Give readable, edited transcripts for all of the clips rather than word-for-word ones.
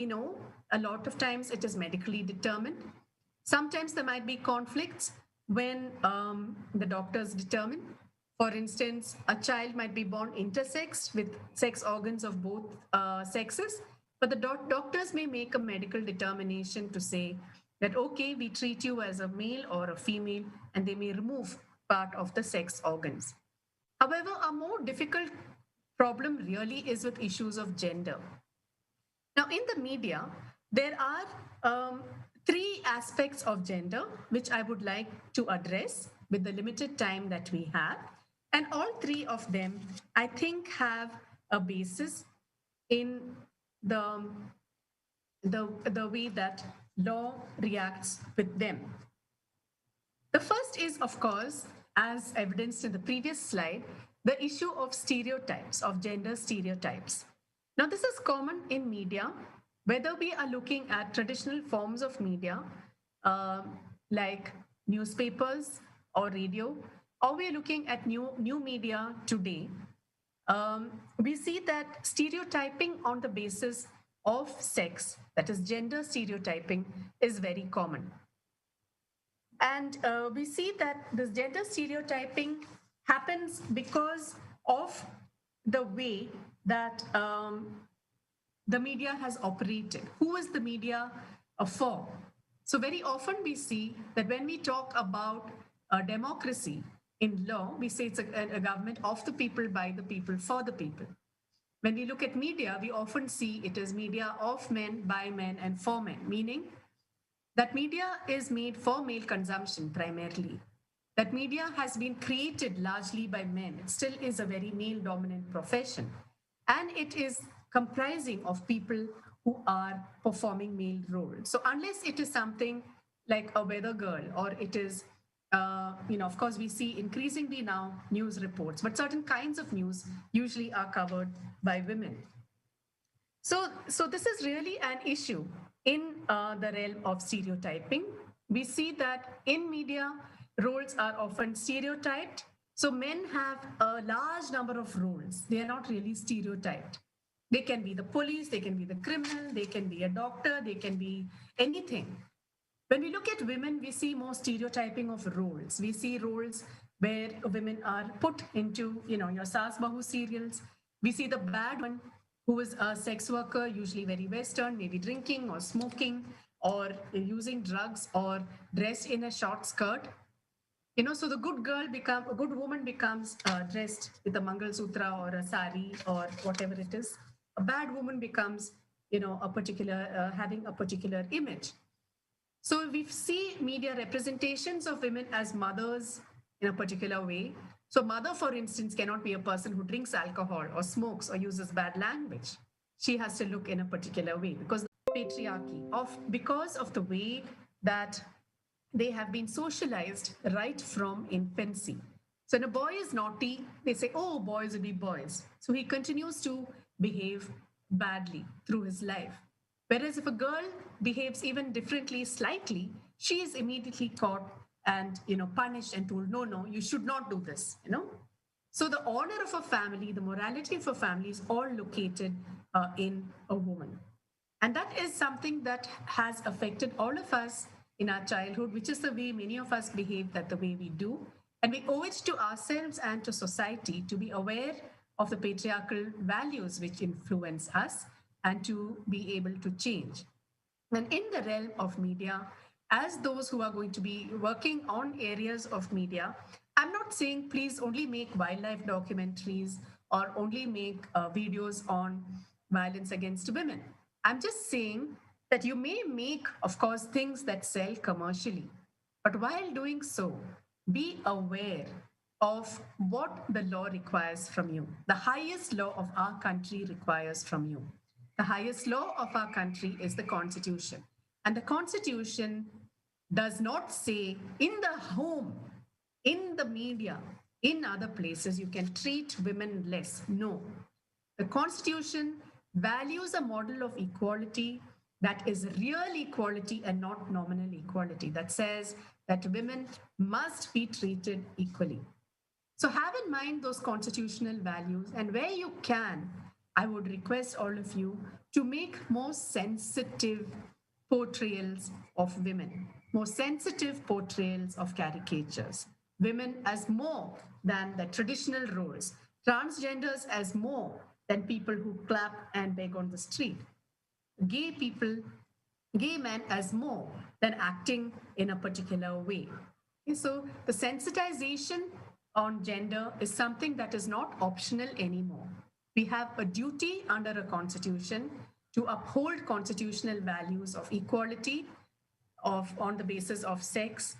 know a lot of times it is medically determined. Sometimes there might be conflicts when the doctors determine. For instance, a child might be born intersex with sex organs of both sexes, but the doctors may make a medical determination to say that, okay, we treat you as a male or a female, and they may remove part of the sex organs. However, a more difficult problem really is with issues of gender. Now, in the media, there are three aspects of gender which I would like to address with the limited time that we have. And all three of them, I think, have a basis in the, the way that law reacts with them. The first is, of course, as evidenced in the previous slide, the issue of stereotypes, of gender stereotypes. Now, this is common in media, whether we are looking at traditional forms of media uh, like newspapers or radio, or we are looking at new media today. We see that stereotyping on the basis of sex, that is, gender stereotyping, is very common. And we see that this gender stereotyping happens because of the way that the media has operated. Who is the media for? So, very often we see that when we talk about democracy in law, we say it's a government of the people, by the people, for the people. When we look at media, we often see it as media of men, by men, and for men, meaning that media is made for male consumption primarily. That media has been created largely by men. It still is a very male dominant profession. And it is comprising of people who are performing male roles. So, unless it is something like a weather girl, or it is, of course, we see increasingly now news reports, but certain kinds of news usually are covered by women. So this is really an issue in the realm of stereotyping. We see that in media, roles are often stereotyped. So men have a large number of roles. They are not really stereotyped. They can be the police, they can be the criminal, they can be a doctor, they can be anything. When we look at women, we see more stereotyping of roles. We see roles where women are put into, your Saas Bahu serials. We see the bad one who is a sex worker, usually very Western, maybe drinking or smoking or using drugs or dressed in a short skirt. So the a good woman becomes dressed with a Mangal Sutra or a sari or whatever it is. A bad woman becomes, a particular, having a particular image. So we see media representations of women as mothers in a particular way. So mother, for instance, cannot be a person who drinks alcohol or smokes or uses bad language. She has to look in a particular way because patriarchy because of the way that they have been socialized right from infancy. So when a boy is naughty, they say, oh, boys will be boys. So he continues to behave badly through his life. Whereas if a girl behaves even differently, slightly, she is immediately caught and punished and told, no, no, you should not do this. So the honor of a family, the morality of a family is all located in a woman. And that is something that has affected all of us in our childhood, which is the way many of us behave that the way we do. And we owe it to ourselves and to society to be aware of the patriarchal values which influence us and to be able to change. And in the realm of media, as those who are going to be working on areas of media, I'm not saying please only make wildlife documentaries or only make videos on violence against women. I'm just saying that you may make, of course, things that sell commercially. But while doing so, be aware of what the law requires from you. The highest law of our country requires from you. The highest law of our country is the Constitution. And the Constitution does not say in the home, in the media, in other places, you can treat women less. No. The Constitution values a model of equality that is real equality and not nominal equality, that says that women must be treated equally. So have in mind those constitutional values, and where you can, I would request all of you to make more sensitive portrayals of women, more sensitive portrayals of caricatures, women as more than the traditional roles, transgenders as more than people who clap and beg on the street, gay people, gay men as more than acting in a particular way. Okay, so the sensitization on gender is something that is not optional anymore. We have a duty under a constitution to uphold constitutional values of equality of on the basis of sex.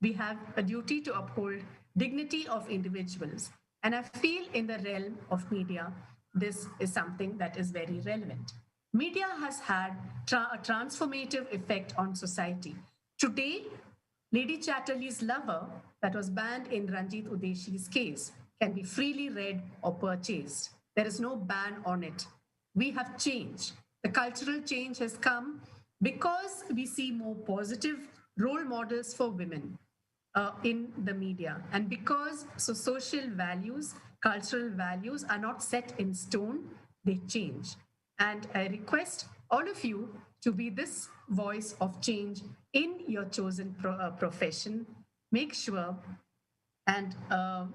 We have a duty to uphold dignity of individuals. And I feel in the realm of media, this is something that is very relevant. Media has had a transformative effect on society. Today, Lady Chatterley's lover, that was banned in Ranjit Udeshi's case, can be freely read or purchased. There is no ban on it. We have changed. The cultural change has come because we see more positive role models for women in the media. And because social values, cultural values are not set in stone, they change. And I request all of you to be this voice of change in your chosen profession. Make sure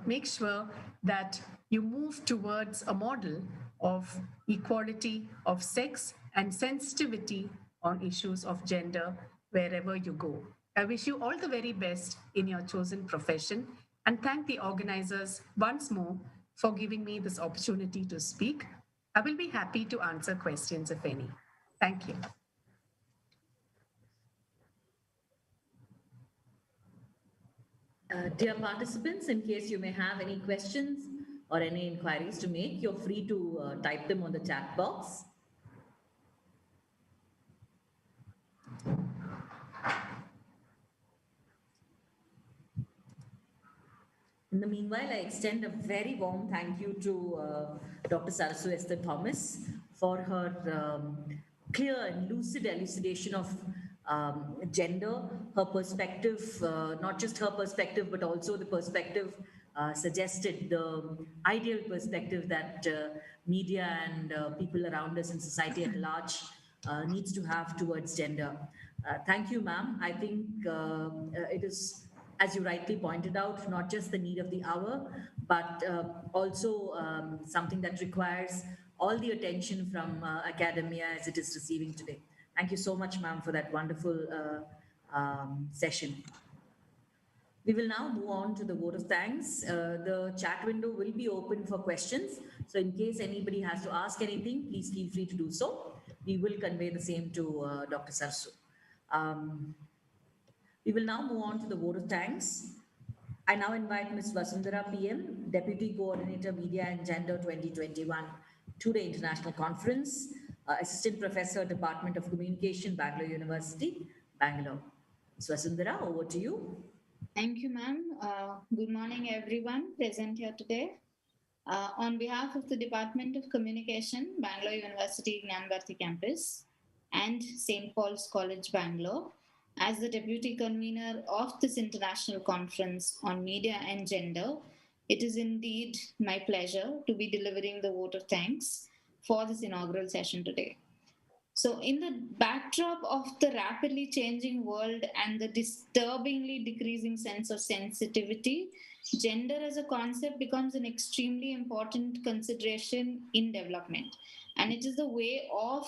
make sure that you move towards a model of equality of sex and sensitivity on issues of gender wherever you go. I wish you all the very best in your chosen profession and thank the organizers once more for giving me this opportunity to speak. I will be happy to answer questions if any. Thank you. Dear participants, in case you may have any questions or any inquiries to make, you're free to type them on the chat box. In the meanwhile, I extend a very warm thank you to Dr. Sarasu Esther Thomas for her clear and lucid elucidation of gender, her perspective, not just her perspective, but also the perspective suggested, the ideal perspective that media and people around us in society at large needs to have towards gender. Thank you, ma'am. I think it is, as you rightly pointed out, not just the need of the hour, but also something that requires all the attention from academia as it is receiving today. Thank you so much, ma'am, for that wonderful session. We will now move on to the vote of thanks. The chat window will be open for questions. So in case anybody has to ask anything, please feel free to do so. We will convey the same to Dr. Sarasu. We will now move on to the vote of thanks. I now invite Ms. Vasundhara PM, Deputy Coordinator Media and Gender 2021 to the International Conference, Assistant Professor, Department of Communication, Bangalore University, Bangalore. Ms. Vasundhara, over to you. Thank you, ma'am. Good morning, everyone present here today. On behalf of the Department of Communication, Bangalore University Gnan Bharati Campus, and St. Paul's College, Bangalore, as the Deputy Convener of this International Conference on Media and Gender, it is indeed my pleasure to be delivering the vote of thanks for this inaugural session today. So, in the backdrop of the rapidly changing world and the disturbingly decreasing sense of sensitivity, gender as a concept becomes an extremely important consideration in development. And it is the way of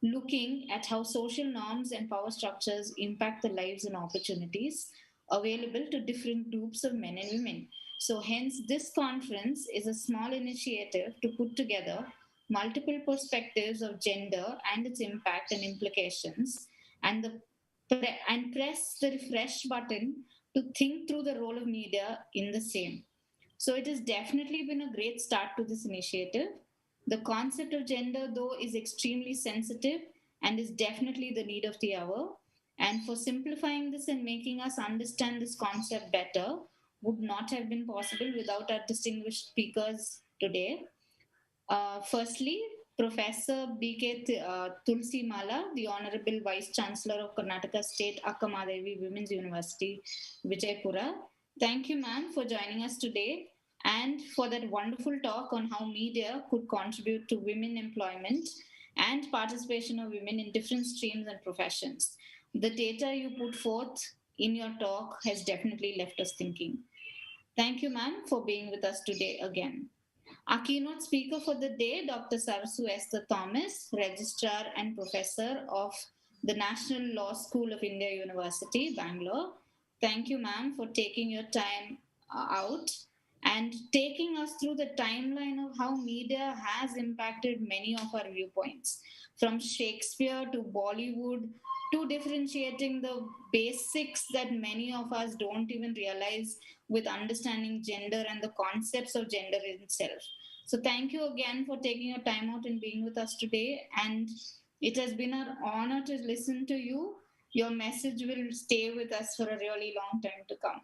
looking at how social norms and power structures impact the lives and opportunities available to different groups of men and women. So, hence, this conference is a small initiative to put together multiple perspectives of gender and its impact and implications, and press the refresh button to think through the role of media in the same. So it has definitely been a great start to this initiative. The concept of gender, though, is extremely sensitive and is definitely the need of the hour. And for simplifying this and making us understand this concept better would not have been possible without our distinguished speakers today. Firstly, Professor B.K. Tulsi Mala, the Honorable Vice Chancellor of Karnataka State Akkamadevi Women's University, Vijaypura. Thank you, ma'am, for joining us today and for that wonderful talk on how media could contribute to women employment and participation of women in different streams and professions. The data you put forth in your talk has definitely left us thinking. Thank you, ma'am, for being with us today again. Our keynote speaker for the day, Dr. Sarasu Esther Thomas, Registrar and Professor of the National Law School of India University, Bangalore. Thank you, ma'am, for taking your time out and taking us through the timeline of how media has impacted many of our viewpoints, from Shakespeare to Bollywood to differentiating the basics that many of us don't even realize with understanding gender and the concepts of gender itself. So, thank you again for taking your time out and being with us today. And it has been an honor to listen to you. Your message will stay with us for a really long time to come.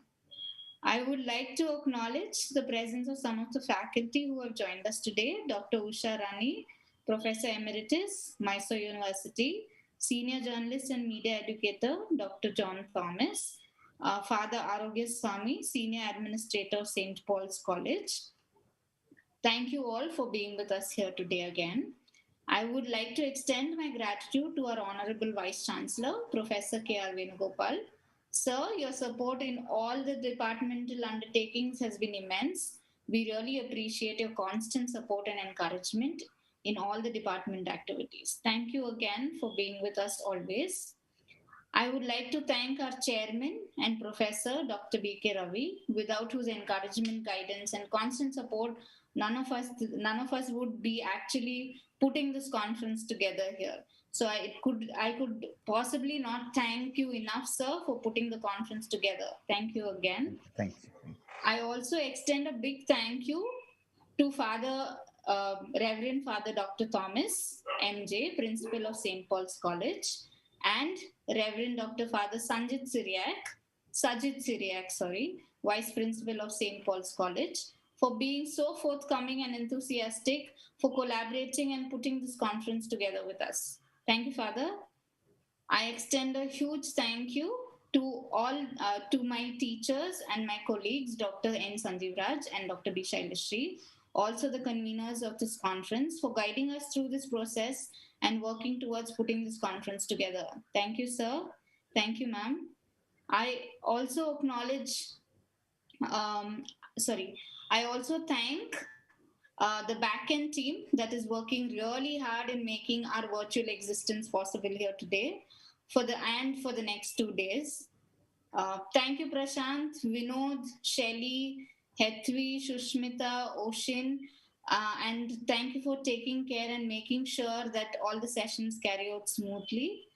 I would like to acknowledge the presence of some of the faculty who have joined us today: Dr. Usha Rani, Professor Emeritus, Mysore University, Senior Journalist and Media Educator, Dr. John Thomas, Father Arogya Swami, Senior Administrator of St. Paul's College. Thank you all for being with us here today again. I would like to extend my gratitude to our Honorable Vice Chancellor, Professor K.R. Venugopal. Sir, your support in all the departmental undertakings has been immense. We really appreciate your constant support and encouragement in all the department activities. Thank you again for being with us always. I would like to thank our chairman and professor, Dr. B.K. Ravi, without whose encouragement, guidance, and constant support, none of us would be actually putting this conference together here. So I could possibly not thank you enough, sir, for putting the conference together. Thank you again. Thanks. I also extend a big thank you to Reverend Father Dr. Thomas, MJ, Principal of St. Paul's College, and Reverend Dr. Father Sajid Syriac, Vice Principal of St. Paul's College, for being so forthcoming and enthusiastic, for collaborating and putting this conference together with us. Thank you, Father. I extend a huge thank you to my teachers and my colleagues, Dr. N. Sanjeev Raj and Dr. B. Shailashri, also the conveners of this conference, for guiding us through this process and working towards putting this conference together. Thank you, sir. Thank you, ma'am. I also acknowledge, um, sorry, I also thank the backend team that is working really hard in making our virtual existence possible here today for the next 2 days. Thank you, Prashant, Vinod, Shelly, Hetvi, Shushmita, Ocean, and thank you for taking care and making sure that all the sessions carry out smoothly.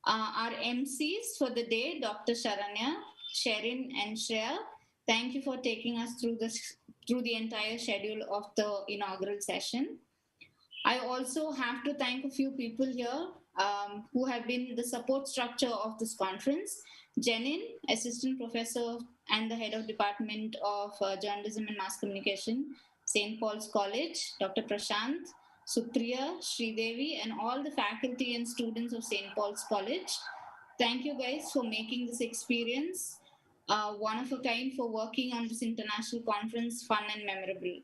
Our MCs for the day, Dr. Sharanya, Sherin, and Shreya, thank you for taking us through the entire schedule of the inaugural session. I also have to thank a few people here who have been the support structure of this conference. Jenin, Assistant Professor and the Head of Department of Journalism and Mass Communication, St. Paul's College, Dr. Prashant, Supriya, Sridevi, and all the faculty and students of St. Paul's College. Thank you guys for making this experience one of a kind, for working on this international conference fun and memorable.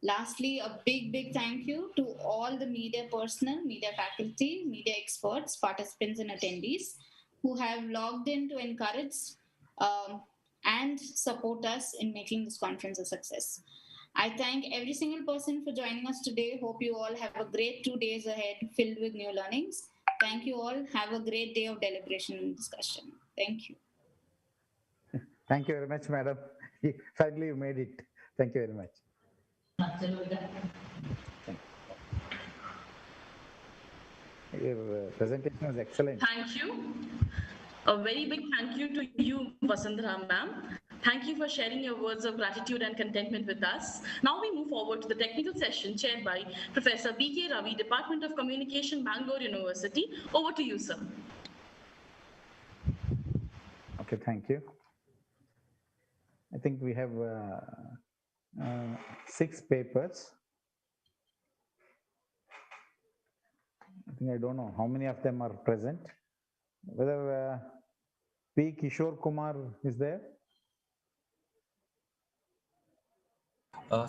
Lastly, a big thank you to all the media personnel, media faculty, media experts, participants, and attendees who have logged in to encourage um, and support us in making this conference a success. I thank every single person for joining us today. Hope you all have a great 2 days ahead filled with new learnings. Thank you all. Have a great day of deliberation and discussion. Thank you. Thank you very much, madam. Finally, you made it. Thank you very much. Your presentation was excellent. Thank you. A very big thank you to you, Vasundhara ma'am. Thank you for sharing your words of gratitude and contentment with us. Now we move forward to the technical session chaired by Professor B.K. Ravi, Department of Communication, Bangalore University. Over to you, sir. Okay, thank you. I think we have 6 papers. I don't know how many of them are present. Whether P. Kishore Kumar is there?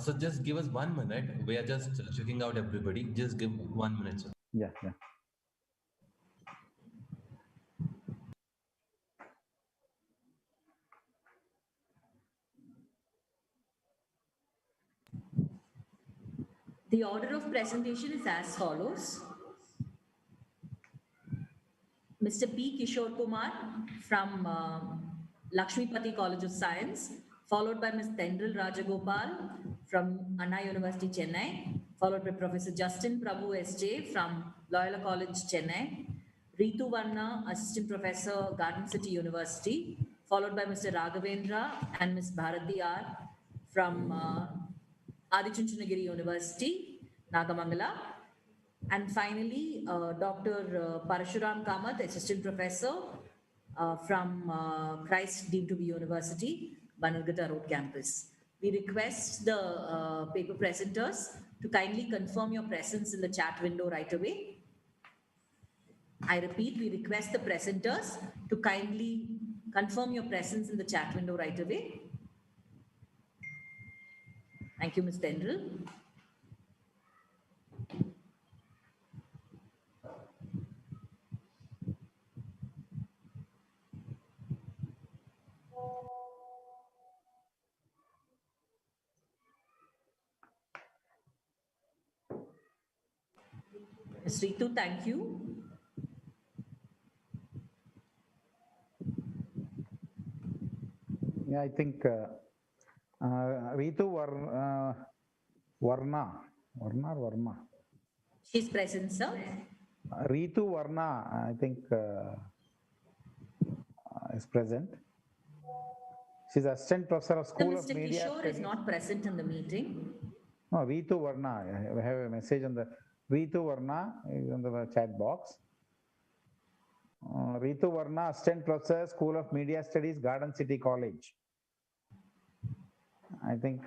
So just give us 1 minute. We are just checking out everybody. Just give 1 minute, sir. Yeah, yeah. The order of presentation is as follows. Mr. P. Kishore Kumar from Lakshmipati College of Science, followed by Ms. Tendril Rajagopal from Anna University, Chennai, followed by Professor Justin Prabhu S.J. from Loyola College, Chennai, Ritu Vanna, Assistant Professor, Garden City University, followed by Mr. Raghavendra and Ms. Bharati R. from Adichunchanagiri University, Nagamangala, and finally, Dr. Parashuram Kamath, Assistant Professor from Christ Deemed to be University, Bannerghatta Road Campus. We request the paper presenters to kindly confirm your presence in the chat window right away. I repeat, we request the presenters to kindly confirm your presence in the chat window right away. Thank you, Ms. Tendril. Ms. Ritu, thank you. Yeah, I think Ritu Varna or Varma. She's present, sir. Ritu Varna, I think, is present. She's assistant professor of School of Mr. Media Kishore Studies. is not present in the meeting. No, Ritu Varna. I have a message on the Ritu Varna is on the chat box. Ritu Varna, assistant professor, School of Media Studies, Garden City College. I think.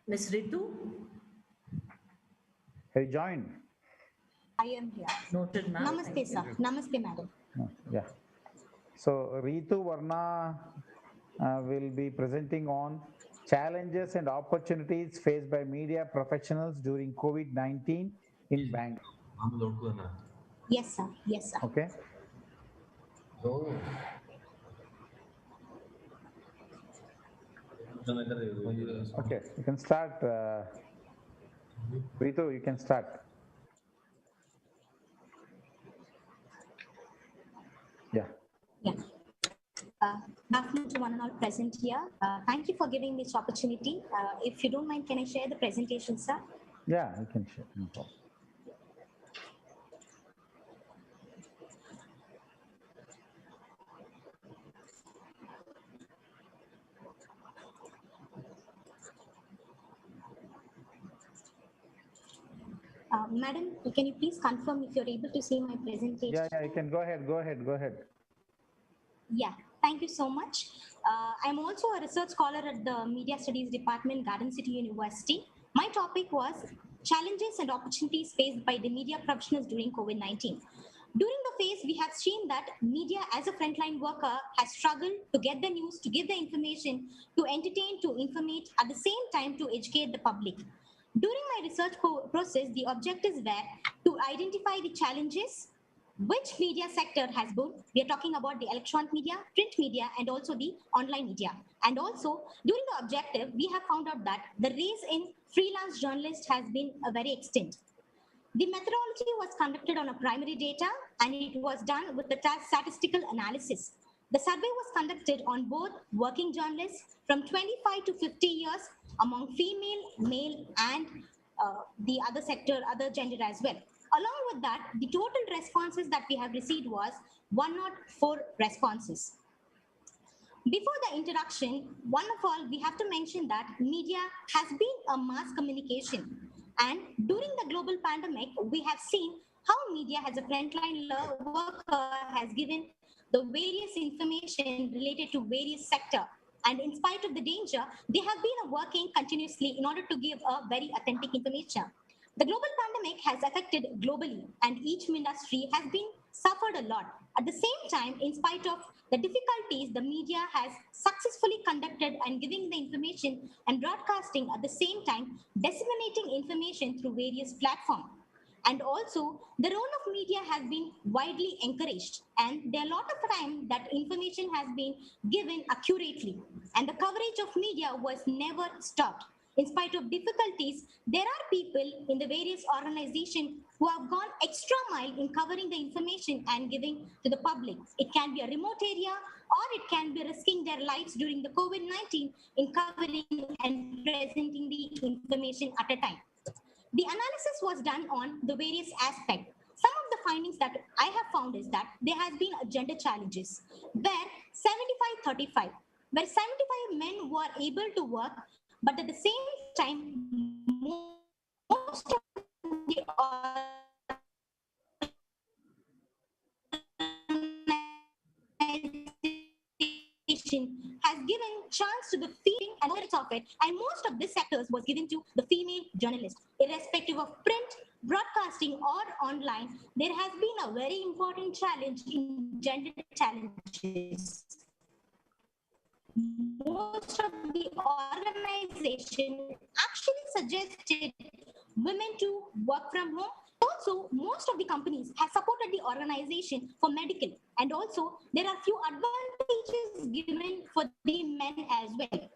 Ms. Ritu? Have you joined? I am here. Noted, ma'am. Namaste, sir. Namaste, madam. Yeah. So Ritu Varna will be presenting on challenges and opportunities faced by media professionals during COVID-19 in Bangalore. Yes, sir. Yes, sir. Okay. Okay, you can start. Ritu, you can start. Yeah. Yeah. Good afternoon to one and all present here. Thank you for giving this opportunity. If you don't mind, can I share the presentation, sir? Yeah, you can share. No problem. Madam, can you please confirm if you're able to see my presentation? Yeah, you can go ahead. Go ahead. Yeah, thank you so much. I'm also a research scholar at the Media Studies Department, Garden City University. My topic was challenges and opportunities faced by the media professionals during COVID-19. During the phase, we have seen that media as a frontline worker has struggled to get the news, to give the information, to entertain, to informate, at the same time to educate the public. During my research process, the objectives were to identify the challenges which media sector has both. We are talking about the electronic media, print media, and also the online media. And also, during the objective, we have found out that the rise in freelance journalists has been a very extent. The methodology was conducted on a primary data and it was done with the statistical analysis. The survey was conducted on both working journalists from 25 to 50 years among female, male, and the other sector, other gender as well. Along with that, the total responses that we have received was 104 responses. Before the introduction, one of all, we have to mention that media has been a mass communication. And during the global pandemic, we have seen how media as a frontline worker has given the various information related to various sector. And in spite of the danger, they have been working continuously in order to give a very authentic information. The global pandemic has affected globally, and each industry has been suffered a lot. At the same time, in spite of the difficulties, the media has successfully conducted and giving the information and broadcasting at the same time, disseminating information through various platforms. And also, the role of media has been widely encouraged, and there are a lot of time that information has been given accurately, and the coverage of media was never stopped. In spite of difficulties, there are people in the various organizations who have gone extra mile in covering the information and giving to the public. It can be a remote area, or it can be risking their lives during the COVID-19 in covering and presenting the information at a time. The analysis was done on the various aspects. Some of the findings that I have found is that there has been gender challenges where 75-35, where 75 men were able to work, but at the same time, most of the organization has given chance to the female and of it, and most of this sectors was given to the female journalist, irrespective of print, broadcasting, or online. There has been a very important challenge in gender challenges. Most of the organization actually suggested women to work from home. Also, most of the companies have supported the organization for medical, and also there are few advantages given for the men as well.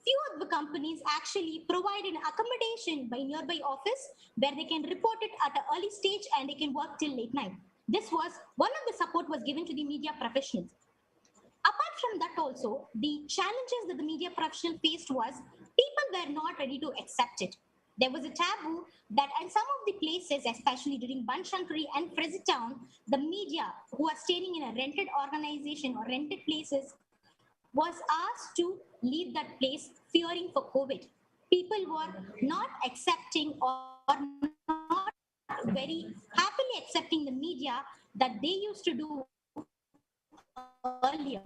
Few of the companies actually provide an accommodation by nearby office where they can report it at an early stage and they can work till late night. This was one of the support was given to the media professionals. Apart from that also, the challenges that the media professional faced was people were not ready to accept it. There was a taboo that in some of the places, especially during Banshankari and Town, the media who are staying in a rented organization or rented places was asked to leave that place fearing for COVID. People were not accepting or not very happily accepting the media that they used to do earlier.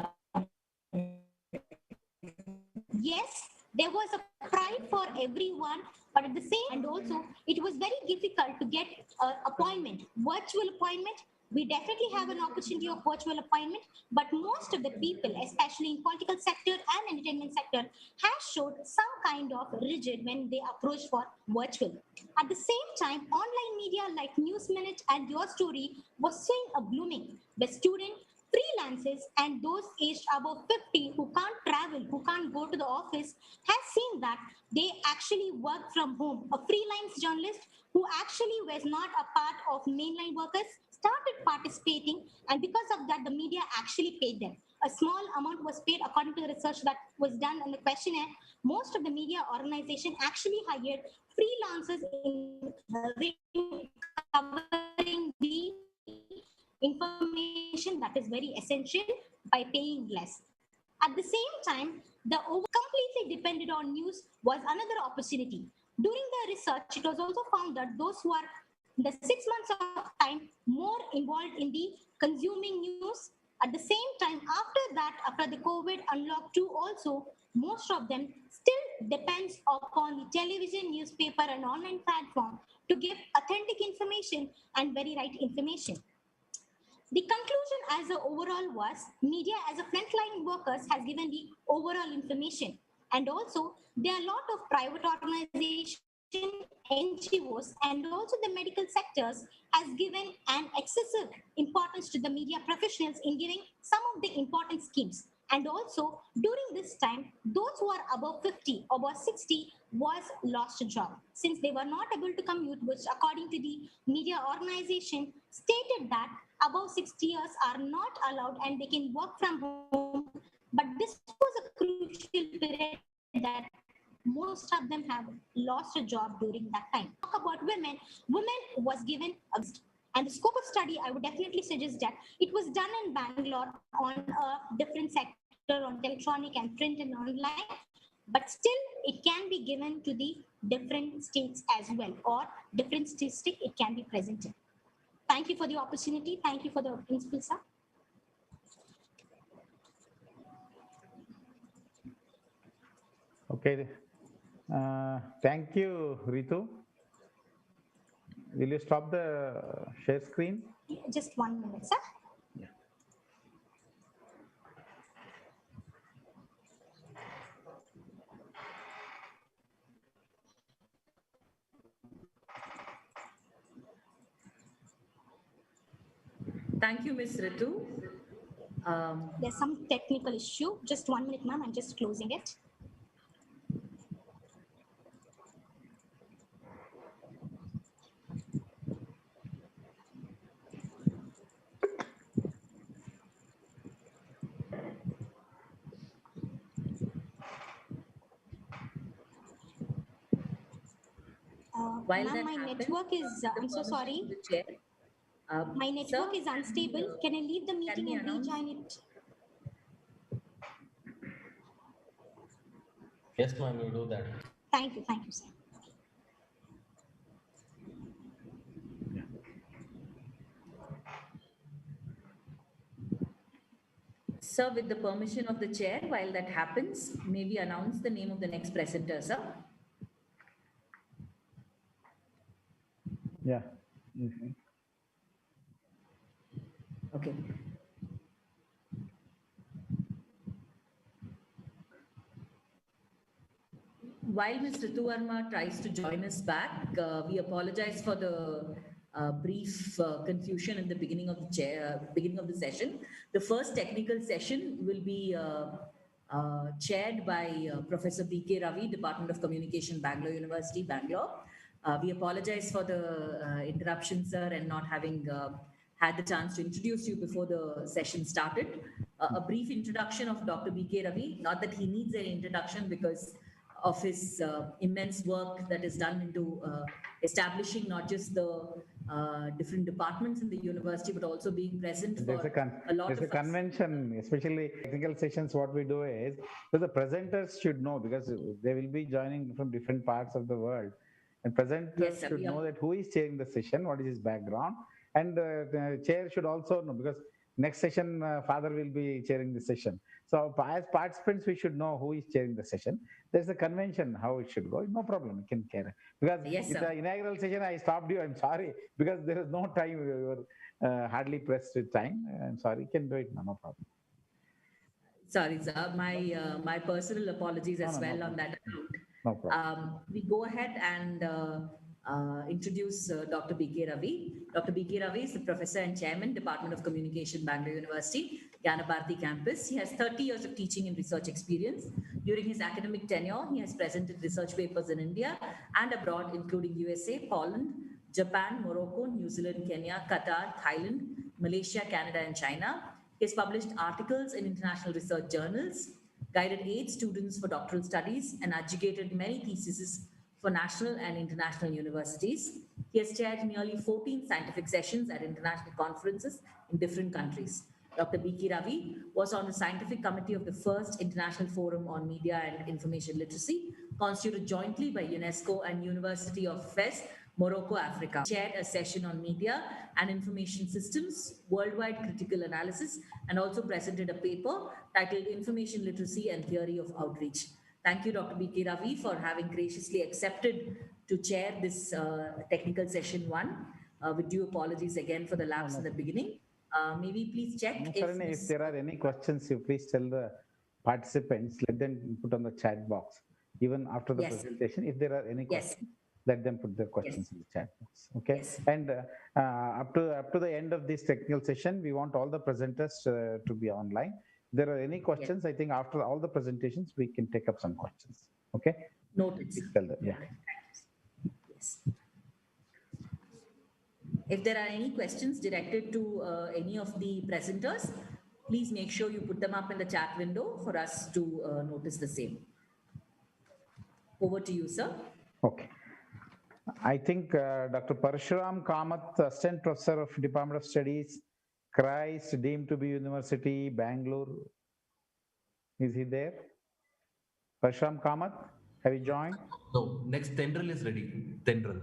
Yes, there was a pride for everyone, but at the same, and also it was very difficult to get an appointment, virtual appointment. We definitely have an opportunity of virtual appointment, but most of the people, especially in political sector and entertainment sector, has showed some kind of rigid when they approach for virtual. At the same time, online media like News Minute and Your Story was seeing a blooming. The student freelancers and those aged above 50 who can't travel, who can't go to the office, has seen that they actually work from home. A freelance journalist who actually was not a part of mainline workers started participating, and because of that, the media actually paid them. A small amount was paid according to the research that was done in the questionnaire. Most of the media organization actually hired freelancers in covering the information that is very essential by paying less. At the same time, the completely depended on news was another opportunity. During the research, it was also found that those who are in the 6 months of time more involved in the consuming news. At the same time, after that, after the COVID unlock 2 also, most of them still depends upon the television, newspaper, and online platform to give authentic information and very right information. The conclusion as a overall was media as a frontline workers has given the overall information. And also there are a lot of private organizations, NGOs, and also the medical sectors has given an excessive importance to the media professionals in giving some of the important schemes. And also during this time, those who are above 50 or above 60 was lost a job since they were not able to commute, which according to the media organization stated that above 60 years are not allowed and they can work from home. But this was a crucial period that most of them have lost a job during that time. Talk about women. Women was given a, and the scope of study, I would definitely suggest that it was done in Bangalore on a different sector on electronic and print and online, but still it can be given to the different states as well, or different statistic it can be presented. Thank you for the opportunity. Thank you for the principal, sir. Okay. Thank you, Ritu. Will you stop the share screen? Just 1 minute, sir. Yeah. Thank you, Ms. Ritu. There's some technical issue. Just 1 minute, ma'am. I'm just closing it. While Ma'am, that my happens, network is, I'm so permission sorry. of the chair. My Sir, network is unstable. Can I leave the meeting we and announce? rejoin it? Yes, ma'am, you do that. Thank you, sir. Sir, with the permission of the chair, while that happens, may we announce the name of the next presenter, sir? Yeah. Mhm. Okay. While Ms. Ritu Verma tries to join us back, we apologize for the brief confusion in the beginning of the session. The first technical session will be chaired by Professor B.K. Ravi, Department of Communication, Bangalore University, Bangalore. We apologize for the interruption, sir, and not having had the chance to introduce you before the session started. A brief introduction of Dr. B.K. Ravi, not that he needs an introduction because of his immense work that is done into establishing not just the different departments in the university, but also being present for a lot There's a of us. convention, especially technical sessions. What we do is, so the presenters should know because they will be joining from different parts of the world, and presenters Yes, sir, should we know are- that who is chairing the session, what is his background, and the chair should also know because next session father will be chairing the session. So as participants, we should know who is chairing the session. There's a convention how it should go. No problem, we can carry. Because Yes, in sir. the inaugural session, I stopped you. I'm sorry because there is no time. We were hardly pressed with time. I'm sorry. You can do it. No problem. Sorry, sir. My personal apologies No, as no, no well problem. on that account. No problem. We go ahead and introduce Dr. B.K. Ravi. Dr. B.K. Ravi is the professor and chairman, Department of Communication, Bangalore University, Gyanabharati campus. He has 30 years of teaching and research experience. During his academic tenure, he has presented research papers in India and abroad, including USA, Poland, Japan, Morocco, New Zealand, Kenya, Qatar, Thailand, Malaysia, Canada, and China. He has published articles in international research journals, guided 8 students for doctoral studies, and adjudicated many theses for national and international universities. He has chaired nearly 14 scientific sessions at international conferences in different countries. Dr. B.K. Ravi was on the scientific committee of the first International Forum on Media and Information Literacy, constituted jointly by UNESCO and University of Fez, Morocco, Africa. He chaired a session on media and information systems, worldwide critical analysis, and also presented a paper titled Information Literacy and Theory of Outreach. Thank you, Dr. B.K. Ravi, for having graciously accepted to chair this technical session 1. With due apologies again for the lapse in the beginning. Maybe please check If there are any questions, you please tell the participants, let them put on the chat box. Even after the Yes. presentation, if there are any Yes. questions, let them put their questions in the chat box. Okay. Yes. And up to the end of this technical session, we want all the presenters to be online. If there are any questions, I think after all the presentations, we can take up some questions. Okay. Noted. Please tell them. Yeah. Yes. If there are any questions directed to any of the presenters, please make sure you put them up in the chat window for us to notice the same. Over to you, sir. Okay. I think Dr. Parshuram Kamath, Assistant Professor of Department of Studies, Christ, deemed to be University, Bangalore. Is he there? Parshuram Kamath, have you joined? No, next Tendril is ready. Tendril.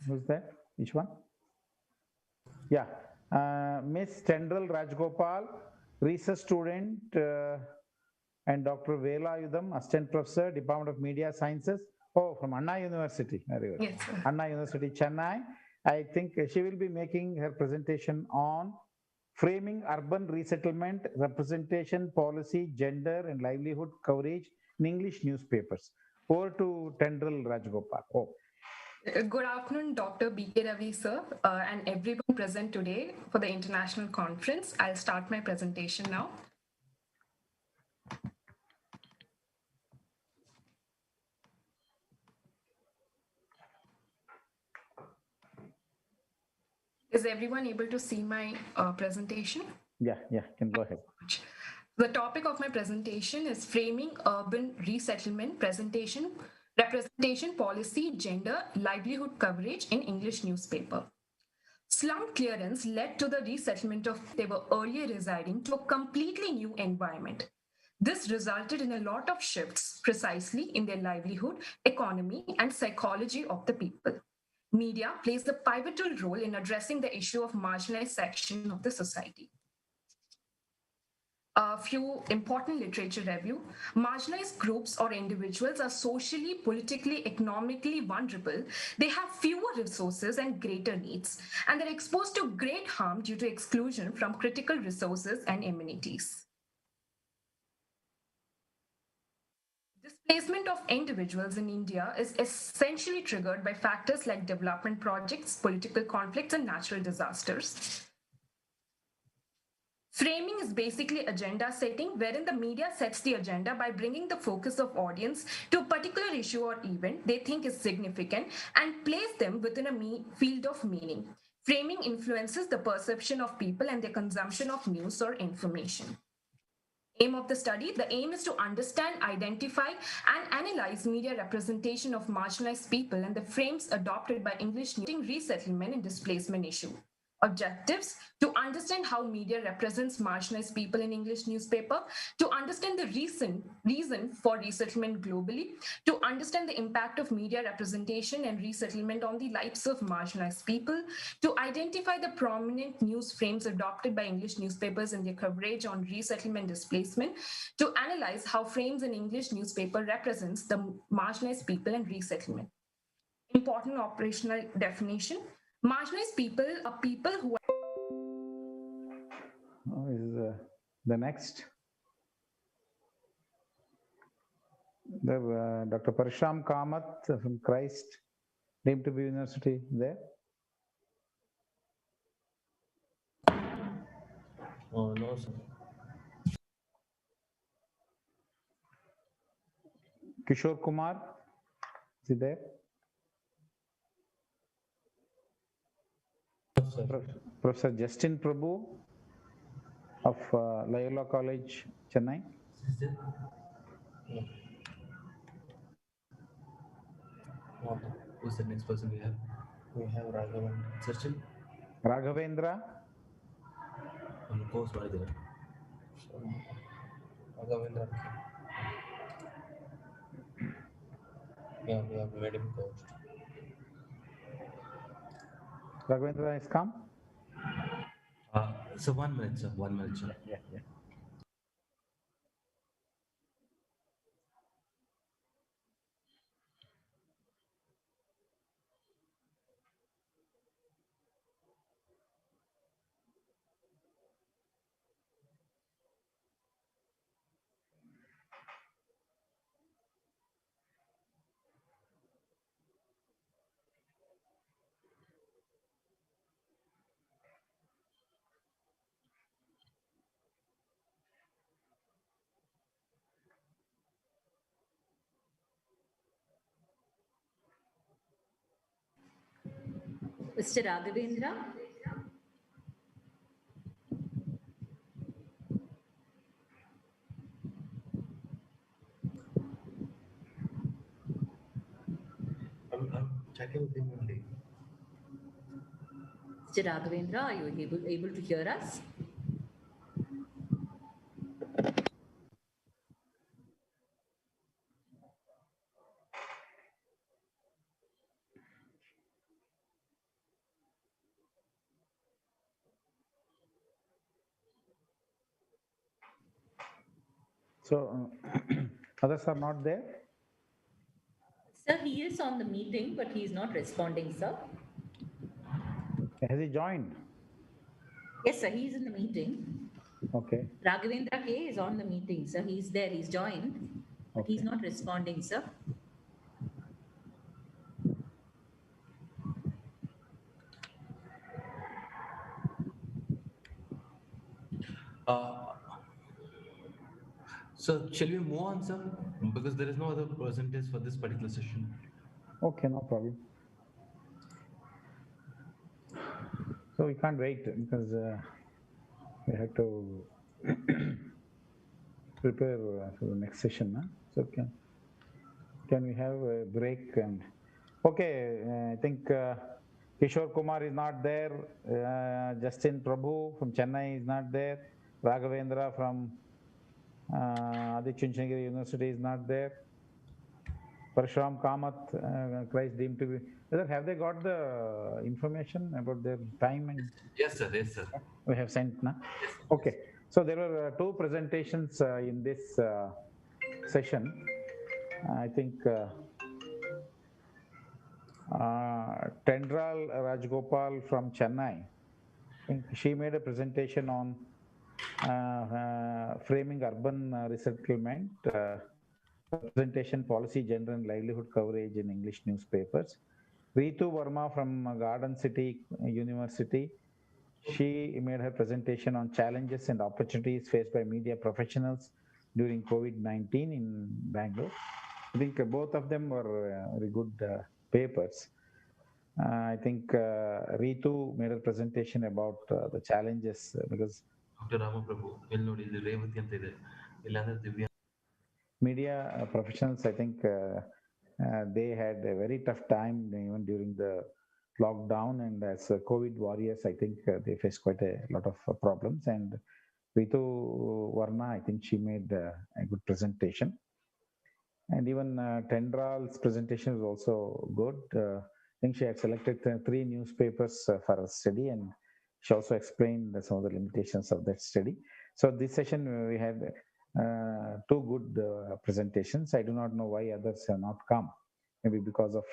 Who's that? Which one? Yeah. Miss Tendril Rajgopal, research student, and Dr. Vela Yudham, Assistant Professor, Department of Media Sciences. Oh, from Anna University. Very good. Yes, sir. Anna University, Chennai. I think she will be making her presentation on framing urban resettlement, representation, policy, gender, and livelihood coverage in English newspapers. Over to Tendril Rajgopal. Oh, Good afternoon, Dr. B.K. Ravi, sir, and everyone present today for the international conference. I'll start my presentation now. Is everyone able to see my presentation? Yeah, can go ahead. The topic of my presentation is framing urban resettlement representation policy, gender, livelihood coverage in English newspaper. Slum clearance led to the resettlement of they were earlier residing to a completely new environment. This resulted in a lot of shifts precisely in their livelihood, economy, and psychology of the people. Media plays a pivotal role in addressing the issue of marginalized section of the society. A few important literature review. Marginalized groups or individuals are socially, politically, economically vulnerable. They have fewer resources and greater needs, and they're exposed to great harm due to exclusion from critical resources and amenities. Displacement of individuals in India is essentially triggered by factors like development projects, political conflicts, and natural disasters. Framing is basically agenda setting, wherein the media sets the agenda by bringing the focus of audience to a particular issue or event they think is significant and place them within a field of meaning. Framing influences the perception of people and their consumption of news or information. Aim of the study: the aim is to understand, identify, and analyze media representation of marginalized people and the frames adopted by English resettlement and displacement issue. Objectives: to understand how media represents marginalized people in English newspaper, to understand the reason for resettlement globally, to understand the impact of media representation and resettlement on the lives of marginalized people, to identify the prominent news frames adopted by English newspapers in their coverage on resettlement displacement, to analyze how frames in English newspaper represents the marginalized people and resettlement. Important operational definition: marginalized people are people who is the next. Dr. Parsham Kamath from Christ Deemed to be University there. Oh, no, sir. Kishore Kumar, is he there? Professor Justin Prabhu of Loyola College, Chennai. Is there? No. No. Who's the next person we have? We have Raghavan. Sachin? Raghavendra. On course right there. Raghavendra. Yeah, we have made him coach. Raghavendra has come? So 1 minute, sir. 1 minute, sir. Yeah. Mr. Raghavendra? I'm checking with him only. Mr. Raghavendra, are you able to hear us? So others are not there? Sir, he is on the meeting, but he is not responding, sir. Has he joined? Yes, sir, he is in the meeting. Okay. Raghavendra K is on the meeting, sir. He's there, he's joined, but he's not responding, sir. Uh, so shall we move on, sir? Because there is no other percentage for this particular session. Okay, no problem. So we can't wait because we have to prepare for the next session. Huh? So can we have a break? And okay, I think Kishore Kumar is not there. Justin Prabhu from Chennai is not there. Raghavendra from Aditya Chunchandagiri University is not there. Parashram Kamath, Christ deemed to be. Whether have they got the information about their time and Yes, sir. Yes, sir. we have sent now? Yes. Okay. So there were two presentations in this session. I think Tendral Rajgopal from Chennai. I think she made a presentation on framing urban resettlement, representation, policy, gender, and livelihood coverage in English newspapers. Ritu Verma from Garden City University, she made her presentation on challenges and opportunities faced by media professionals during COVID-19 in Bangalore. I think both of them were very good papers. I think Ritu made a presentation about the challenges because Dr. Ramaprabhu, ಇಲ್ಲಿ ನೋಡಿ ಇಲ್ಲಿ ರೇವತಿ ಅಂತ ಇದೆ ಇಲ್ಲಾಂದ್ರೆ Divya media professionals, I think they had a very tough time even during the lockdown, and as COVID warriors, I think they faced quite a lot of problems. And Ritu Varma, I think she made a good presentation. And even Tendral's presentation was also good. I think she had selected three newspapers for a study, and she also explained some of the limitations of that study. So this session we had two good presentations. I do not know why others have not come. Maybe because of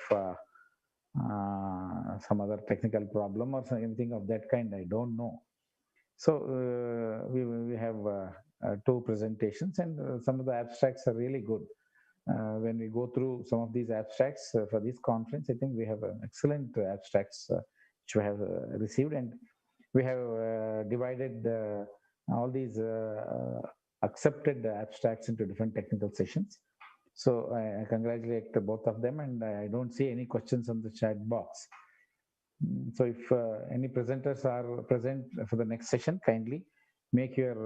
some other technical problem or anything of that kind. I don't know. So we have two presentations, and some of the abstracts are really good. When we go through some of these abstracts for this conference, I think we have excellent abstracts which we have received, and we have divided all these accepted abstracts into different technical sessions. So I congratulate both of them, and I don't see any questions on the chat box. So if any presenters are present for the next session, kindly make your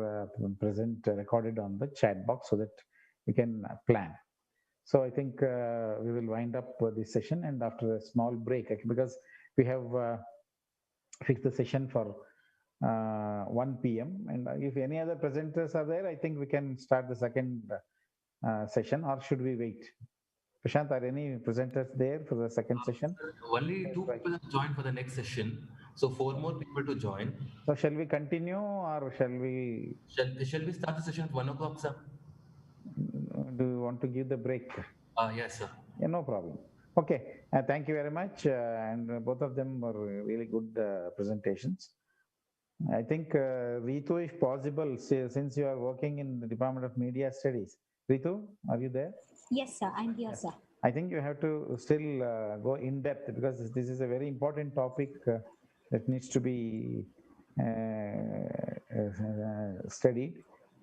present recorded on the chat box so that we can plan. So I think we will wind up this session, and after a small break, because we have fixed the session for 1 p.m. And if any other presenters are there, I think we can start the second session, or should we wait? Prashant, are any presenters there for the second session? Only two people have joined for the next session, so four more people to join. So shall we continue, or shall we? Shall we start the session at 1 o'clock, sir? Do you want to give the break? Yes, sir. Yeah, no problem. Okay, thank you very much. And both of them were really good presentations. I think Ritu, if possible, since you are working in the Department of Media Studies, Ritu, are you there? Yes, sir. I'm here, sir. I think you have to still go in depth, because this is a very important topic that needs to be studied.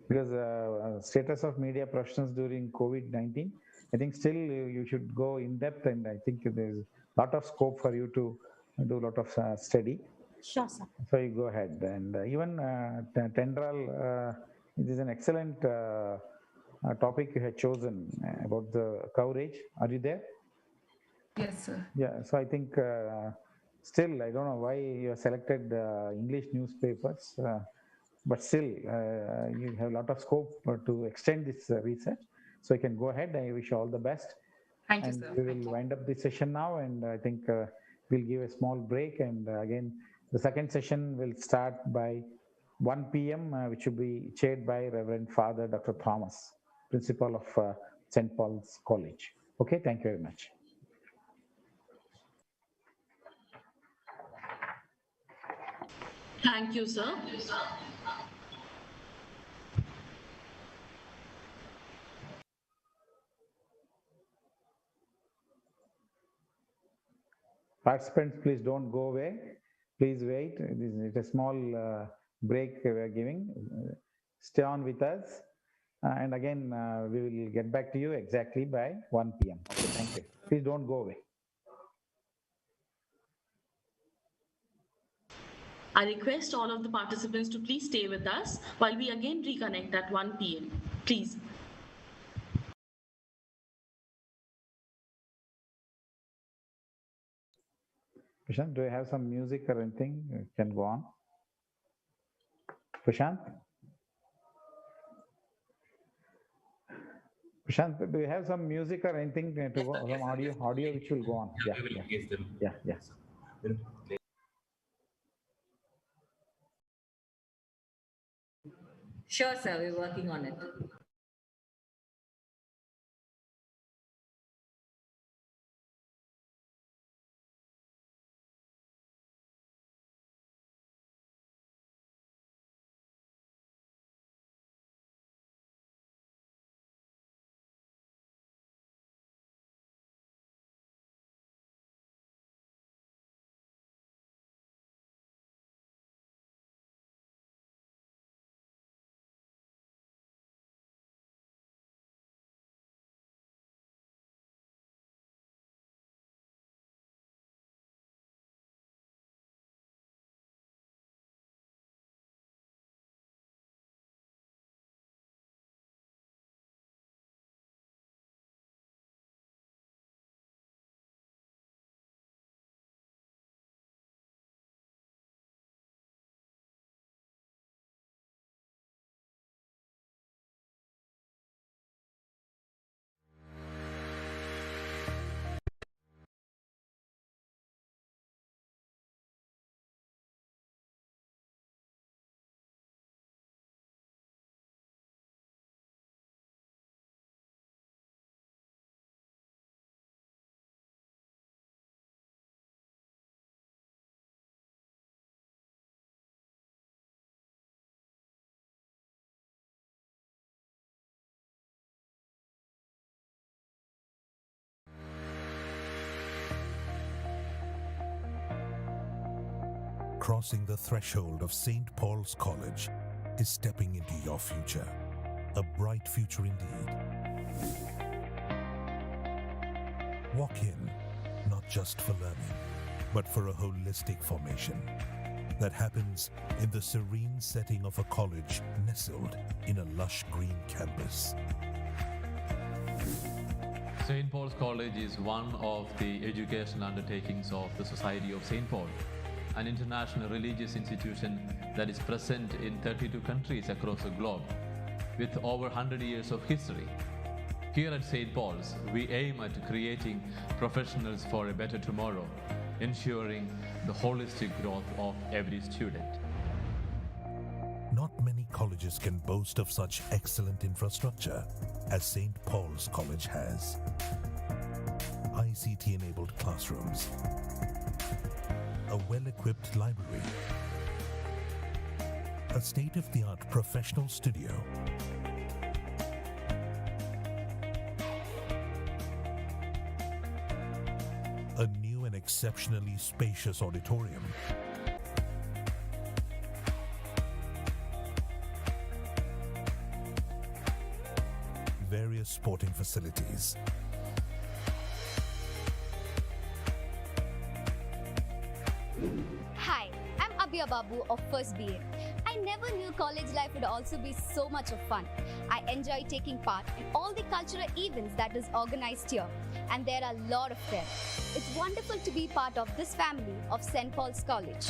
Because status of media professionals during COVID-19, I think still you should go in depth, and I think there's a lot of scope for you to do a lot of study. Sure, sir. So you go ahead. And even Tendral, it is an excellent topic you had chosen about the coverage. Are you there? Yes, sir. Yeah, so I think still, I don't know why you have selected English newspapers, but still you have a lot of scope to extend this research. So you can go ahead. I wish you all the best. Thank you, And sir. we will wind up this session now, and I think we'll give a small break. And again, the second session will start by 1 p.m., which will be chaired by Reverend Father Dr. Thomas, Principal of St. Paul's College. Okay, thank you very much. Thank you, sir. Participants, please don't go away. Please wait. It's a small break we are giving. stay on with us. And again, we will get back to you exactly by 1 p.m. Okay, thank you. Please don't go away. I request all of the participants to please stay with us while we again reconnect at 1 p.m. Please. Prashant, do you have some music or anything? You can go on. Prashant? Prashant, do you have some music or anything to go, some audio which will go on? Yeah, we will engage them. Yeah. Sure, sir, we're working on it. Crossing the threshold of St. Paul's College is stepping into your future. A bright future indeed. Walk in, not just for learning, but for a holistic formation that happens in the serene setting of a college nestled in a lush green campus. St. Paul's College is one of the educational undertakings of the Society of St. Paul, an international religious institution that is present in 32 countries across the globe, with over 100 years of history. Here at St. Paul's, we aim at creating professionals for a better tomorrow, ensuring the holistic growth of every student. Not many colleges can boast of such excellent infrastructure as St. Paul's College has. ICT-enabled classrooms, a well-equipped library, a state-of-the-art professional studio, a new and exceptionally spacious auditorium, various sporting facilities, Hi, I'm Abhiya Babu of First BA. I never knew college life would also be so much of fun. I enjoy taking part in all the cultural events that is organized here, and there are a lot of them. It's wonderful to be part of this family of St. Paul's College.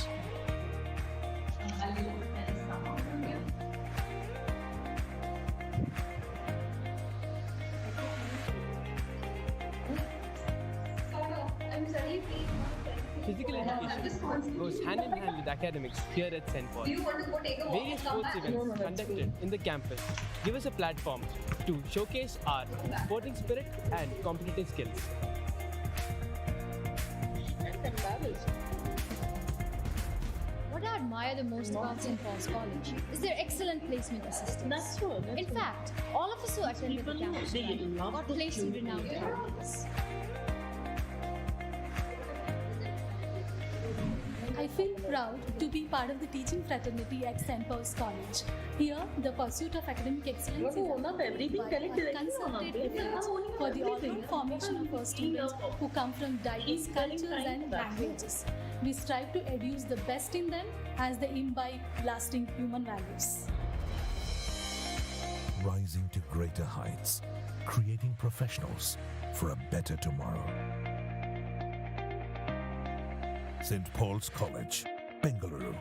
Physical education goes hand in hand with academics here at St. Paul. Various sports events conducted in the campus give us a platform to showcase our sporting spirit and competitive skills. What I admire the most about St. Paul's College is their excellent placement assistance. That's true. In fact, all of us who attended the campus They trial love got to placed in choose renowned you. colleges. I I feel proud to be part of the teaching fraternity at St. Paul's College. Here, the pursuit of academic excellence is a concerted effort for the all-round formation of our students who come from diverse cultures and languages. We strive to educe the best in them as they imbibe lasting human values. Rising to greater heights, creating professionals for a better tomorrow. St. Paul's College, Bengaluru.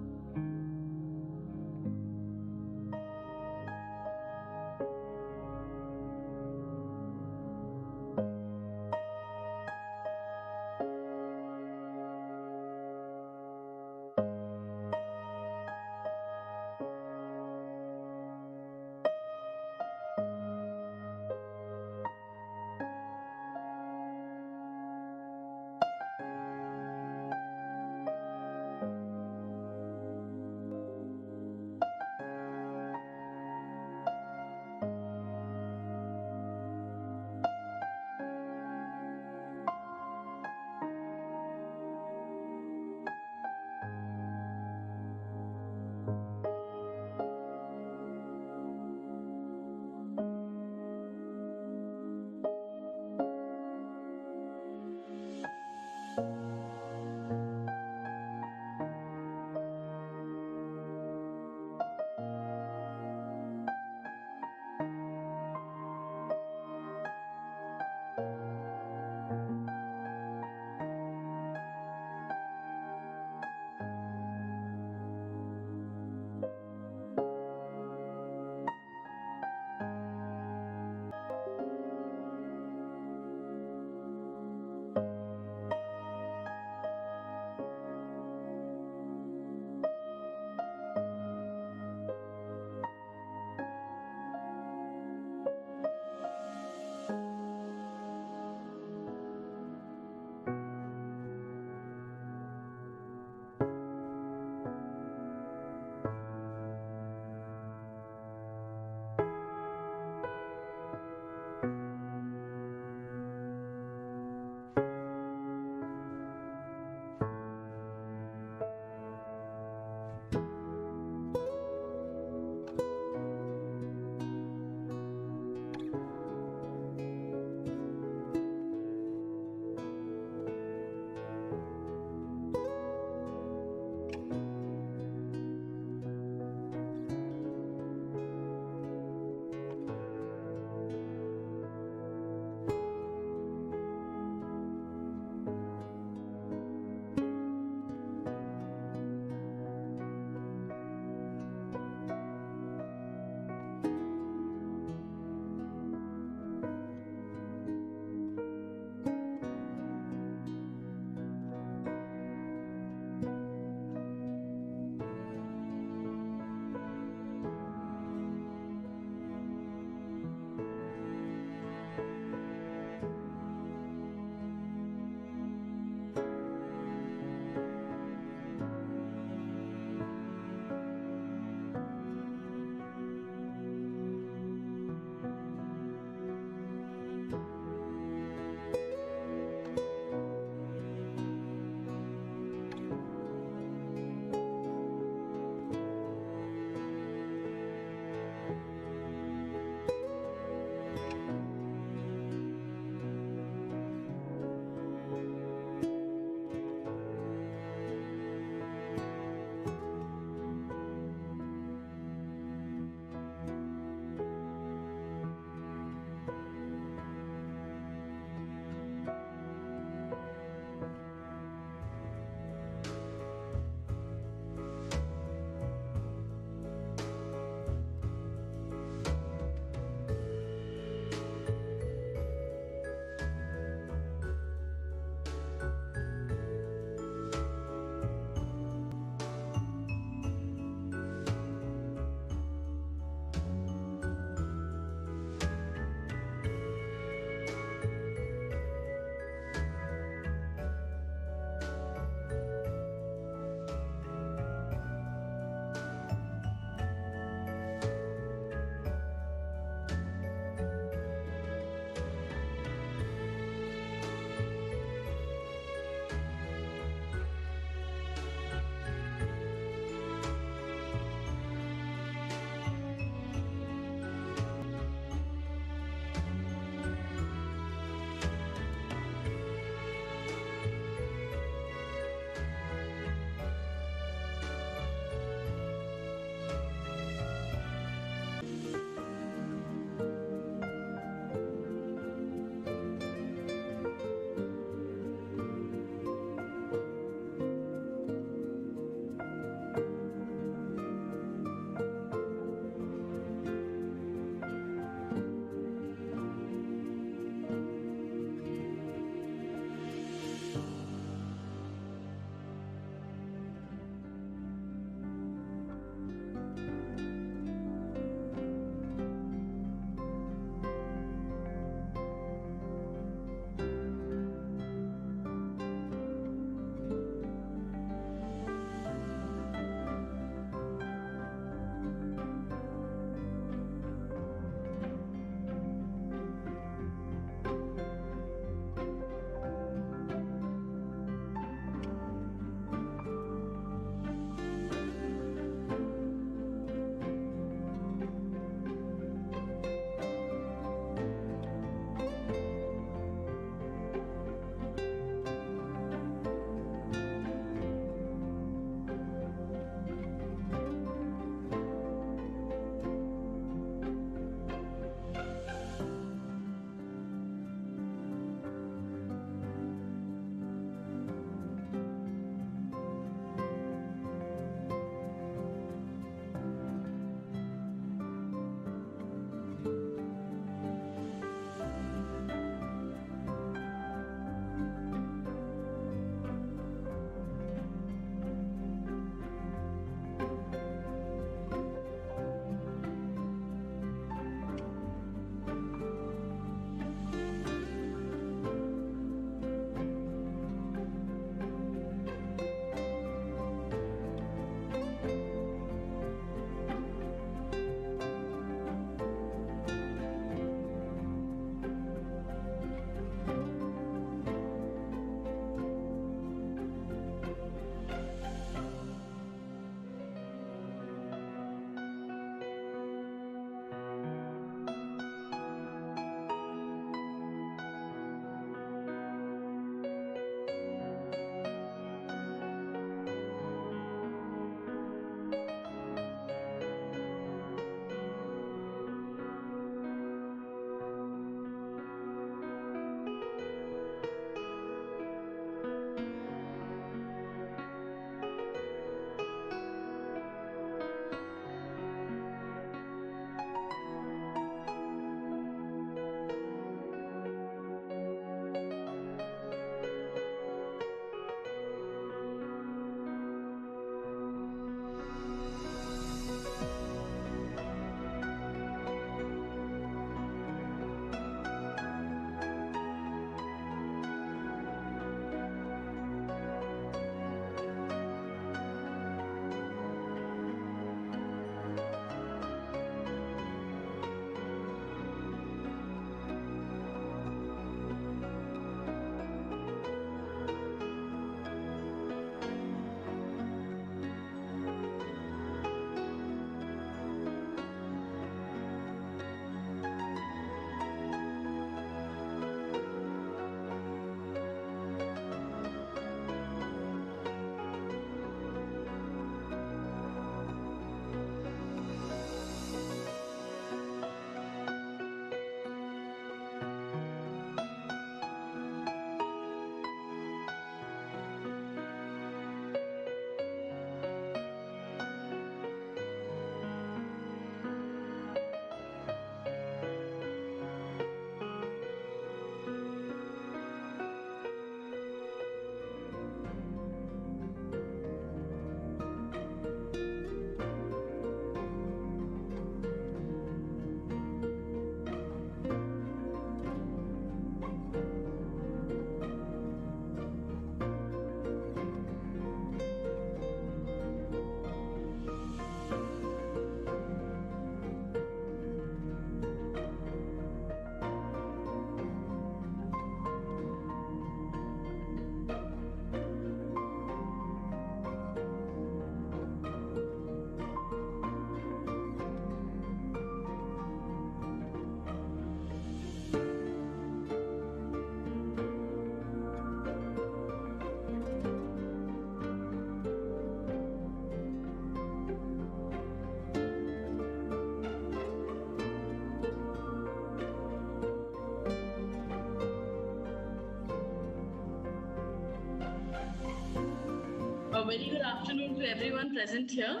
A very good afternoon to everyone present here.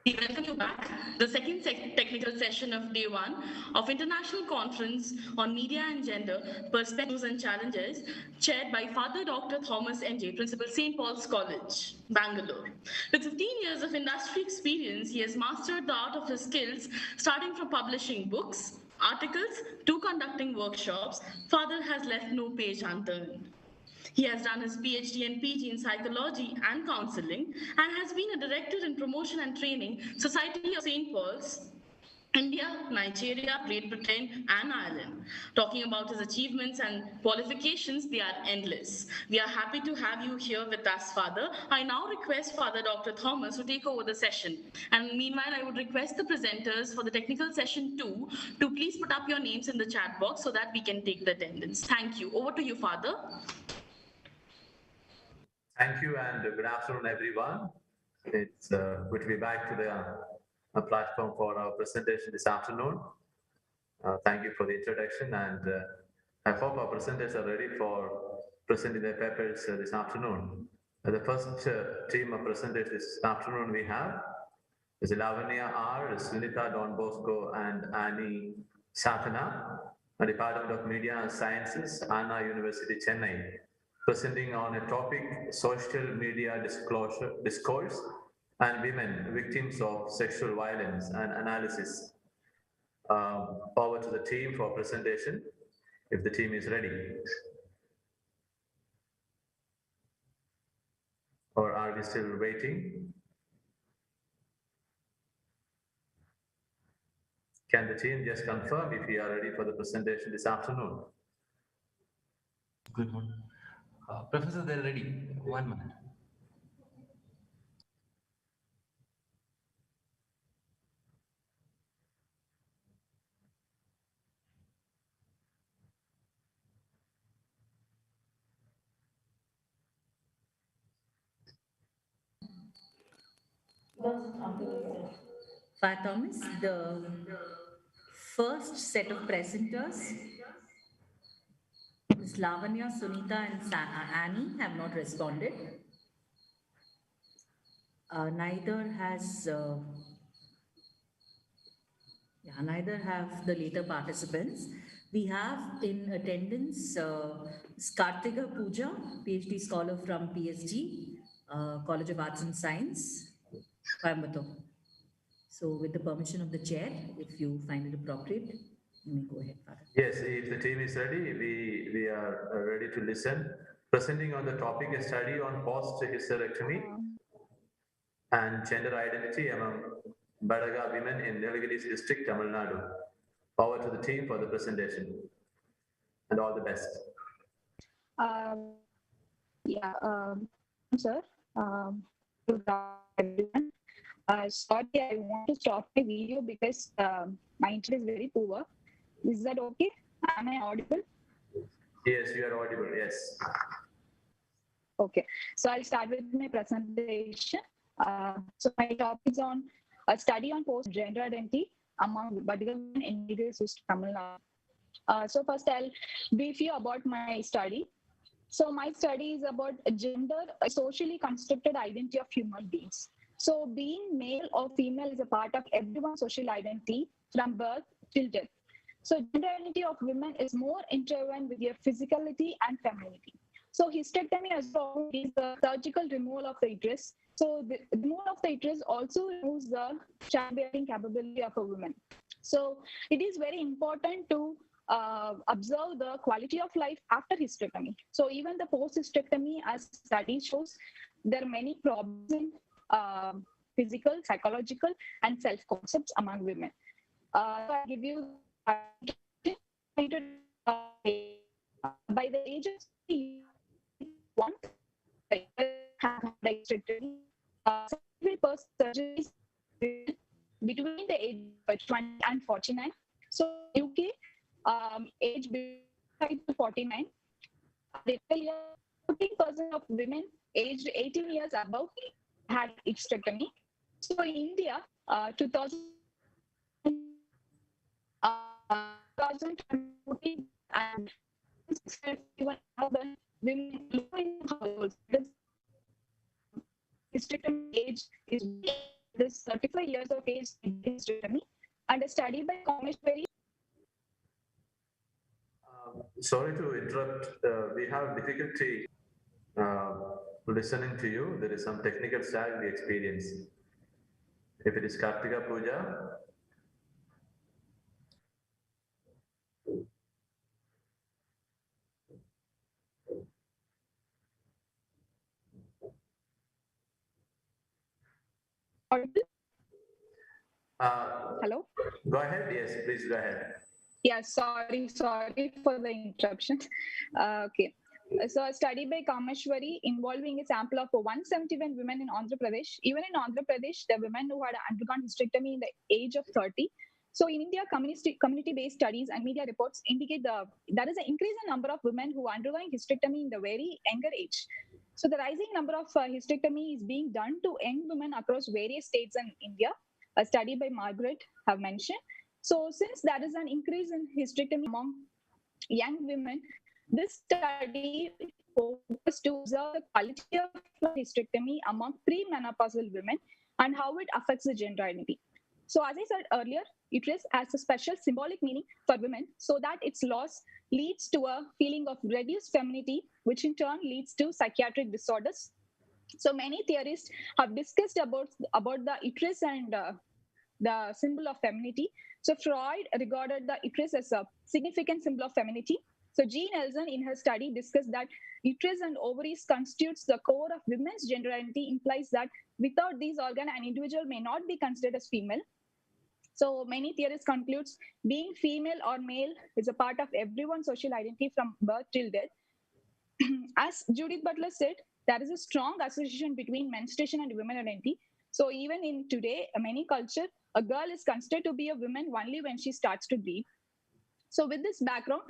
We welcome you back. The second technical session of day one of International Conference on Media and Gender, Perspectives and Challenges, chaired by Father Dr. Thomas N.J., Principal St. Paul's College, Bangalore. With 15 years of industry experience, he has mastered the art of his skills, starting from publishing books, articles, to conducting workshops. Father has left no page unturned. He has done his PhD and PG in psychology and counseling and has been a director in promotion and training, Society of St. Paul's, India, Nigeria, Great Britain, and Ireland. Talking about his achievements and qualifications, they are endless. We are happy to have you here with us, Father. I now request Father Dr. Thomas to take over the session. And meanwhile, I would request the presenters for the technical session 2 to please put up your names in the chat box so that we can take the attendance. Thank you. Over to you, Father. Thank you and good afternoon, everyone. It's good to be back to the platform for our presentation this afternoon. Thank you for the introduction, and I hope our presenters are ready for presenting their papers this afternoon. The first team of presenters this afternoon we have is Lavanya R, Sunita Don Bosco, and Annie Sathana, Department of Media and Sciences, Anna University, Chennai, presenting on a topic, social media discourse and women victims of sexual violence and analysis. Over to the team for presentation, if the team is ready. Or are we still waiting? Can the team just confirm if we are ready for the presentation this afternoon? Good morning. Professor, they're ready. 1 minute. Father Thomas, the first set of presenters, Ms. Lavanya, Sunita, and Annie have not responded. Neither have the later participants. We have in attendance Kartika Pooja, PhD scholar from PSG, College of Arts and Science, Coimbatore. So with the permission of the chair, if you find it appropriate, you may go ahead, Father. Yes, if the team is ready, we are ready to listen. Presenting on the topic, a study on post-hysterectomy and gender identity among Badaga women in Nilgiris district, Tamil Nadu. Over to the team for the presentation. And all the best. Sir. Good everyone. Sorry, I want to stop the video because my internet is very poor. Is that okay? Am I audible? Yes, you are audible, yes. Okay, so I'll start with my presentation. So my topic is on a study on post-gender identity among Badaga women in Nilgiris district, Tamil Nadu. So first I'll brief you about my study. So my study is about gender, a socially constructed identity of human beings. So being male or female is a part of everyone's social identity from birth till death. So gender identity of women is more intertwined with your physicality and femininity. So hysterectomy as well is the surgical removal of the uterus. So the removal of the uterus also removes the childbearing capability of a woman. So it is very important to observe the quality of life after hysterectomy. So even the post-hysterectomy, as study shows, there are many problems in physical, psychological, and self-concepts among women. So I give you by the age of 1, have hysterectomy. Surgeries between the age of 20 and 49. So UK, age between to 49, 14% of women aged 18 years above had hysterectomy. So in India, 2014 and 61,000 women in households. Hysterectomy age is this 35 years of age in hysterectomy, and a study by Commisberry. Sorry to interrupt. We have difficulty listening to you. There is some technical style we experience. If it is Kartika Pooja. Hello? Go ahead. Yes, please go ahead. Yeah, sorry for the interruption. Okay. So a study by Kameshwari involving a sample of 171 women in Andhra Pradesh. Even in Andhra Pradesh, the women who had undergone hysterectomy in the age of 30. So in India, community-based studies and media reports indicate there is an increase in number of women who are undergoing hysterectomy in the very younger age. So the rising number of hysterectomy is being done to young women across various states in India. A study by Margaret have mentioned. So since there is an increase in hysterectomy among young women, this study focused to observe the quality of hysterectomy among premenopausal women and how it affects the gender identity. So as I said earlier, uterus has a special symbolic meaning for women so that its loss leads to a feeling of reduced femininity, which in turn leads to psychiatric disorders. So many theorists have discussed about the uterus and the symbol of femininity. So Freud regarded the uterus as a significant symbol of femininity. So Jean Elson in her study discussed that uterus and ovaries constitutes the core of women's gender identity, implies that without these organs, an individual may not be considered as female. So many theorists concludes being female or male is a part of everyone's social identity from birth till death. As Judith Butler said, there is a strong association between menstruation and women identity. So even in today, many culture, a girl is considered to be a woman only when she starts to bleed. So with this background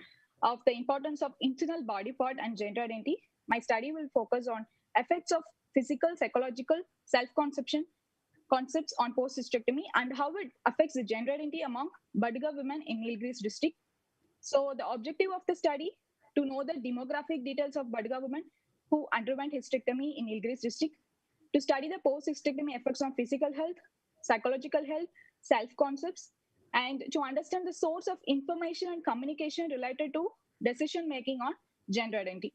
of the importance of internal body part and gender identity, my study will focus on effects of physical, psychological, self-conception, concepts on post-hysterectomy and how it affects the gender identity among Badaga women in Nilgiris district. So the objective of the study, to know the demographic details of Badaga women who underwent hysterectomy in Nilgiris district, to study the post-hysterectomy effects on physical health, psychological health, self-concepts, and to understand the source of information and communication related to decision-making on gender identity.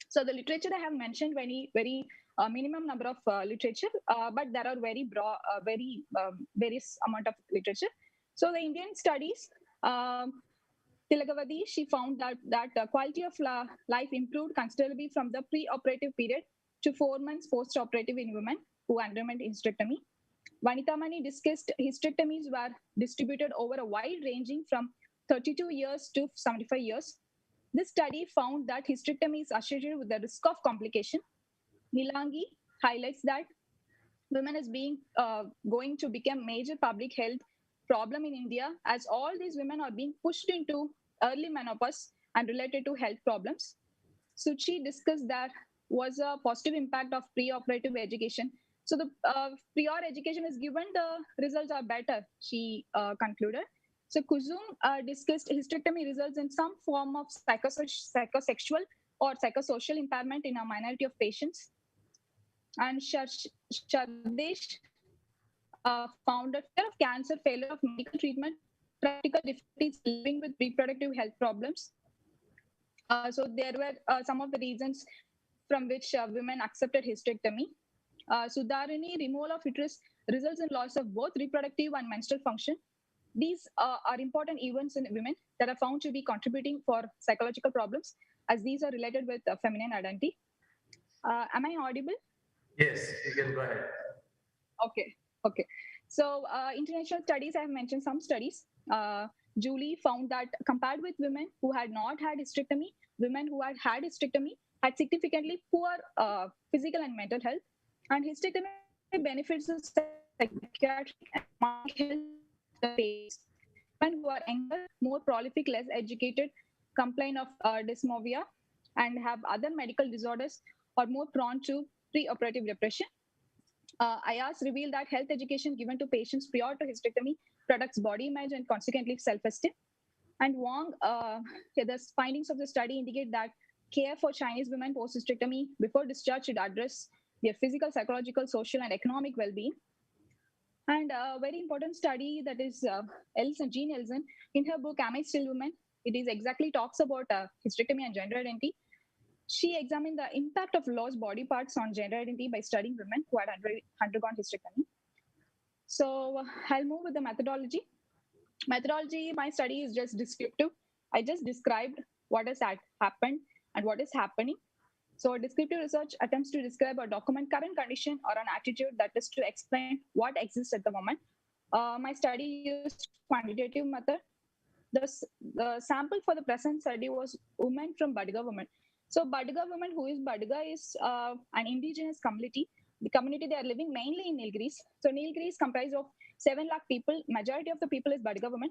So the literature I have mentioned very minimum number of literature, but there are very broad, various amount of literature. So the Indian studies, Tilagavadi, she found that quality of life improved considerably from the pre-operative period to 4 months post-operative in women who underwent hysterectomy. Vanita Mani discussed hysterectomies were distributed over a wide ranging from 32 years to 75 years. This study found that hysterectomy is associated with the risk of complication. Nilangi highlights that women is going to become major public health problem in India, as all these women are being pushed into early menopause and related to health problems. Suchi discussed that was a positive impact of pre-operative education. So the prior education is given, the results are better, she concluded. So Kuzum discussed hysterectomy results in some form of psychosexual or psychosocial impairment in a minority of patients. And Shardesh found that fear of cancer, failure of medical treatment, practical difficulties living with reproductive health problems. So there were some of the reasons from which women accepted hysterectomy. Sudharini, removal of uterus results in loss of both reproductive and menstrual function. These are important events in women that are found to be contributing for psychological problems, as these are related with feminine identity. Am I audible? Yes, you can go ahead. Okay. So international studies, I have mentioned some studies. Julie found that compared with women who had not had hysterectomy, women who had had hysterectomy had significantly poor physical and mental health. And hysterectomy benefits the psychiatric and mental health phase. Women who are younger, more prolific, less educated, complain of dysmorphia, and have other medical disorders, are more prone to pre-operative depression. IAS revealed that health education given to patients prior to hysterectomy protects body image and consequently self-esteem. And Wang, the findings of the study indicate that care for Chinese women post-hysterectomy before discharge should address their physical, psychological, social, and economic well-being. And a very important study that is Jean Elson, in her book, Am I Still Woman? It is exactly talks about hysterectomy and gender identity. She examined the impact of lost body parts on gender identity by studying women who had undergone hysterectomy. So I'll move with the methodology. Methodology, my study is just descriptive. I just described what has happened and what is happening. So descriptive research attempts to describe or document current condition or an attitude that is to explain what exists at the moment. My study used quantitative method. The sample for the present study was women from Badga women. So Badga women, who is Badga, is an indigenous community. The community they are living mainly in Nilgiris. So Nilgiris comprised of 7 lakh people. Majority of the people is Badga women.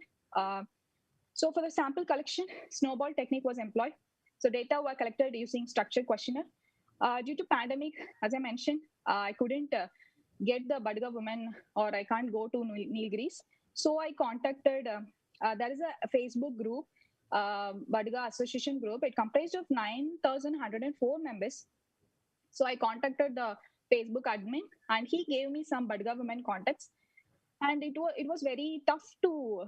So for the sample collection, snowball technique was employed. So data were collected using structured questionnaire. Due to pandemic, as I mentioned, I couldn't get the Badga women, or I can't go to Nilgiris. So I contacted, there is a Facebook group, Badga Association group. It comprised of 9,104 members. So I contacted the Facebook admin and he gave me some Badga women contacts. And it was very tough to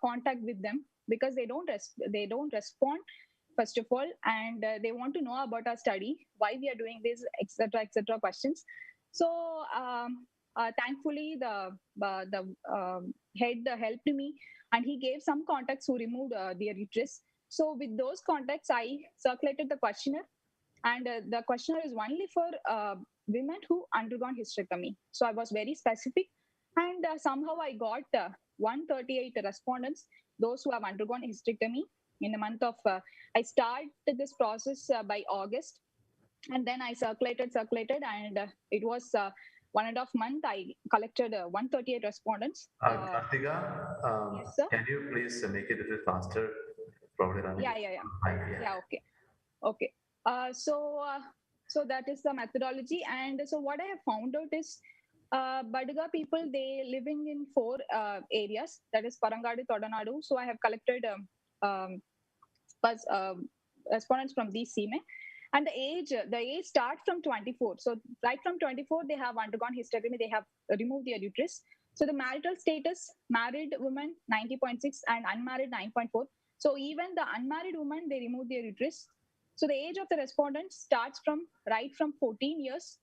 contact with them because they don't respond, first of all, and they want to know about our study, why we are doing this, etc. questions. So thankfully, the head helped me, and he gave some contacts who removed their uterus. So with those contacts, I circulated the questionnaire, and the questionnaire is only for women who undergone hysterectomy. So I was very specific, and somehow I got 138 respondents, those who have undergone hysterectomy in the month of. I started this process by August, and then I circulated, and it was 1.5 months. I collected 138 respondents. Kartika, Yes, sir. can you please make it a little faster? Probably running. Yeah. Okay. So that is the methodology, and so what I have found out is Badga people, they living in 4 areas, that is Parangadu, Todanadu. So I have collected respondents from these CME. And the age starts from 24. So right from 24, they have undergone hysterectomy, they have removed their uterus. So the marital status, married woman 90.6 and unmarried 9.4. So even the unmarried woman, they remove their uterus. So the age of the respondents starts from 14 years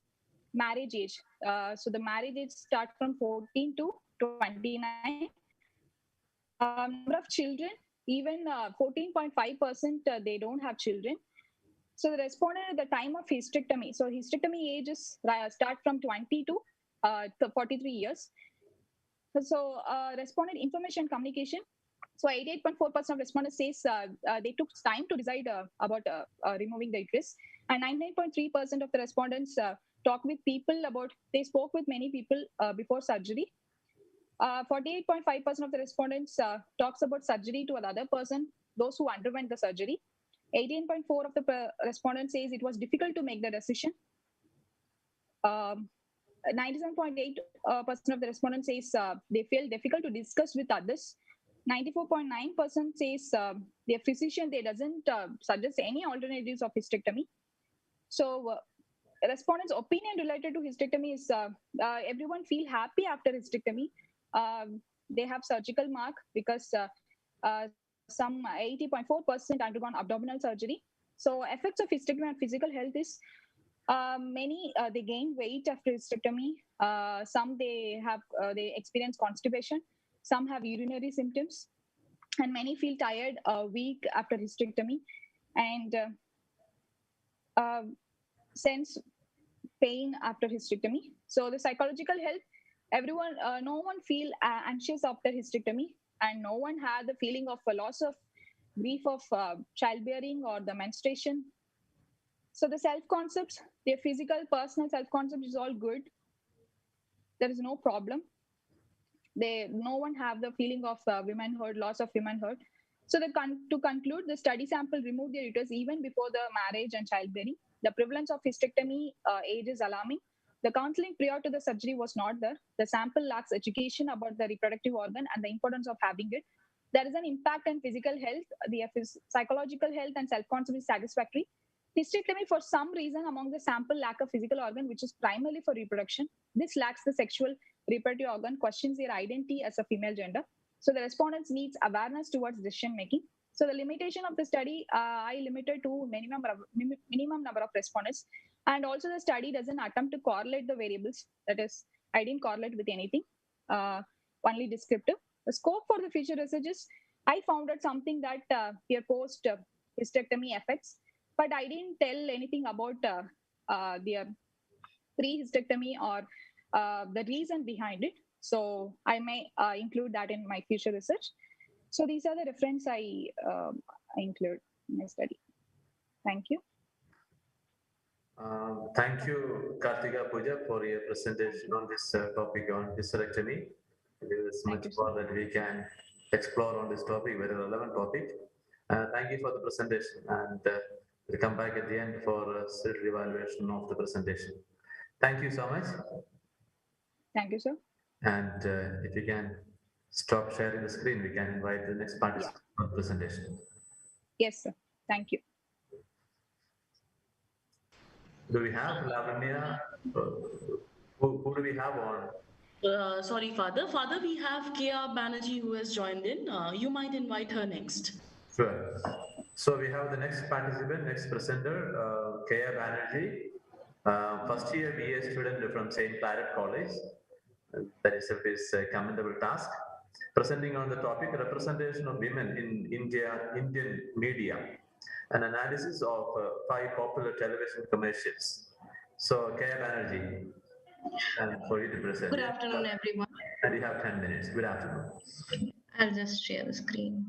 marriage age. So the marriage age starts from 14 to 29. Number of children, even 14.5% they don't have children. So the respondent at the time of hysterectomy. So hysterectomy ages start from 20 to 43 years. So respondent information communication. So 88.4% of respondents says they took time to decide about removing the uterus, and 99.3% of the respondents talk with people about. They spoke with many people before surgery. 48.5% of the respondents talks about surgery to another person, those who underwent the surgery. 18.4% of the respondents says it was difficult to make the decision. 97.8% of the respondents says they feel difficult to discuss with others. 94.9% says their physician, they doesn't suggest any alternatives of hysterectomy. So respondents' opinion related to hysterectomy is everyone feel happy after hysterectomy. They have surgical mark because some 80.4% undergone abdominal surgery. So effects of hysterectomy on physical health is many they gain weight after hysterectomy. Some they experience constipation. Some have urinary symptoms, and many feel tired, weak after hysterectomy, and sense pain after hysterectomy. So the psychological health, everyone, no one feel anxious after hysterectomy, and no one had the feeling of a loss of grief of childbearing or the menstruation. So the self-concepts, their physical, personal self-concept is all good. There is no problem. No one have the feeling of womanhood, loss of womanhood. So to conclude, the study sample removed their uterus even before the marriage and childbearing. The prevalence of hysterectomy age is alarming. The counseling prior to the surgery was not there. The sample lacks education about the reproductive organ and the importance of having it. There is an impact on physical health. The psychological health and self-concept is satisfactory. Hysterectomy, for some reason, among the sample lack a physical organ, which is primarily for reproduction. This lacks the sexual reproductive organ, questions their identity as a female gender. So the respondents needs awareness towards decision making. So the limitation of the study, I limited to minimum number of respondents. And also the study doesn't attempt to correlate the variables. That is, I didn't correlate with anything, only descriptive. The scope for the future research is, I found out something that their post-hysterectomy effects, but I didn't tell anything about their pre-hysterectomy or the reason behind it. So I may include that in my future research. So these are the reference I include in my study. Thank you. Thank you, Kartika Puja, for your presentation on this topic on hysterectomy. There is much more that we can explore on this topic, very relevant topic. Thank you for the presentation, and we'll come back at the end for a self-evaluation of the presentation. Thank you so much. Thank you, sir. And if you can stop sharing the screen, we can invite the next participant for the presentation. Yes, sir. Thank you. Do we have Lavanya? Who do we have on? Sorry, Father. Father, we have Kia Banerjee who has joined in. You might invite her next. Sure. So we have the next participant, next presenter, Kia Banerjee, first year BA student from St. Claret College. That is his commendable task. Presenting on the topic, representation of women in Indian media, an analysis of 5 popular television commercials. So, Kaya Banerjee, for you to present. Good afternoon, everyone. And you have 10 minutes. Good afternoon. I'll just share the screen.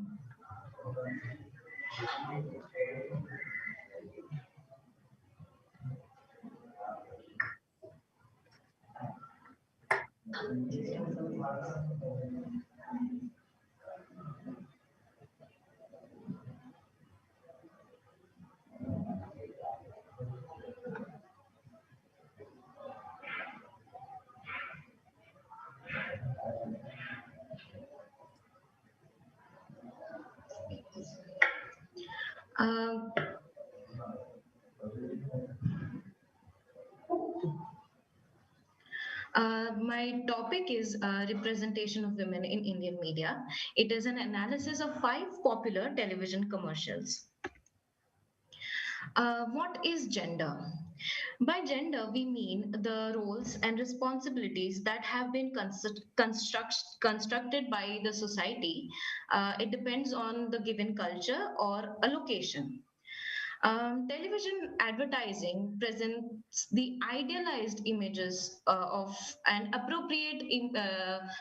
My topic is representation of women in Indian media. It is an analysis of 5 popular television commercials. What is gender? By gender, we mean the roles and responsibilities that have been constructed by the society. It depends on the given culture or a location. Television advertising presents the idealized images of and appropriate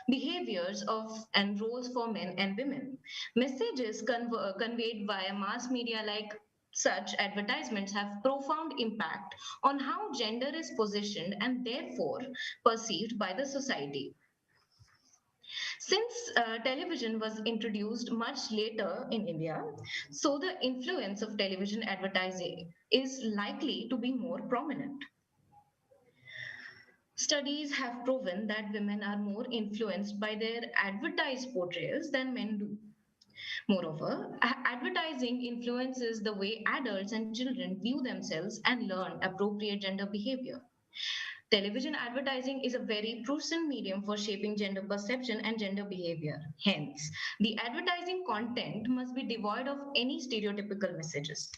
behaviors of and roles for men and women. Messages conveyed via mass media like such advertisements have profound impact on how gender is positioned and therefore perceived by the society. Since television was introduced much later in India, so the influence of television advertising is likely to be more prominent. Studies have proven that women are more influenced by their advertised portrayals than men do. Moreover, advertising influences the way adults and children view themselves and learn appropriate gender behavior. Television advertising is a very prescient medium for shaping gender perception and gender behavior. Hence, the advertising content must be devoid of any stereotypical messages.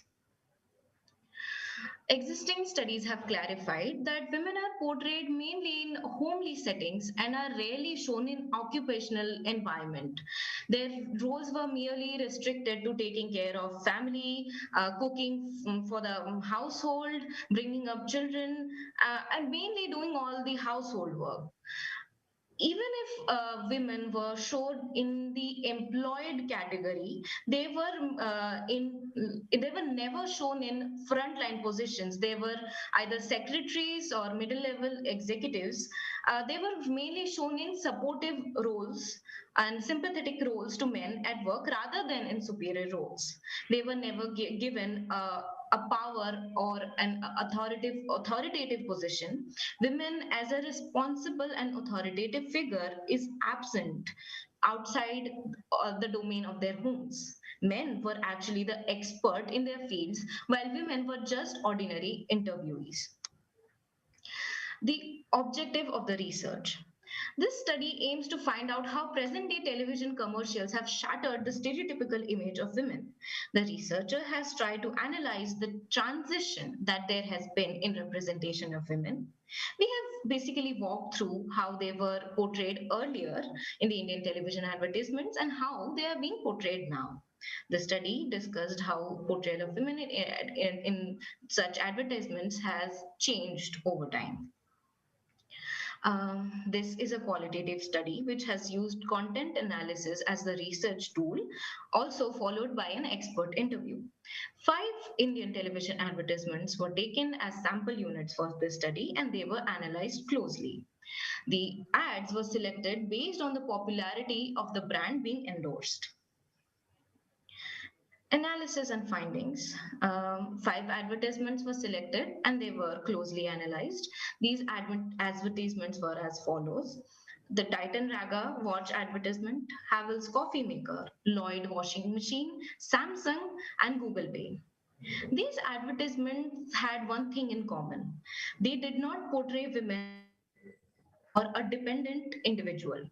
Existing studies have clarified that women are portrayed mainly in homely settings and are rarely shown in occupational environment. Their roles were merely restricted to taking care of family, cooking for the household, bringing up children, and mainly doing all the household work. Even if women were shown in the employed category, they were never shown in frontline positions. They were either secretaries or middle level executives. They were mainly shown in supportive roles and sympathetic roles to men at work rather than in superior roles. They were never given a power or an authoritative position. Women as a responsible and authoritative figure is absent outside the domain of their homes. Men were actually the expert in their fields, while women were just ordinary interviewees. The objective of the research. This study aims to find out how present-day television commercials have shattered the stereotypical image of women. The researcher has tried to analyze the transition that there has been in representation of women. We have basically walked through how they were portrayed earlier in the Indian television advertisements and how they are being portrayed now. The study discussed how portrayal of women in such advertisements has changed over time. This is a qualitative study which has used content analysis as the research tool, also followed by an expert interview. 5 Indian television advertisements were taken as sample units for this study and they were analyzed closely. The ads were selected based on the popularity of the brand being endorsed. Analysis and findings. 5 advertisements were selected and they were closely analyzed. These advertisements were as follows. The Titan Raga watch advertisement, Havells coffee maker, Lloyd washing machine, Samsung, and Google Pay. These advertisements had one thing in common. They did not portray women or a dependent individual.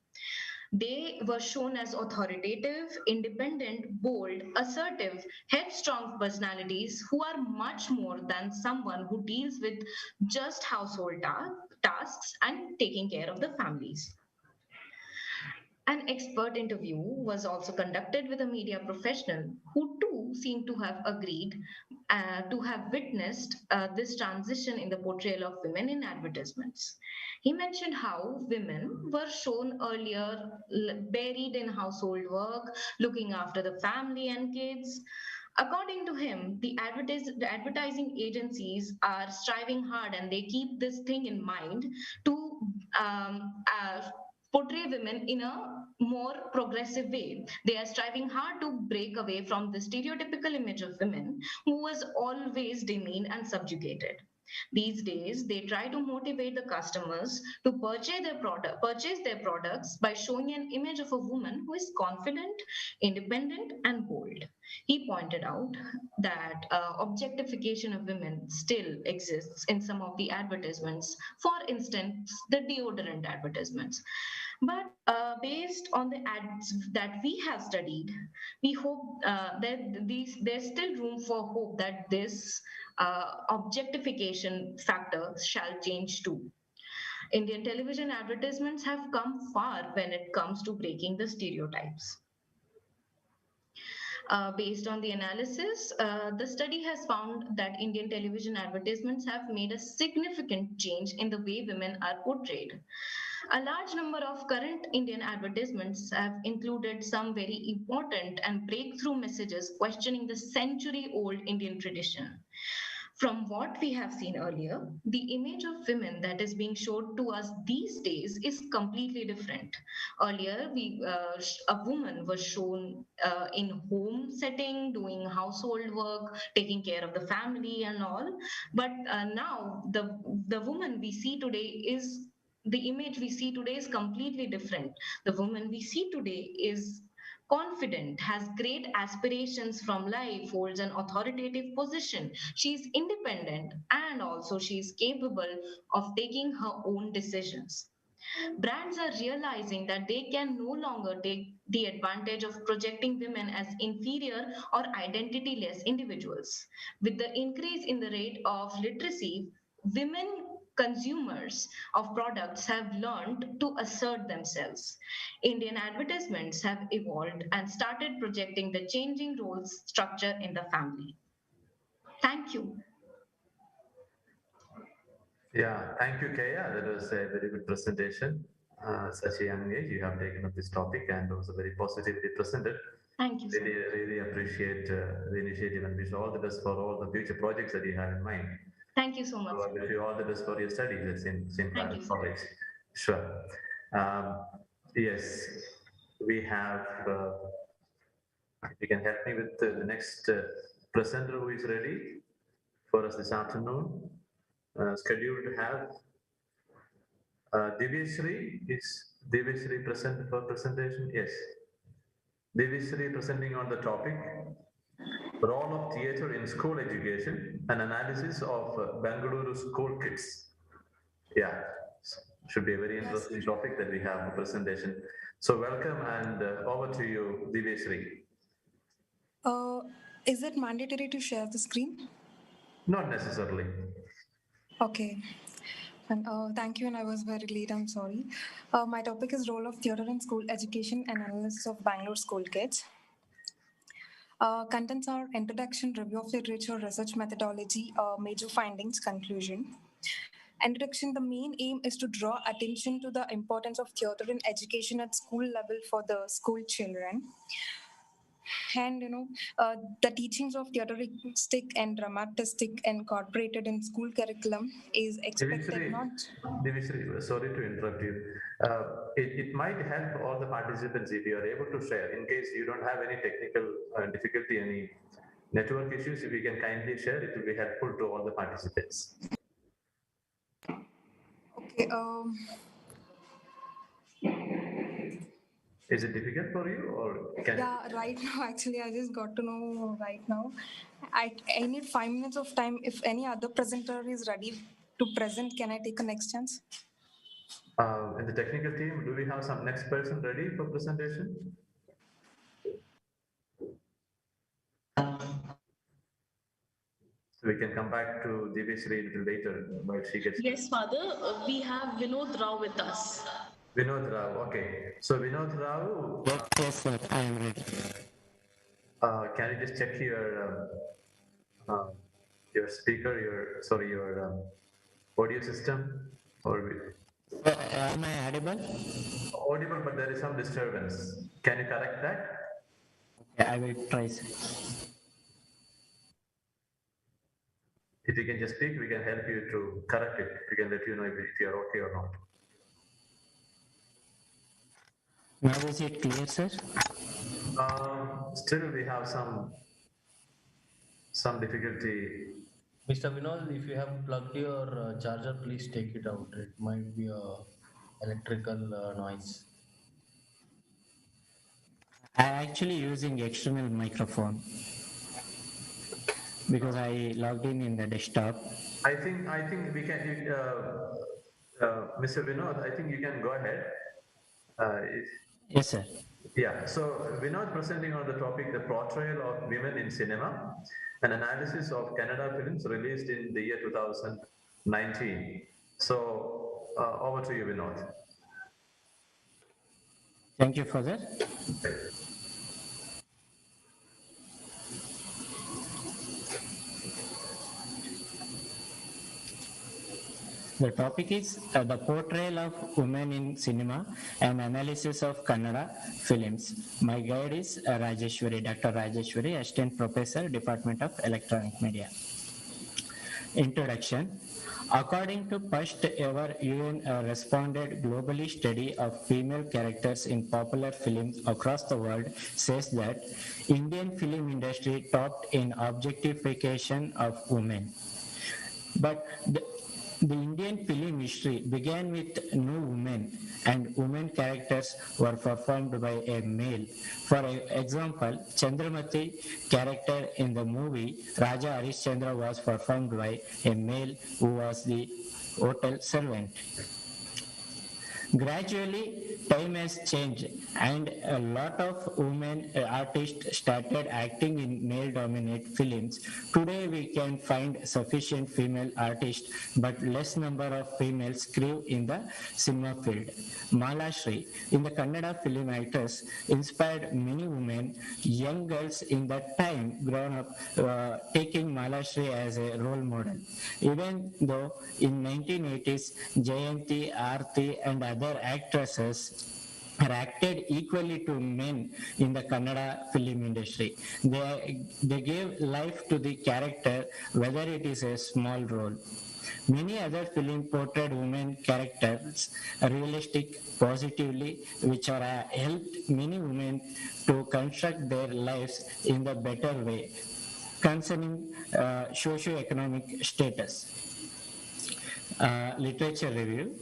They were shown as authoritative, independent, bold, assertive, headstrong personalities who are much more than someone who deals with just household tasks and taking care of the families. An expert interview was also conducted with a media professional who too seemed to have agreed to have witnessed this transition in the portrayal of women in advertisements. He mentioned how women were shown earlier buried in household work, looking after the family and kids. According to him, the advertising agencies are striving hard and they keep this thing in mind to portray women in a more progressive way. They are striving hard to break away from the stereotypical image of women who was always demeaned and subjugated. These days, they try to motivate the customers to purchase their products by showing an image of a woman who is confident, independent, and bold. He pointed out that objectification of women still exists in some of the advertisements, for instance, the deodorant advertisements. But based on the ads that we have studied, we hope that there's still room for hope that this objectification factor shall change too. Indian television advertisements have come far when it comes to breaking the stereotypes. Based on the analysis, the study has found that Indian television advertisements have made a significant change in the way women are portrayed. A large number of current Indian advertisements have included some very important and breakthrough messages questioning the century-old Indian tradition. From what we have seen earlier, the image of women that is being showed to us these days is completely different. Earlier, a woman was shown in home setting, doing household work, taking care of the family and all. But now the woman we see today is the image we see today is completely different. The woman we see today is confident, has great aspirations from life, holds an authoritative position. She's independent and also she's capable of taking her own decisions. Brands are realizing that they can no longer take the advantage of projecting women as inferior or identityless individuals. With the increase in the rate of literacy, women consumers of products have learned to assert themselves. Indian advertisements have evolved and started projecting the changing roles structure in the family. Thank you. Yeah, thank you, Kaya. That was a very good presentation. Such a young age, you have taken up this topic and also very positively presented. Thank you. Really appreciate the initiative and wish all the best for all the future projects that you have in mind. Thank you so much. I wish you all the best for your studies at St. Clara College. Sure. Yes, we have, you can help me with the next presenter who is ready for us this afternoon. Scheduled to have Divyashree. Is Divyashree present for presentation? Yes. Divyashree presenting on the topic, role of theatre in school education, an analysis of Bengaluru school kids. Yeah, should be a very interesting topic that we have for presentation. So welcome and over to you, Divyashree. Is it mandatory to share the screen? Not necessarily. Okay. And, thank you, and I was very late, I'm sorry. My topic is role of theatre in school education and analysis of Bangalore school kids. Contents are introduction, review of literature, research methodology, major findings, conclusion. Introduction, the main aim is to draw attention to the importance of theater in education at school level for the school children. And the teachings of theateristic and dramatistic incorporated in school curriculum is expected not. Divishri, sorry to interrupt you. It might help all the participants if you are able to share. In case you don't have any technical difficulty, any network issues, if you can kindly share, it will be helpful to all the participants. Okay. Is it difficult for you, or can? Yeah, right now, actually, I just got to know right now. I need 5 minutes of time. If any other presenter is ready to present, can I take a next chance? In the technical team, do we have some next person ready for presentation? So we can come back to Divishri a little later while she gets. Yes, Father, we have Vinod Rao with us. Vinod Rao, okay. So Vinod Rao. Yes, sir, I am ready. Can you just check your speaker, your audio system, or? Am I audible? Audible, but there is some disturbance. Can you correct that? Okay, I will try. If you can just speak, we can help you to correct it. We can let you know if you are okay or not. Now is it clear, sir? Still, we have some difficulty. Mr. Vinod, if you have plugged your charger, please take it out. It might be a electrical noise. I'm actually using external microphone because I logged in the desktop. I think we can, Mr. Vinod, I think you can go ahead. Yes, sir. Yeah, so Vinod presenting on the topic, the portrayal of women in cinema, an analysis of Kannada films released in the year 2019. So over to you, Vinod. Thank you for that. The topic is the portrayal of women in cinema and analysis of Kannada films. My guide is Rajeshwari, Dr. Rajeshwari, Assistant Professor, Department of Electronic Media. Introduction. According to first ever UN responded globally study of female characters in popular films across the world says that Indian film industry topped in objectification of women. But the Indian film history began with no women, and women characters were performed by a male. For example, Chandramati character in the movie Raja Harishchandra was performed by a male who was the hotel servant. Gradually, time has changed and a lot of women artists started acting in male-dominated films. Today, we can find sufficient female artists, but less number of females crew in the cinema field. Malashri, in the Kannada film actress, inspired many women, young girls in that time grown up taking Malashri as a role model. Even though in 1980s, Jayanti, Aarti and other actresses are acted equally to men in the Kannada film industry. They gave life to the character, whether it is a small role. Many other films portrayed women characters realistic, positively, which are helped many women to construct their lives in the better way concerning socio-economic status. Literature review.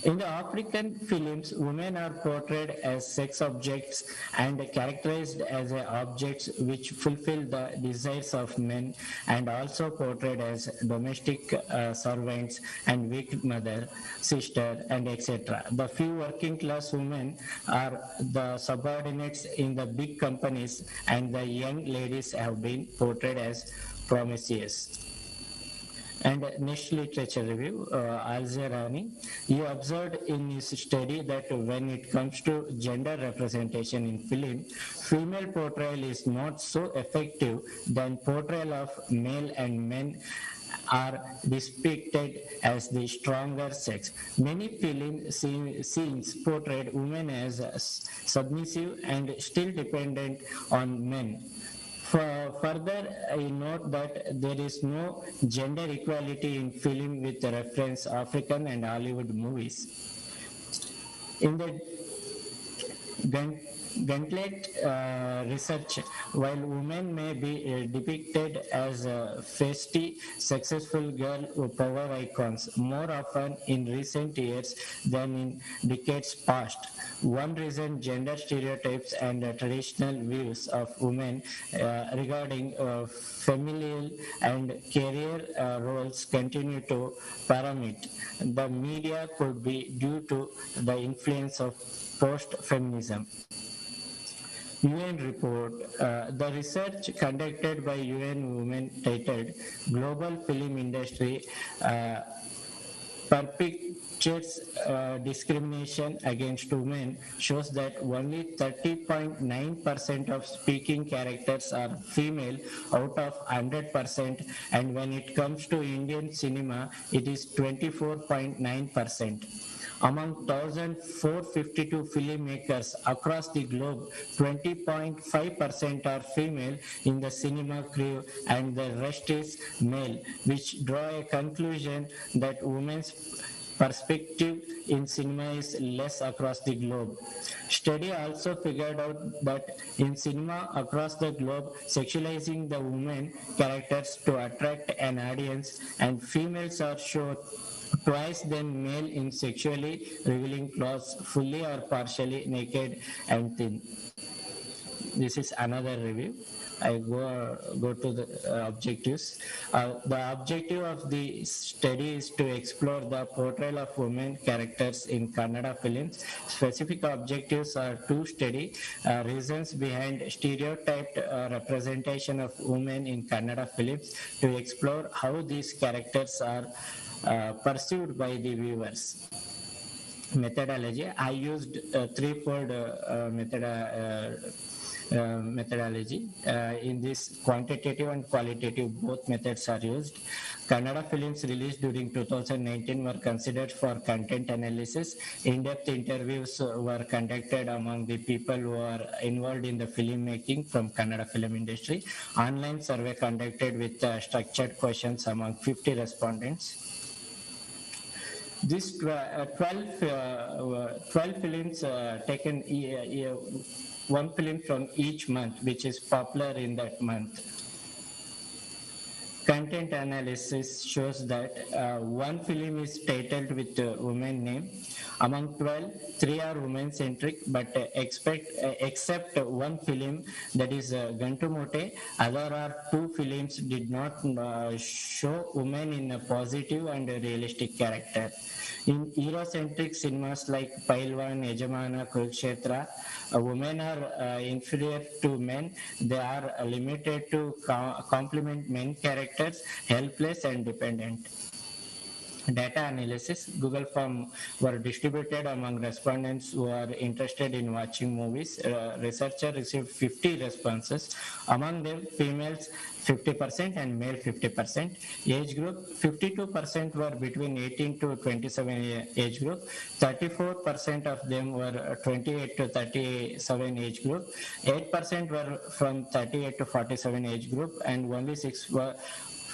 In the African films, women are portrayed as sex objects and characterized as objects which fulfill the desires of men, and also portrayed as domestic servants and weak mother, sister, and etc. The few working class women are the subordinates in the big companies, and the young ladies have been portrayed as promiscuous. And next literature review, Al-Zerani, he observed in his study that when it comes to gender representation in film, female portrayal is not so effective than portrayal of male and men are depicted as the stronger sex. Many film scenes portrayed women as submissive and still dependent on men. Further, I note that there is no gender equality in film with reference African and Hollywood movies. In the Gauntlet research, while women may be depicted as feisty, successful girl power icons more often in recent years than in decades past. One reason gender stereotypes and traditional views of women regarding familial and career roles continue to permeate the media could be due to the influence of post-feminism. UN report, the research conducted by UN Women titled Global Film Industry Perpetuates Discrimination Against Women shows that only 30.9% of speaking characters are female out of 100%, and when it comes to Indian cinema, it is 24.9%. Among 1,452 filmmakers across the globe, 20.5% are female in the cinema crew and the rest is male, which draw a conclusion that women's perspective in cinema is less across the globe. Study also figured out that in cinema across the globe, sexualizing the women characters to attract an audience, and females are shown twice than male in sexually revealing clothes, fully or partially naked and thin. This is another review. I go to the objectives. The objective of the study is to explore the portrayal of women characters in Kannada films. Specific objectives are to study reasons behind stereotyped representation of women in Kannada films, to explore how these characters are perceived by the viewers. Methodology, I used threefold methodology. In this, quantitative and qualitative both methods are used. Kannada films released during 2019 were considered for content analysis. In-depth interviews were conducted among the people who are involved in the filmmaking from Kannada film industry. Online survey conducted with structured questions among 50 respondents. These 12 films taken one film from each month, which is popular in that month. Content analysis shows that one film is titled with a woman name. Among 12, 3 are women-centric, but except one film, that is Gantu Mote, other are 2 films did not show women in a positive and a realistic character. In Eurocentric cinemas like Pailwan, Yajamana, Kurukshetra, women are inferior to men. They are limited to complement men characters, helpless and dependent. Data analysis, Google Form were distributed among respondents who are interested in watching movies. Researcher received 50 responses. Among them, females 50% and male 50%. Age group, 52% were between 18 to 27 age group. 34% of them were 28 to 37 age group. 8% were from 38 to 47 age group, and only 6 were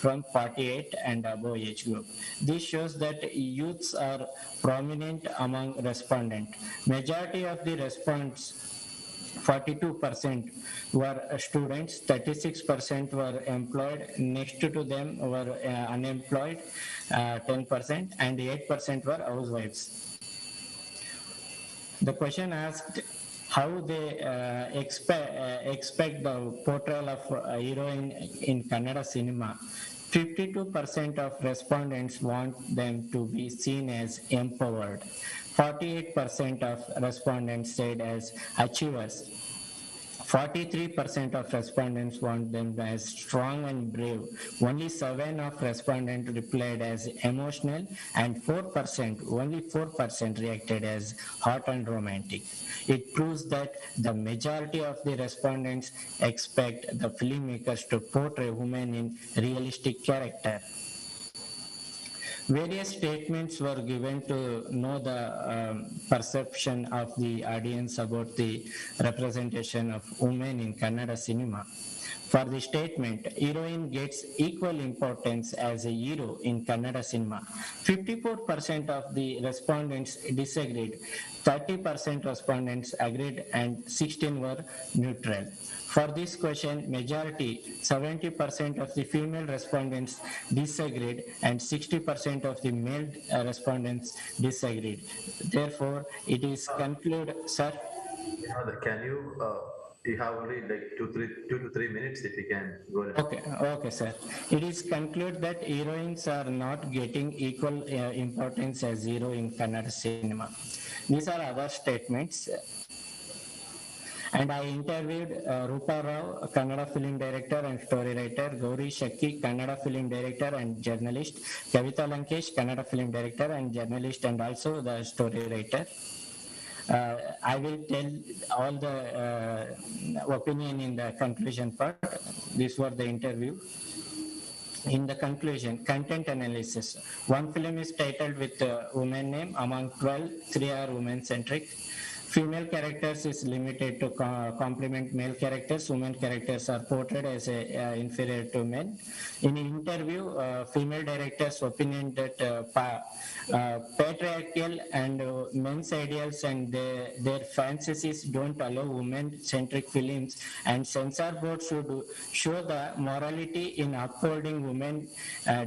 from 48 and above age group. This shows that youths are prominent among respondents. Majority of the respondents, 42% were students, 36% were employed, next to them were unemployed, 10%, and 8% were housewives. The question asked how they expect the portrayal of a heroine in Kannada cinema. 52% of respondents want them to be seen as empowered. 48% of respondents said as achievers. 43% of respondents want them as strong and brave. Only 7 of respondents replied as emotional, and only 4% reacted as hot and romantic. It proves that the majority of the respondents expect the filmmakers to portray women in realistic character. Various statements were given to know the perception of the audience about the representation of women in Kannada cinema. For the statement, heroine gets equal importance as a hero in Kannada cinema. 54% of the respondents disagreed, 30% respondents agreed, and 16 were neutral. For this question, majority, 70% of the female respondents disagreed and 60% of the male respondents disagreed. Therefore, it is concluded, sir. Can you, you have only like 2 to 3 minutes if you can go ahead. Okay, sir. It is concluded that heroines are not getting equal importance as hero in Kannada cinema. These are our statements. And I interviewed Rupa Rao, Kannada film director and story writer, Gauri Shakki, Kannada film director and journalist, Kavita Lankesh, Kannada film director and journalist and also the story writer. I will tell all the opinion in the conclusion part. These were the interview. In the conclusion, content analysis. One film is titled with a woman name. Among 12, 3 are women-centric. Female characters is limited to complement male characters. Women characters are portrayed as inferior to men. In an interview, female directors opined that patriarchal and men's ideals and their fantasies don't allow women-centric films, and censor board should show the morality in upholding women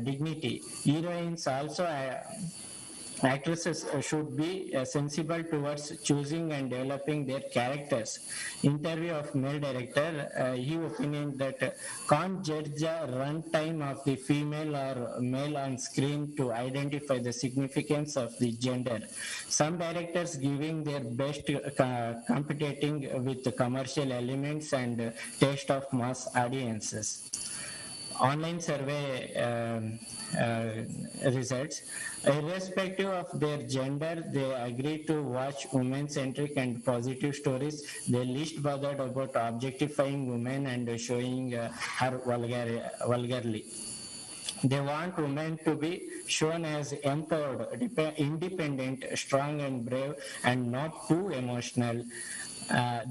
dignity. Heroines also actresses should be sensible towards choosing and developing their characters. Interview of male director, he opined that can't judge the runtime of the female or male on screen to identify the significance of the gender. Some directors giving their best competing with the commercial elements and taste of mass audiences. Online survey results. Irrespective of their gender, they agree to watch women-centric and positive stories. They least bothered about objectifying women and showing her vulgarly. They want women to be shown as empowered, independent, strong and brave, and not too emotional.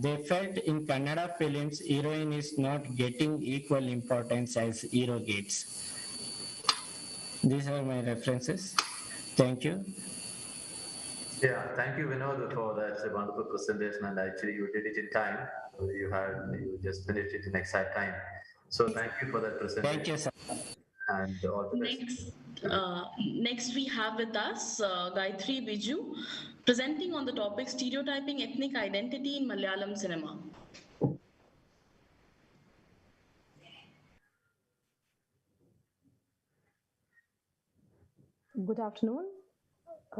They felt in Kannada films, heroine is not getting equal importance as hero gets. These are my references. Thank you. Yeah, thank you, Vinod, for that wonderful presentation. And actually, you did it in time. You just finished it in exact time. So thank you for that presentation. Thank you, sir. And all the best. Next we have with us Gayatri Biju, presenting on the topic stereotyping ethnic identity in Malayalam cinema. Good afternoon.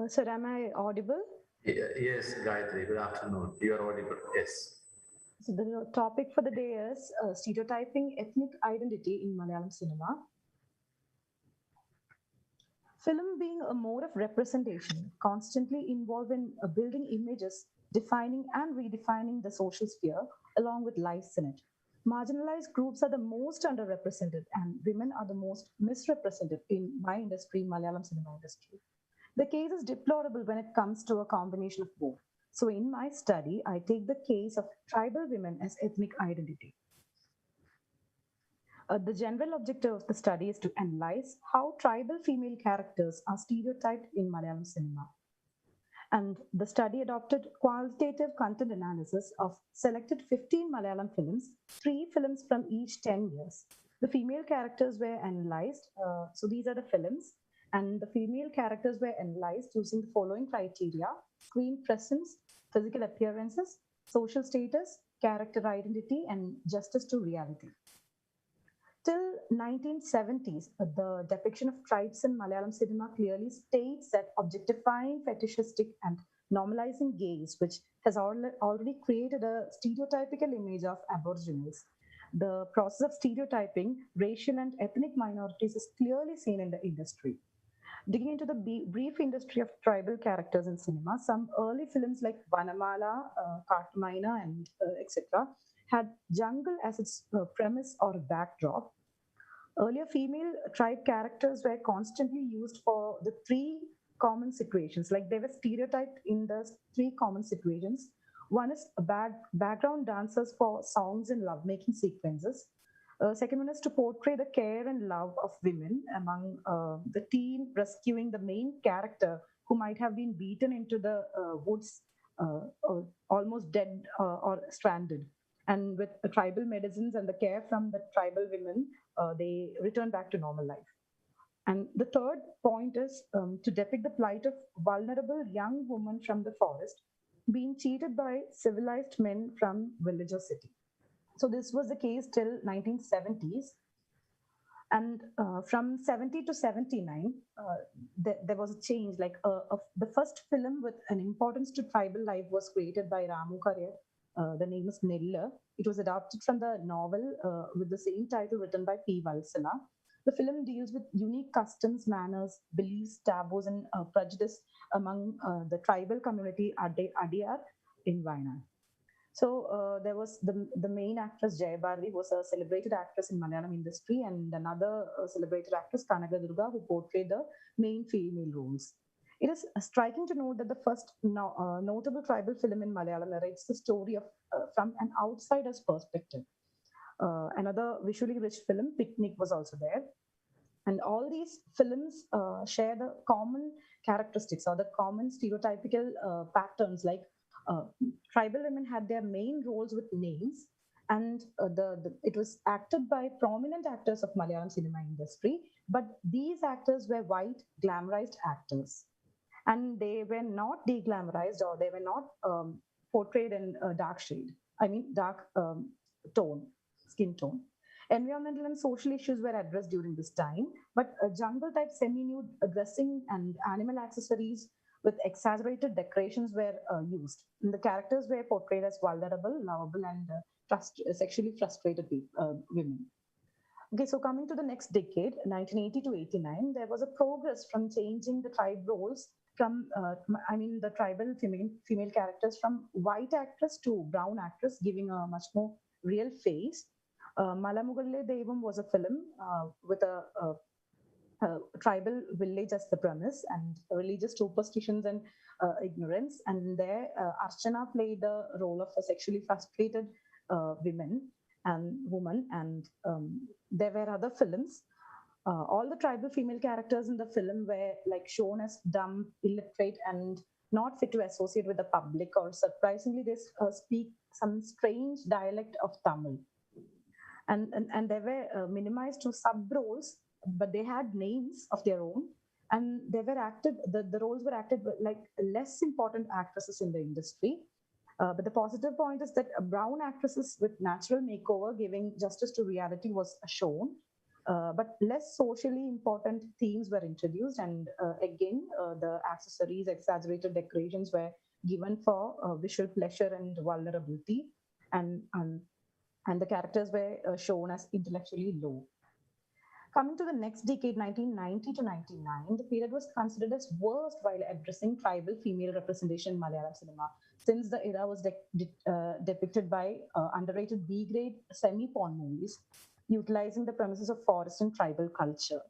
Sir, am I audible? Yes, Gayatri, good afternoon. You are audible, yes. So the topic for the day is stereotyping ethnic identity in Malayalam cinema. Film being a mode of representation, constantly involved in building images, defining and redefining the social sphere, along with lives in it. Marginalized groups are the most underrepresented and women are the most misrepresented in my industry, Malayalam cinema industry. The case is deplorable when it comes to a combination of both. So in my study, I take the case of tribal women as ethnic identity. The general objective of the study is to analyze how tribal female characters are stereotyped in Malayalam cinema. And the study adopted qualitative content analysis of selected 15 Malayalam films, 3 films from each 10 years. The female characters were analyzed. So these are the films. And the female characters were analyzed using the following criteria: screen presence, physical appearances, social status, character identity, and justice to reality. Till 1970s, the depiction of tribes in Malayalam cinema clearly states that objectifying, fetishistic, and normalizing gaze, which has already created a stereotypical image of Aboriginals. The process of stereotyping racial and ethnic minorities is clearly seen in the industry. Digging into the brief industry of tribal characters in cinema, some early films like Vanamala, Kartmaina, and etc. had jungle as its premise or backdrop. Earlier, female tribe characters were constantly used for the three common situations, like they were stereotyped in the three common situations. One is background dancers for songs and lovemaking sequences. Second one is to portray the care and love of women among the team rescuing the main character who might have been beaten into the woods, or almost dead or stranded. And with tribal medicines and the care from the tribal women, they return back to normal life. And the third point is to depict the plight of vulnerable young women from the forest being cheated by civilized men from village or city. So this was the case till 1970s. And from 70 to 79, there was a change. Like the first film with an importance to tribal life was created by Ramu Kariyar. The name is Nella. It was adapted from the novel with the same title written by P. Valsala. The film deals with unique customs, manners, beliefs, taboos, and prejudice among the tribal community Adiyar in Wayanad. So there was the main actress Jayabharati, was a celebrated actress in Malayalam industry, and another celebrated actress Kanaka Durga, who portrayed the main female roles. It is striking to note that the first notable tribal film in Malayalam narrates the story of from an outsider's perspective. Another visually rich film, Picnic, was also there. And all these films share the common characteristics or the common stereotypical patterns, like tribal women had their main roles with names, and it was acted by prominent actors of Malayalam cinema industry, but these actors were white, glamorized actors. And they were not deglamorized, or they were not portrayed in dark shade. I mean, dark tone, skin tone. Environmental and social issues were addressed during this time, but jungle type semi-nude dressing and animal accessories with exaggerated decorations were used. And the characters were portrayed as vulnerable, lovable, and sexually frustrated women. Okay, so coming to the next decade, 1980 to 89, there was a progress from changing the tribe roles from, the tribal female characters from white actress to brown actress, giving a much more real face. Malamugalle Devam was a film with a tribal village as the premise, and religious superstitions and ignorance. And there, Archana played the role of a sexually frustrated woman. And there were other films. All the tribal female characters in the film were like shown as dumb, illiterate, and not fit to associate with the public, or surprisingly, they speak some strange dialect of Tamil. And they were minimized to sub roles, but they had names of their own, and they were acted. The roles were acted like less important actresses in the industry. But the positive point is that brown actresses with natural makeover giving justice to reality was shown, but less socially important themes were introduced, and again, the accessories, exaggerated decorations were given for visual pleasure and vulnerability, and the characters were shown as intellectually low. Coming to the next decade, 1990 to 99, the period was considered as worst while addressing tribal female representation in Malayalam cinema, since the era was depicted by underrated B-grade semi-porn movies, utilizing the premises of forest and tribal culture.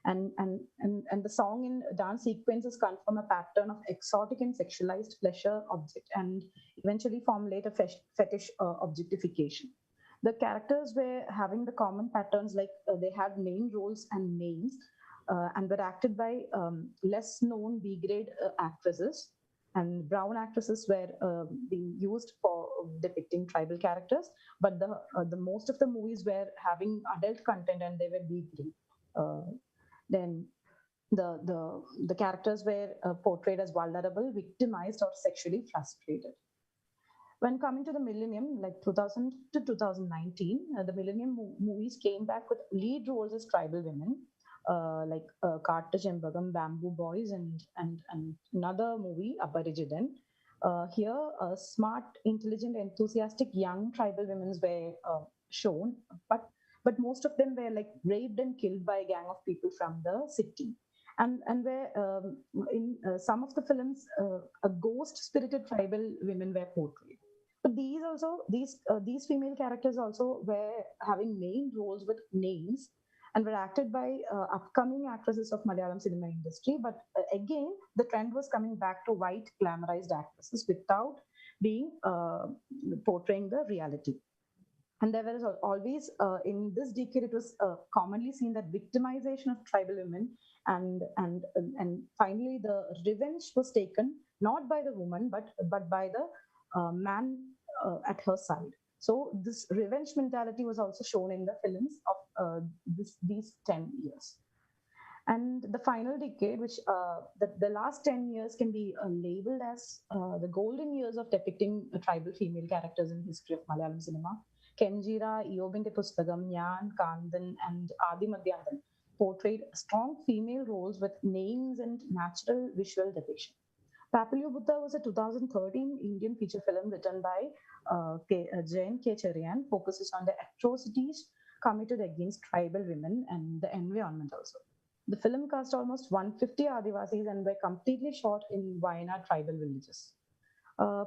And the song and dance sequences confirm a pattern of exotic and sexualized pleasure object, and eventually formulate a fetish objectification. The characters were having the common patterns, like they had main roles and names, and were acted by less known B-grade actresses, and brown actresses were being used for depicting tribal characters. But the most of the movies were having adult content, and they were B-grade. Then the characters were portrayed as vulnerable, victimized, or sexually frustrated. When coming to the millennium, like 2000 to 2019, the millennium movies came back with lead roles as tribal women, like Karta Chembagam, Bamboo Boys, and another movie, Abarijidan. Here, smart, intelligent, enthusiastic young tribal women were shown, but most of them were like raped and killed by a gang of people from the city. And where in some of the films, a ghost-spirited tribal women were portrayed. But these female characters also were having main roles with names, and were acted by upcoming actresses of Malayalam cinema industry. But again, the trend was coming back to white glamorized actresses without being portraying the reality. And there was always, in this decade, it was commonly seen that victimization of tribal women, and finally the revenge was taken not by the woman but by the man at her side. So this revenge mentality was also shown in the films of these 10 years. And the final decade, which the last 10 years can be labeled as the golden years of depicting tribal female characters in history of Malayalam cinema. Kenjira, Iyobinte Pusthakam, Nyan, Kandan, and Adi Madhyantan portrayed strong female roles with names and natural visual depiction. Papaliu Buddha was a 2013 Indian feature film written by Jain K. Cherian, focuses on the atrocities committed against tribal women and the environment also. The film cast almost 150 Adivasis and were completely shot in Wayanad tribal villages.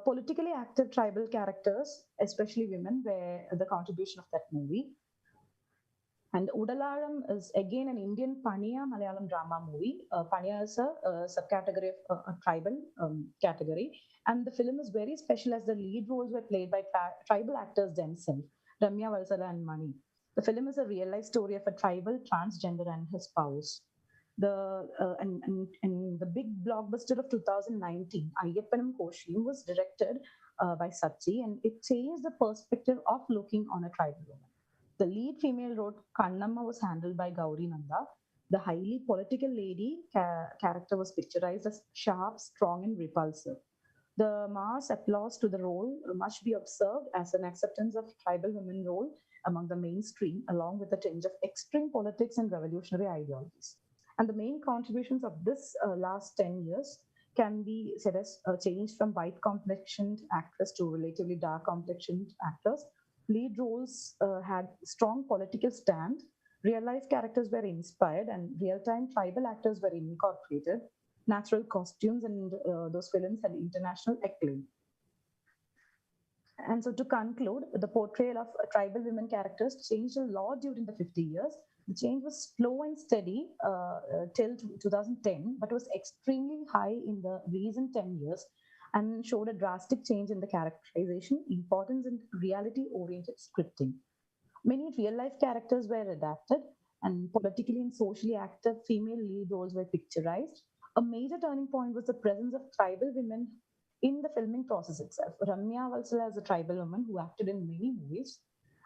Politically active tribal characters, especially women, were the contribution of that movie. And Udalaram is again an Indian Paniya Malayalam drama movie. Paniya is a subcategory of a tribal category. And the film is very special as the lead roles were played by tribal actors themselves, Ramya Valsala and Mani. The film is a real life story of a tribal transgender and his spouse. And the big blockbuster of 2019, Ayyappanam Koshiyum, was directed by Sachi, and it changed the perspective of looking on a tribal woman. The lead female role, Kannamma, was handled by Gauri Nanda. The highly political lady character was picturized as sharp, strong, and repulsive. The mass applause to the role must be observed as an acceptance of tribal women role among the mainstream, along with a tinge of extreme politics and revolutionary ideologies. And the main contributions of this last 10 years can be said as a change from white complexioned actress to relatively dark complexioned actors. Lead roles had strong political stand. Real life characters were inspired, and real time tribal actors were incorporated. Natural costumes and those films had international acclaim. And so, to conclude, the portrayal of tribal women characters changed a lot during the 50 years. The change was slow and steady till 2010, but was extremely high in the recent 10 years and showed a drastic change in the characterization, importance, and reality-oriented scripting. Many real-life characters were adapted, and politically and socially active female lead roles were picturized. A major turning point was the presence of tribal women in the filming process itself. Ramya Valsala is a tribal woman who acted in many movies.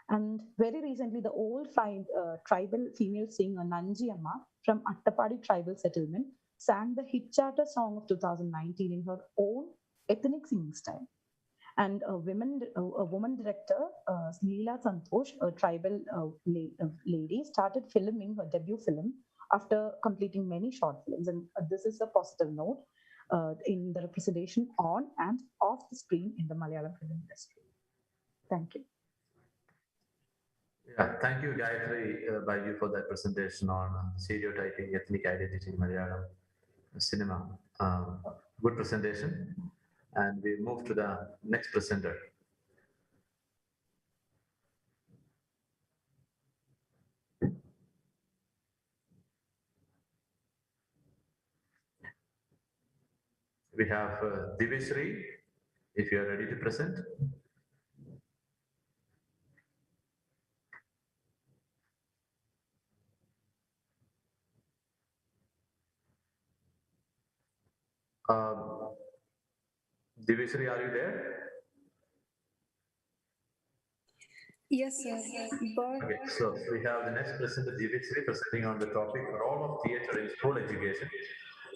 And very recently, the old tribal female singer Nanji Amma from Attapadi tribal settlement sang the hit charter song of 2019 in her own ethnic singing style. And a woman director, Leela Santosh, a tribal lady, started filming her debut film after completing many short films. And this is a positive note in the representation on and off the screen in the Malayalam film industry. Thank you. Yeah, thank you, Gayatri Baiju, for that presentation on stereotyping ethnic identity in Malayalam cinema. Good presentation. And we move to the next presenter. We have Divishri, if you are ready to present. Divishri, are you there? Yes, sir. But okay, so we have the next presenter, Divishri, presenting on the topic role of theatre in school education,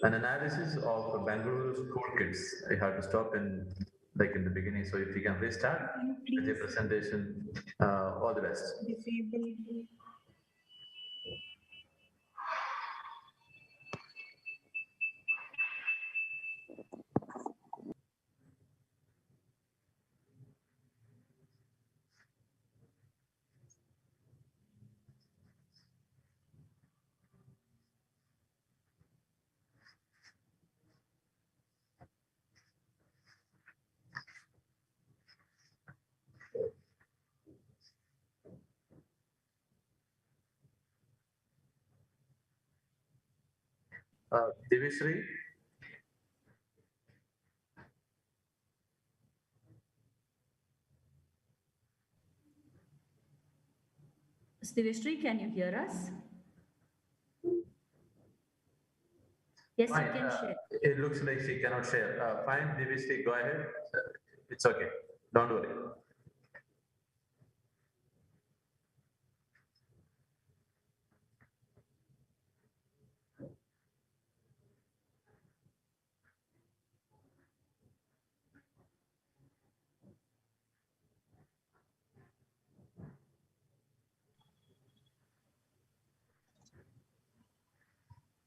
an analysis of Bangalore school kids. I had to stop in the beginning, so if you can restart with your presentation, all the best. Disabled. Divishri? Divishri, can you hear us? Yes, Fine. you can share. It looks like she cannot share. Fine, Divishri, go ahead. It's okay. Don't worry.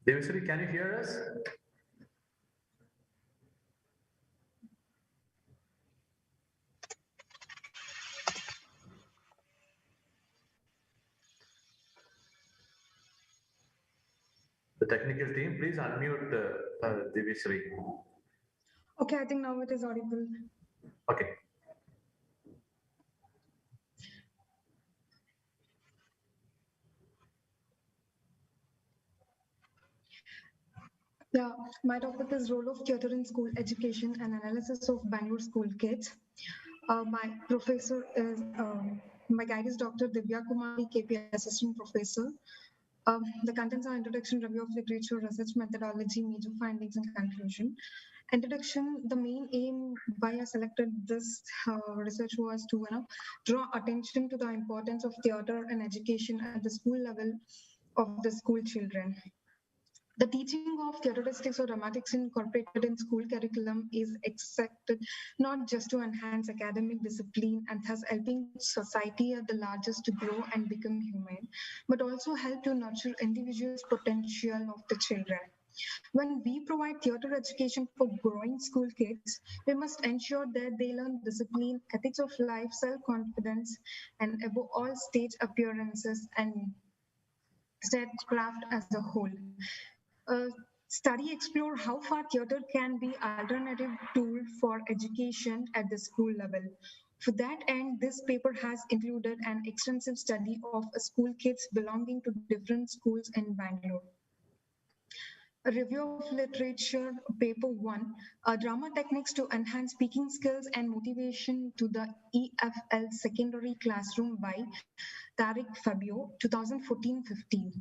Devasri, can you hear us? The technical team, please unmute Devasri. Okay, I think now it is audible. Okay. Yeah, my topic is role of theatre in school education and analysis of Bangalore school kids. My professor is, my guide is Dr. Divya Kumari, KP Assistant Professor. The contents are introduction, review of literature, research methodology, major findings, and conclusion. Introduction, the main aim why I selected this research was to draw attention to the importance of theatre and education at the school level of the school children. The teaching of theatristics or dramatics incorporated in school curriculum is expected not just to enhance academic discipline and thus helping society at the largest to grow and become humane, but also help to nurture individuals' potential of the children. When we provide theatre education for growing school kids, we must ensure that they learn discipline, ethics of life, self-confidence, and above all stage appearances and stagecraft as a whole. Study explore how far theatre can be alternative tool for education at the school level. For that end, this paper has included an extensive study of school kids belonging to different schools in Bangalore. A review of literature, paper 1, drama techniques to enhance speaking skills and motivation to the EFL secondary classroom by Tariq Fabio, 2014-15.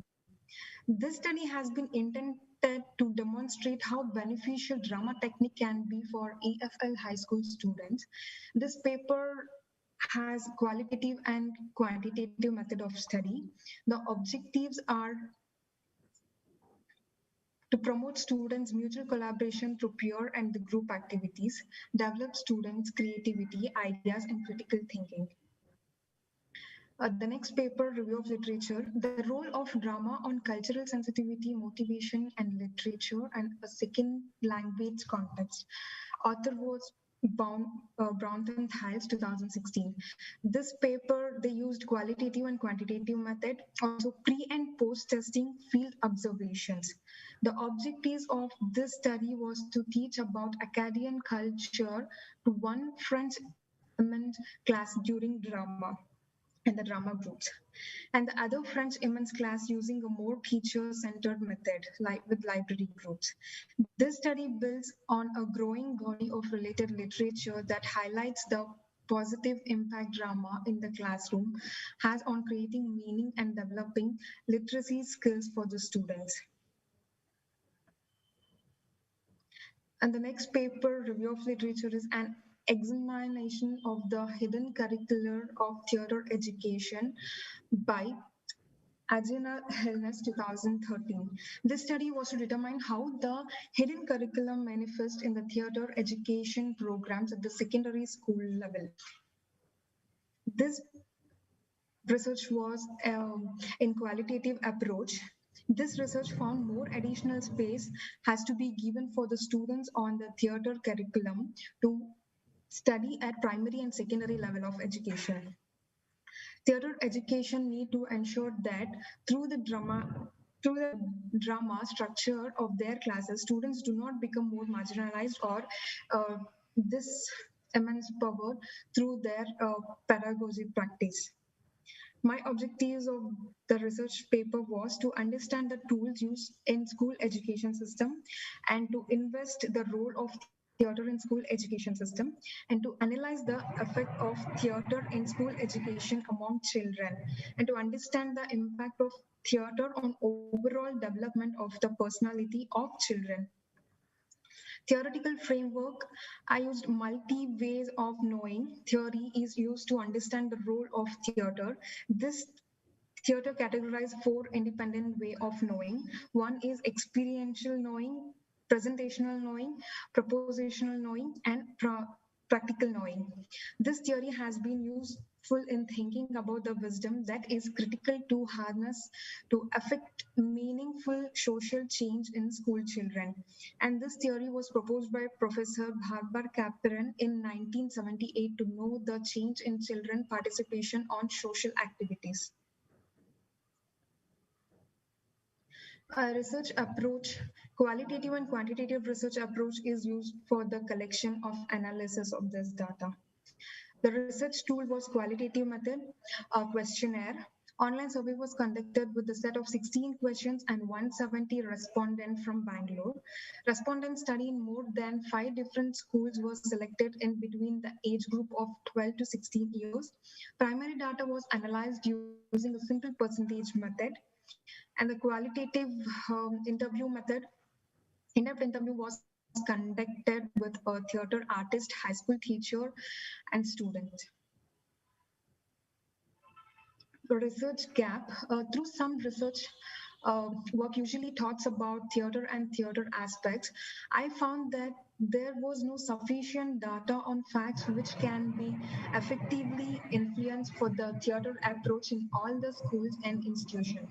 This study has been intended to demonstrate how beneficial drama technique can be for EFL high school students. This paper has qualitative and quantitative method of study. The objectives are to promote students' mutual collaboration through peer and the group activities, develop students' creativity, ideas, and critical thinking. The next paper, review of literature, the role of drama on cultural sensitivity, motivation, and literature, and a second language context. Author was Brownton Thiles, 2016. This paper, they used qualitative and quantitative method, also pre and post testing field observations. The objectives of this study was to teach about Akkadian culture to one French immense class during drama and the drama groups, and the other French immense class using a more teacher-centered method, like with library groups. This study builds on a growing body of related literature that highlights the positive impact drama in the classroom has on creating meaning and developing literacy skills for the students. And the next paper, review of literature, is an examination of the hidden curricular of theatre education by Ajina Helnes, 2013. This study was to determine how the hidden curriculum manifests in the theatre education programs at the secondary school level. This research was in qualitative approach. This research found more additional space has to be given for the students on the theatre curriculum to study at primary and secondary level of education. Theatre education need to ensure that through the drama structure of their classes, students do not become more marginalized or this immense power through their pedagogy practice. My objectives of the research paper was to understand the tools used in school education system and to invest the role of theater in school education system and to analyze the effect of theater in school education among children and to understand the impact of theater on overall development of the personality of children. Theoretical framework, I used multi ways of knowing. Theory is used to understand the role of theater. This theater categorized four independent way of knowing. One is experiential knowing, presentational knowing, propositional knowing, and practical knowing. This theory has been useful in thinking about the wisdom that is critical to harness to affect meaningful social change in school children. And this theory was proposed by Professor Barbara Kaplan in 1978 to know the change in children participation on social activities. A research approach, qualitative and quantitative research approach is used for the collection of analysis of this data. The research tool was qualitative method, a questionnaire. Online survey was conducted with a set of 16 questions and 170 respondents from Bangalore. Respondents studied in more than 5 different schools were selected in between the age group of 12 to 16 years. Primary data was analyzed using a simple percentage method. And the qualitative interview method, in-depth interview was conducted with a theater artist, high school teacher, and student. The research gap, through some research work usually talks about theater and theater aspects, I found that there was no sufficient data on facts which can be effectively influenced for the theater approach in all the schools and institutions.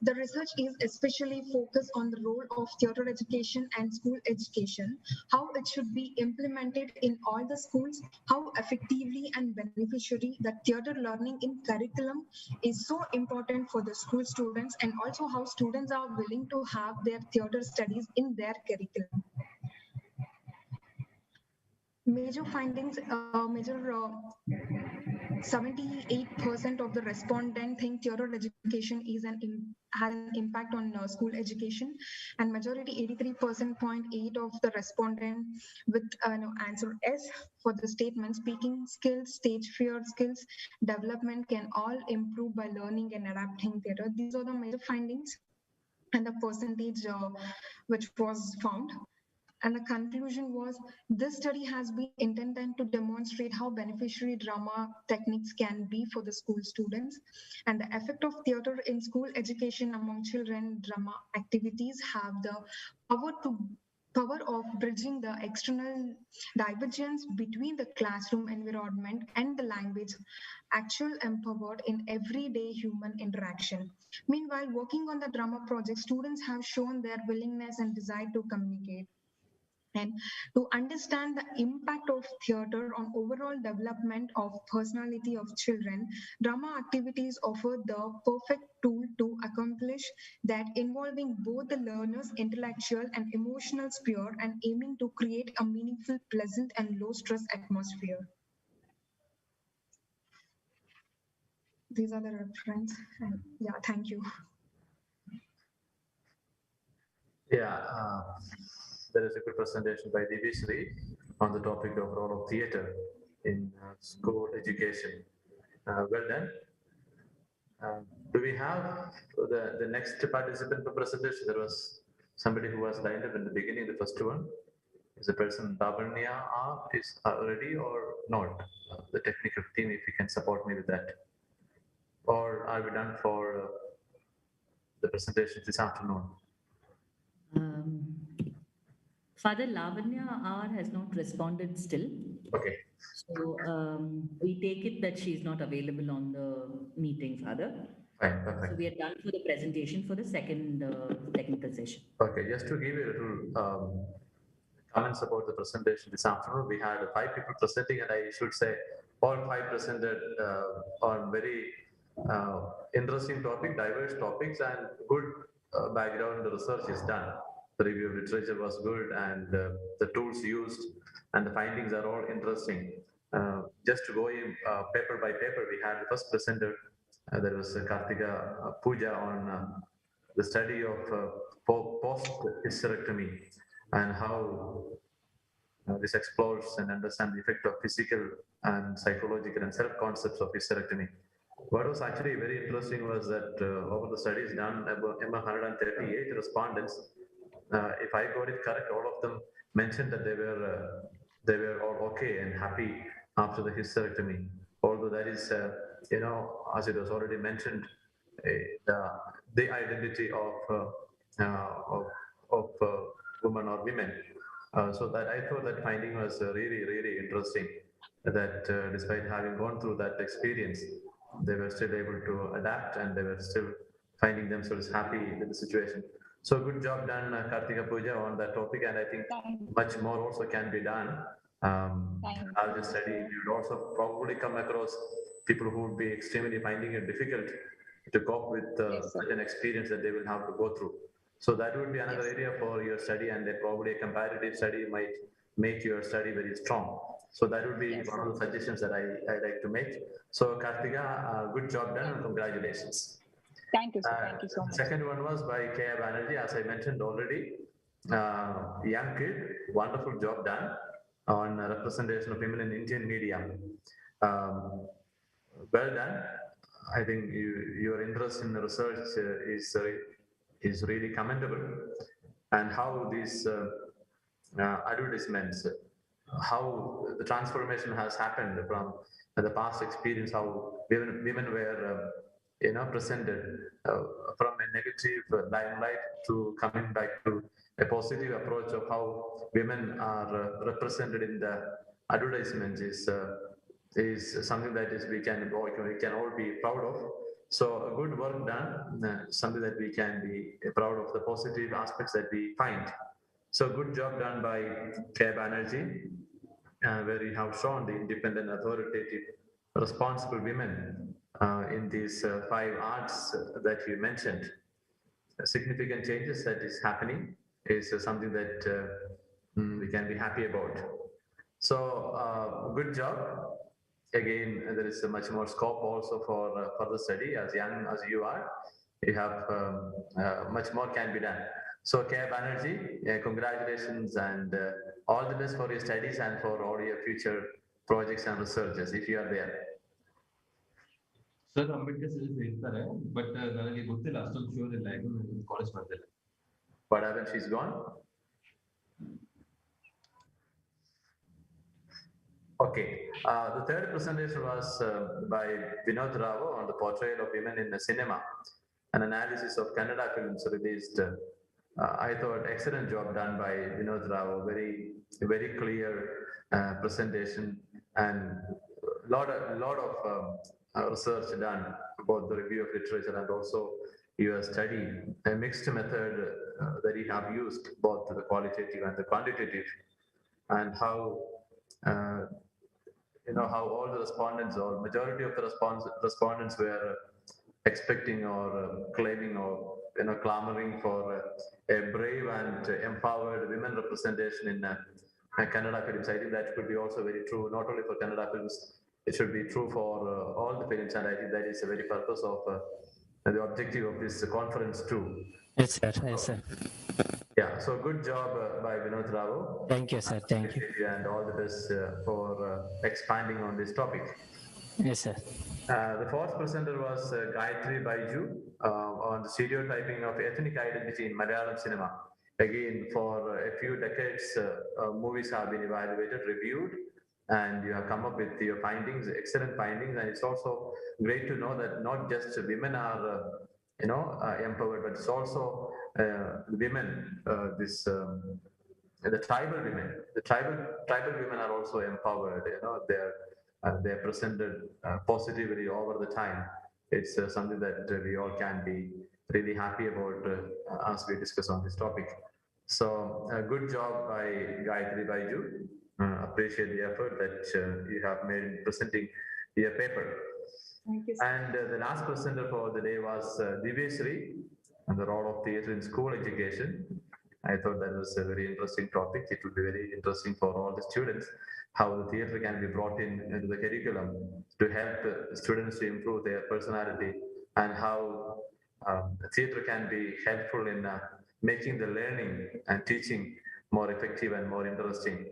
The research is especially focused on the role of theater education and school education, how it should be implemented in all the schools, how effectively and beneficially the theater learning in curriculum is so important for the school students, and also how students are willing to have their theater studies in their curriculum. Major findings, 78% of the respondents think theater education is has an impact on school education, and majority 83.8% of the respondent with answer S for the statement speaking skills, stage fear skills development can all improve by learning and adapting theater. These are the major findings and the percentage which was found. And the conclusion was this study has been intended to demonstrate how beneficiary drama techniques can be for the school students, and the effect of theater in school education among children. Drama activities have the power of bridging the external divergence between the classroom environment and the language actual empowered in everyday human interaction. Meanwhile, working on the drama project, students have shown their willingness and desire to communicate. And to understand the impact of theater on overall development of personality of children, drama activities offer the perfect tool to accomplish that, involving both the learner's intellectual and emotional sphere and aiming to create a meaningful, pleasant, and low-stress atmosphere. These are the reference. And yeah, thank you. Yeah. There is a good presentation by Divishri on the topic of role of theatre in school education. Well done. Do we have the next participant for presentation? There was somebody who was lined up in the beginning, the first one. Is the person Lavanya is ready or not? The technical team, if you can support me with that. Or are we done for the presentation this afternoon? Father Lavanya R has not responded still. Okay. So we take it that she is not available on the meeting, Father. Fine, perfect. So we are done for the presentation for the second technical session. Okay, just to give you a little comments about the presentation this afternoon, we had 5 people presenting, and I should say all 5 presented on very interesting topic, diverse topics, and good background research is done. The review of literature was good, and the tools used and the findings are all interesting. just going paper by paper, we had the first presenter, that was Kartika Puja on the study of post-hysterectomy and how this explores and understands the effect of physical and psychological and self-concepts of hysterectomy. What was actually very interesting was that over the studies done, about 138 respondents, if I got it correct, all of them mentioned that they were all okay and happy after the hysterectomy. Although that is, as it was already mentioned, the identity of women or women. So that I thought that finding was really, really interesting. That despite having gone through that experience, they were still able to adapt and they were still finding themselves happy with the situation. So good job done, Kartika Puja, on that topic, and I think much more also can be done. I'll just study. You would also probably come across people who would be extremely finding it difficult to cope with such an experience that they will have to go through. So that would be another area for your study, and then probably a comparative study might make your study very strong. So that would be one of the suggestions that I like to make. So Kartika, good job done and congratulations. Thank you, sir. Thank you so much. The second one was by K.A. Banerjee, as I mentioned already. Young kid, wonderful job done on representation of women in Indian media. Well done. I think your interest in the research is really commendable, and how these advertisements, how the transformation has happened from the past experience, how women were presented from a negative limelight to coming back to a positive approach of how women are represented in the advertisements is something that we can all be proud of. So good work done, something that we can be proud of the positive aspects that we find. So good job done by K.A. Banerjee, where you have shown the independent, authoritative, responsible women in these 5 arts that you mentioned. Significant changes that is happening is something that we can be happy about. So good job. Again, there is much more scope also for further study. As young as you are, you have much more can be done. So K.A. Banerjee, congratulations and all the best for your studies and for all your future projects and researches, if you are there. Sir Ambedkar ಹೇಳ್ತಾರೆ but ನನಗೆ ಗೊತ್ತಿಲ್ಲ ಅಷ್ಟೊಂದು sure ಇಲ್ಲ college ಮಾಡ್ತಿಲ್ಲ. What happened? She's gone? Okay. The third presentation was by Vinod Rao on the portrayal of women in the cinema, an analysis of Kannada films released. I thought excellent job done by Vinod Rao, very clear presentation, and lot of research done about the review of literature, and also your study, a mixed method that you have used, both the qualitative and the quantitative, and how how all the respondents, or majority of the respondents were expecting or claiming or clamoring for a brave and empowered women representation in Kannada films. I think that could be also very true, not only for Kannada films, it should be true for all the films, and I think that is the very purpose of the objective of this conference too. Yes, sir. Yes, sir. Yeah, so good job by Vinod Rao. Thank you, sir. Thank you. And all the best for expanding on this topic. Yes, sir. The fourth presenter was Gayatri Baiju on the stereotyping of ethnic identity in Malayalam cinema. Again, for a few decades, movies have been evaluated, reviewed, and you have come up with your findings, excellent findings. And it's also great to know that not just women are, empowered, but it's also women, the tribal women. The tribal women are also empowered. They're presented positively over the time. It's something that we all can be really happy about as we discuss on this topic. So good job by Gayatri Baiju. Appreciate the effort that you have made in presenting your paper. Thank you, sir. And the last presenter for the day was Divyasri on the role of theatre in school education. I thought that was a very interesting topic. It will be very interesting for all the students. how the theater can be brought in into the curriculum to help students to improve their personality, and how theater can be helpful in making the learning and teaching more effective and more interesting.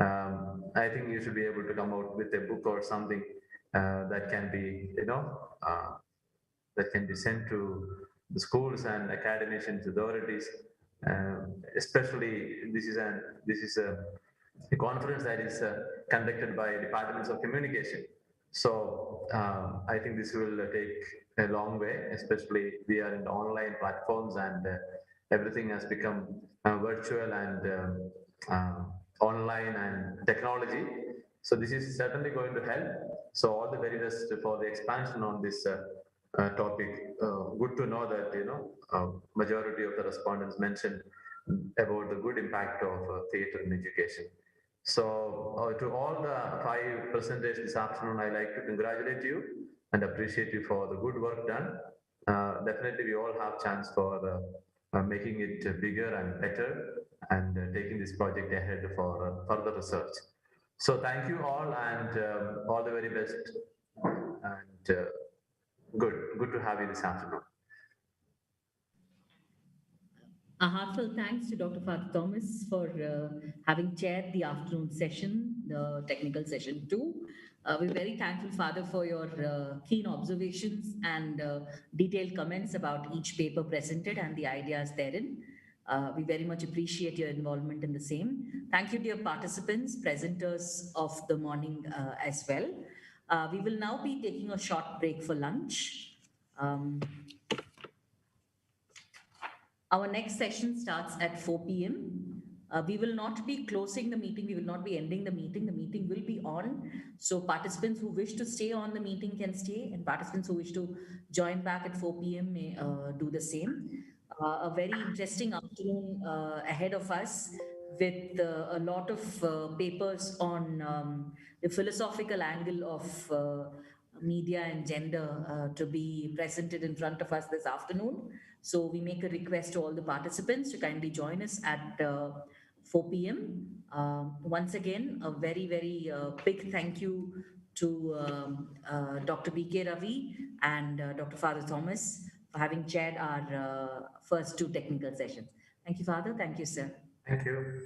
I think you should be able to come out with a book or something that can be, that can be sent to the schools and academicians, authorities. Especially, this is a conference that is conducted by departments of communication. So I think this will take a long way, especially we are in online platforms, and everything has become virtual and online and technology. So this is certainly going to help. So all the very best for the expansion on this topic. Good to know that majority of the respondents mentioned about the good impact of theatre in education. So to all the 5 presenters this afternoon, I like to congratulate you and appreciate you for the good work done. Definitely, we all have chance for making it bigger and better, and taking this project ahead for further research. So thank you all, and all the very best, and good to have you this afternoon. A heartfelt thanks to Dr. Father Thomas for having chaired the afternoon session, the technical session 2. We're very thankful, Father, for your keen observations and detailed comments about each paper presented and the ideas therein. We very much appreciate your involvement in the same. Thank you, dear participants, presenters of the morning as well. We will now be taking a short break for lunch. Our next session starts at 4 p.m. We will not be closing the meeting. We will not be ending the meeting. The meeting will be on. So participants who wish to stay on the meeting can stay, and participants who wish to join back at 4 p.m. may do the same. A very interesting afternoon ahead of us, with a lot of papers on the philosophical angle of media and gender to be presented in front of us this afternoon. So we make a request to all the participants to kindly join us at 4 p.m. Once again, a very, very big thank you to Dr. B.K. Ravi and Dr. Father Thomas for having chaired our first 2 technical sessions. Thank you, Father. Thank you, sir. Thank you.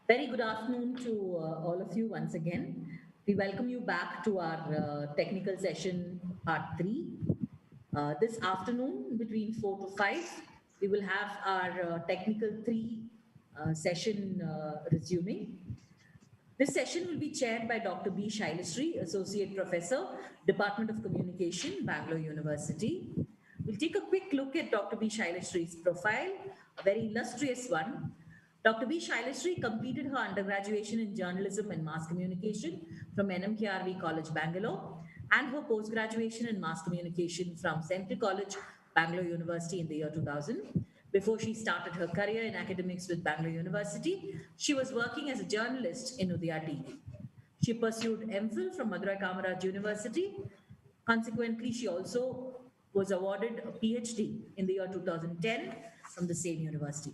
Very good afternoon to all of you once again. We welcome you back to our technical session part 3. This afternoon between 4 to 5, we will have our technical 3 session resuming. This session will be chaired by Dr. B. Shailashri, Associate Professor, Department of Communication, Bangalore University. We'll take a quick look at Dr. B. Shailashri's profile, a very illustrious one. Dr. B. Shailashri completed her undergraduation in journalism and mass communication from NMKRV College, Bangalore, and her post-graduation in mass communication from Central College, Bangalore University in the year 2000. Before she started her career in academics with Bangalore University, she was working as a journalist in Udaya TV. She pursued MPhil from Madurai Kamaraj University. Consequently, she also was awarded a PhD in the year 2010 from the same university.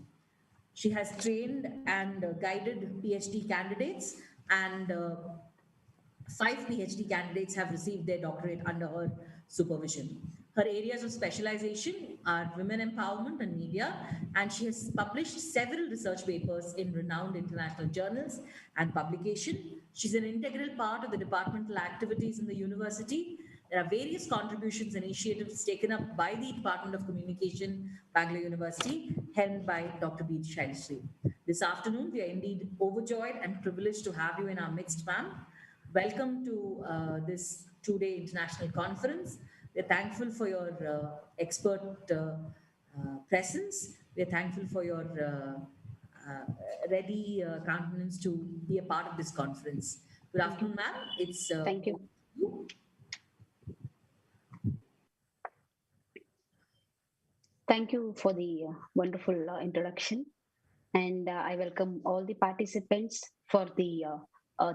She has trained and guided PhD candidates, and 5 PhD candidates have received their doctorate under her supervision. Her areas of specialization are women empowerment and media, and she has published several research papers in renowned international journals and publication. She's an integral part of the departmental activities in the university. There are various contributions and initiatives taken up by the Department of Communication, Bangalore University, held by Dr. B. Shailashri. This afternoon, we are indeed overjoyed and privileged to have you in our midst, ma'am. Welcome to this 2-day international conference. We're thankful for your expert presence. We're thankful for your ready countenance to be a part of this conference. Good afternoon, ma'am. It's Thank you. Thank you for the wonderful introduction, and I welcome all the participants for the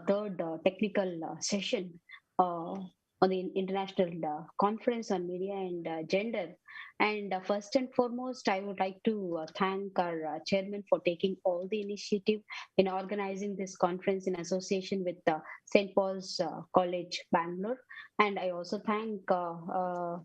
third technical session on the International Conference on Media and Gender. And first and foremost, I would like to thank our chairman for taking all the initiative in organizing this conference in association with St. Paul's College, Bangalore. And I also thank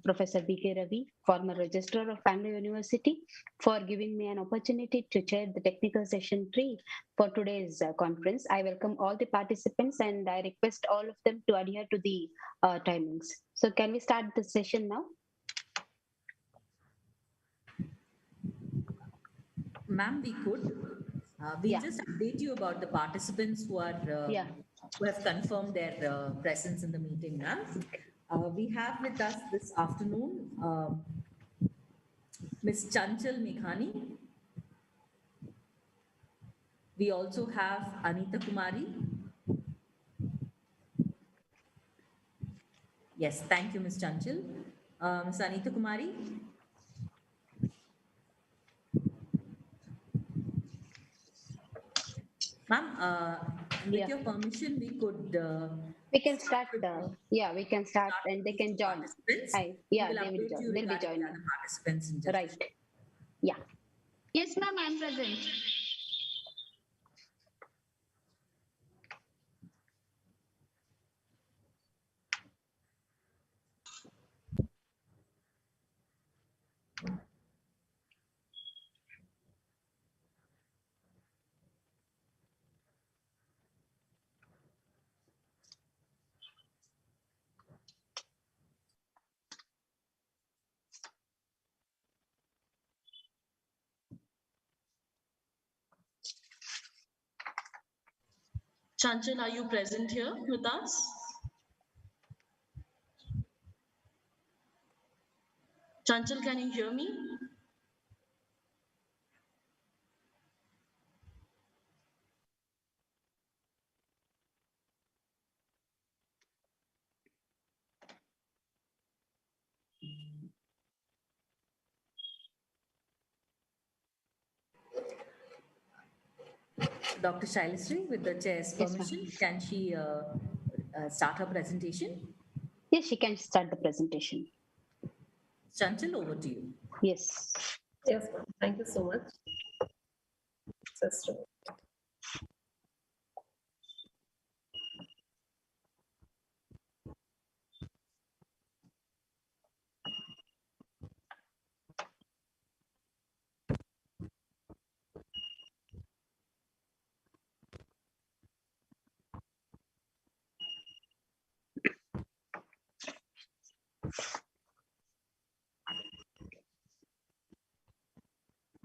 Professor B.K. Ravi, former registrar of Bangalore University, for giving me an opportunity to chair the technical session 3 for today's conference. I welcome all the participants and I request all of them to adhere to the timings. So can we start the session now? Ma'am, we could. We'll just update you about the participants who are who have confirmed their presence in the meeting, ma'am. We have with us this afternoon Ms. Chanchal Meghani. We also have Anita Kumari. Yes, thank you, Ms. Chanchal. Sanita Kumari. Ma'am, with your permission, we could. We can start. Yeah, we can start, and they can join. Yeah, will they will update join. you They'll be regarding the joining. other participants in just Right. Yeah. Yes, ma'am, I'm present. Chanchal, are you present here with us? Chanchal, can you hear me? Dr. Shaileshri, with the chair's permission, can she start her presentation? Yes, she can start the presentation. Chanchal, over to you. Yes. Yes, ma'am. Thank you so much. Just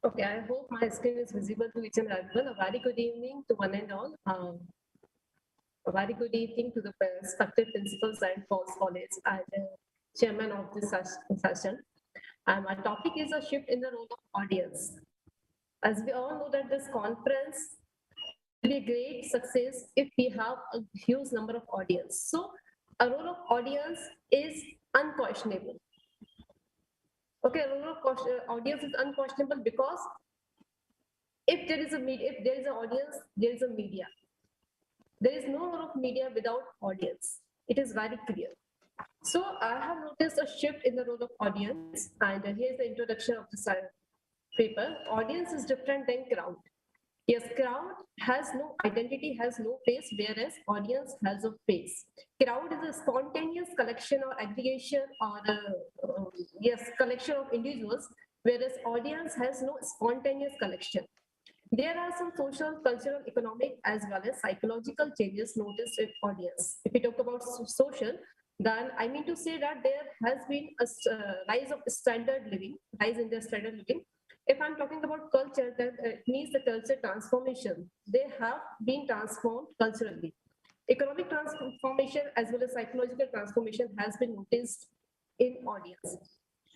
Okay, I hope my screen is visible to each and everyone. A very good evening to one and all. A very good evening to the respected principals and Falls College and chairman of this session. And my topic is a shift in the role of audience. As we all know that this conference will be a great success if we have a huge number of audience. So a role of audience is unquestionable. Okay, role of audience is unquestionable because if there is a media, if there is an audience, there is a media. There is no role of media without audience. It is very clear. So I have noticed a shift in the role of audience, and here's the introduction of the paper. Audience is different than crowd. Yes, crowd has no identity, has no face, whereas audience has a face. Crowd is a spontaneous collection or aggregation or collection of individuals, whereas audience has no spontaneous collection. There are some social, cultural, economic, as well as psychological changes noticed in audience. If we talk about social, then I mean to say that there has been a rise of standard living, rise in the standard living. If I'm talking about culture, then it means the culture transformation. They have been transformed culturally. Economic transformation as well as psychological transformation has been noticed in audience.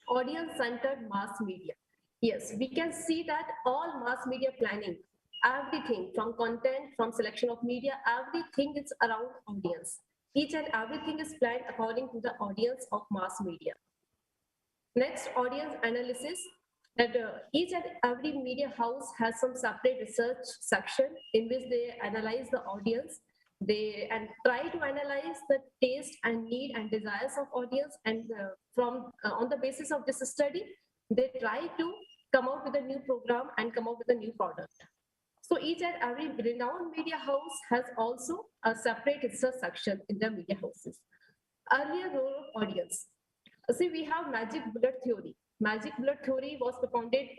Audience-centered mass media. Yes, we can see that all mass media planning, everything from content, from selection of media, everything is around audience. Each and everything is planned according to the audience of mass media. Next, audience analysis. That each and every media house has some separate research section in which they analyze the audience. They try to analyze the taste and need and desires of audience, and on the basis of this study, they try to come out with a new program and come out with a new product. So each and every renowned media house has also a separate research section in the media houses. Earlier role of audience. See, we have magic bullet theory. Magic bullet theory was propounded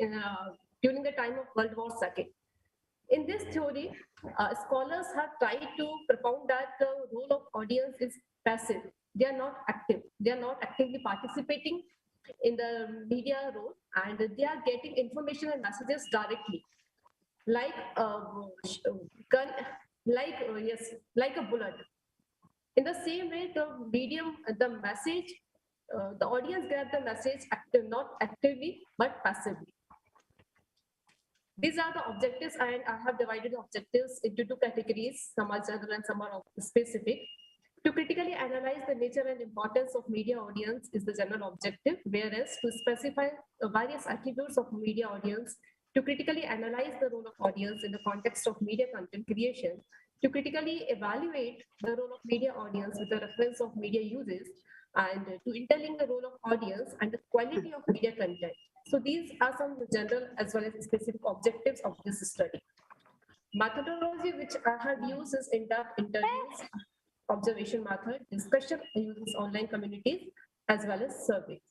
during the time of World War II. In this theory, scholars have tried to propound that the role of audience is passive. They are not active. They are not actively participating in the media role, and they are getting information and messages directly, like a gun, like a bullet. In the same way, the medium, the message, the audience get the message not actively but passively. These are the objectives, and I have divided the objectives into two categories. Some are general and some are specific. To critically analyze the nature and importance of media audience is the general objective, whereas to specify various attributes of media audience, to critically analyze the role of audience in the context of media content creation, to critically evaluate the role of media audience with the reference of media uses, and to interlink the role of audience and the quality of media content. So these are some general as well as specific objectives of this study. Methodology which I have used is in-depth interviews, observation method, discussion using online communities, as well as surveys.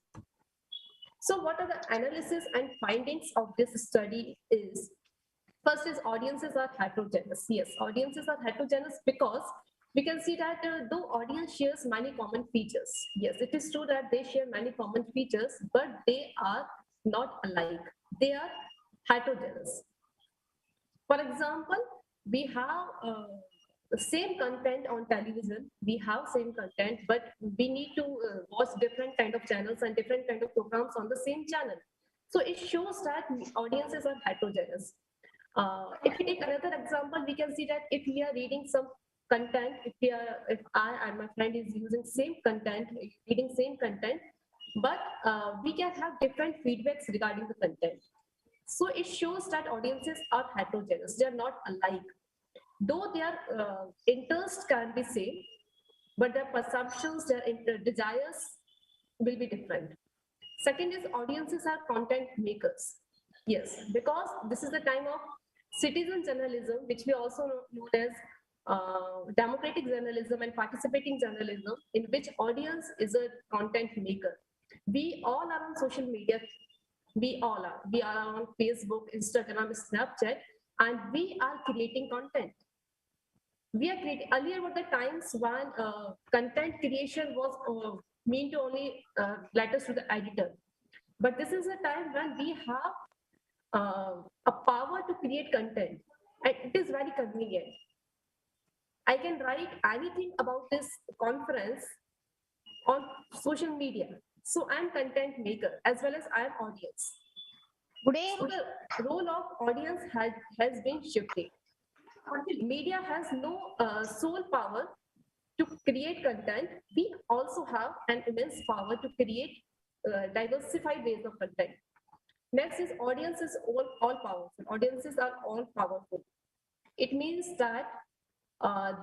So what are the analysis and findings of this study is, first is audiences are heterogeneous. Yes, audiences are heterogeneous because we can see that though audience shares many common features, yes, it is true that they share many common features, but they are not alike. They are heterogeneous. For example, we have the same content on television, we have same content, but we need to watch different kind of channels and different kind of programs on the same channel. So it shows that audiences are heterogeneous. If we take another example, we can see that if we are reading some content, if I and my friend is using same content, reading same content, but we can have different feedbacks regarding the content. So it shows that audiences are heterogeneous, they are not alike. Though their interests can be same, but their perceptions, their desires will be different. Second is audiences are content makers. Yes, because this is the time of citizen journalism, which we also know as democratic journalism and participating journalism, in which audience is a content maker. We all are on social media. We all are. We are on Facebook, Instagram, Snapchat, and we are creating content. We are creating, earlier were the times when content creation was meant to only letters to the editor. But this is a time when we have a power to create content, and it is very convenient. I can write anything about this conference on social media. So I'm content maker as well as I am audience. So the role of audience has been shifted. Media has no sole power to create content. We also have an immense power to create diversified ways of content. Next is audience is all powerful. Audiences are all powerful. It means that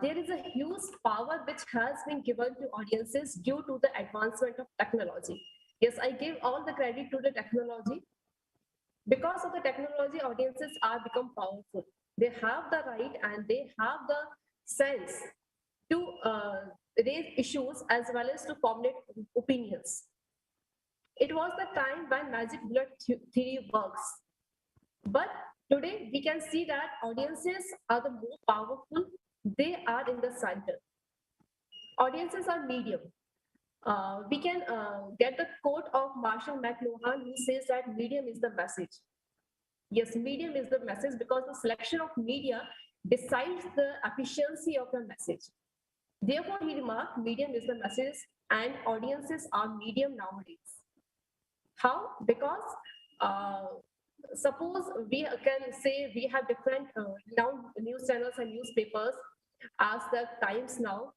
there is a huge power which has been given to audiences due to the advancement of technology. Yes, I give all the credit to the technology. Because of the technology, audiences are become powerful. They have the right and they have the sense to raise issues as well as to formulate opinions. It was the time when magic bullet theory works. But today we can see that audiences are the more powerful. They are in the center. Audiences are medium. We can get the quote of Marshall McLuhan, who says that medium is the message. Yes, medium is the message because the selection of media decides the efficiency of the message. Therefore, he remarked, medium is the message and audiences are medium nowadays. How? Because suppose we can say we have different now news channels and newspapers as the Times now.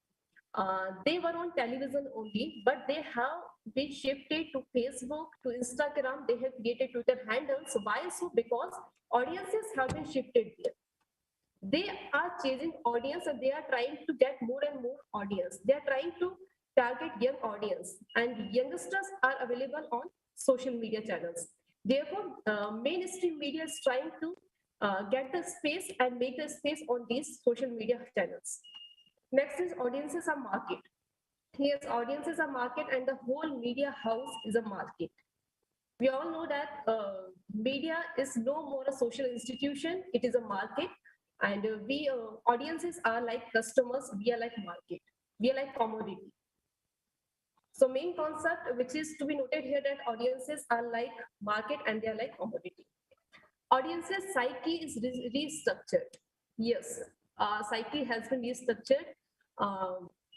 They were on television only, but they have been shifted to Facebook, to Instagram. They have created Twitter handles. Why so? Because audiences have been shifted there. They are chasing audience and they are trying to get more and more audience. They are trying to target young audience, and youngsters are available on social media channels. Therefore, mainstream media is trying to get the space and make the space on these social media channels. Next is audiences are market. Yes, audiences are market and the whole media house is a market. We all know that media is no more a social institution, it is a market, and we audiences are like customers, we are like market, we are like commodity. So main concept which is to be noted here that audiences are like market and they are like commodity. Audiences psyche is restructured. Yes, psyche has been restructured.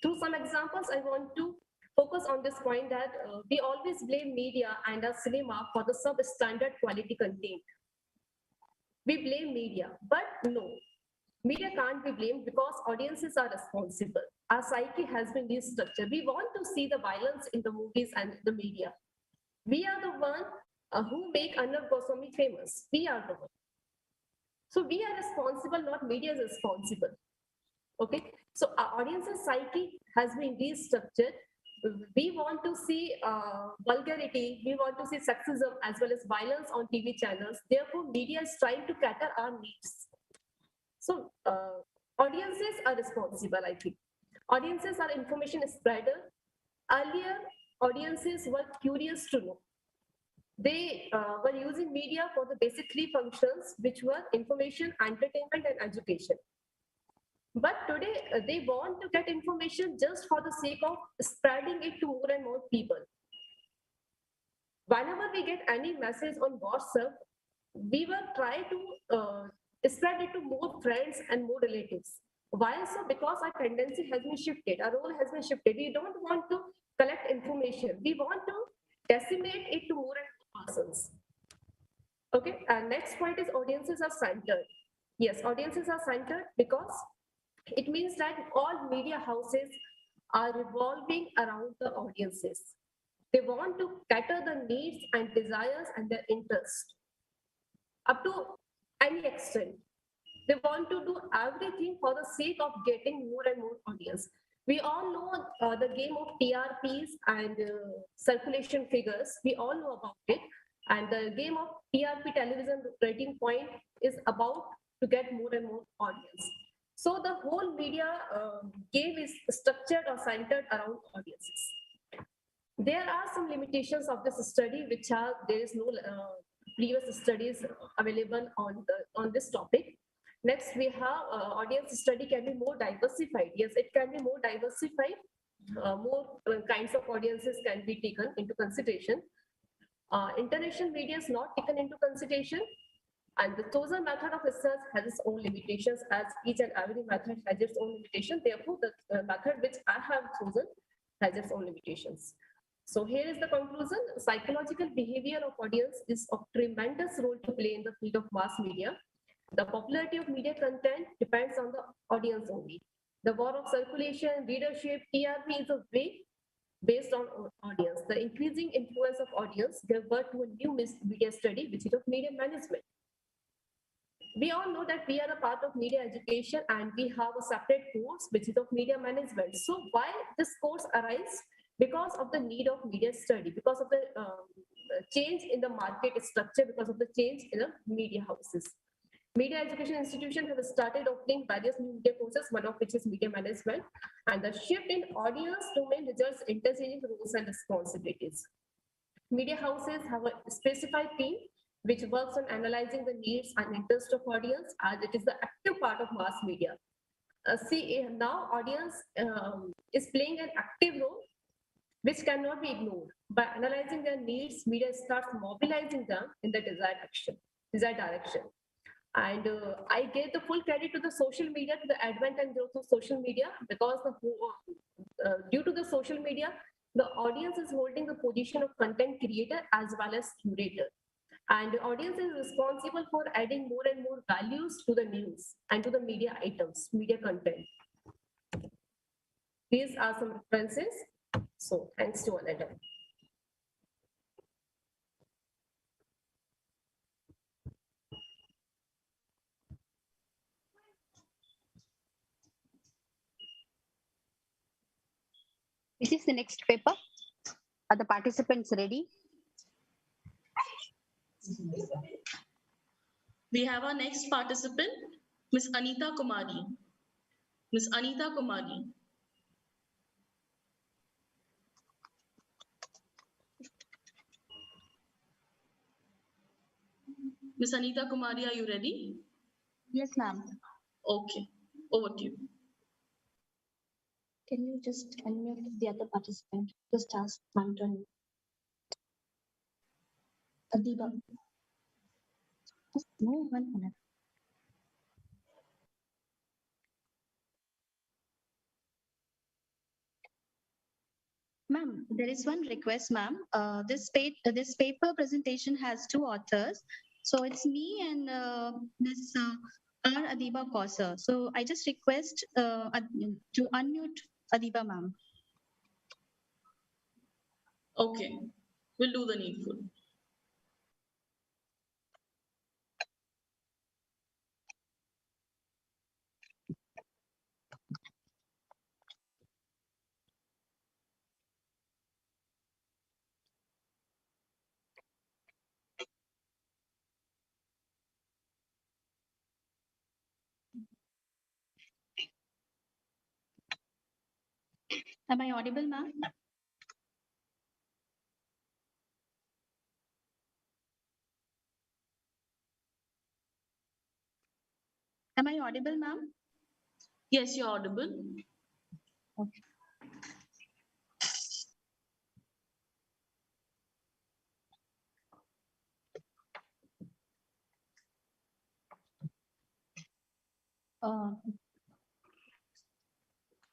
Through some examples, I want to focus on this point that we always blame media and our cinema for the substandard quality content. We blame media, but no. Media can't be blamed because audiences are responsible. Our psyche has been restructured. We want to see the violence in the movies and the media. We are the one who make Arnab Goswami famous. We are the one. So we are responsible, not media is responsible. Okay. So our audience's psyche has been restructured. We want to see vulgarity. We want to see sexism as well as violence on TV channels. Therefore, media is trying to cater our needs. So audiences are responsible, I think. Audiences are information spreader. Earlier, audiences were curious to know. They were using media for the basic three functions, which were information, entertainment, and education. But today, they want to get information just for the sake of spreading it to more and more people. Whenever we get any message on WhatsApp, we will try to spread it to more friends and more relatives. Why so? Because our tendency has been shifted, our role has been shifted. We don't want to collect information. We want to disseminate it to more and more persons. Okay, and next point is audiences are centered. Yes, audiences are centered because it means that all media houses are revolving around the audiences. They want to cater the needs and desires and their interests up to any extent. They want to do everything for the sake of getting more and more audience. We all know the game of TRPs and circulation figures. We all know about it. And the game of TRP, television rating point, is about to get more and more audience. So the whole media game is structured or centered around audiences. There are some limitations of this study, which are there is no previous studies available on this topic. Next, we have audience study can be more diversified. Yes, it can be more diversified. More kinds of audiences can be taken into consideration. International media is not taken into consideration. And the chosen method of research has its own limitations, as each and every method has its own limitation. Therefore, the method which I have chosen has its own limitations. So here is the conclusion. Psychological behavior of audience is of tremendous role to play in the field of mass media. The popularity of media content depends on the audience only. The war of circulation, readership, TRP is a way based on audience. The increasing influence of audience gave birth to a new media study, which is of media management. We all know that we are a part of media education and we have a separate course, which is of media management. So why this course arises? Because of the need of media study, because of the change in the market structure, because of the change in the media houses. Media education institutions have started offering various new media courses, one of which is media management, and the shift in audience domain results in interchanging roles and responsibilities. Media houses have a specified team which works on analyzing the needs and interests of audience, as it is the active part of mass media. Now audience is playing an active role which cannot be ignored. By analyzing their needs, media starts mobilizing them in the desired direction. And I gave the full credit to the social media, to the advent and growth of social media, because due to the social media, the audience is holding the position of content creator as well as curator. And the audience is responsible for adding more and more values to the news and to the media items, media content. These are some references. So thanks to all of them. This is the next paper. Are the participants ready? We have our next participant, Ms. Anita Kumari. Ms. Anita Kumari. Ms. Anita Kumari, are you ready? Yes, ma'am. Okay, over to you. Can you just unmute the other participant? Just ask ma'am to unmute. Adiba. Just no 1 minute. Ma'am, there is one request, ma'am. This paper presentation has two authors. So it's me and Ms. R. Adiba Kausar. So I just request to unmute Adiba ma'am. Okay, we'll do the needful. Am I audible, ma'am? Am I audible, ma'am? Yes, you're audible. Okay.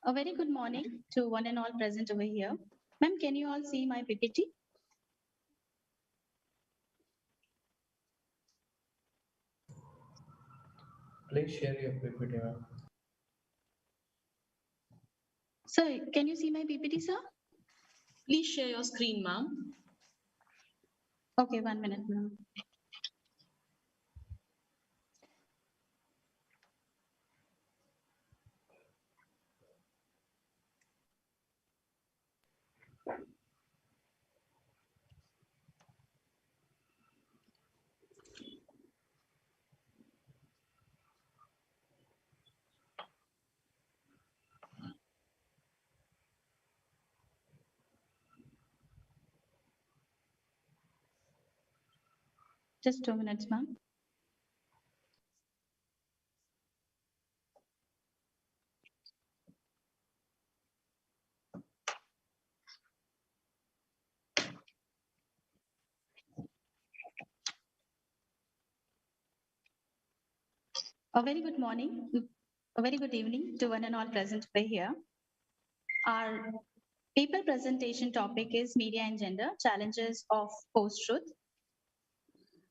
A very good morning to one and all present over here. Ma'am, can you all see my PPT? Please share your PPT, ma'am. Sir, can you see my PPT, sir? Please share your screen, ma'am. Okay, 1 minute, ma'am. Just 2 minutes, ma'am. A very good morning, a very good evening to one and all present over here. Our paper presentation topic is Media and Gender, Challenges of Post-Truth.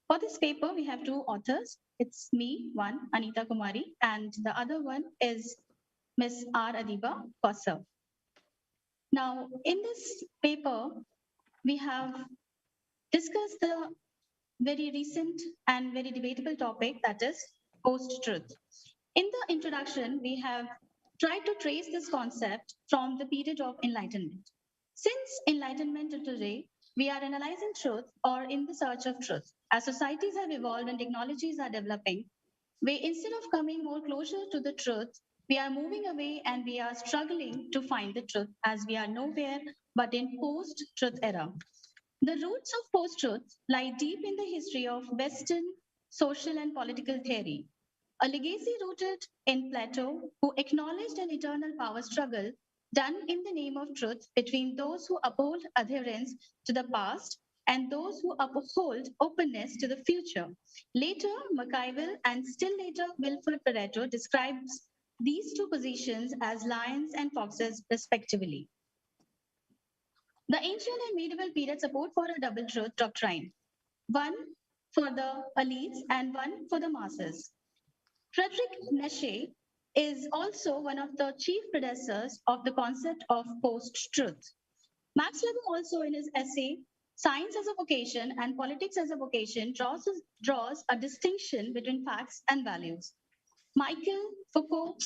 For this paper, we have two authors. It's me, one, Anita Kumari, and the other one is Ms. R. Adiba Kausar. Now, in this paper, we have discussed the very recent and very debatable topic, that is post-truth. In the introduction, we have tried to trace this concept from the period of enlightenment. Since enlightenment to today, we are analyzing truth or in the search of truth. As societies have evolved and technologies are developing, we, instead of coming more closer to the truth, we are moving away and we are struggling to find the truth as we are nowhere but in post-truth era. The roots of post-truth lie deep in the history of Western social and political theory, a legacy rooted in Plato, who acknowledged an eternal power struggle done in the name of truth between those who uphold adherence to the past and those who uphold openness to the future. Later, Machiavelli and still later Wilfred Pareto describes these two positions as lions and foxes, respectively. The ancient and medieval period support for a double truth doctrine, one for the elites and one for the masses. Friedrich Nietzsche is also one of the chief predecessors of the concept of post-truth. Max Weber also in his essay, Science as a Vocation and Politics as a Vocation draws a distinction between facts and values. Michael Foucault,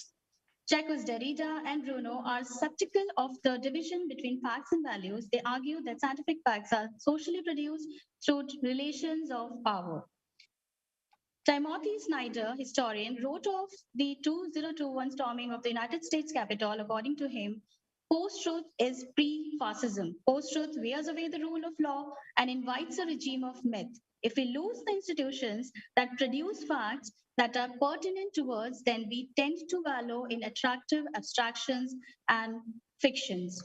Jacques Derrida, and Bruno are skeptical of the division between facts and values. They argue that scientific facts are socially produced through relations of power. Timothy Snyder, historian, wrote of the 2021 storming of the United States Capitol. According to him, post-truth is pre-fascism. Post-truth wears away the rule of law and invites a regime of myth. If we lose the institutions that produce facts that are pertinent to words, then we tend to wallow in attractive abstractions and fictions.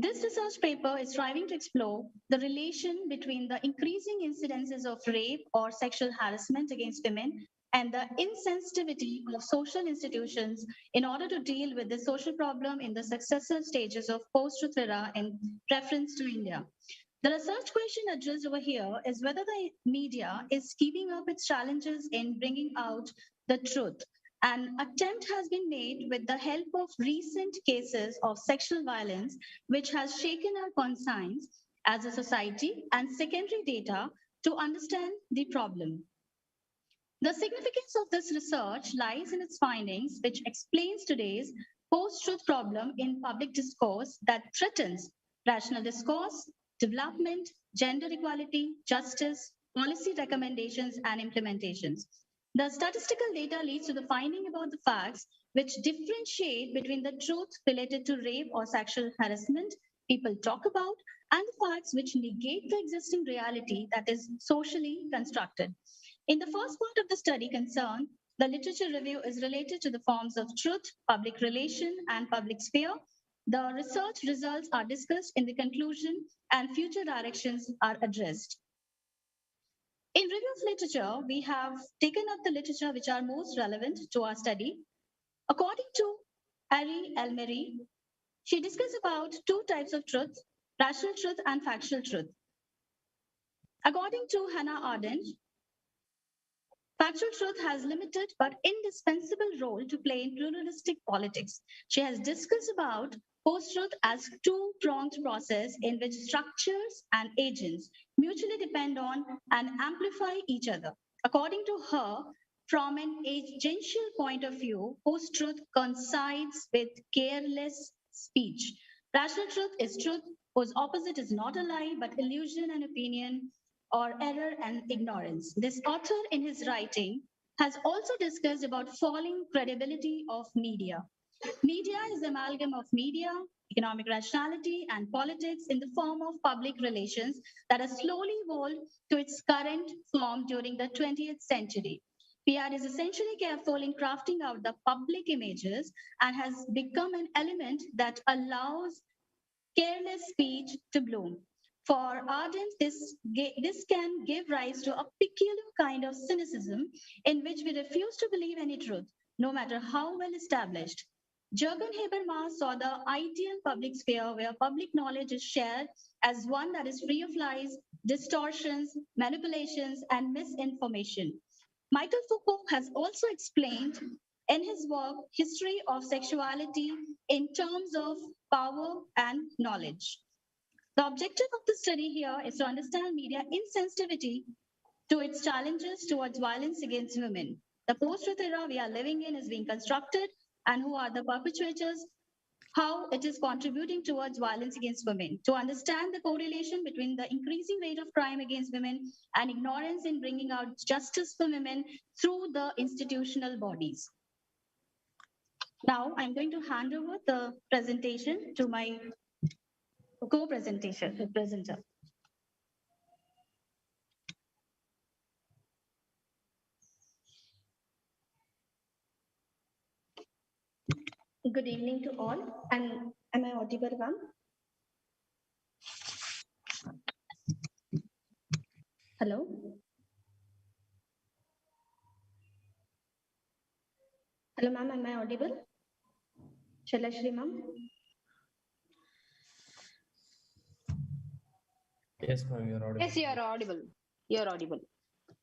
This research paper is striving to explore the relation between the increasing incidences of rape or sexual harassment against women and the insensitivity of social institutions in order to deal with the social problem in the successive stages of post-truth era in reference to India. The research question addressed over here is whether the media is keeping up its challenges in bringing out the truth. An attempt has been made with the help of recent cases of sexual violence, which has shaken our conscience as a society and secondary data to understand the problem. The significance of this research lies in its findings, which explains today's post-truth problem in public discourse that threatens rational discourse, development, gender equality, justice, policy recommendations, and implementations. The statistical data leads to the finding about the facts which differentiate between the truth related to rape or sexual harassment people talk about and the facts which negate the existing reality that is socially constructed. In the first part of the study concerned, the literature review is related to the forms of truth, public relation, and public sphere. The research results are discussed in the conclusion and future directions are addressed. In review of literature, we have taken up the literature which are most relevant to our study. According to Ari Elmeri, she discussed about two types of truth, rational truth and factual truth. According to Hannah Ardent, factual truth has limited but indispensable role to play in pluralistic politics. She has discussed about post-truth as two-pronged process in which structures and agents mutually depend on and amplify each other. According to her, from an agential point of view, post-truth coincides with careless speech. Rational truth is truth whose opposite is not a lie but illusion and opinion or error and ignorance. This author in his writing has also discussed about falling credibility of media. Media is the amalgam of media, economic rationality, and politics in the form of public relations that has slowly evolved to its current form during the 20th century. PR is essentially careful in crafting out the public images and has become an element that allows careless speech to bloom. For Ardent, this can give rise to a peculiar kind of cynicism in which we refuse to believe any truth, no matter how well established. Jürgen Habermas saw the ideal public sphere where public knowledge is shared as one that is free of lies, distortions, manipulations, and misinformation. Michael Foucault has also explained in his work History of Sexuality in terms of power and knowledge. The objective of the study here is to understand media insensitivity to its challenges towards violence against women. The post-truth era we are living in is being constructed, and who are the perpetrators, how it is contributing towards violence against women. To understand the correlation between the increasing rate of crime against women and ignorance in bringing out justice for women through the institutional bodies. Now, I'm going to hand over the presentation to my presenter. Good evening to all. And am I audible, ma'am? Hello? Hello, ma'am. Am I audible? Shalashri, ma'am? Yes, ma'am, you're audible. Yes, you are audible. You're audible.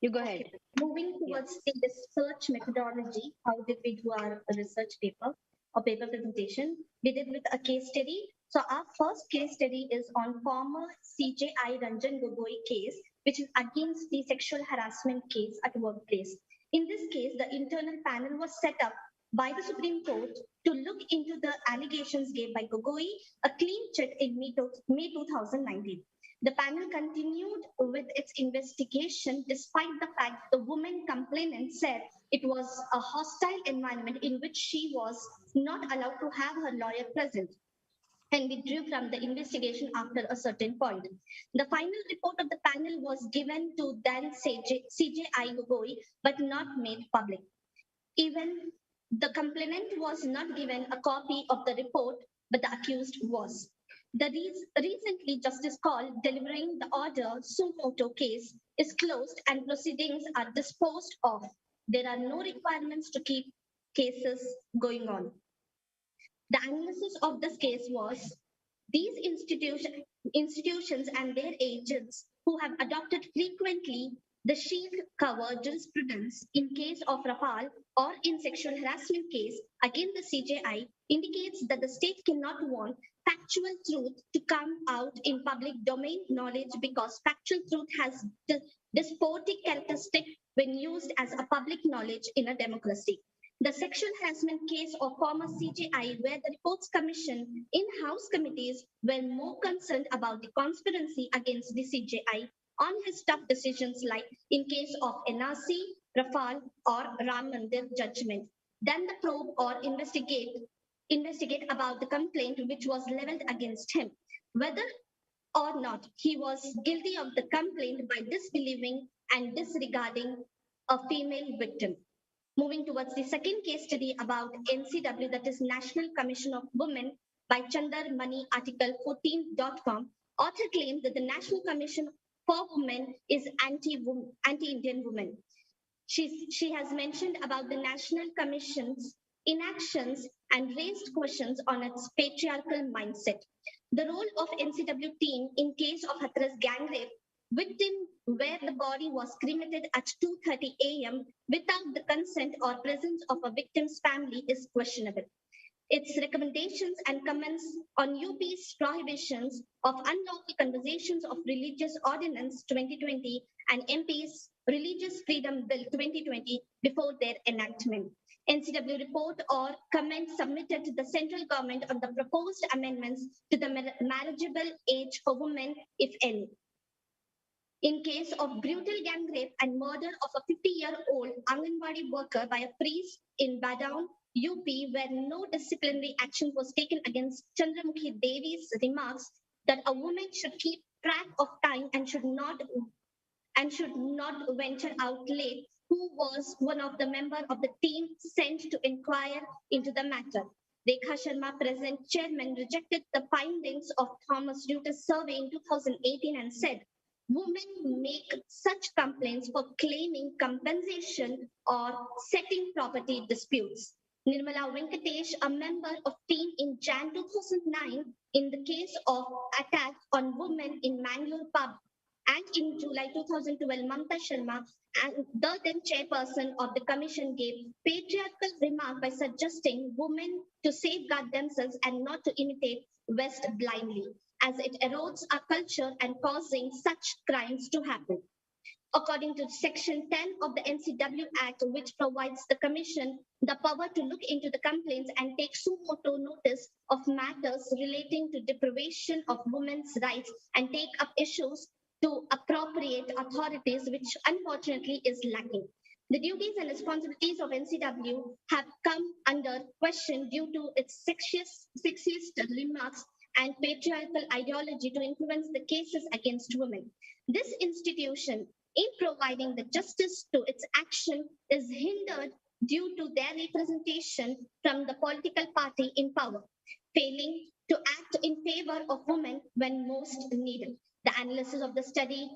You go ahead. Moving towards the research methodology, how did we do our research paper or paper presentation? We did with a case study. So our first case study is on former CJI Ranjan Gogoi case, which is against the sexual harassment case at workplace. In this case, the internal panel was set up by the Supreme Court to look into the allegations gave by Gogoi, a clean check in May 2019. The panel continued with its investigation despite the fact the woman complainant said it was a hostile environment in which she was not allowed to have her lawyer present and withdrew from the investigation after a certain point. The final report of the panel was given to then CJI Gogoi but not made public. Even the complainant was not given a copy of the report, but the accused was. The recently Justice Call delivering the order suo motu case is closed and proceedings are disposed of. There are no requirements to keep cases going on. The analysis of this case was these institutions, institutions and their agents who have adopted frequently the shield cover jurisprudence in case of Rafale or in sexual harassment case against the CJI indicates that the state cannot want factual truth to come out in public domain knowledge because factual truth has despotic characteristic when used as a public knowledge in a democracy. The sexual harassment case of former CJI, where the reports commission in-house committees were more concerned about the conspiracy against the CJI on his tough decisions like in case of NRC, Rafale or Ram Mandir judgment, than the probe or investigate about the complaint which was leveled against him. Whether or not he was guilty of the complaint by disbelieving and disregarding a female victim. Moving towards the second case study about NCW, that is National Commission of Women by Chandar Mani article 14.com, author claims that the National Commission for Women is anti-Indian women. She has mentioned about the National Commission's inactions and raised questions on its patriarchal mindset. The role of NCW team in case of Hathras gang rape victim where the body was cremated at 2:30 a.m. without the consent or presence of a victim's family is questionable. Its recommendations and comments on UP's prohibitions of unlawful conversations of religious ordinance 2020 and MP's Religious Freedom Bill 2020 before their enactment. NCW report or comment submitted to the central government on the proposed amendments to the marriageable age for women, if any. In case of brutal gang rape and murder of a 50-year-old Anganwadi worker by a priest in Badaun, UP, where no disciplinary action was taken against Chandramukhi Devi's remarks that a woman should keep track of time and should not venture out late, who was one of the members of the team sent to inquire into the matter. Rekha Sharma, present chairman, rejected the findings of Thomas Reuters survey in 2018 and said, women make such complaints for claiming compensation or setting property disputes. Nirmala Venkatesh, a member of team in Jan 2009 in the case of attack on women in Mangalore pub, and in July 2012, Mamta Sharma, and the then chairperson of the commission, gave patriarchal remark by suggesting women to safeguard themselves and not to imitate West blindly, as it erodes our culture and causing such crimes to happen. According to Section 10 of the NCW Act, which provides the Commission the power to look into the complaints and take suo motu notice of matters relating to deprivation of women's rights and take up issues to appropriate authorities, which unfortunately is lacking. The duties and responsibilities of NCW have come under question due to its sexist remarks and patriarchal ideology to influence the cases against women. This institution, in providing the justice to its action, is hindered due to their representation from the political party in power, failing to act in favor of women when most needed. The analysis of the study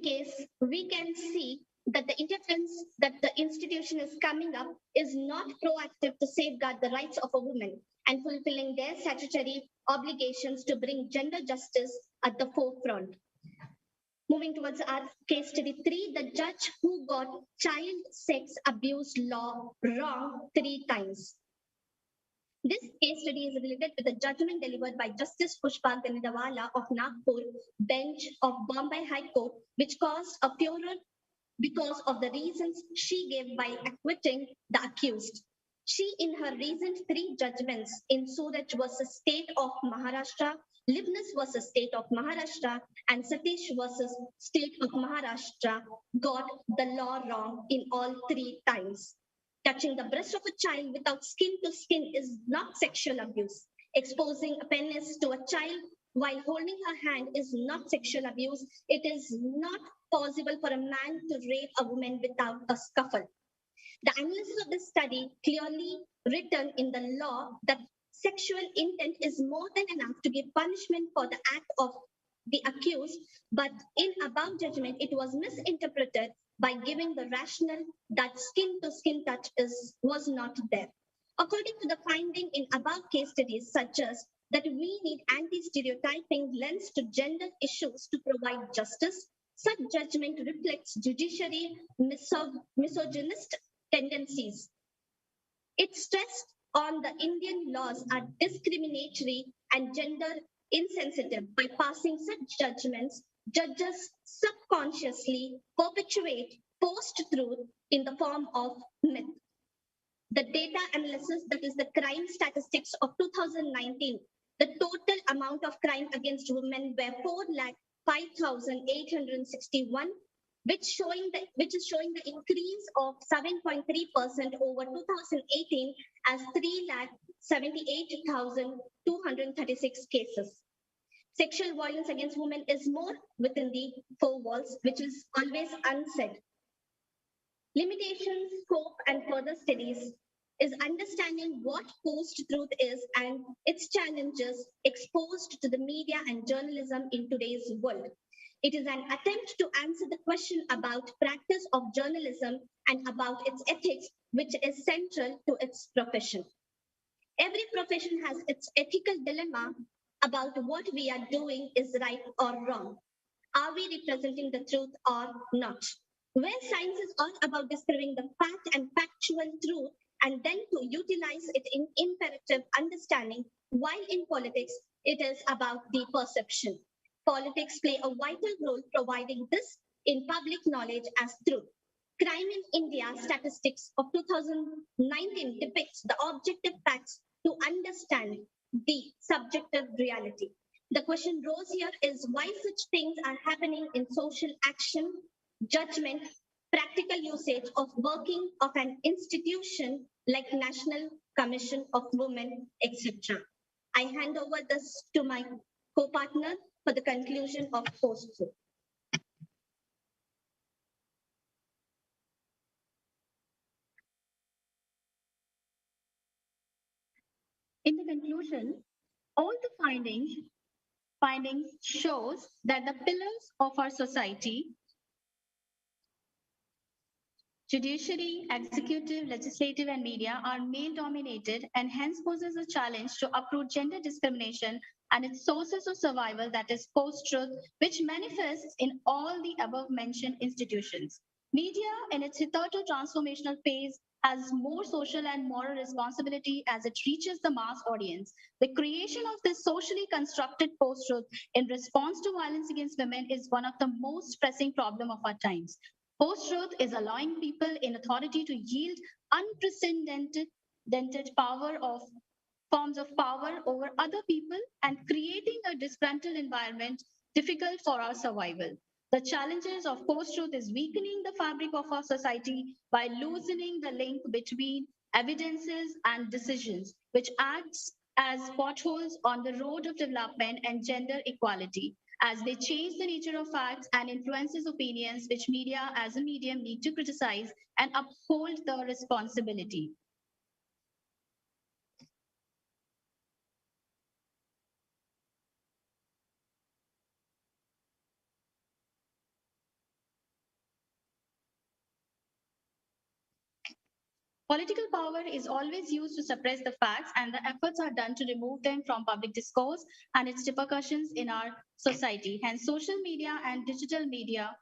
case, we can see that the interference that the institution is coming up is not proactive to safeguard the rights of a woman and fulfilling their statutory obligations to bring gender justice at the forefront. Moving towards our case study 3, the judge who got child sex abuse law wrong 3 times. This case study is related to the judgment delivered by Justice Pushpa Ganidawala of Nagpur bench of Bombay High Court, which caused a furor because of the reasons she gave by acquitting the accused. She, in her recent 3 judgments in Surat versus State of Maharashtra, Libnus versus State of Maharashtra, and Satish versus State of Maharashtra, got the law wrong in all 3 times. Touching the breast of a child without skin to skin is not sexual abuse. Exposing a penis to a child while holding her hand is not sexual abuse. It is not possible for a man to rape a woman without a scuffle. The analysis of this study clearly written in the law that sexual intent is more than enough to give punishment for the act of the accused, but in above judgment, it was misinterpreted by giving the rationale that skin-to-skin touch was not there. According to the finding in above case studies, such as that we need anti-stereotyping lens to gender issues to provide justice. Such judgment reflects judiciary misogynist tendencies. It stressed on the Indian laws are discriminatory and gender insensitive. By passing such judgments, judges subconsciously perpetuate post-truth in the form of myth. The data analysis, that is the crime statistics of 2019, the total amount of crime against women were 4,05,861, which is showing the increase of 7.3% over 2018 as 3,78,236 cases. Sexual violence against women is more within the four walls, which is always unsaid. Limitations, scope, and further studies is understanding what post-truth is and its challenges exposed to the media and journalism in today's world. It is an attempt to answer the question about practice of journalism and about its ethics, which is central to its profession. Every profession has its ethical dilemma about what we are doing is right or wrong. Are we representing the truth or not? Where science is all about discovering the fact and factual truth and then to utilize it in imperative understanding, while in politics, it is about the perception. Politics play a vital role providing this in public knowledge as truth. Crime in India statistics of 2019 depicts the objective facts to understand the subjective reality. The question rose here is why such things are happening in social action, judgment, practical usage of working of an institution like National Commission of Women, etc. I hand over this to my co-partner for the conclusion of post-truth. In the conclusion, all the findings shows that the pillars of our society, judiciary, executive, legislative, and media are male-dominated and hence poses a challenge to uproot gender discrimination and its sources of survival, that is post-truth, which manifests in all the above-mentioned institutions. Media, in its hitherto transformational phase, has more social and moral responsibility as it reaches the mass audience. The creation of this socially constructed post-truth in response to violence against women is one of the most pressing problems of our times. Post-truth is allowing people in authority to yield unprecedented forms of power over other people and creating a disgruntled environment difficult for our survival. The challenges of post-truth is weakening the fabric of our society by loosening the link between evidences and decisions, which acts as potholes on the road of development and gender equality, as they change the nature of facts and influences opinions which media as a medium need to criticize and uphold the responsibility. Political power is always used to suppress the facts, and the efforts are done to remove them from public discourse and its repercussions in our society. Hence, social media and digital media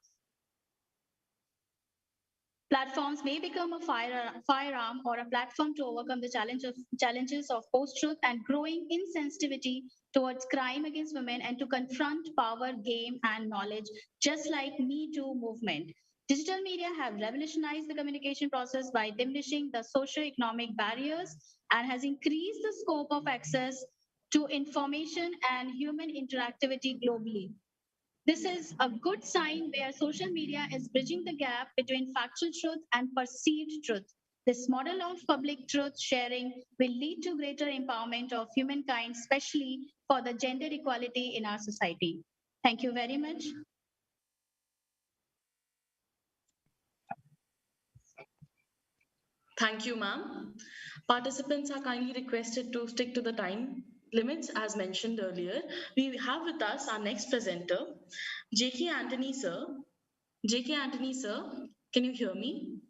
platforms may become a firearm or a platform to overcome the challenges of post-truth and growing insensitivity towards crime against women and to confront power, game, and knowledge, just like Me Too movement. Digital media have revolutionized the communication process by diminishing the socio-economic barriers and has increased the scope of access to information and human interactivity globally. This is a good sign where social media is bridging the gap between factual truth and perceived truth. This model of public truth sharing will lead to greater empowerment of humankind, especially for the gender equality in our society. Thank you very much. Thank you, ma'am. Participants are kindly requested to stick to the time limits as mentioned earlier. We have with us our next presenter, J.K. Anthony, sir. J.K. Anthony, sir, can you hear me?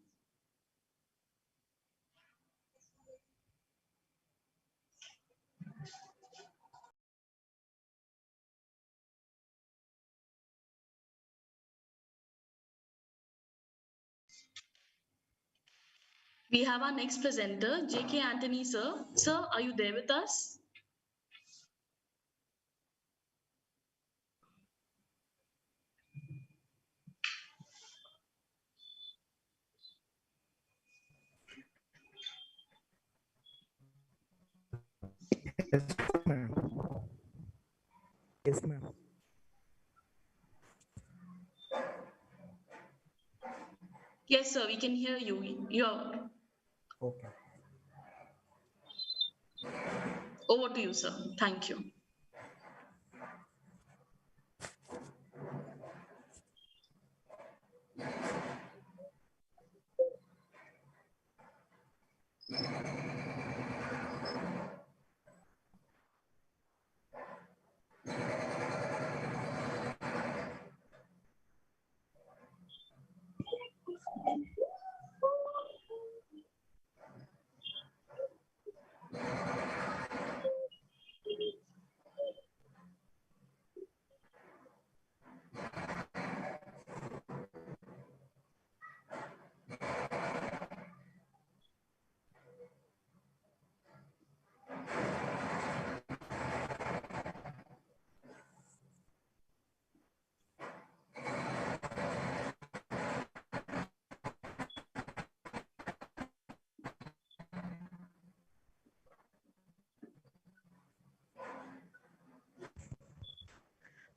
We have our next presenter, J.K. Anthony, sir. Sir, are you there with us? Yes, ma'am. Yes, ma'am. Yes, sir, we can hear you. You're Okay. over to you, sir. Thank you.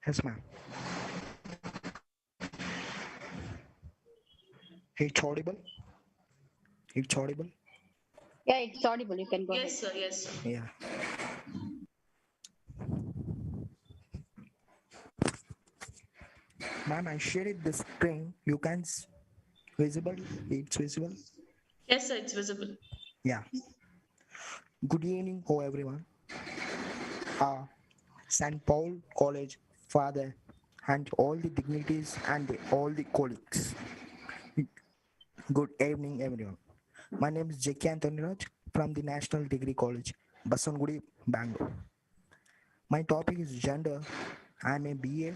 Yes, ma'am. It's audible. It's audible. Yeah, it's audible. You can go ahead. Yes, sir. Yes, sir. Yeah. Ma'am, I shared the screen. You can visible. It's visible. Yes, sir, it's visible. Yeah. Good evening, everyone. St. Paul College, Father, and all the dignitaries and all the colleagues. Good evening, everyone. My name is J.K. Anthony Raj from the National Degree College, Basangudi, Bangalore. My topic is gender. I'm a BA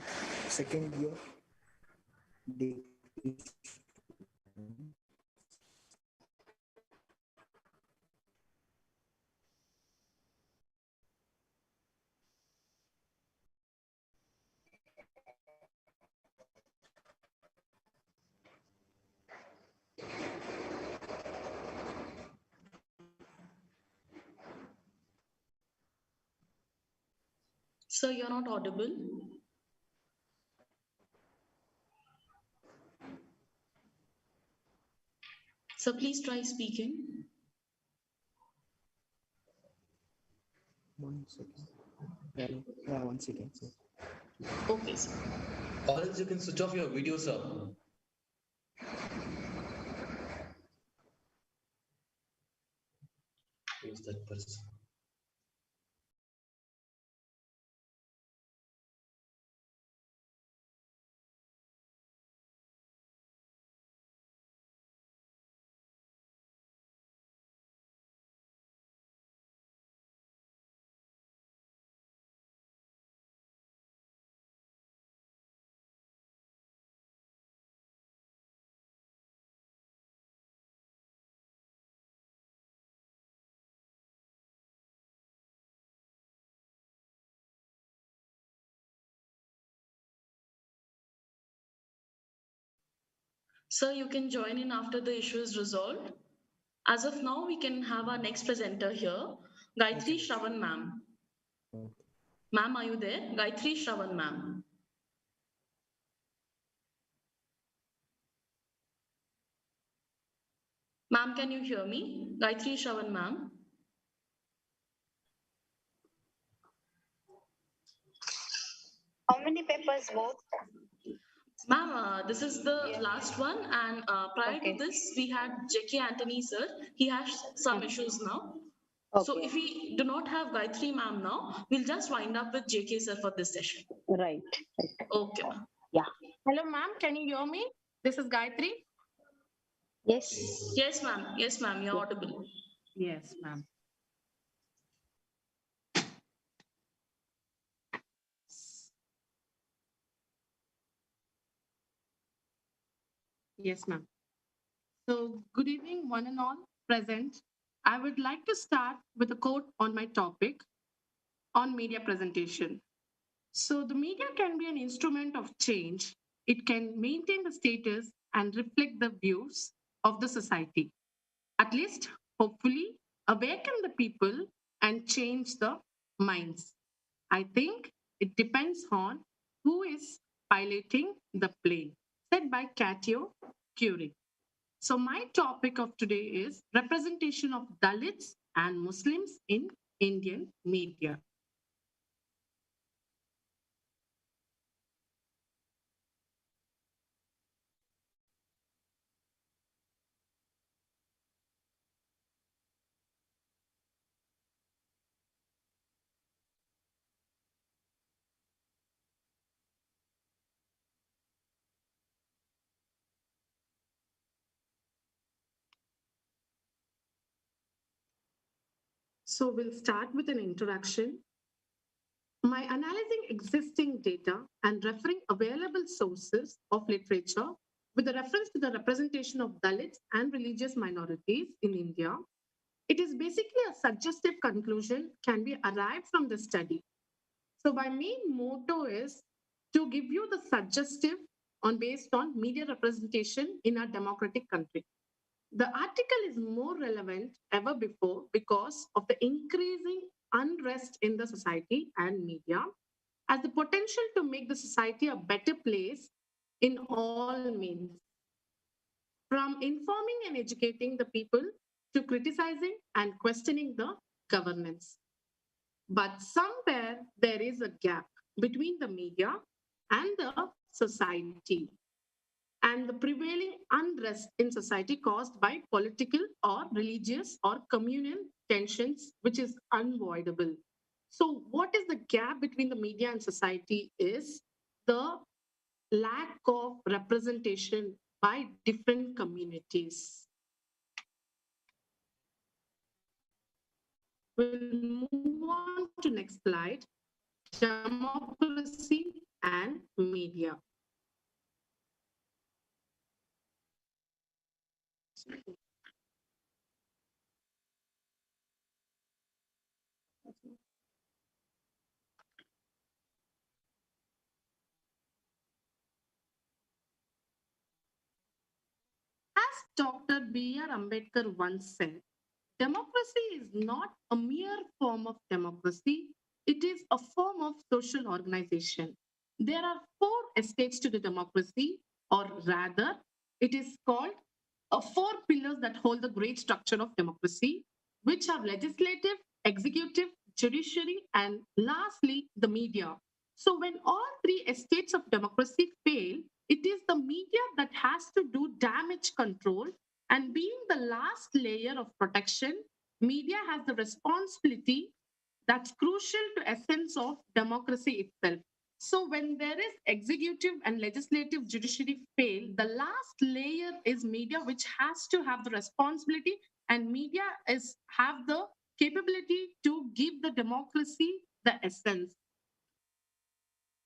second year degree. Sir, you're not audible. So please try speaking. 1 second. Hello. Yeah, 1 second. Sir. Okay, sir. Or else you can switch off your video, sir. Who's that person? Sir, you can join in after the issue is resolved. As of now, we can have our next presenter here, Gayatri Shravan ma'am. Ma'am, are you there? Gayatri Shravan ma'am. Ma'am, can you hear me? Gayatri Shravan ma'am. How many papers vote? Ma'am, this is the last one, and prior to this, we had J.K. Anthony sir. He has some issues now. So if we do not have Gayatri ma'am now, we'll just wind up with J.K. sir for this session. Right. Okay, ma'am. Yeah. Hello, ma'am. Can you hear me? This is Gayatri. Yes. Yes, ma'am. Yes, ma'am. You're audible. Yes, ma'am. Yes, ma'am. So, good evening, one and all. present, I would like to start with a quote on my topic on media presentation. So the media can be an instrument of change. It can maintain the status and reflect the views of the society. At least, hopefully, awaken the people and change the minds. I think it depends on who is piloting the plane, said by Cato Curie. So my topic of today is representation of Dalits and Muslims in Indian media. So we'll start with an introduction. My analyzing existing data and referring available sources of literature with a reference to the representation of Dalits and religious minorities in India, it is basically a suggestive conclusion can be arrived from the study. So my main motto is to give you the suggestive on based on media representation in a democratic country. The article is more relevant ever before because of the increasing unrest in the society and media as the potential to make the society a better place in all means. From informing and educating the people to criticizing and questioning the governance. But somewhere there is a gap between the media and the society and the prevailing unrest in society caused by political or religious or communal tensions, which is unavoidable. So, what is the gap between the media and society is the lack of representation by different communities. We'll move on to next slide, democracy and media. As Dr. B.R. Ambedkar once said, democracy is not a mere form of democracy, it is a form of social organization. There are four estates to the democracy, or rather, it is called four pillars that hold the great structure of democracy, which are legislative, executive, judiciary, and lastly, the media. So, when all three estates of democracy fail, it is the media that has to do damage control. And being the last layer of protection, media has the responsibility that's crucial to essence of democracy itself. So when there is executive and legislative judiciary fail, the last layer is media, which has to have the responsibility, and media is have the capability to give the democracy the essence.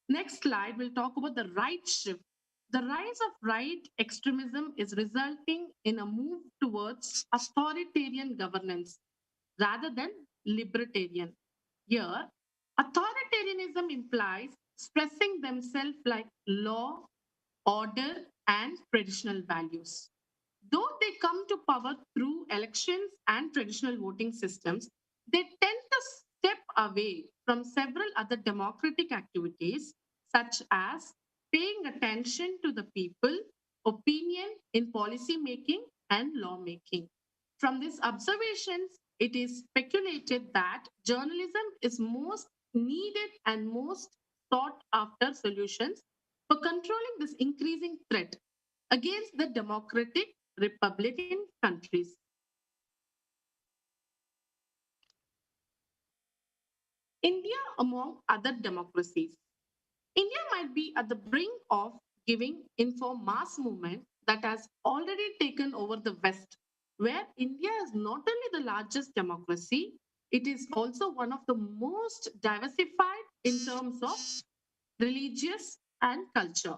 Next slide, we'll talk about the right shift. The rise of right extremism is resulting in a move towards authoritarian governance rather than libertarian. Here, authoritarianism implies stressing themselves like law, order, and traditional values. Though they come to power through elections and traditional voting systems, they tend to step away from several other democratic activities, such as paying attention to the people, opinion in policy making and lawmaking. From these observations, it is speculated that journalism is most needed and most sought after solutions for controlling this increasing threat against the democratic Republican countries. India among other democracies. India might be at the brink of giving info mass movement that has already taken over the West, where India is not only the largest democracy, it is also one of the most diversified in terms of religious and culture.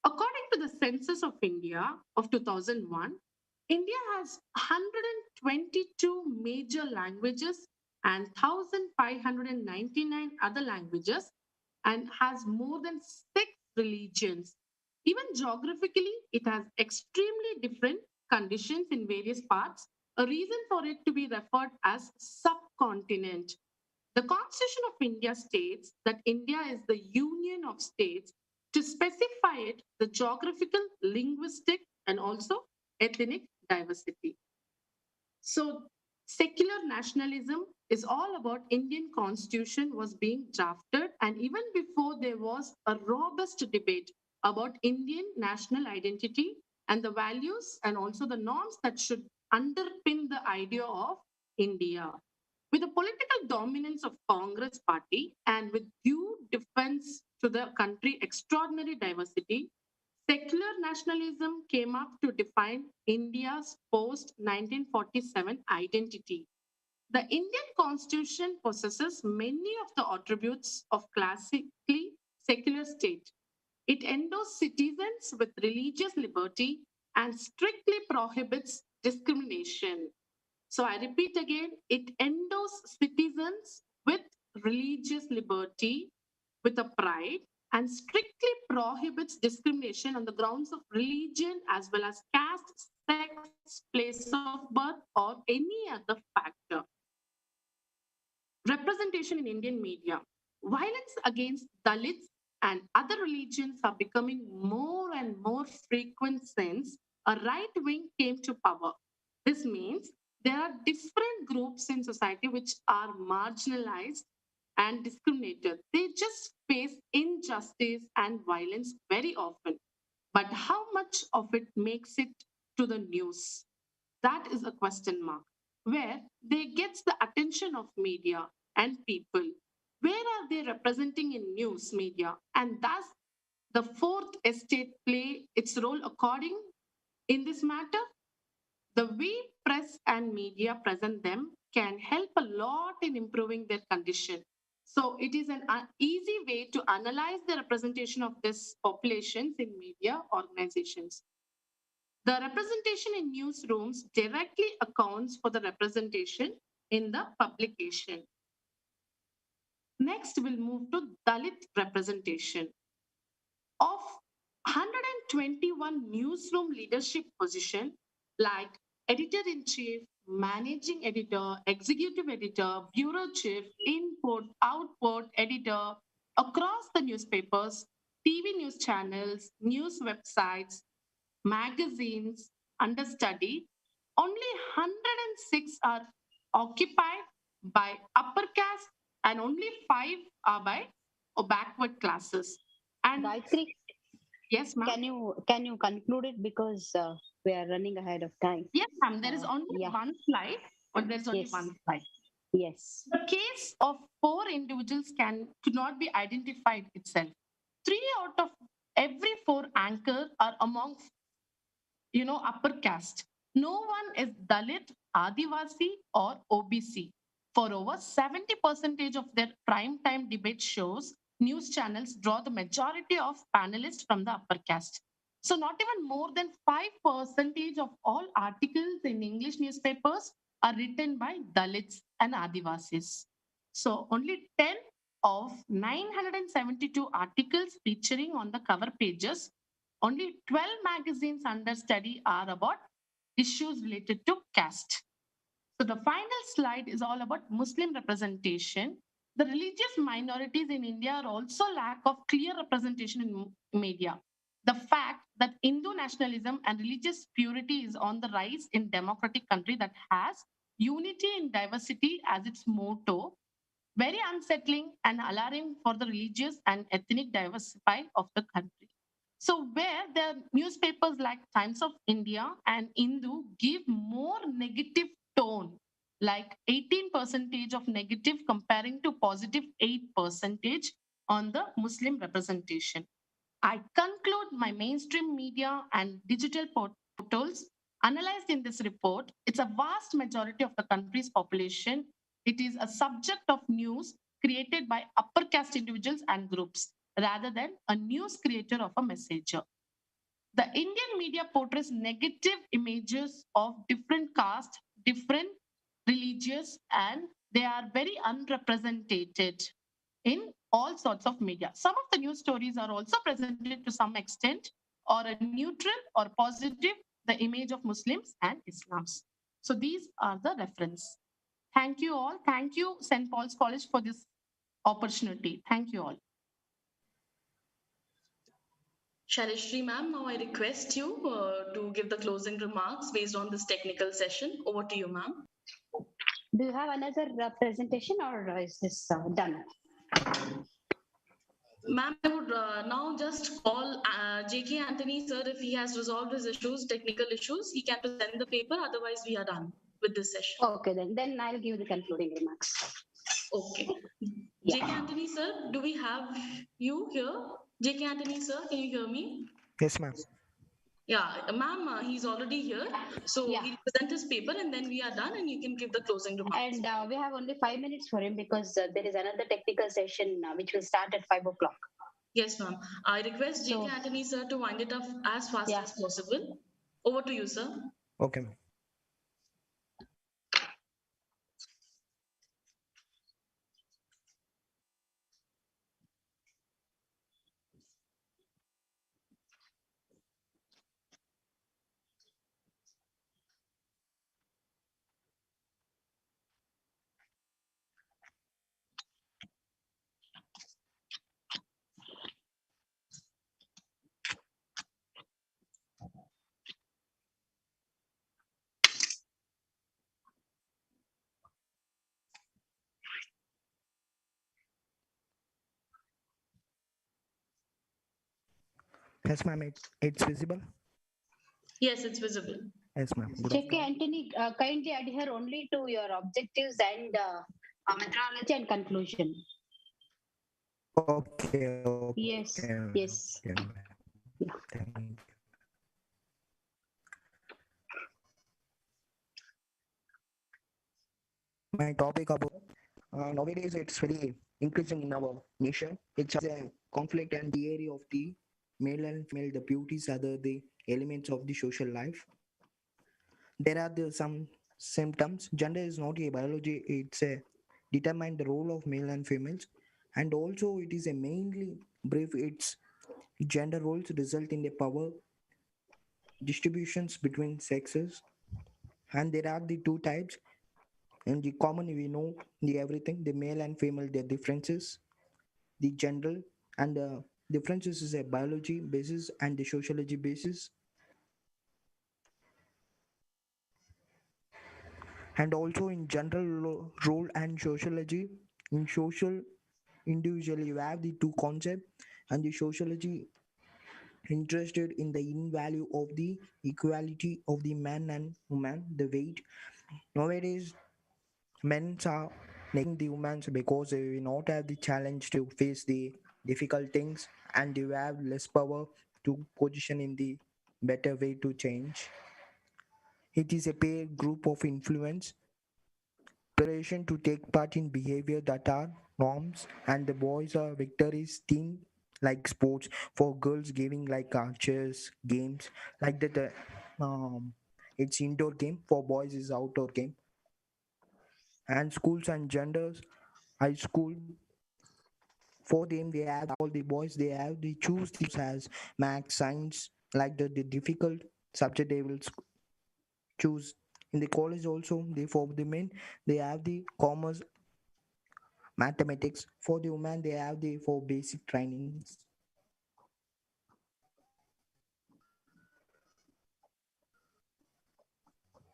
According to the Census of India of 2001, India has 122 major languages and 1,599 other languages and has more than 6 religions. Even geographically, it has extremely different conditions in various parts, a reason for it to be referred as subcontinent. The Constitution of India states that India is the union of states. To specify it, the geographical, linguistic, and also ethnic diversity. So secular nationalism is all about Indian constitution was being drafted, and even before there was a robust debate about Indian national identity and the values and also the norms that should underpin the idea of India. With the political dominance of Congress party and with due defense to the country extraordinary diversity, secular nationalism came up to define India's post 1947 identity. The Indian constitution possesses many of the attributes of classically secular state. It endows citizens with religious liberty and strictly prohibits discrimination. So I repeat again, it endows citizens with religious liberty, with a pride, and strictly prohibits discrimination on the grounds of religion as well as caste, sex, place of birth, or any other factor. Representation in Indian media. Violence against Dalits and other religions are becoming more and more frequent since a right wing came to power. This means there are different groups in society which are marginalized and discriminated. They just face injustice and violence very often. But how much of it makes it to the news? That is a question mark. Where they gets the attention of media and people. Where are they representing in news media? And does the fourth estate play its role according in this matter? The way press and media present them can help a lot in improving their condition. So it is an easy way to analyze the representation of this populations in media organizations. The representation in newsrooms directly accounts for the representation in the publication. Next, we'll move to Dalit representation. Of 121 newsroom leadership position like editor-in-chief, managing editor, executive editor, bureau chief, input, output, editor, across the newspapers, TV news channels, news websites, magazines under study, only 106 are occupied by upper caste and only 5 are by backward classes. And Gayatri, yes, ma'am. can you conclude it because we are running ahead of time? Yes, ma'am. There is only one slide, or there's only Yes. one slide. Yes. The case of 4 individuals could not be identified itself. 3 out of every 4 anchor are among upper caste. No one is Dalit, Adivasi, or OBC. For over 70% of their prime time debate shows, news channels draw the majority of panelists from the upper caste. So not even more than 5% of all articles in English newspapers are written by Dalits and Adivasis. So only 10 of 972 articles featuring on the cover pages, only 12 magazines under study are about issues related to caste. So the final slide is all about Muslim representation. The religious minorities in India are also lack of clear representation in media. The fact that Hindu nationalism and religious purity is on the rise in democratic country that has unity in diversity as its motto, very unsettling and alarming for the religious and ethnic diversity of the country. So where the newspapers like Times of India and Hindu give more negative tone, like 18% of negative comparing to positive 8% on the Muslim representation. I conclude my mainstream media and digital portals analyzed in this report. It's a vast majority of the country's population. It is a subject of news created by upper caste individuals and groups rather than a news creator of a messenger. The Indian media portrays negative images of different castes, different religious, and they are very unrepresented in all sorts of media. Some of the news stories are also presented to some extent or a neutral or positive the image of Muslims and Islams. So these are the reference. Thank you all. Thank you, St. Paul's College, for this opportunity. Thank you all. Shalishri ma'am, now I request you to give the closing remarks based on this technical session. Over to you, ma'am. Do you have another presentation or is this done? Ma'am, I would now just call J.K. Anthony, sir, if he has resolved his issues, technical issues, he can present the paper. Otherwise, we are done with this session. Okay, then I'll give the concluding remarks. Okay. J.K. Anthony, sir, do we have you here? J.K. Anthony, sir, can you hear me? Yes, ma'am. Yeah, ma'am, he's already here. So he'll present his paper and then we are done and you can give the closing remarks. And we have only 5 minutes for him because there is another technical session which will start at 5 o'clock. Yes, ma'am. I request J.K. Anthony, sir, to wind it up as fast as possible. Over to you, sir. Okay, ma'am. Yes, ma'am. It's visible? Yes, it's visible. Yes, ma'am. J.K. Anthony, kindly adhere only to your objectives and methodology and conclusion. Okay. Yes. Yes. Okay, thank you. My topic about nowadays it's very increasing in our nation. It's a conflict and the area of the male and female, the beauties are the elements of the social life. There are some symptoms. Gender is not a biology, it's a determine the role of male and females, and also it is a mainly brief. Its gender roles result in the power distributions between sexes, and there are the two types. And the common we know the everything the male and female their differences, the general and the differences is a biology basis and the sociology basis. And also in general role and sociology, in social individually you have the two concept, and the sociology interested in the in value of the equality of the man and woman, the weight. Nowadays men are making the women because they will not have the challenge to face the difficult things, and they have less power to position in the better way to change. It is a peer group of influence preparation to take part in behavior that are norms, and the boys are victories team like sports, for girls giving like chess games like that. It's indoor game, for boys is outdoor game. And schools and genders, high school, for them they have all the boys they have they choose these as math science like the difficult subject they will choose. In the college also they for the men they have the commerce mathematics, for the women they have the for basic trainings.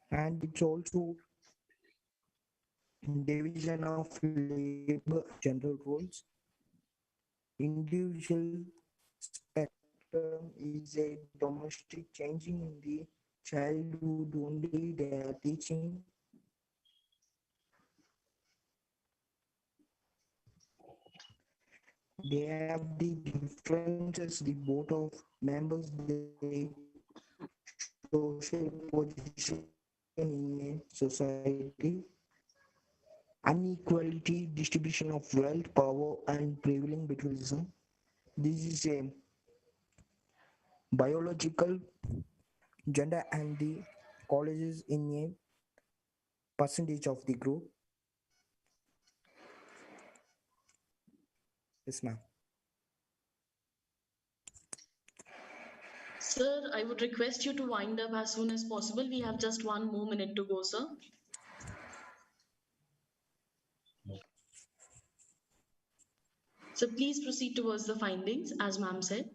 And it's also division of labor general roles. Individual spectrum is a domestic changing in the childhood only they are teaching. They have the differences, the both of members, the social position in a society, unequality, distribution of wealth, power, and prevailing between. This is a biological gender and the colleges in a percentage of the group. Yes, ma'am. Sir, I would request you to wind up as soon as possible. We have just 1 more minute to go, sir. So please proceed towards the findings, as ma'am said.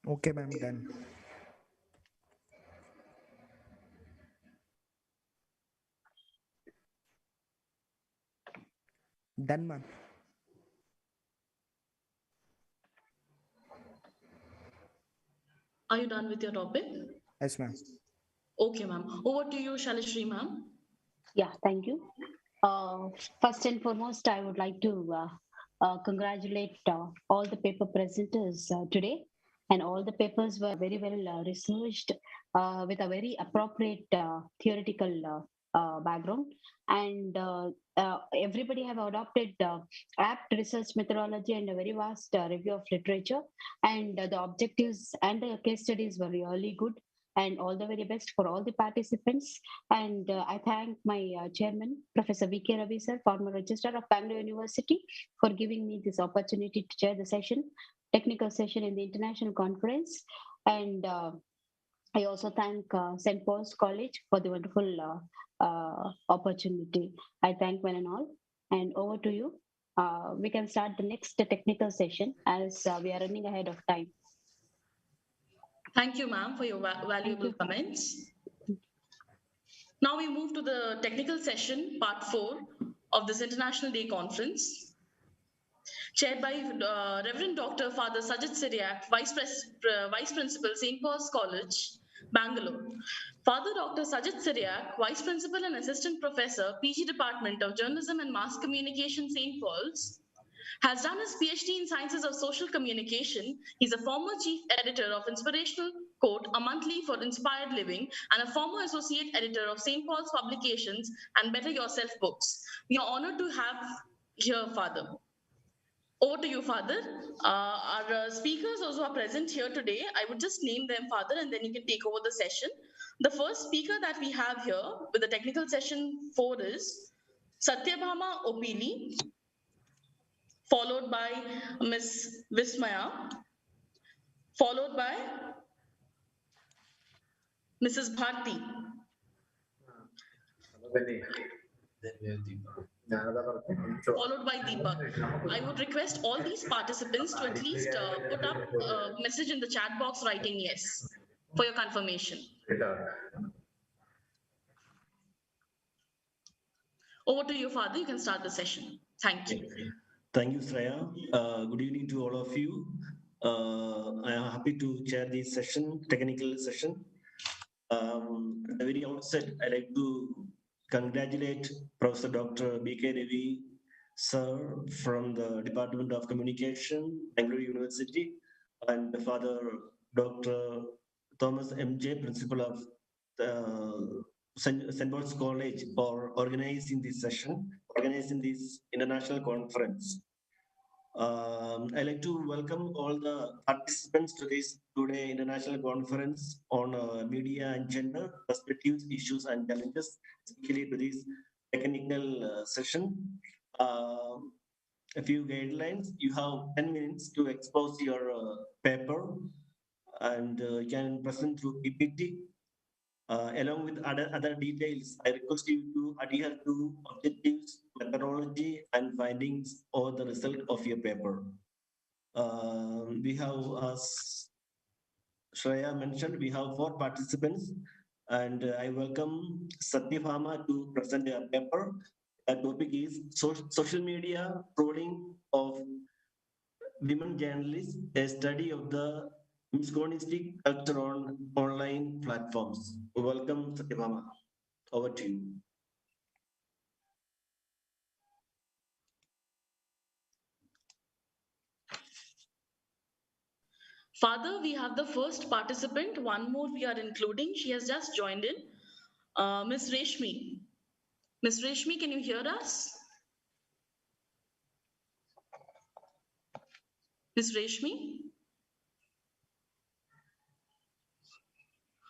Okay, ma'am, done. Done, ma'am. Are you done with your topic? Yes, ma'am. Okay, ma'am. Over to you, Shalishri, ma'am. Yeah, thank you. First and foremost, I would like to congratulate all the paper presenters today. And all the papers were very well researched with a very appropriate theoretical background. And everybody have adopted apt research methodology and a very vast review of literature. And the objectives and the case studies were really good. And all the very best for all the participants. And I thank my chairman, Professor V.K. Ravi sir, former registrar of Bangalore University, for giving me this opportunity to chair the session, technical session in the international conference. And I also thank St. Paul's College for the wonderful opportunity. I thank one and all. And over to you. We can start the next technical session as we are running ahead of time. Thank you, ma'am, for your valuable comments. Now we move to the technical session, part 4 of this International Day Conference, chaired by Reverend Dr. Father Sajid Syriac, Vice Principal, St. Paul's College, Bangalore. Father Dr. Sajid Syriac, Vice Principal and Assistant Professor, PG Department of Journalism and Mass Communication, St. Paul's, has done his PhD in Sciences of Social Communication. He's a former chief editor of Inspirational Quote, a monthly for Inspired Living, and a former associate editor of St. Paul's Publications and Better Yourself books. We are honored to have here, Father. Over to you, Father. Our speakers also are present here today. I would just name them, Father, and then you can take over the session. The first speaker that we have here with the technical session 4 is Satyabhama Opili, followed by Ms. Vismaya, followed by Mrs. Bharti. Followed by Deepak. I would request all these participants to at least put up a message in the chat box writing yes for your confirmation. Over to you, Father. You can start the session. Thank you. Thank you, Shreya. Good evening to all of you. I am happy to chair this session, technical session. At the very outset, I'd like to congratulate Professor Dr. B.K. Ravi, sir, from the Department of Communication, Bangalore University, and Father Dr. Thomas M.J., Principal of St. Paul's College, for organizing this session, organizing this international conference. I'd like to welcome all the participants to this today international conference on media and gender perspectives, issues and challenges, especially to this technical session. A few guidelines. You have 10 minutes to expose your paper and you can present through PPT. Along with other details, I request you to adhere to objectives, methodology, and findings or the result of your paper. We have, as Shreya mentioned, we have 4 participants, and I welcome Satyabhama to present a paper. The topic is social media trolling of women journalists, a study of the misogynistic culture on online platforms. Welcome, Satyabhama. Over to you. Father, we have the first participant. One more we are including. She has just joined in. Ms. Reshmi. Ms. Reshmi, can you hear us? Ms. Reshmi?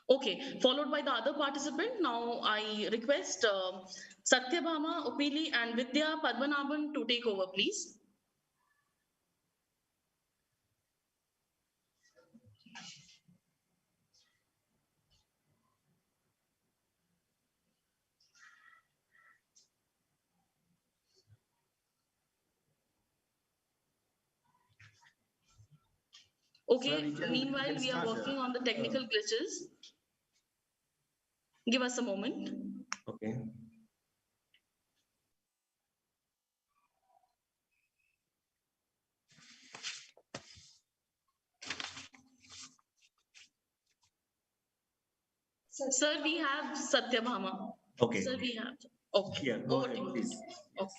Okay, followed by the other participant. Now I request Satyabhama Upili and Vidya Padmanabhan to take over, please. Okay, meanwhile, we are working on the technical glitches. Give us a moment. Okay. Sir, we have Satyabhama. Okay. Sir, we have. Okay. Yeah, go ahead, please. Okay.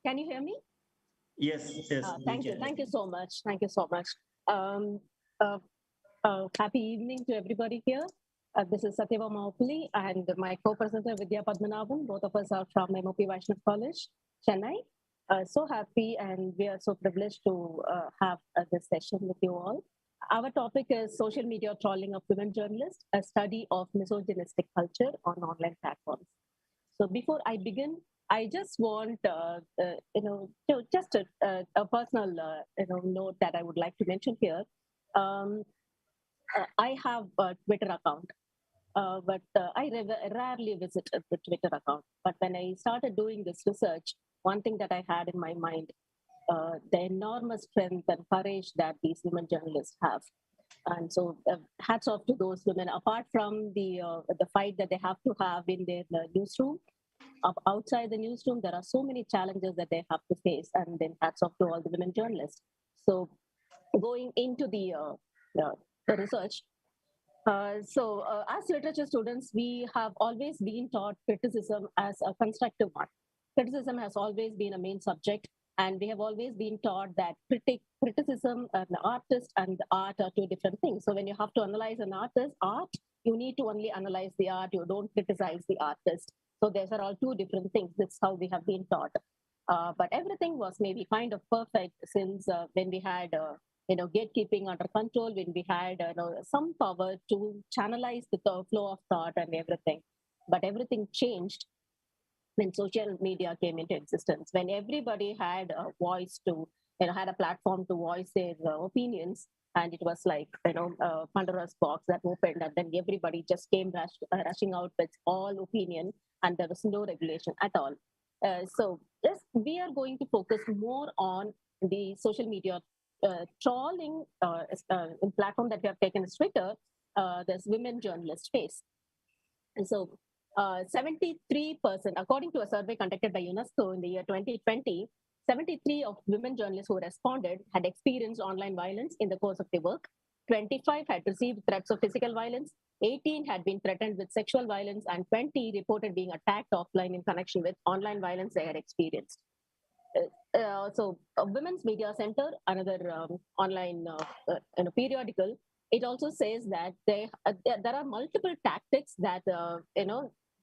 Can you hear me? Yes, yes. Thank you. Thank you so much. Thank you so much. Uh, Happy evening to everybody here. This is Satyabhama Upili and my co-presenter Vidya Padmanabhan. Both of us are from MOP Vaishnav College, Chennai. So happy and we are so privileged to have this session with you all. Our topic is social media trolling of women journalists, a study of misogynistic culture on online platforms. So before I begin, I just want, just a personal, note that I would like to mention here. I have a Twitter account, but I rarely visit the Twitter account. But when I started doing this research, one thing that I had in my mind, the enormous strength and courage that these women journalists have. And so hats off to those women. Apart from the fight that they have to have in their newsroom, outside the newsroom, there are so many challenges that they have to face. And then hats off to all the women journalists. So going into the research, as literature students, we have always been taught criticism as a constructive one. Criticism has always been a main subject, and we have always been taught that criticism, the artist and the art are two different things. So when you have to analyze an artist's art, you need to only analyze the art. You don't criticize the artist. So these are all two different things. That's how we have been taught. But everything was maybe kind of perfect since when we had gatekeeping under control, when we had some power to channelize the flow of thought and everything. But everything changed when social media came into existence, when everybody had a voice to, had a platform to voice their opinions. And it was like, Pandora's box that opened, and then everybody just came rushing out with all opinion, and there was no regulation at all. So yes, we are going to focus more on the social media trolling platform that we have taken as Twitter, this women journalist face. And so 73%, according to a survey conducted by UNESCO in the year 2020, 73 of women journalists who responded had experienced online violence in the course of their work. 25 had received threats of physical violence. 18 had been threatened with sexual violence, and 20 reported being attacked offline in connection with online violence they had experienced. Women's Media Center, another online periodical, it also says that there are multiple tactics that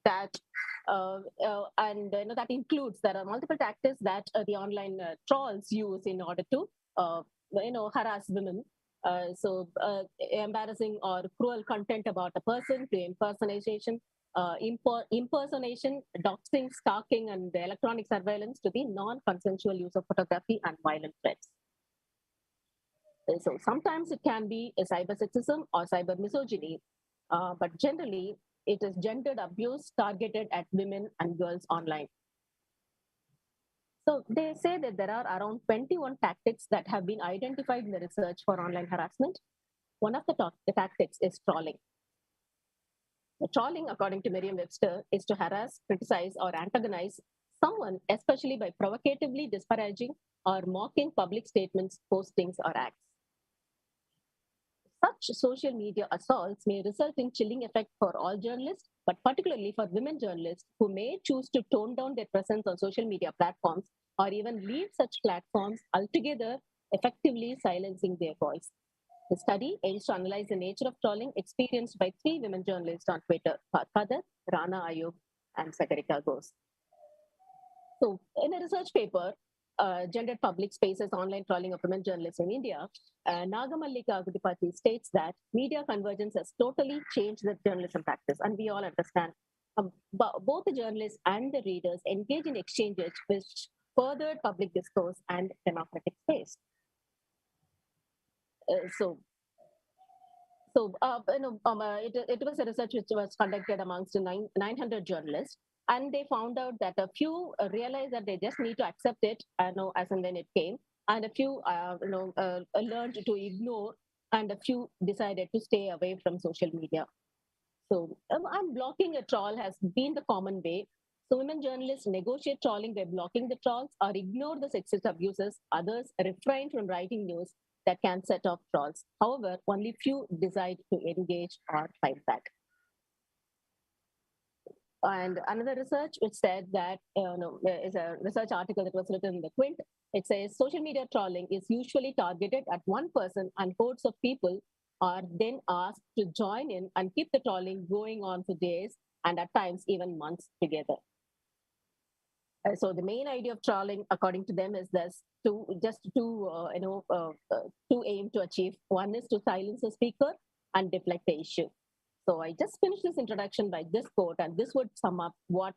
that includes, there are multiple tactics that the online trolls use in order to harass women. Embarrassing or cruel content about a person, to impersonation, doxing, stalking, and the electronic surveillance, to the non-consensual use of photography and violent threats. So sometimes it can be a cyber sexism or cyber misogyny, but generally it is gendered abuse targeted at women and girls online. So they say that there are around 21 tactics that have been identified in the research for online harassment. One of the tactics is trolling. Trolling, according to Merriam-Webster, is to harass, criticize, or antagonize someone, especially by provocatively disparaging, or mocking public statements, postings, or acts. Such social media assaults may result in chilling effect for all journalists, but particularly for women journalists who may choose to tone down their presence on social media platforms or even leave such platforms altogether, effectively silencing their voice. The study aims to analyze the nature of trolling experienced by 3 women journalists on Twitter, Farkhadar, Rana Ayub, and Sagarika Ghosh. So, in a research paper, Gendered Public Spaces Online Trolling of Women Journalists in India, Nagamallika Agudipati states that media convergence has totally changed the journalism practice, and we all understand. Both the journalists and the readers engage in exchanges which furthered public discourse and democratic space. It was a research which was conducted amongst 900 journalists, and they found out that a few realized that they just need to accept it, as and when it came, and a few, learned to ignore, and a few decided to stay away from social media. So, unblocking a troll has been the common way. So, women journalists negotiate trolling by blocking the trolls or ignore the sexist abuses. Others refrain from writing news that can set off trolls. However, only few decide to engage or fight back. And another research which said that, is a research article that was written in the Quint. It says social media trolling is usually targeted at one person, and hordes of people are then asked to join in and keep the trolling going on for days and at times even months together. So the main idea of trolling, according to them, is this: to aim to achieve. One is to silence the speaker and deflect the issue. So I just finished this introduction by this quote, and this would sum up what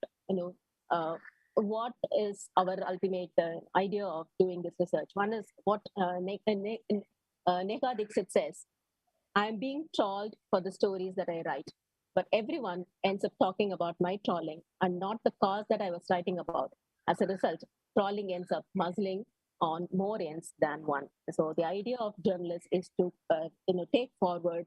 is our ultimate idea of doing this research. One is what Neha Dixit says: "I am being trolled for the stories that I write, but everyone ends up talking about my trolling and not the cause that I was writing about. As a result, trolling ends up muzzling on more ends than one." So the idea of journalists is to take forward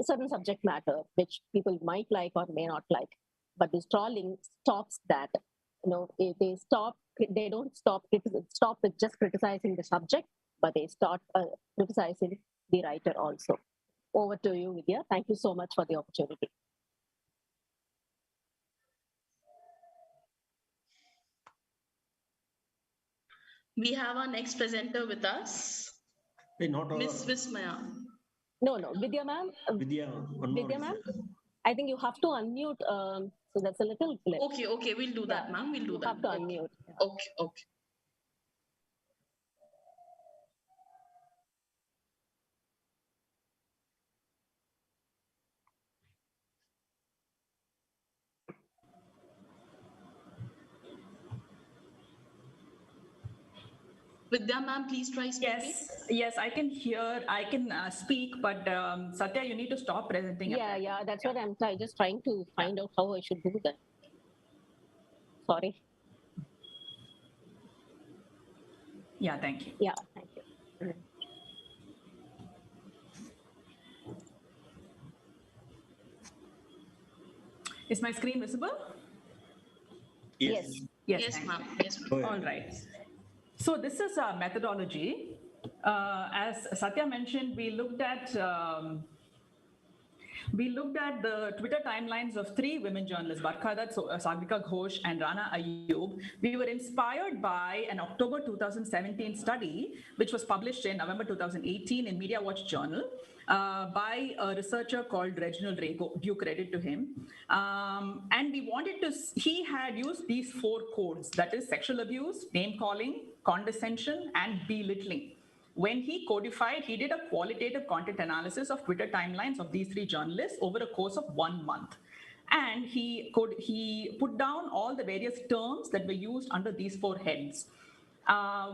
a certain subject matter which people might like or may not like, but this trolling stops that. They don't stop with just criticizing the subject, but they start criticizing the writer also. Over to you, Vidya. Thank you so much for the opportunity. We have our next presenter with us, Miss Vismaya. No, Vidya ma'am. Vidya, ma'am. I think you have to unmute. So that's a little glitch. Okay, we'll do that, ma'am. We'll do that. You have to unmute. Okay. Vidya ma'am, please try speaking. Yes, I can hear, I can speak, but Satya, you need to stop presenting. Yeah, that's what I'm just trying to find out how I should do that. Sorry. Yeah, thank you. Yeah, thank you. Is my screen visible? Yes. Yes, ma'am. All right. So this is a methodology. As Satya mentioned, we looked at the Twitter timelines of 3 women journalists, Farkhadar, Sagarika Ghosh, and Rana Ayub. We were inspired by an October 2017 study, which was published in November 2018 in Media Watch Journal by a researcher called Reginald Rego, due credit to him. And we wanted to, he had used these 4 codes, that is sexual abuse, name calling, condescension, and belittling. When he codified, he did a qualitative content analysis of Twitter timelines of these 3 journalists over a course of 1 month. And he put down all the various terms that were used under these 4 heads.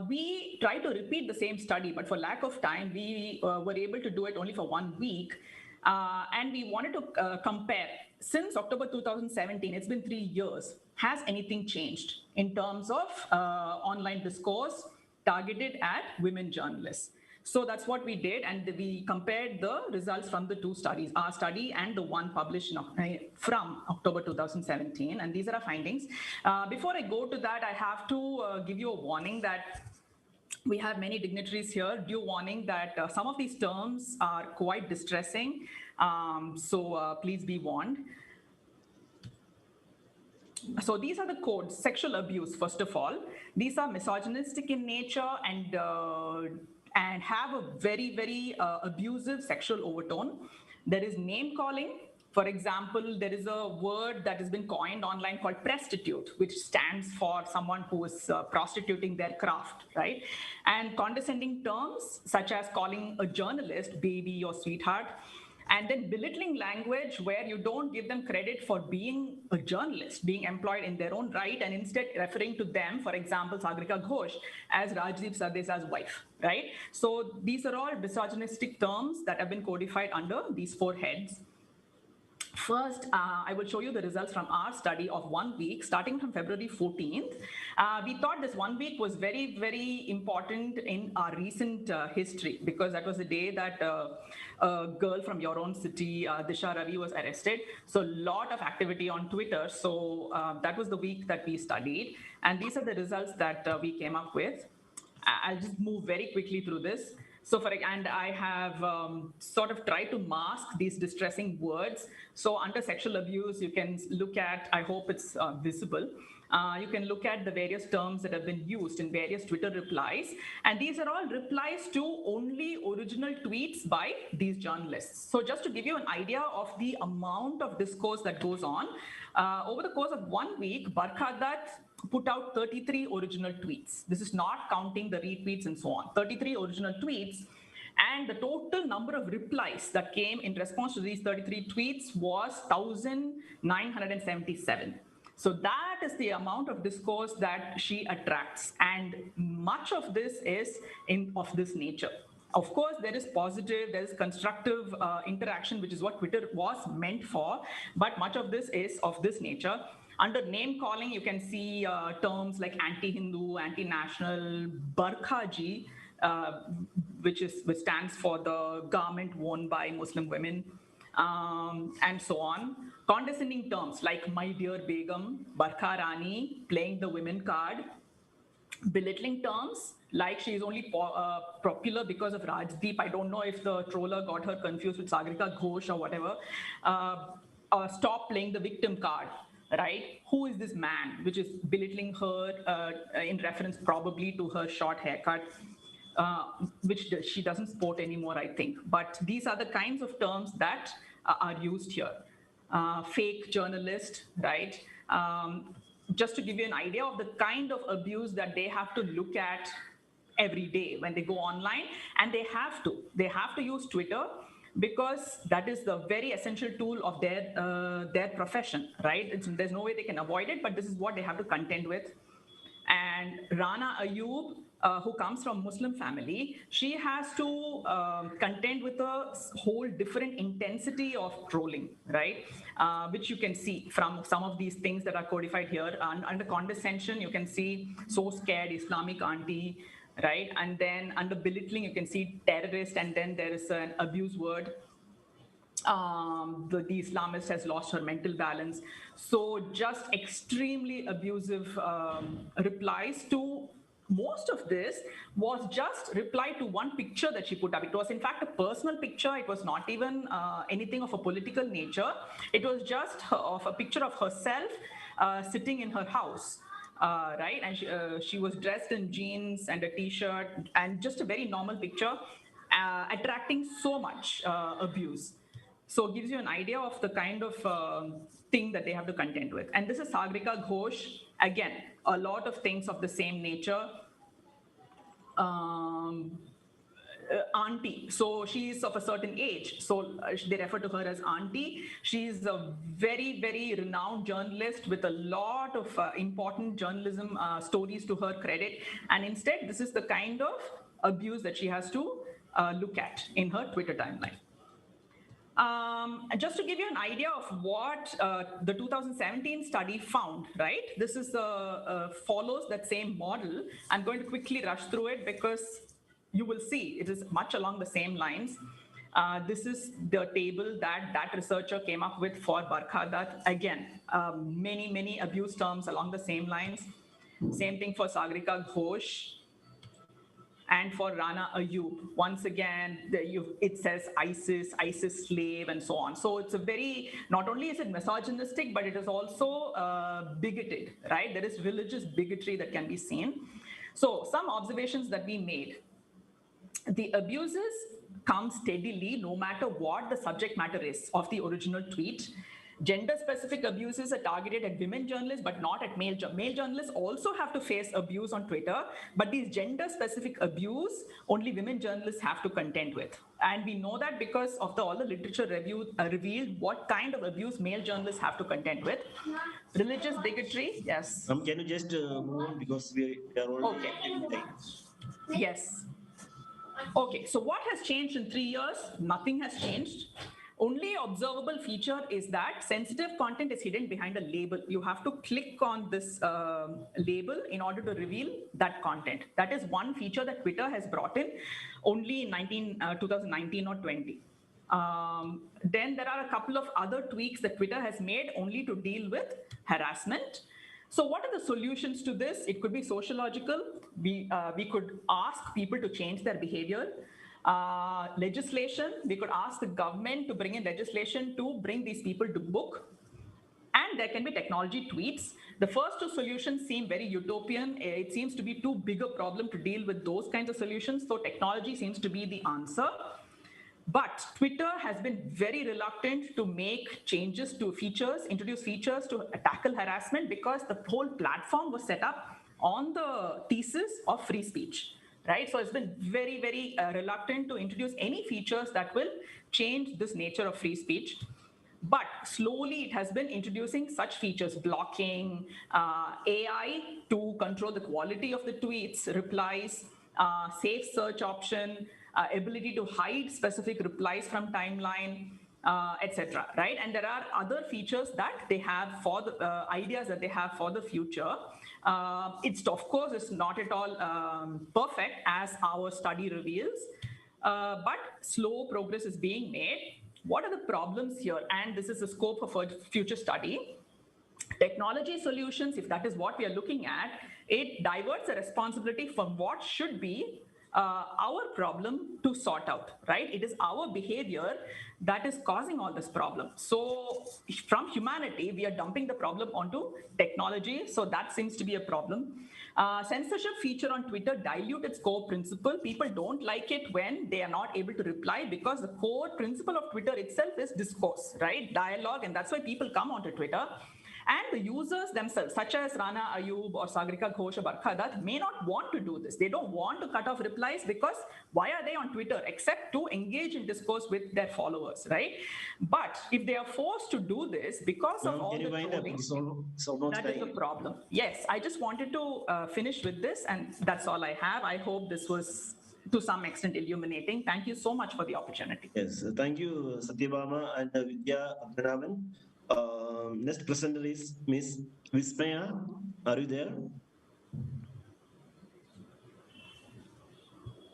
We tried to repeat the same study, but for lack of time, we were able to do it only for 1 week. And we wanted to compare. Since October 2017, it's been 3 years. Has anything changed in terms of online discourse targeted at women journalists? So that's what we did, and we compared the results from the 2 studies, our study and the one published from October 2017, and these are our findings. Before I go to that, I have to give you a warning that We have many dignitaries here. Due warning that some of these terms are quite distressing. So please be warned. So these are the codes. Sexual abuse, first of all. These are misogynistic in nature and have a very, very abusive sexual overtone. There is name calling. For example, there is a word that has been coined online called prostitute, which stands for someone who is prostituting their craft, right? And condescending terms such as calling a journalist baby or sweetheart, and then belittling language where you don't give them credit for being a journalist, being employed in their own right, and instead referring to them, for example, Sagarika Ghosh, as Rajdeep Sardesa's wife, right? So these are all misogynistic terms that have been codified under these 4 heads. First, I will show you the results from our study of 1 week, starting from February 14th. We thought this 1 week was very, very important in our recent history, because that was the day that a girl from your own city, Disha Ravi, was arrested. So a lot of activity on Twitter. So that was the week that we studied. And these are the results that we came up with. I'll just move very quickly through this. So and I have sort of tried to mask these distressing words. So under sexual abuse, you can look at, I hope it's visible. You can look at the various terms that have been used in various Twitter replies. And these are all replies to only original tweets by these journalists. So just to give you an idea of the amount of discourse that goes on, over the course of 1 week, Barkha Dutt put out 33 original tweets. This is not counting the retweets and so on. 33 original tweets. And the total number of replies that came in response to these 33 tweets was 1,977. So that is the amount of discourse that she attracts. And much of this is of this nature. Of course, there is positive, there is constructive interaction, which is what Twitter was meant for. But much of this is of this nature. Under name calling, you can see terms like anti-Hindu, anti-national, Barkhaji, which stands for the garment worn by Muslim women, and so on. Condescending terms like my dear Begum, Barkha Rani, playing the women card. Belittling terms like she is only popular because of Rajdeep. I don't know if the troller got her confused with Sagarika Ghosh or whatever. Stop playing the victim card. Right? Who is this man? Which is belittling her in reference probably to her short haircut, which she doesn't sport anymore, I think. But these are the kinds of terms that are used here. Fake journalist, right? Just to give you an idea of the kind of abuse that they have to look at every day when they go online, and they have to use Twitter, because that is the very essential tool of their profession, right? There's no way they can avoid it, but this is what they have to contend with. And Rana Ayub, who comes from Muslim family, she has to contend with a whole different intensity of trolling, right? Which you can see from some of these things that are codified here. Under condescension, you can see so scared Islamic auntie, right? And then under belittling, you can see terrorist, and then there is an abuse word. The Islamist has lost her mental balance. So just extremely abusive replies to most of this was just reply to one picture that she put up. It was in fact a personal picture. It was not even anything of a political nature. It was just of a picture of herself sitting in her house. Right, and she was dressed in jeans and a t-shirt, and just a very normal picture, attracting so much abuse. So it gives you an idea of the kind of thing that they have to contend with. And this is Sagarika Ghosh. Again, a lot of things of the same nature. Auntie. So she's of a certain age. So they refer to her as auntie. She's a very, very renowned journalist with a lot of important journalism stories to her credit. And instead, this is the kind of abuse that she has to look at in her Twitter timeline. Just to give you an idea of what the 2017 study found, right? This is follows that same model. I'm going to quickly rush through it because you will see it is much along the same lines. This is the table that researcher came up with for Barkha Dutt. Again, many abuse terms along the same lines. Same thing for Sagarika Ghosh. And for Rana Ayub, once again, it says ISIS slave, and so on. So it's a very, not only is it misogynistic, but it is also bigoted, right? There is religious bigotry that can be seen. So some observations that we made. The abuses come steadily no matter what the subject matter is of the original tweet. Gender-specific abuses are targeted at women journalists, but not at male journalists also have to face abuse on Twitter, but these gender-specific abuse, only women journalists have to contend with. And we know that because of all the literature revealed what kind of abuse male journalists have to contend with. Religious bigotry, yes. Can you just move on, because we are already taking time. Yes. Okay, so what has changed in 3 years? Nothing has changed. Only observable feature is that sensitive content is hidden behind a label. You have to click on this label in order to reveal that content. That is one feature that Twitter has brought in only in 2019 or 20. Then there are a couple of other tweaks that Twitter has made only to deal with harassment. So what are the solutions to this? It could be sociological. We could ask people to change their behavior. Legislation, we could ask the government to bring in legislation to bring these people to book. And there can be technology tweets. The first two solutions seem very utopian. It seems to be too big a problem to deal with those kinds of solutions. So technology seems to be the answer. But Twitter has been very reluctant to make changes to features, introduce features to tackle harassment, because the whole platform was set up on the thesis of free speech, right? So it's been very, very reluctant to introduce any features that will change this nature of free speech. But slowly it has been introducing such features, blocking, AI to control the quality of the tweets, replies, safe search option, ability to hide specific replies from timeline, etc. Right? And there are other features that they have for the ideas that they have for the future. It's, of course, it's not at all perfect, as our study reveals, but slow progress is being made. What are the problems here? And this is the scope of a future study. Technology solutions, if that is what we are looking at, it diverts the responsibility from what should be our problem to sort out, right? It is our behavior that is causing all this problem. So from humanity, we are dumping the problem onto technology. So that seems to be a problem. Censorship feature on Twitter dilute its core principle. People don't like it when they are not able to reply, because the core principle of Twitter itself is discourse, right? Dialogue, and that's why people come onto Twitter. And the users themselves, such as Rana Ayub or Sagrika Ghosh or Barkha Dutt, may not want to do this. They don't want to cut off replies, because why are they on Twitter except to engage in discourse with their followers, right? But if they are forced to do this because of all the trolling, that is a problem. Yes, I just wanted to finish with this, and that's all I have. I hope this was to some extent illuminating. Thank you so much for the opportunity. Yes, thank you, Satyabama and Vidya Abhinavan. Next presenter is Miss Vismaya. Are you there?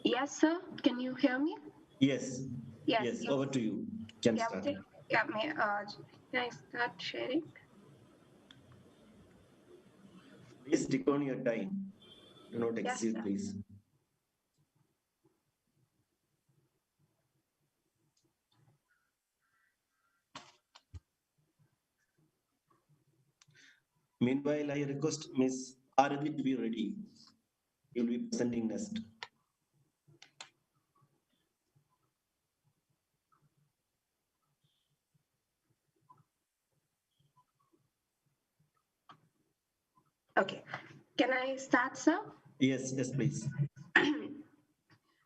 Yes, sir. Can you hear me? Yes. Yes. Over to you. Can start. Can I start sharing? Please stick on your time. Do not exceed, sir. please. Meanwhile, I request Miss Arathi to be ready. You will be presenting next. Okay. Can I start, sir? Yes, please.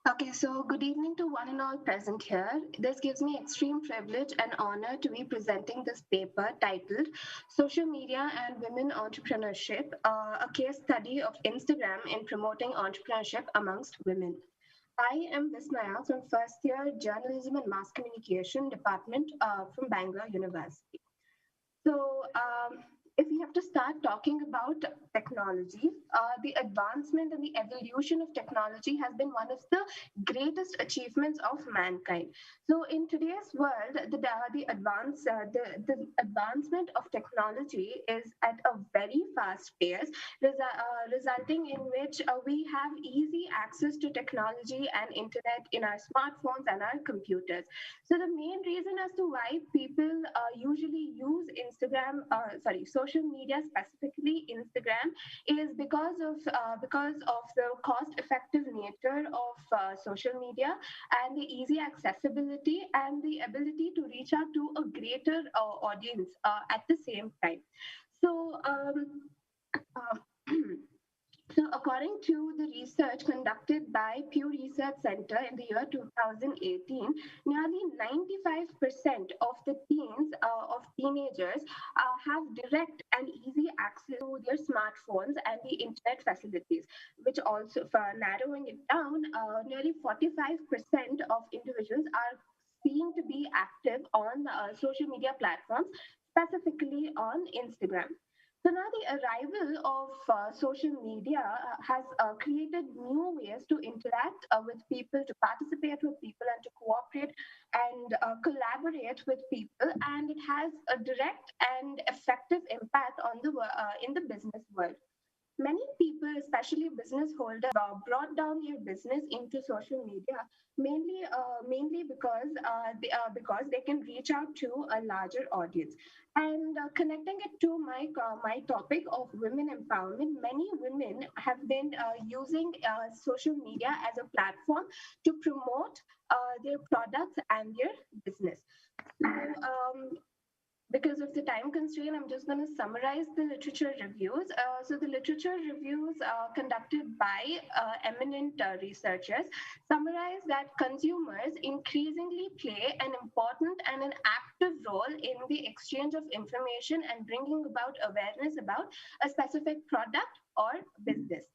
Okay, so good evening to one and all present here. This gives me extreme privilege and honor to be presenting this paper titled Social Media and Women Entrepreneurship, a case study of Instagram in promoting entrepreneurship amongst women. I am Vismaya from first year Journalism and Mass Communication Department from Bangalore University. So if we have to start talking about technology, the advancement and the evolution of technology has been one of the greatest achievements of mankind. So in today's world, the advancement of technology is at a very fast pace, resulting in which we have easy access to technology and internet in our smartphones and our computers. So the main reason as to why people usually use social media, specifically Instagram, is because of the cost-effective nature of social media and the easy accessibility and the ability to reach out to a greater audience at the same time. So. So according to the research conducted by Pew Research Center in the year 2018, nearly 95% of the teenagers have direct and easy access to their smartphones and the internet facilities, which also, for narrowing it down, nearly 45% of individuals are seen to be active on social media platforms, specifically on Instagram. So now the arrival of social media has created new ways to interact with people, to participate with people, and to cooperate and collaborate with people. And it has a direct and effective impact on in the business world. Many people, especially business holders, brought down their business into social media, mainly because they can reach out to a larger audience. And connecting it to my topic of women empowerment, many women have been using social media as a platform to promote their products and their business. So, because of the time constraint, I'm just going to summarize the literature reviews. So the literature reviews conducted by eminent researchers summarize that consumers increasingly play an important and an active role in the exchange of information and bringing about awareness about a specific product or business.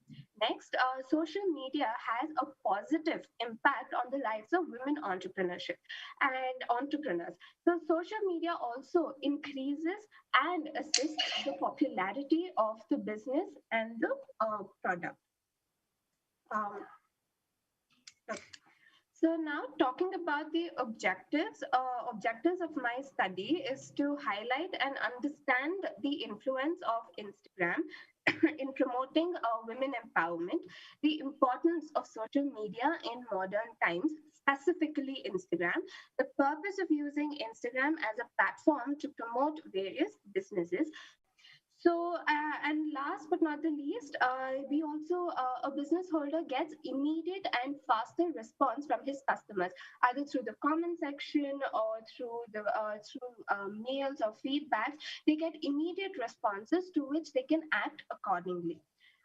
Next, social media has a positive impact on the lives of women entrepreneurship and entrepreneurs. So social media also increases and assists the popularity of the business and the product. So now talking about the objectives of my study is to highlight and understand the influence of Instagram in promoting women empowerment, the importance of social media in modern times, specifically Instagram, the purpose of using Instagram as a platform to promote various businesses. So, and last but not the least, we also, a business holder gets immediate and faster response from his customers, either through the comment section or through mails or feedbacks. They get immediate responses to which they can act accordingly.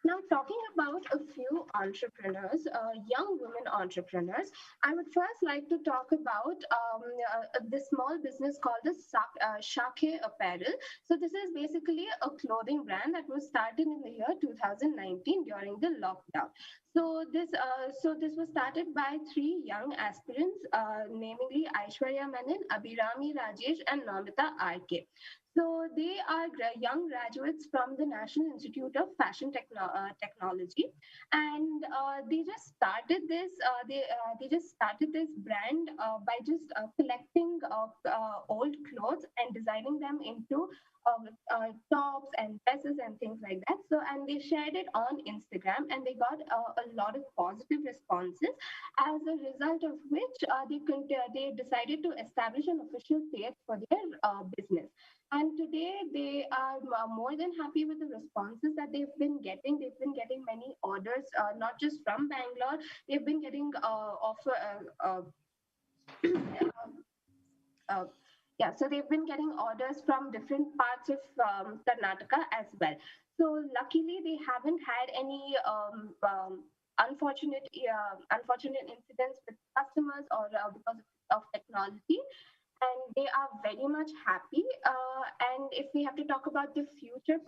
Now, talking about a few entrepreneurs, young women entrepreneurs, I would first like to talk about this small business called the Shakhe Apparel. So this is basically a clothing brand that was started in the year 2019 during the lockdown. So this was started by three young aspirants, namely Aishwarya Menon, Abhirami Rajesh, and Namita RK. So they are young graduates from the National Institute of Fashion Technology, and they just started this. They just started this brand by just collecting old clothes and designing them into tops and dresses and things like that. So, and they shared it on Instagram, and they got a lot of positive responses. As a result of which, they decided to establish an official page for their business. And today they are more than happy with the responses that they've been getting. They've been getting many orders, not just from Bangalore. They've been getting so they've been getting orders from different parts of Karnataka as well. So luckily, they haven't had any unfortunate incidents with customers or because of technology. And they are very much happy. And if we have to talk about the future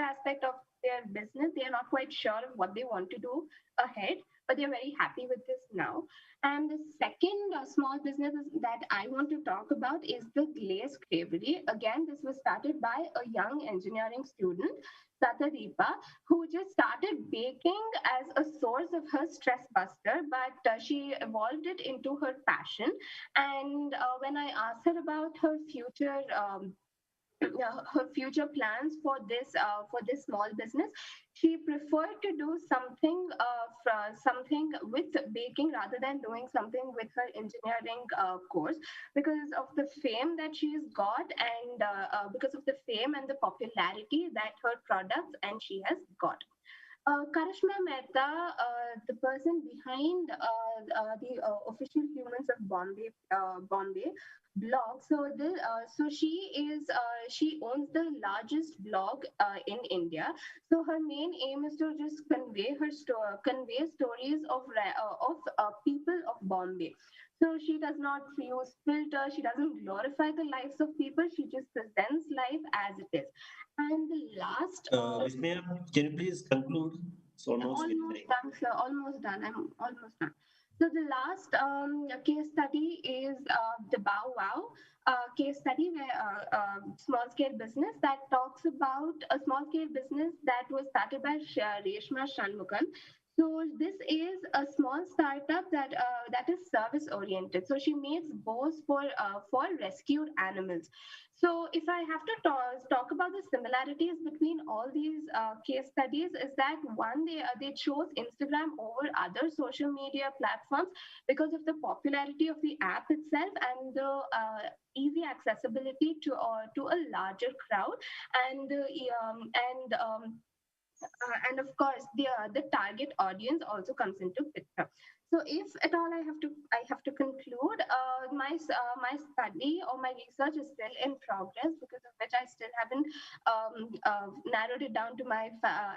aspect of their business, they are not quite sure of what they want to do ahead. but they're very happy with this now. And the second small business that I want to talk about is the Glaze Creamery. Again, this was started by a young engineering student, Satadeepa, who just started baking as a source of her stress buster, but she evolved it into her passion. And when I asked her about her future, her future plans for this small business, she preferred to do something something with baking rather than doing something with her engineering course, because of the fame that she's got, and because of the fame and the popularity that her products and she has got. Karishma Mehta, the person behind the official humans of Bombay blog. So she owns the largest blog in India. So her main aim is to just convey stories of people of Bombay. So she does not use filter. She doesn't glorify the lives of people. She just presents life as it is. And the last, Ms. Maya, can you please conclude? It's almost almost done, sir. Almost done. I'm almost done. So the last case study is the Bow Wow case study, where small scale business that talks about a small scale business that was started by Reshma Shanmugam. So this is a small startup that is service oriented. So she makes bows for rescued animals. So if I have to talk about the similarities between all these case studies, is that one, they chose Instagram over other social media platforms because of the popularity of the app itself and the easy accessibility to a larger crowd, and and of course the target audience also comes into picture. So if at all I have to conclude, my study or my research is still in progress, because of which I still haven't narrowed it down to my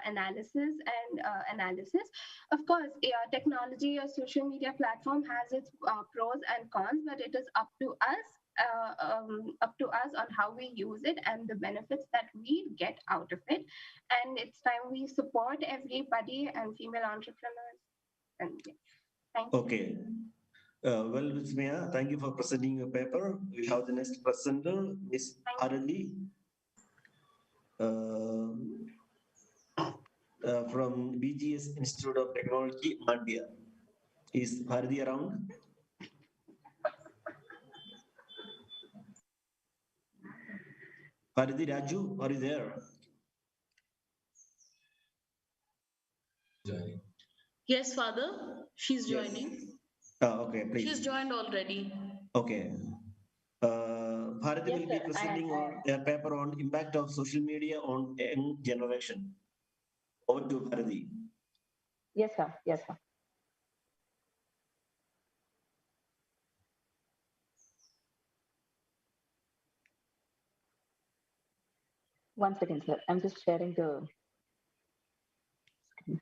analysis and analysis. Of course, technology or social media platform has its pros and cons, but it is up to us on how we use it and the benefits that we get out of it. And it's time we support everybody and female entrepreneurs. And yeah, thank you. Okay. Well, Ms. Maya, thank you for presenting your paper. We have the next presenter, Ms. Arali, from BGS Institute of Technology, Mandya. Is Bharati around? Bharati Raju, are you there? Yes, Father, she's joining. Okay, please. She's joined already. Okay. Bharati will be presenting a paper on impact of social media on young generation. Over to Bharati. Yes, sir. Yes, sir. One second, sir. I'm just sharing the screen.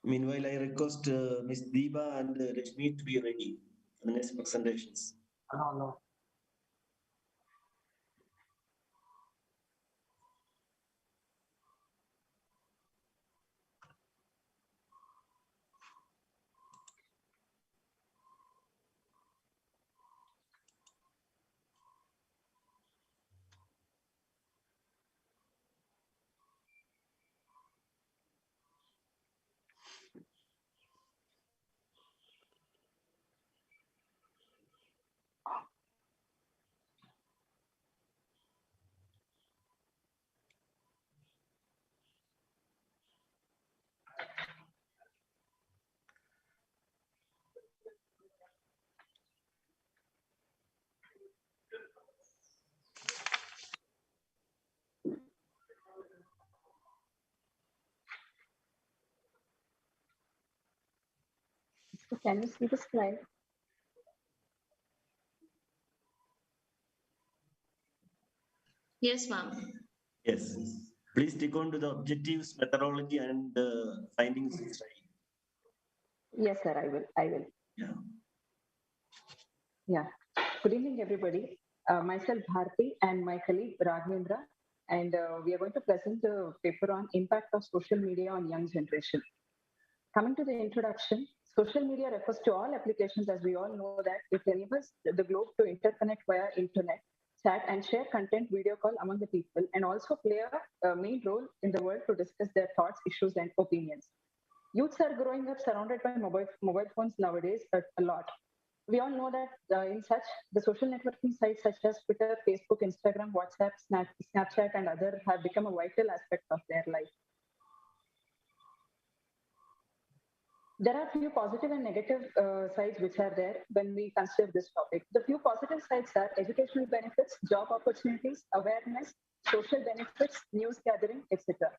Meanwhile, I request Ms. Deepa and Rashmi to be ready for the next presentations. No. So can you see the slide? Yes, ma'am. Yes. Please stick on to the objectives, methodology, and findings. Yes, sir. I will. Yeah. Yeah. Good evening, everybody. Myself, Bharti, and my colleague, Raghavendra, and we are going to present a paper on impact of social media on young generation. Coming to the introduction, social media refers to all applications, as we all know, that it enables the globe to interconnect via internet, chat, and share content, video call among the people, and also play a main role in the world to discuss their thoughts, issues, and opinions. Youths are growing up surrounded by mobile phones nowadays a lot. We all know that in such the social networking sites such as Twitter, Facebook, Instagram, WhatsApp, Snapchat, and other have become a vital aspect of their life. There are few positive and negative sides which are there when we consider this topic. The few positive sides are educational benefits, job opportunities, awareness, social benefits, news gathering, etc.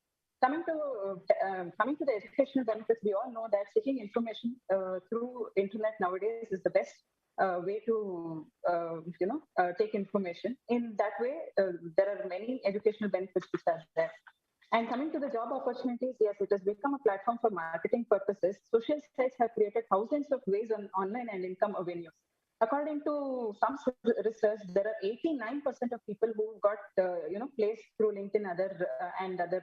Coming to the educational benefits, we all know that seeking information through internet nowadays is the best way to take information. In that way, there are many educational benefits which are there. And coming to the job opportunities, yes, it has become a platform for marketing purposes. Social sites have created thousands of ways on online and income avenues. According to some research, there are 89% of people who got placed through LinkedIn and other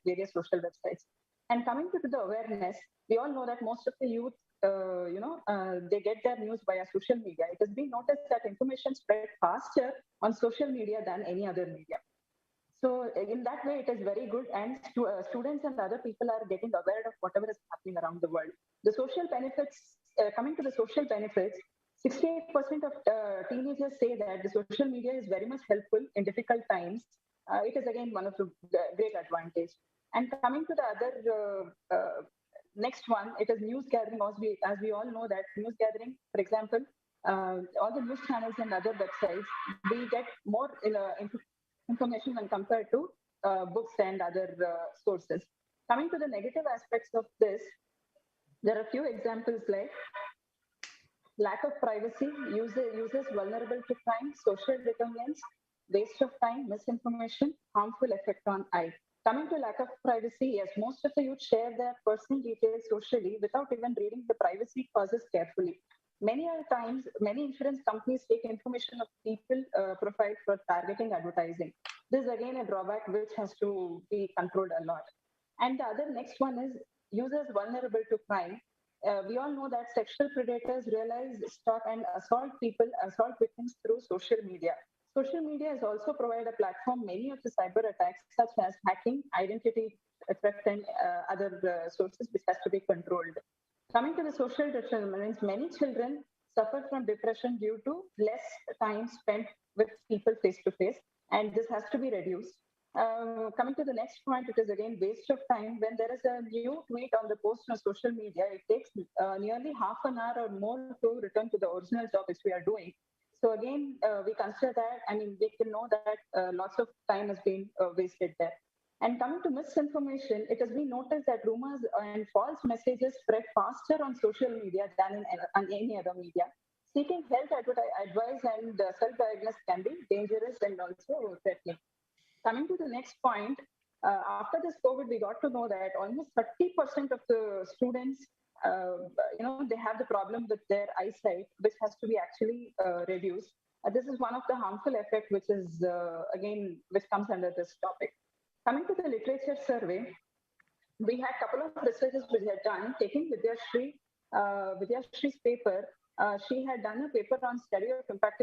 various social websites. And coming to the awareness, we all know that most of the youth, they get their news via social media. It has been noticed that information spread faster on social media than any other media. So in that way, it is very good, and students and other people are getting aware of whatever is happening around the world. The social benefits, coming to the social benefits, 68% of teenagers say that the social media is very much helpful in difficult times. It is again one of the great advantage. And coming to the other next one, it is news gathering. As we all know that news gathering, for example, all the news channels and other websites, we get more information when compared to books and other sources. Coming to the negative aspects of this, there are a few examples like lack of privacy, users vulnerable to crime, social determinants, waste of time, misinformation, harmful effect on eye. Coming to lack of privacy, yes, most of the youth share their personal details socially without even reading the privacy clauses carefully. Many times, many insurance companies take information of people profile for targeting advertising. This is again a drawback which has to be controlled a lot. And the other next one is users vulnerable to crime. We all know that sexual predators realize, stalk, and assault victims through social media. Social media has also provided a platform many of the cyber attacks, such as hacking, identity theft, and other sources, which has to be controlled. Coming to the social determinants, many children suffer from depression due to less time spent with people face to face, and this has to be reduced. Coming to the next point, it is again waste of time. When there is a new tweet on the post on social media, it takes nearly half an hour or more to return to the original job which we are doing. So again, we consider that, we can know that lots of time has been wasted there. And coming to misinformation, it has been noticed that rumors and false messages spread faster on social media than on any other media. Seeking health advice and self-diagnosis can be dangerous and also threatening. Coming to the next point, after this COVID, we got to know that almost 30% of the students, they have the problem with their eyesight, which has to be actually reduced. This is one of the harmful effects, which is which comes under this topic. Coming to the literature survey, we had a couple of researchers which had done, taking Vidyashree's paper. She had done a paper on study of impact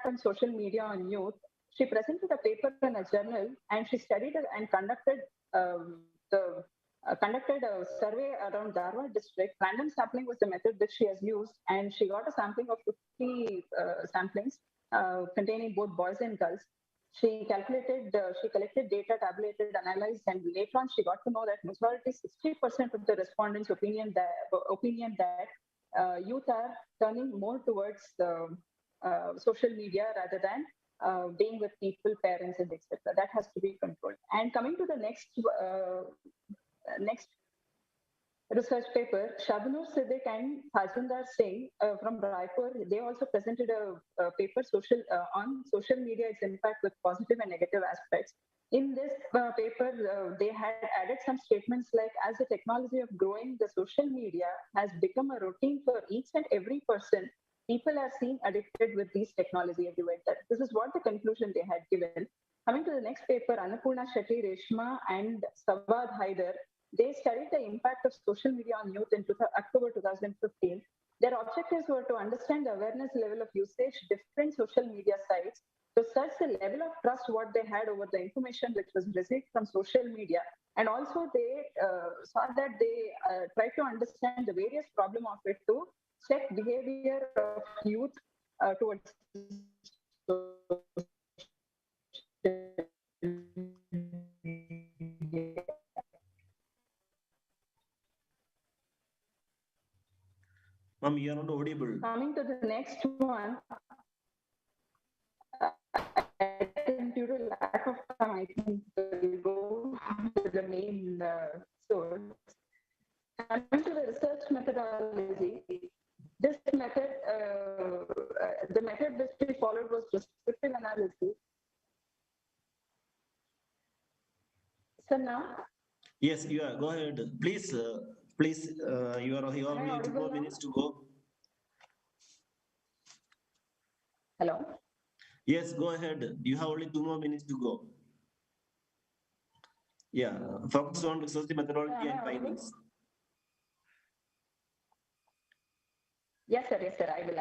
on social media on youth. She presented a paper in a journal, and she studied and conducted a survey around Dharwad district. Random sampling was the method that she has used, and she got a sampling of 50 samplings containing both boys and girls. She collected data, tabulated, analyzed, and later on she got to know that majority, 60% of the respondents' opinion that youth are turning more towards social media rather than being with people, parents, and etc. That has to be controlled. And coming to the next research paper, Shabnur Siddiq and Hajinder Singh from Raipur, they also presented a paper on social media, its impact with positive and negative aspects. In this paper, they had added some statements like, as the technology of growing the social media has become a routine for each and every person, people are seen addicted with these technology everywhere. That this is what the conclusion they had given. Coming to the next paper, Annapurna Shetty, Reshma, and Sawad Haider, they studied the impact of social media on youth in October 2015. Their objectives were to understand the awareness level of usage, different social media sites, to search the level of trust what they had over the information which was received from social media. And also they saw that they tried to understand the various problem of it to check behavior of youth towards Ma'am, you are not audible. Coming to the next one, due to lack of time, I think we'll go to the main source. Coming to the research methodology, this method, the method which we followed was descriptive analysis. So now, Yes, you are. Go ahead. Please, you are only 2 more minutes to go. Hello. Yes, go ahead. You have only 2 more minutes to go. Yeah, focus on research methodology and findings. Yes, sir. Yes, sir. I will.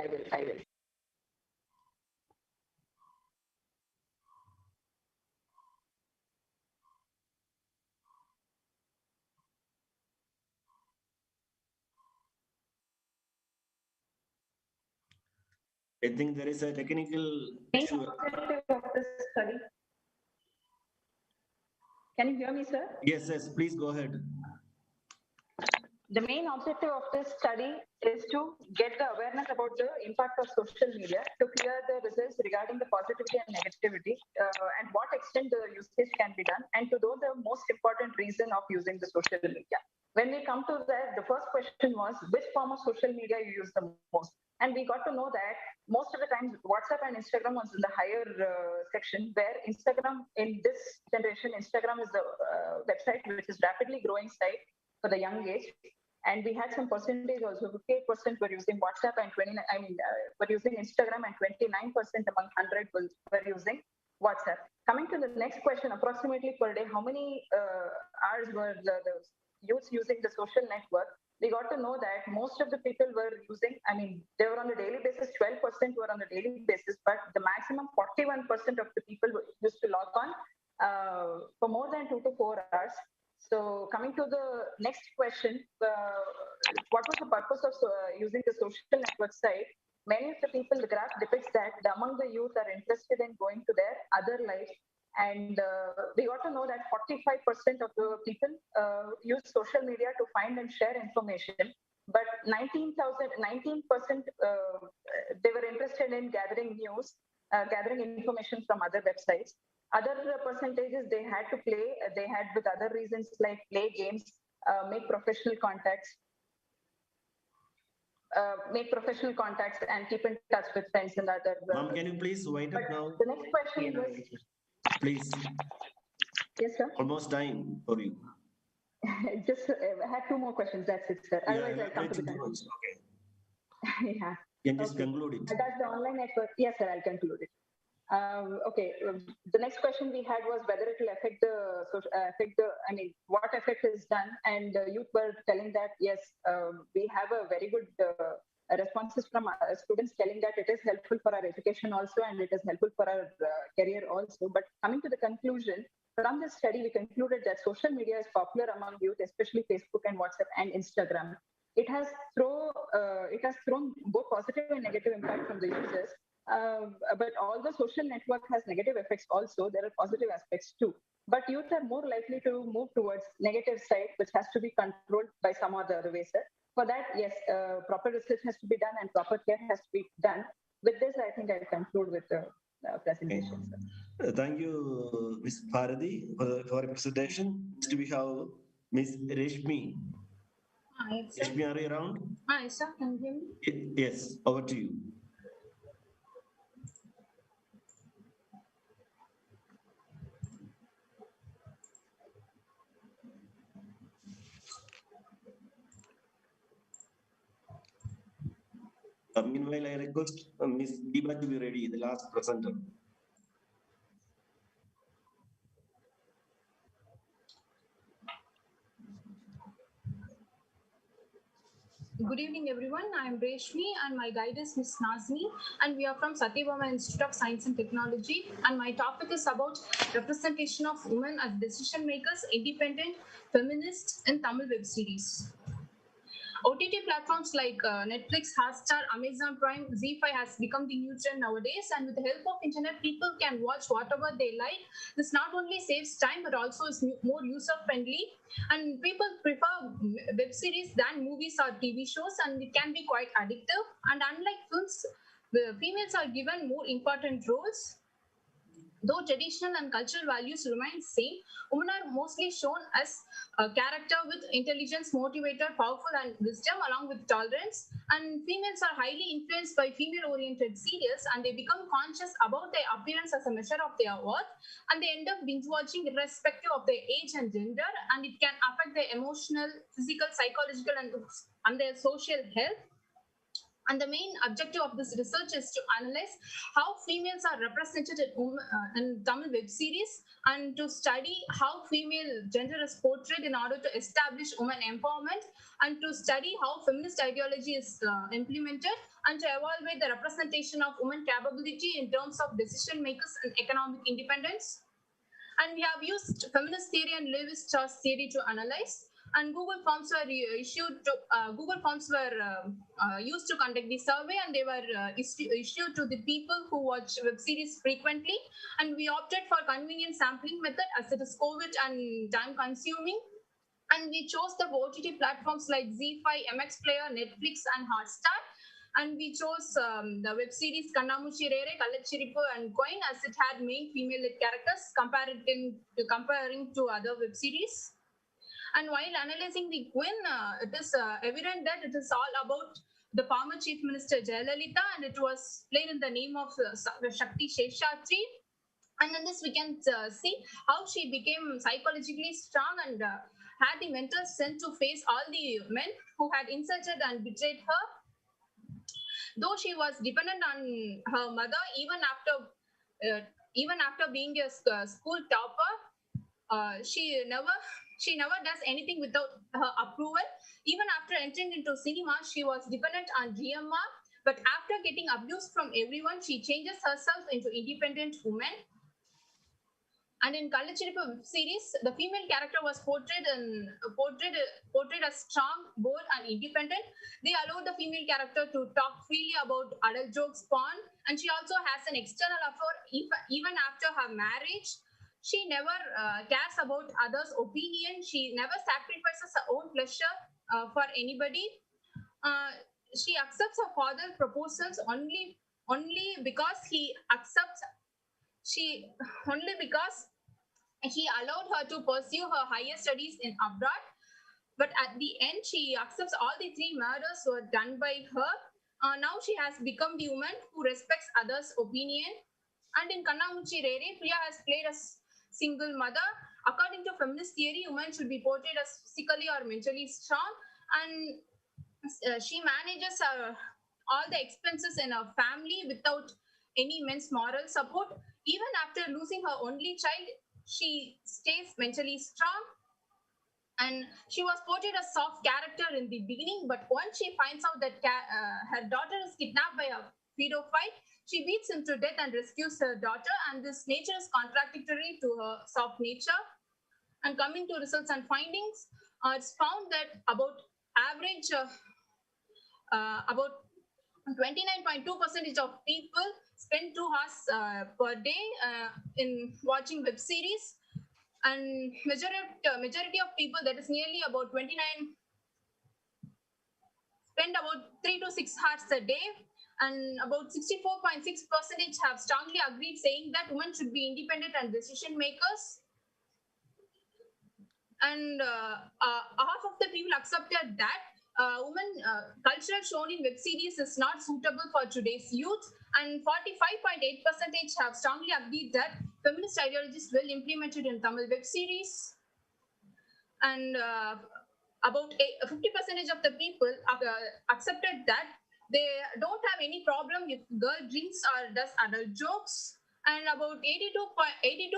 I think there is a technical issue. Of this study. Can you hear me, sir? Yes, please go ahead. The main objective of this study is to get the awareness about the impact of social media, to clear the results regarding the positivity and negativity, and what extent the usage can be done, and to know the most important reason of using the social media. When we come to that, the first question was, which form of social media you use the most? And we got to know that most of the times WhatsApp and Instagram was in the higher section, where Instagram, in this generation, Instagram is the website which is rapidly growing site for the young age. And we had some percentage also, 58% were using WhatsApp and were using Instagram, and 29% among 100 were using WhatsApp. Coming to the next question, approximately per day, how many hours were the youths using the social network? We got to know that most of the people were using, they were on a daily basis, 12% were on a daily basis, but the maximum 41% of the people used to log on for more than 2 to 4 hours. So coming to the next question, what was the purpose of using the social network site? Many of the people, the graph depicts that among the youth are interested in going to their other life. And we got to know that 45% of the people use social media to find and share information. But 19%, they were interested in gathering news, gathering information from other websites. Other percentages they had to play, they had with other reasons like play games, make professional contacts, and keep in touch with friends and other. Ma'am, can you please wind up now? The next question was, please. Yes, sir. Almost time for you. Just I had 2 more questions. That's it, sir. Otherwise, I'll come to the conclusion. Okay. Yeah. You can just conclude it. That's the online network. Yes, sir. I'll conclude it. The next question we had was whether it will affect what effect is done, and youth were telling that yes, we have a very good responses from students telling that it is helpful for our education also, and it is helpful for our career also. But coming to the conclusion, from this study, we concluded that social media is popular among youth, especially Facebook and WhatsApp and Instagram. It has thrown both positive and negative impact from the users. But although social network has negative effects also, there are positive aspects too. But youth are more likely to move towards negative side, which has to be controlled by some or the other way, sir. For that, yes, proper research has to be done and proper care has to be done. With this, I think I'll conclude with the presentation, sir. Thank you, Ms. Bharati, for your presentation. Next, we have Ms. Reshmi. Hi, sir. Reshmi, are you around? Hi, sir. Can you hear me? Yes, over to you. Meanwhile, I request Ms. Deepa to be ready, the last presenter. Good evening, everyone. I am Reshmi and my guide is Ms. Nazni, and we are from Satyabama Institute of Science and Technology. And my topic is about representation of women as decision makers, independent, feminists in Tamil web series. OTT platforms like Netflix, Hotstar, Amazon Prime, ZEE5 has become the new trend nowadays. And with the help of internet, people can watch whatever they like. This not only saves time, but also is more user-friendly. And people prefer web series than movies or TV shows, and it can be quite addictive. And unlike films, the females are given more important roles. Though traditional and cultural values remain same, women are mostly shown as a character with intelligence, motivator, powerful, and wisdom, along with tolerance. And females are highly influenced by female-oriented series, and they become conscious about their appearance as a measure of their worth, and they end up binge watching irrespective of their age and gender, and it can affect their emotional, physical, psychological, and their social health. And the main objective of this research is to analyze how females are represented in Tamil web series, and to study how female gender is portrayed in order to establish women empowerment, and to study how feminist ideology is implemented, and to evaluate the representation of women capability in terms of decision makers and economic independence. And we have used feminist theory and Lewis-Strauss theory to analyze. And Google Forms were used to conduct the survey, and they were issued to the people who watch web series frequently. And we opted for convenient sampling method as it is COVID and time consuming. And we chose the OTT platforms like ZEE5, MX Player, Netflix, and Hotstar. And we chose the web series Kannamuchi Rere, Kallachiripu, and Coin, as it had main female lead characters comparing to other web series. And while analyzing the Queen, it is evident that it is all about the former Chief Minister Jayalalitha, and it was played in the name of Shakti Sheshatri. And in this, we can see how she became psychologically strong and had the mental strength to face all the men who had insulted and betrayed her. Though she was dependent on her mother, even after being a school topper, she never does anything without her approval. Even after entering into cinema, she was dependent on GMR. But after getting abuse from everyone, she changes herself into independent woman. And in Kallachiripu series, the female character was portrayed as strong, bold, and independent. They allowed the female character to talk freely about adult jokes, porn, and she also has an external affair even after her marriage. She never cares about others' opinion. She never sacrifices her own pleasure for anybody. She accepts her father's proposals only because he allowed her to pursue her higher studies in abroad. But at the end, she accepts all the three murders were done by her. Now she has become the woman who respects others' opinion. And in Kannamuchi Rere, Priya has played a single mother. According to feminist theory, women should be portrayed as physically or mentally strong, and she manages all the expenses in her family without any men's moral support. Even after losing her only child, she stays mentally strong. And she was portrayed as soft character in the beginning, but once she finds out that her daughter is kidnapped by a pedophile, she beats him to death and rescues her daughter, and this nature is contradictory to her soft nature. And coming to results and findings, it's found that about 29.2% of people spend 2 hours per day in watching web series, and majority of people, that is nearly about 29, spend about 3 to 6 hours a day. And about 64.6% have strongly agreed, saying that women should be independent and decision makers. And half of the people accepted that culture shown in web series is not suitable for today's youth. And 45.8% have strongly agreed that feminist ideologies well implemented in Tamil web series. And about 50% of the people accepted that they don't have any problem if girl drinks or does adult jokes. And about 82%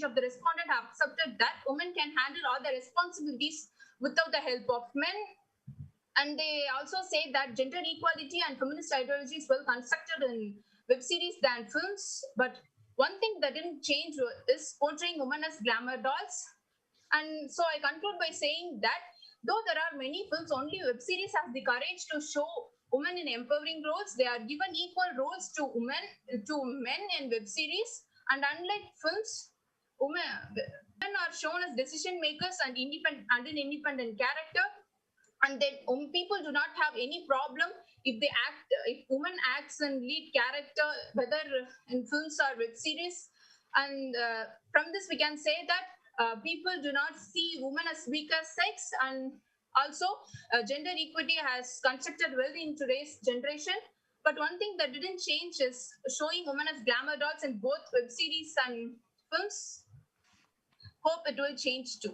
of the respondents have accepted that women can handle all the responsibilities without the help of men. And they also say that gender equality and feminist ideology is well constructed in web series than films. But one thing that didn't change is portraying women as glamour dolls. And so I conclude by saying that though there are many films, only web series has the courage to show women in empowering roles. They are given equal roles to men in web series. And unlike films, women are shown as decision makers and an independent character. And then people do not have any problem if woman acts in lead character, whether in films or web series. And from this we can say that people do not see women as weaker sex. And also gender equity has constructed well in today's generation. But one thing that didn't change is showing women as glamour dolls in both web series and films. Hope it will change too.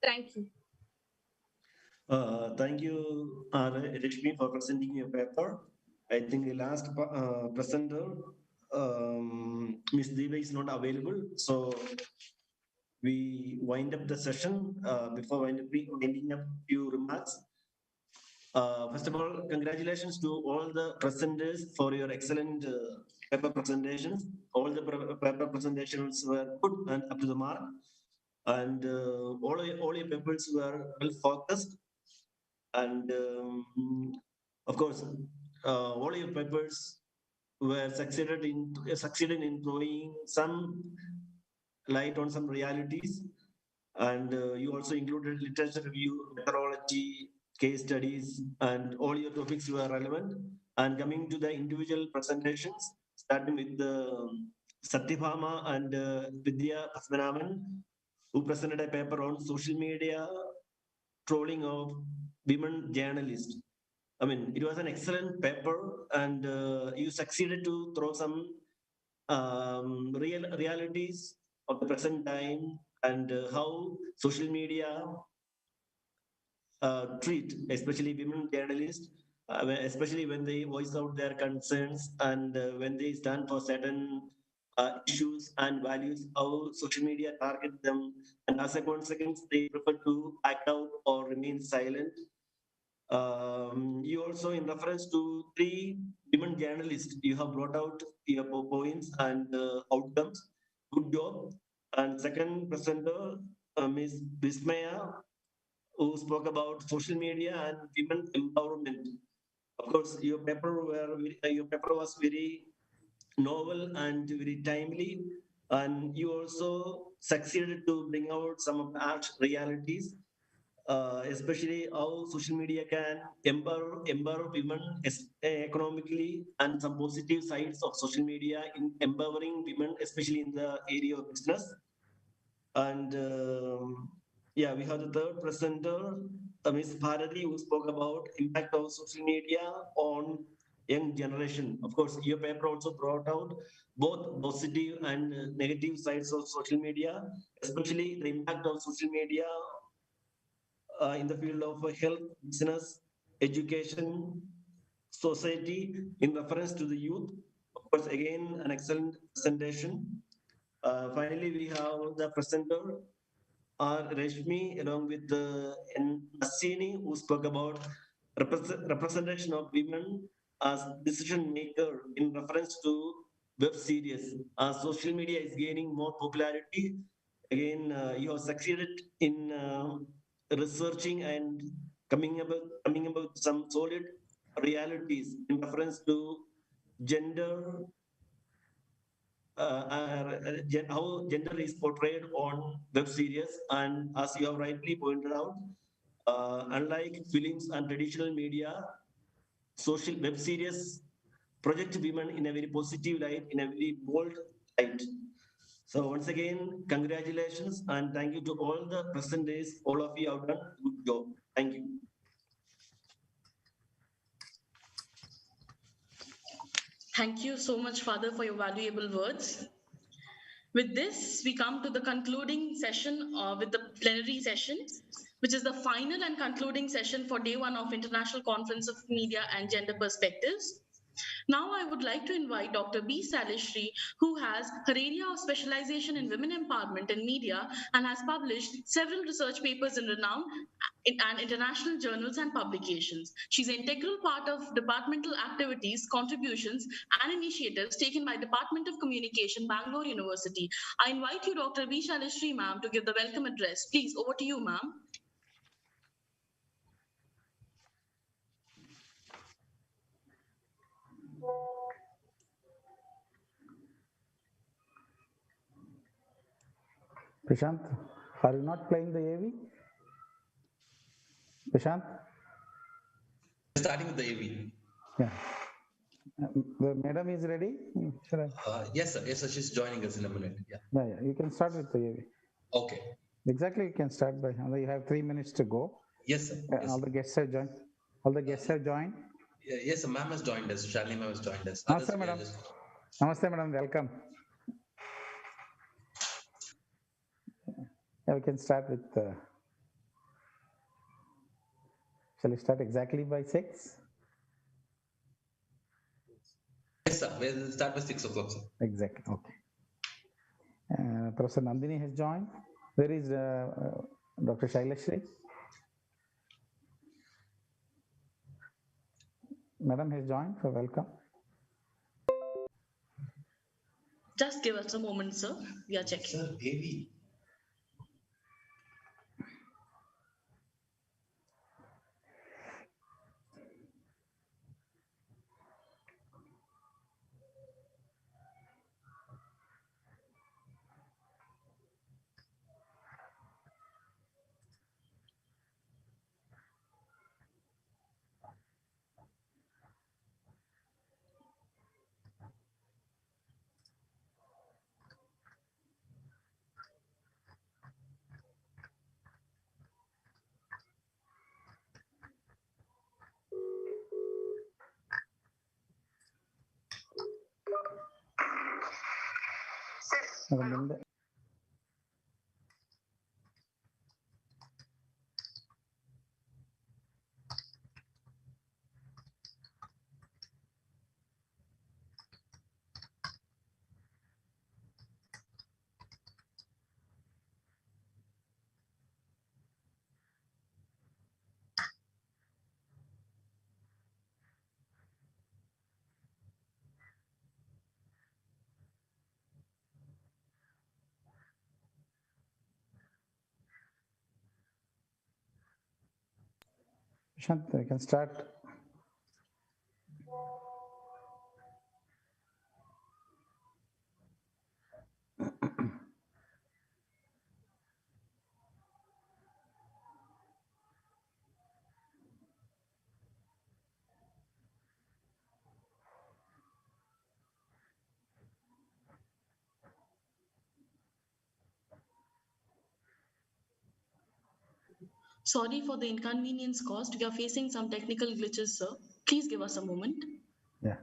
Thank you. Thank you, Rishmi, for presenting your paper. I think the last presenter, Ms. Deva, is not available. So we wind up the session. Before winding up, few remarks. First of all, congratulations to all the presenters for your excellent paper presentations. All the paper presentations were good and up to the mark. And all your papers were well focused. And of course, all your papers were succeeded in throwing some light on some realities. And you also included literature review, methodology, case studies, and all your topics were relevant. And coming to the individual presentations, starting with Satyabhama and Vidya Pasmanabhan, who presented a paper on social media trolling of women journalists. I mean, it was an excellent paper, and you succeeded to throw some realities of the present time and how social media treat, especially women journalists, especially when they voice out their concerns and when they stand for certain issues and values, how social media target them, and as a consequence, they prefer to act out or remain silent. You also, in reference to 3 women journalists, you have brought out your points and outcomes. Good job. And second presenter, Ms. Vismaya, who spoke about social media and women empowerment. Of course, your paper was very novel and very timely, and you also succeeded to bring out some of the harsh realities, especially how social media can empower women economically, and some positive sides of social media in empowering women, especially in the area of business. And yeah, we have the third presenter, Ms. Bharati, who spoke about impact of social media on young generation. Of course, your paper also brought out both positive and negative sides of social media, especially the impact of social media in the field of health, business, education, society, in reference to the youth. Of course, again, an excellent presentation. Finally, we have the presenter, Reshmi, along with Nassini, who spoke about representation of women as decision maker in reference to web series. As social media is gaining more popularity, again, you have succeeded in researching and coming about some solid realities in reference to gender, how gender is portrayed on web series. And as you have rightly pointed out, unlike films and traditional media, social web series project women in a very positive light, in a very bold light. So once again, congratulations and thank you to all the presenters. All of you have done a good job. Thank you. Thank you so much, Father, for your valuable words. With this, we come to the concluding session with the plenary session. which is the final and concluding session for day one of International Conference of Media and Gender Perspectives. Now I would like to invite Dr. B. Salishri, who has her area of specialization in women empowerment in media and has published several research papers in renowned and international journals and publications. She's an integral part of departmental activities, contributions, and initiatives taken by Department of Communication, Bangalore University. I invite you, Dr. B. Salishri, ma'am, to give the welcome address. Please, over to you, ma'am. Prashant, are you not playing the AV? Prashant? Starting with the AV. Yeah. The madam is ready? Should I? Yes, sir. Yes, sir. She's joining us in a minute. Yeah. Yeah. You can start with the AV. Okay. Exactly, you can start by. You have 3 minutes to go. Yes, sir. Yes, all the guests have joined. All the guests have joined. Yes, sir. Ma'am has joined us. Shalini ma'am has joined us. Namaste, madam. Namaste, madam. Welcome. Yeah, we can start with. Shall we start exactly by 6? Yes, sir. We'll start by 6 o'clock, sir. Exactly. Okay. Professor Nandini has joined. Where is Dr. Shailashri? Madam has joined, so welcome. Just give us a moment, sir. We are checking. Sir, AV. Prashant, we can start. Sorry for the inconvenience caused. We are facing some technical glitches, sir. Please give us a moment. Yeah.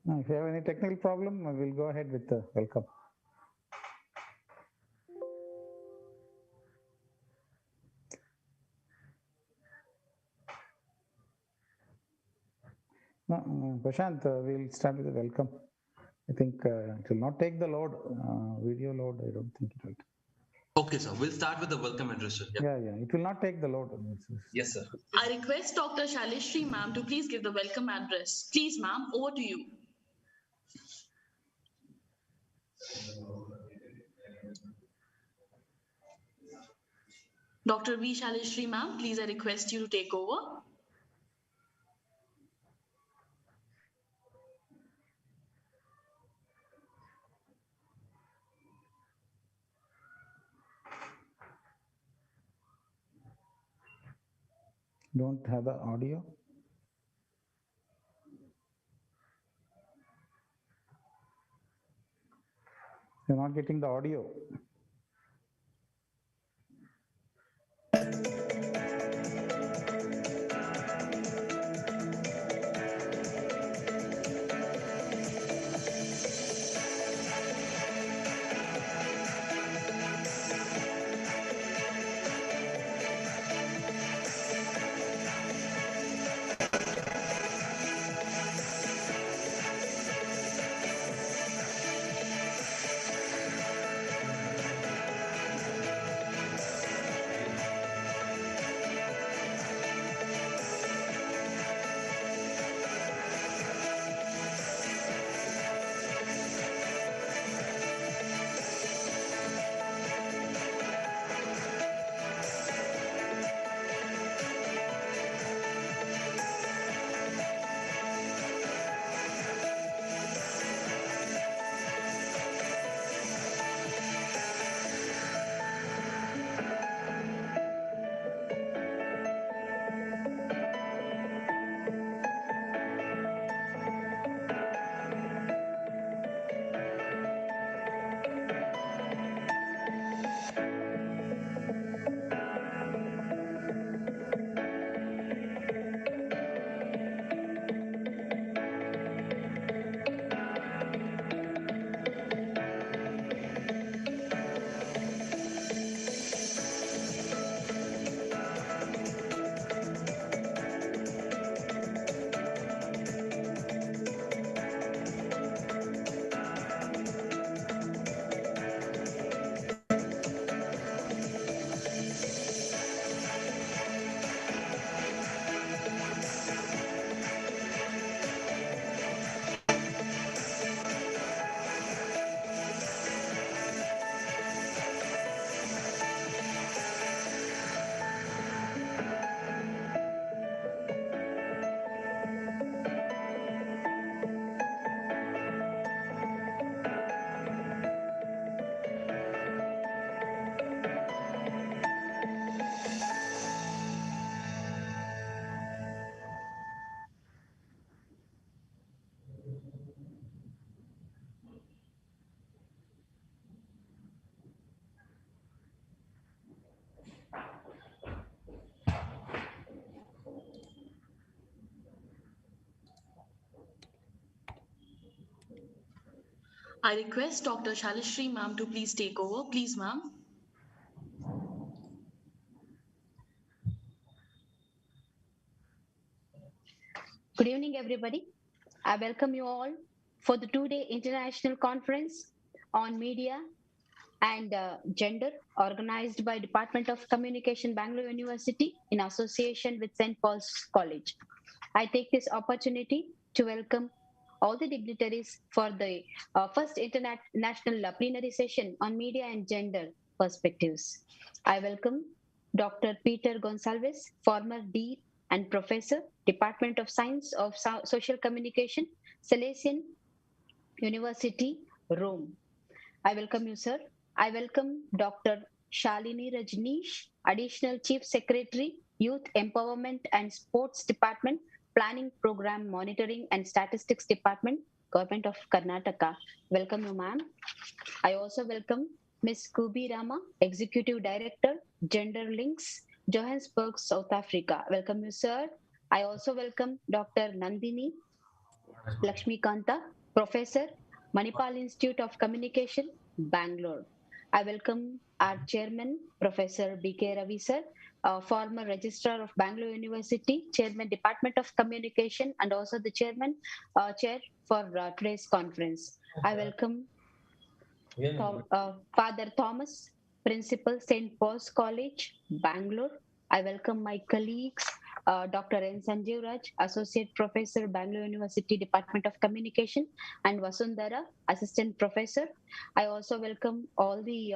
Now, if you have any technical problem, we'll go ahead with the welcome. No, Prashant, we'll start with the welcome. I think it will not take the load, video load. I don't think it will. Okay, sir. We'll start with the welcome address, sir. Yeah. It will not take the load. Yes, sir. I request Dr. Shailashri, ma'am, to please give the welcome address. Please, ma'am, over to you. Dr. V. Shalishri ma'am, please I request you to take over. Don't have the audio. You're not getting the audio. I request Dr. Shalishri ma'am to please take over. Please, ma'am. Good evening, everybody. I welcome you all for the two-day international conference on media and gender organized by Department of Communication, Bangalore University in association with St. Paul's College. I take this opportunity to welcome all the dignitaries for the first international plenary session on media and gender perspectives. I welcome Dr. Peter Gonsalves, former Dean and Professor, Department of Science of Social Communication, Salesian University, Rome. I welcome you, sir. I welcome Dr. Shalini Rajneesh, Additional Chief Secretary, Youth Empowerment and Sports Department, Planning Program Monitoring and Statistics Department, Government of Karnataka. Welcome you, ma'am. I also welcome Ms. Kubi Rama, Executive Director, Gender Links, Johannesburg, South Africa. Welcome you, sir. I also welcome Dr. Nandini Lakshmikanta, Professor, Manipal Institute of Communication, Bangalore. I welcome our chairman, Professor B.K. Ravi, sir, former registrar of Bangalore University, chairman, Department of Communication, and also the chair for today's conference. I welcome Father Thomas, Principal, St. Paul's College, Bangalore. I welcome my colleagues Dr. N. Sanjeev Raj, Associate Professor, Bangalore University Department of Communication, and Vasundhara, Assistant Professor. I also welcome all the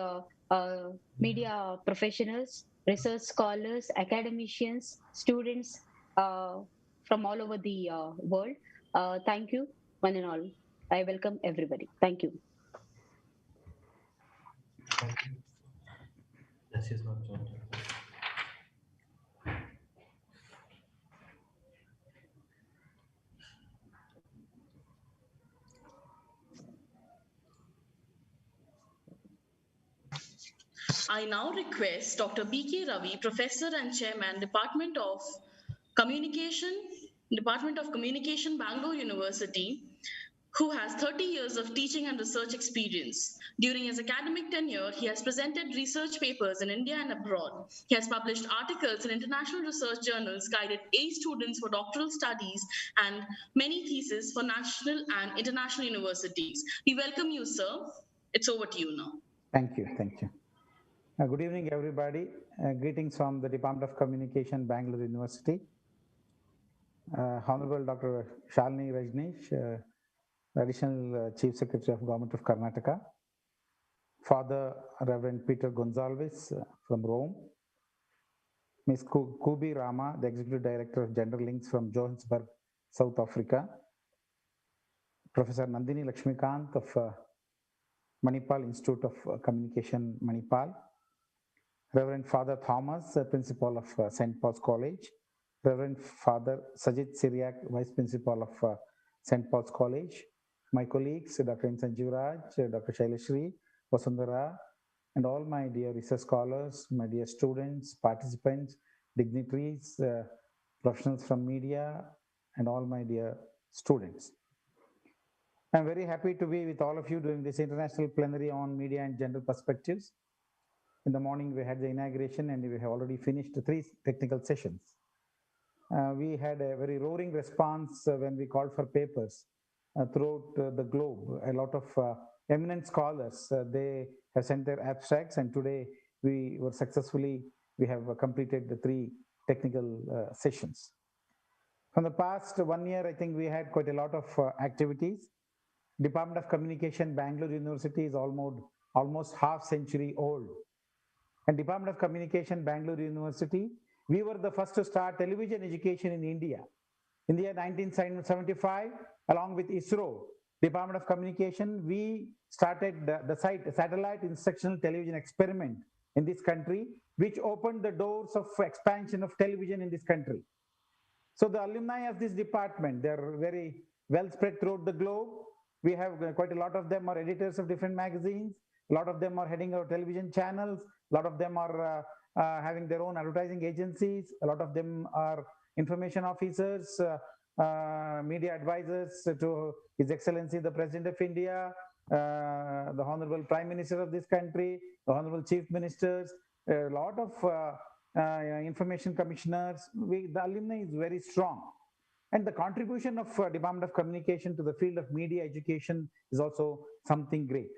media professionals, research scholars, academicians, students from all over the world. Thank you, one and all. I welcome everybody. Thank you. Yes, she's not joined. I now request Dr. B.K. Ravi, Professor and Chairman, Department of Communication, Bangalore University, who has 30 years of teaching and research experience. During his academic tenure, he has presented research papers in India and abroad. He has published articles in international research journals, guided A students for doctoral studies, and many theses for national and international universities. We welcome you, sir. It's over to you now. Thank you. Thank you. Good evening, everybody. Greetings from the Department of Communication, Bangalore University. Honorable Dr. Shalini Rajneesh, Additional Chief Secretary of Government of Karnataka. Father Reverend Peter Gonzalez from Rome. Ms. Kubi Rama, the Executive Director of Gender Links from Johannesburg, South Africa. Professor Nandini Lakshmikant of Manipal Institute of Communication, Manipal. Reverend Father Thomas, Principal of St. Paul's College. Reverend Father Sajid Syriac, Vice Principal of St. Paul's College. My colleagues, Dr. N. Sanjeev Raj, Dr. Shaileshri, Vasundhara, and all my dear research scholars, my dear students, participants, dignitaries, professionals from media, and all my dear students. I'm very happy to be with all of you during this international plenary on media and gender perspectives. In the morning, we had the inauguration and we have already finished 3 technical sessions. We had a very roaring response when we called for papers throughout the globe. A lot of eminent scholars, they have sent their abstracts, and today we have completed the 3 technical sessions. From the past 1 year, I think we had quite a lot of activities. Department of Communication, Bangalore University is almost half century old. And Department of Communication, Bangalore University, we were the first to start television education in India. In the year 1975, along with ISRO, Department of Communication, we started the satellite instructional television experiment in this country, which opened the doors of expansion of television in this country. So the alumni of this department, they're very well spread throughout the globe. We have quite a lot of them are editors of different magazines. A lot of them are heading our television channels. A lot of them are having their own advertising agencies. A lot of them are information officers, media advisors to His Excellency the President of India, the Honorable Prime Minister of this country, the Honorable Chief Ministers, a lot of information commissioners. The alumni is very strong. And the contribution of Department of Communication to the field of media education is also something great.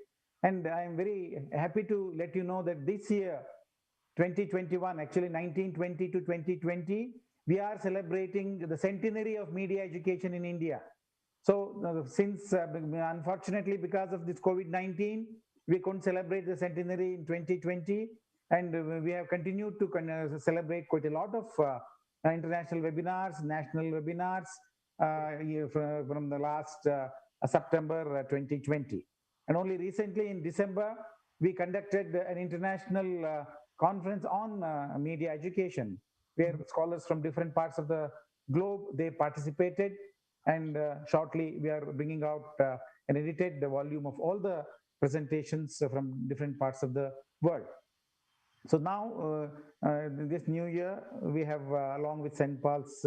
And I am very happy to let you know that this year, 2021, actually 1920 to 2020, we are celebrating the centenary of media education in India. So since, unfortunately, because of this COVID-19, we couldn't celebrate the centenary in 2020. And we have continued to celebrate quite a lot of international webinars, national webinars from the last September 2020. And only recently in December, we conducted an international conference on media education, where scholars from different parts of the globe, they participated. And shortly, we are bringing out an edited volume of all the presentations from different parts of the world. So now, this new year, we have, along with St. Paul's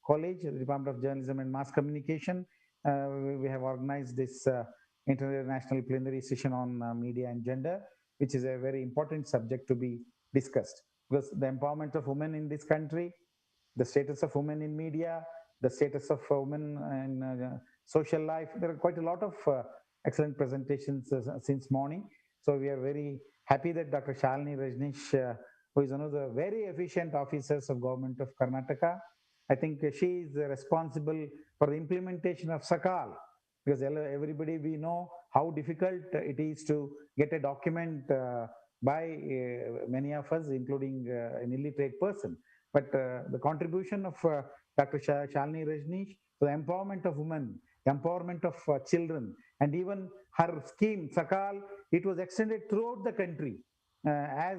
College, the Department of Journalism and Mass Communication, we have organized this international plenary session on media and gender, which is a very important subject to be discussed. Because the empowerment of women in this country, the status of women in media, the status of women in social life, there are quite a lot of excellent presentations since morning. So we are very happy that Dr. Shalini Rajneesh, who is one of the very efficient officers of Government of Karnataka, I think she is responsible for the implementation of Sakal, because everybody we know how difficult it is to get a document by many of us, including an illiterate person. But the contribution of Dr. Shalini Rajneesh to the empowerment of women, empowerment of children, and even her scheme, Sakal, it was extended throughout the country as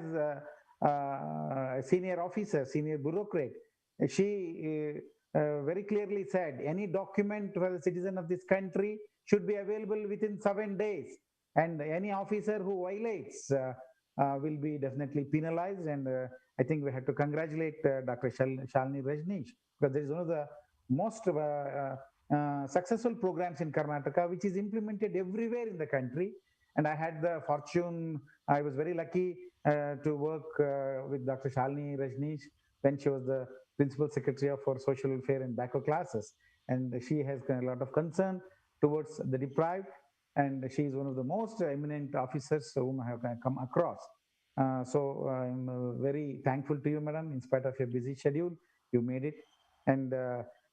a senior officer, senior bureaucrat. She very clearly said any document for the citizen of this country should be available within 7 days, and any officer who violates will be definitely penalized. And I think we have to congratulate Dr. Shalini Rajneesh, because there is one of the most successful programs in Karnataka, which is implemented everywhere in the country. And I had the fortune, I was very lucky to work with Dr. Shalini Rajneesh when she was the Principal Secretary for Social Welfare and Backward Classes. And she has a lot of concern towards the deprived, and she is one of the most eminent officers whom I have come across. So I'm very thankful to you, madam. In spite of your busy schedule, you made it. And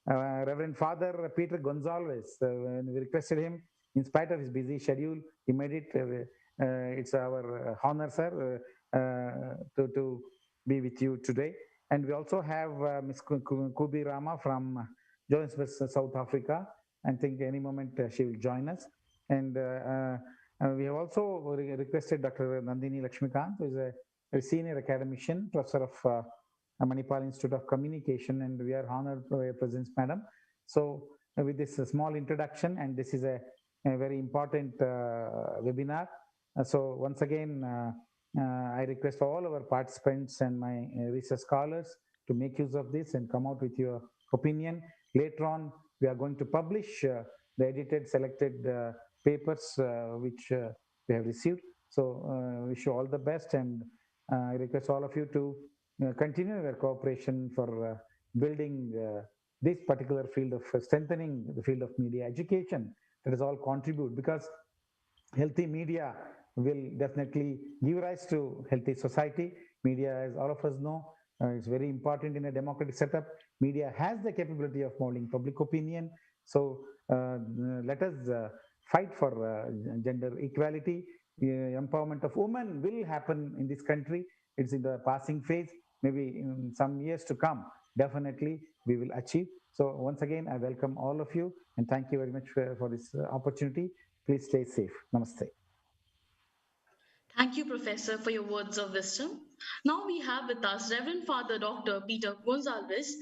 Reverend Father Peter Gonzalez, when we requested him, in spite of his busy schedule, he made it. It's our honor, sir, to be with you today. And we also have Ms. Kubi Rama from Johannesburg, South Africa. I think any moment she will join us. And we have also requested Dr. Nandini Lakshmikant, who is a senior academician, professor of Manipal Institute of Communication, and we are honored by your presence, madam. So with this small introduction, and this is a very important webinar. So once again, I request all our participants and my research scholars to make use of this and come out with your opinion. Later on, we are going to publish the edited, selected papers which we have received. So wish you all the best, and I request all of you to continue your cooperation for building this particular field of strengthening the field of media education. That is all contribute, because healthy media will definitely give rise to healthy society. Media, as all of us know, is very important in a democratic setup. Media has the capability of molding public opinion. So let us fight for gender equality. Empowerment of women will happen in this country. It's in the passing phase. Maybe in some years to come, definitely we will achieve. So once again, I welcome all of you, and thank you very much for this opportunity. Please stay safe. Namaste. Thank you, Professor, for your words of wisdom. Now we have with us Reverend Father Dr. Peter Gonzalez,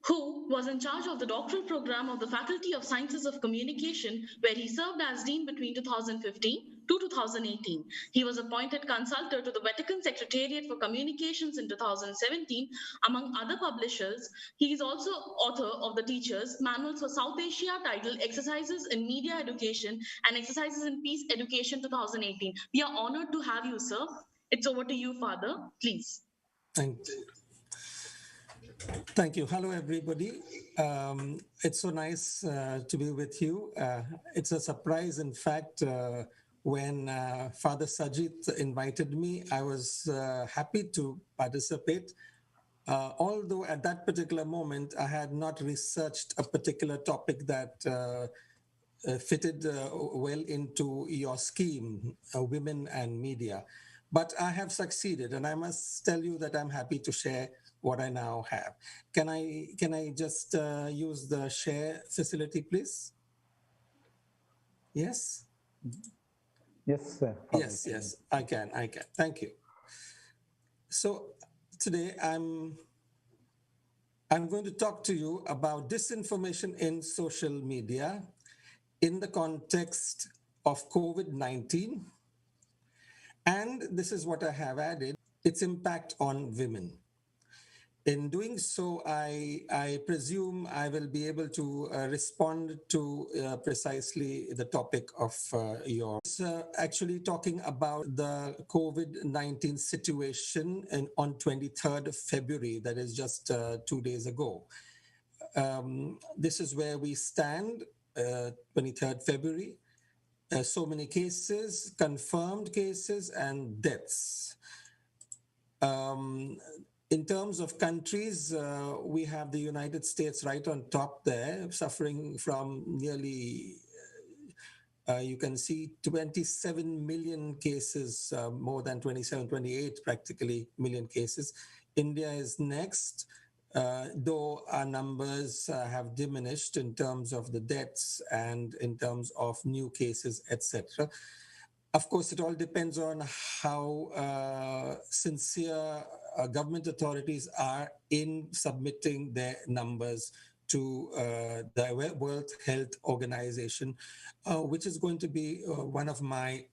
who was in charge of the doctoral program of the Faculty of Sciences of Communication, where he served as dean between 2015 to 2018. He was appointed consultor to the Vatican Secretariat for Communications in 2017. Among other publishers, he is also author of the Teachers Manuals for South Asia, titled Exercises in Media Education and Exercises in Peace Education 2018. We are honored to have you, sir. It's over to you, Father. Please. Thank you. Hello, everybody. It's so nice to be with you. It's a surprise, in fact, when Father Sajid invited me, I was happy to participate. Although at that particular moment, I had not researched a particular topic that fitted well into your scheme, women and media. But I have succeeded, and I must tell you that I'm happy to share what I now have. Can I just use the share facility, please? Yes? Yes, sir. Yes, I can. Thank you. So today I'm going to talk to you about disinformation in social media in the context of COVID-19. And this is what I have added, its impact on women. In doing so, I presume I will be able to respond to precisely the topic of yours. Actually talking about the COVID-19 situation on 23rd of February, that is just 2 days ago. This is where we stand, 23rd February. So many cases, confirmed cases, and deaths. In terms of countries, we have the United States right on top there, suffering from nearly, you can see 27 million cases, more than 27, 28 practically million cases. India is next, though our numbers have diminished in terms of the deaths and in terms of new cases, etc. Of course, it all depends on how sincere government authorities are in submitting their numbers to the World Health Organization, which is going to be one of my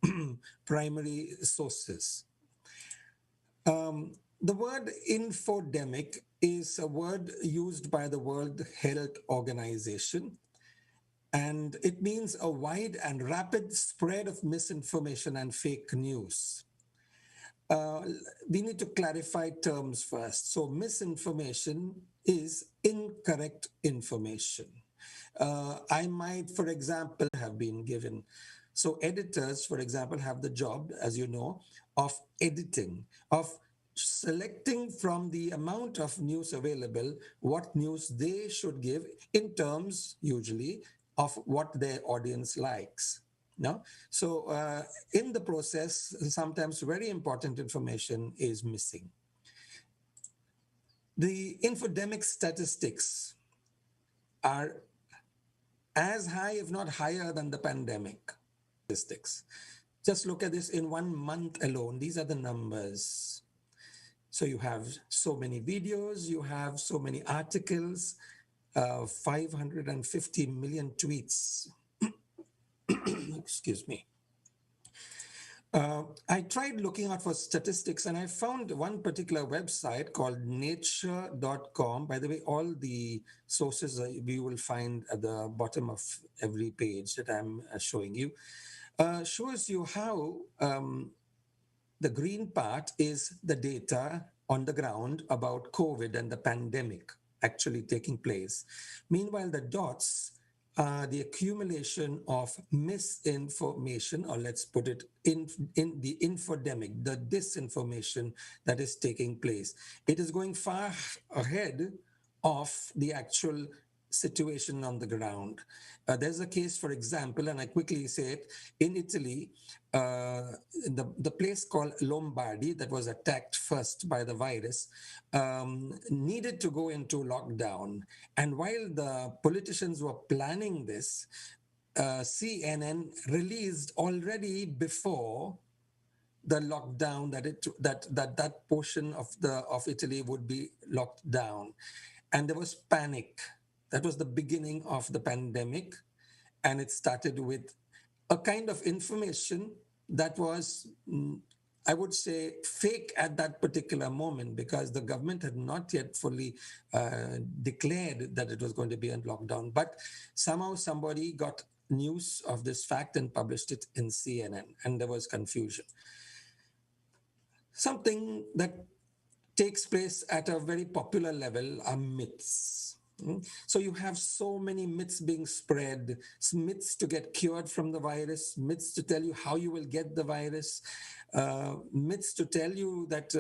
primary sources. The word infodemic is a word used by the World Health Organization, and it means a wide and rapid spread of misinformation and fake news. We need to clarify terms first. So misinformation is incorrect information. I might, for example, have been given. So editors, for example, have the job, as you know, of editing, of selecting from the amount of news available, what news they should give in terms, usually, of what their audience likes. No? So in the process, sometimes very important information is missing. The infodemic statistics are as high, if not higher, than the pandemic statistics. Just look at this in 1 month alone. These are the numbers. So you have so many videos, you have so many articles, 550 million tweets. Excuse me. I tried looking out for statistics and I found one particular website called nature.com. By the way, all the sources we will find at the bottom of every page that I'm showing you, shows you how the green part is the data on the ground about COVID and the pandemic actually taking place. Meanwhile, the dots are the accumulation of misinformation, or let's put it in the infodemic, the disinformation that is taking place. It is going far ahead of the actual situation on the ground. There's a case, for example, and I quickly say it, in Italy, the place called Lombardy that was attacked first by the virus needed to go into lockdown. And while the politicians were planning this, CNN released already before the lockdown that portion of Italy would be locked down. And there was panic. That was the beginning of the pandemic. And it started with a kind of information that was, I would say, fake at that particular moment, because the government had not yet fully declared that it was going to be in lockdown. But somehow somebody got news of this fact and published it in CNN, and there was confusion. Something that takes place at a very popular level are myths. So you have so many myths being spread, myths to get cured from the virus, myths to tell you how you will get the virus, myths to tell you that,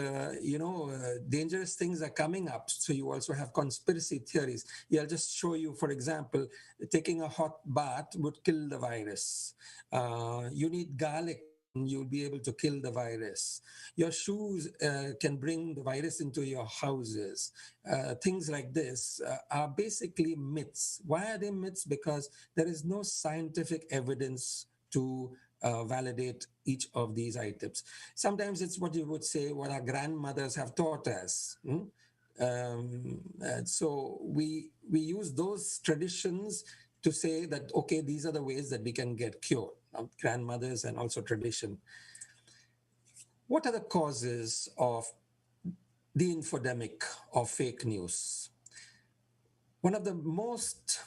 dangerous things are coming up. So you also have conspiracy theories. I'll just show you, for example, taking a hot bath would kill the virus. You need garlic. You'll be able to kill the virus. Your shoes can bring the virus into your houses. Things like this are basically myths. Why are they myths? Because there is no scientific evidence to validate each of these items. Sometimes it's what you would say, what our grandmothers have taught us. So we use those traditions to say that, okay, these are the ways that we can get cured. Grandmothers and also tradition. What are the causes of the infodemic of fake news? One of the most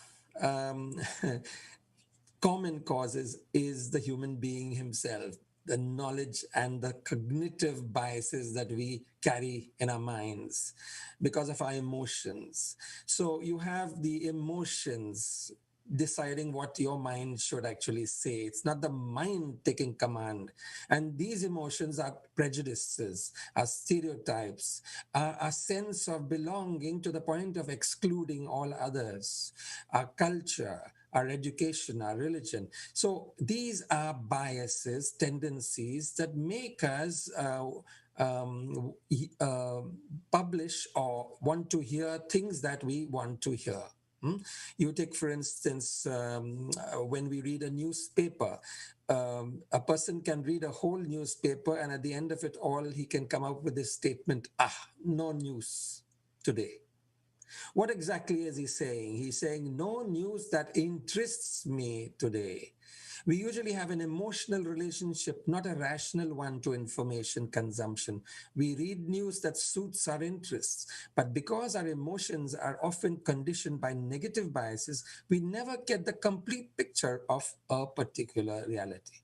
common causes is the human being himself, the knowledge and the cognitive biases that we carry in our minds because of our emotions. So you have the emotions, deciding what your mind should actually say. It's not the mind taking command. And these emotions are prejudices, are stereotypes, are a sense of belonging to the point of excluding all others, our culture, our education, our religion. So these are biases, tendencies that make us um, uh, publish or want to hear things that we want to hear. You take, for instance, when we read a newspaper, a person can read a whole newspaper, and at the end of it all, he can come up with this statement, no news today. What exactly is he saying? He's saying, no news that interests me today. We usually have an emotional relationship, not a rational one, to information consumption. We read news that suits our interests, but because our emotions are often conditioned by negative biases, we never get the complete picture of a particular reality.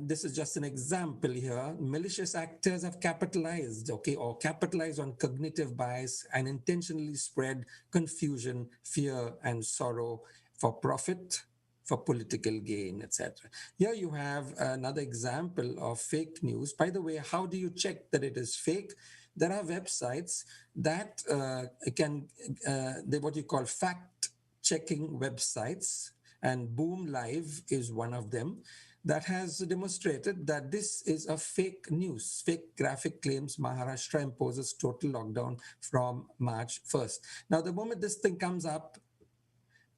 This is just an example here. Malicious actors have capitalized, or capitalized on cognitive bias and intentionally spread confusion, fear, and sorrow for profit, for political gain, etc. Here you have another example of fake news. By the way, how do you check that it is fake? There are websites that they're what you call fact-checking websites, and Boom Live is one of them, that has demonstrated that this is a fake news. Fake graphic claims Maharashtra imposes total lockdown from March 1st. Now, the moment this thing comes up,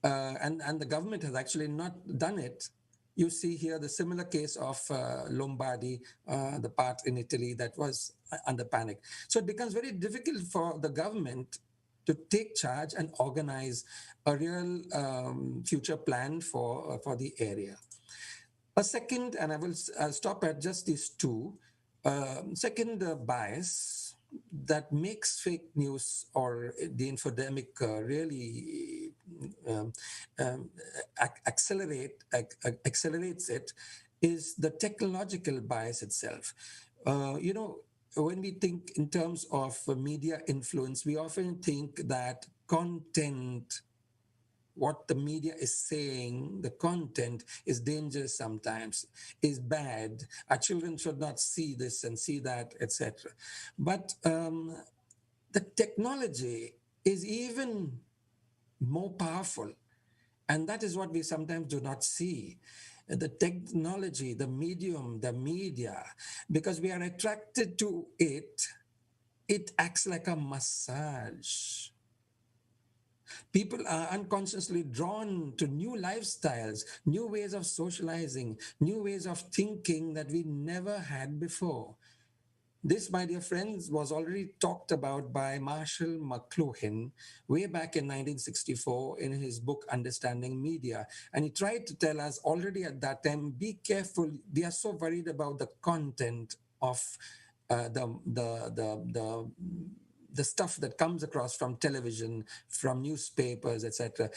and the government has actually not done it, you see here the similar case of Lombardy, the part in Italy that was under panic. So it becomes very difficult for the government to take charge and organize a real future plan for the area. A second, and I will stop at just these two, second bias that makes fake news or the infodemic really accelerates it is the technological bias itself. When we think in terms of media influence, we often think that content, what the media is saying, the content is dangerous sometimes, is bad. Our children should not see this and see that, etc. But the technology is even more powerful. And that is what we sometimes do not see. The technology, the medium, the media, because we are attracted to it, it acts like a massage. People are unconsciously drawn to new lifestyles, new ways of socializing, new ways of thinking that we never had before. This, my dear friends, was already talked about by Marshall McLuhan way back in 1964 in his book, Understanding Media. And he tried to tell us already at that time, be careful. We are so worried about the content of the stuff that comes across from television, from newspapers, etc.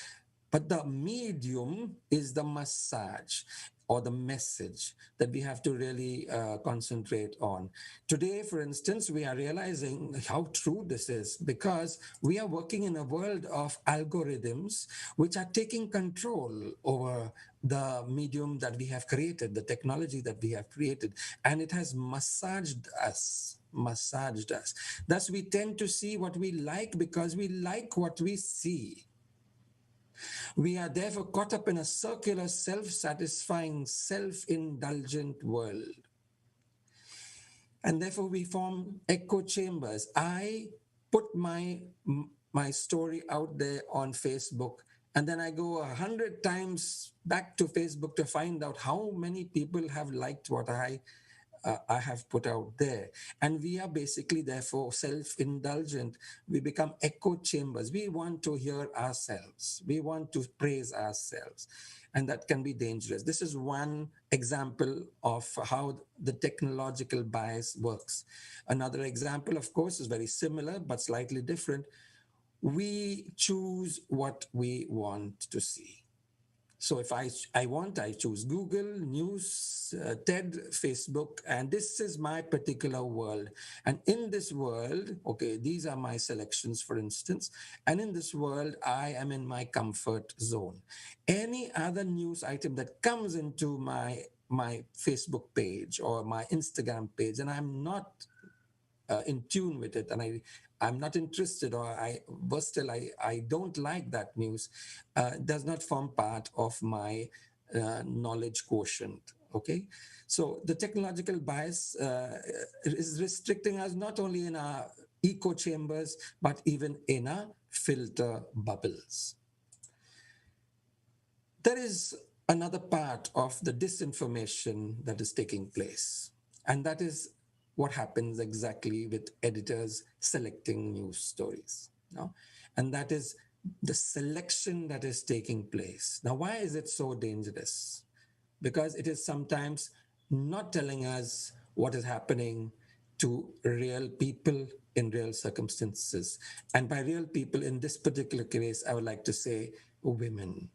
But the medium is the massage or the message that we have to really concentrate on. Today, for instance, we are realizing how true this is because we are working in a world of algorithms which are taking control over the medium that we have created, the technology that we have created, and it has massaged us. Thus, we tend to see what we like because we like what we see. We are therefore caught up in a circular, self-satisfying, self-indulgent world. And therefore we form echo chambers. I put my story out there on Facebook, and then I go 100 times back to Facebook to find out how many people have liked what I have put out there. And we are basically, therefore, self-indulgent. We become echo chambers. We want to hear ourselves. We want to praise ourselves. And that can be dangerous. This is one example of how the technological bias works. Another example, of course, is very similar, but slightly different. We choose what we want to see. So if I want, I choose Google, News, TED, Facebook, and this is my particular world. And in this world, okay, these are my selections, for instance, and in this world, I am in my comfort zone. Any other news item that comes into my Facebook page or my Instagram page, and I'm not in tune with it, and I'm not interested, or I don't like that news, does not form part of my knowledge quotient. Okay, so the technological bias is restricting us not only in our echo chambers, but even in our filter bubbles. There is another part of the disinformation that is taking place, and that is what happens exactly with editors selecting news stories. And that is the selection that is taking place. Now, why is it so dangerous? Because it is sometimes not telling us what is happening to real people in real circumstances. And by real people in this particular case, I would like to say women.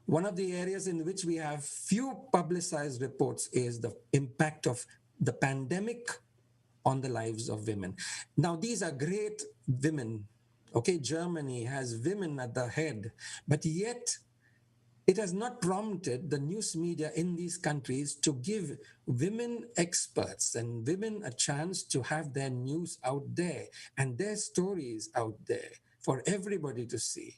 One of the areas in which we have few publicized reports is the impact of the pandemic on the lives of women. Now, these are great women. Okay, Germany has women at the head, but yet it has not prompted the news media in these countries to give women experts and women a chance to have their news out there and their stories out there for everybody to see.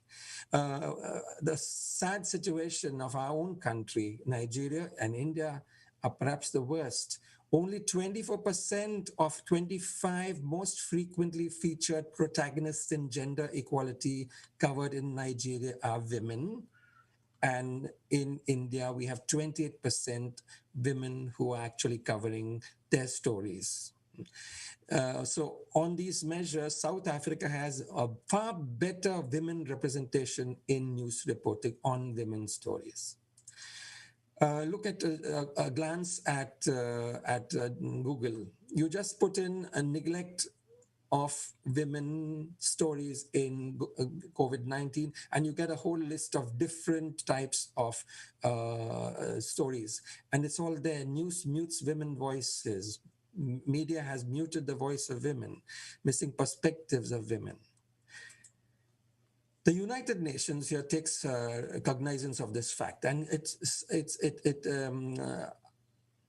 The sad situation of our own country, Nigeria and India, are perhaps the worst. Only 24% of 25 most frequently featured protagonists in gender equality covered in Nigeria are women. And in India, we have 28% women who are actually covering their stories. So on these measures, South Africa has a far better women representation in news reporting on women's stories. Look at a glance at Google. You just put in a neglect of women stories in COVID-19, and you get a whole list of different types of stories. And it's all there. News mutes women voices. Media has muted the voice of women, missing perspectives of women. The United Nations here takes cognizance of this fact, and it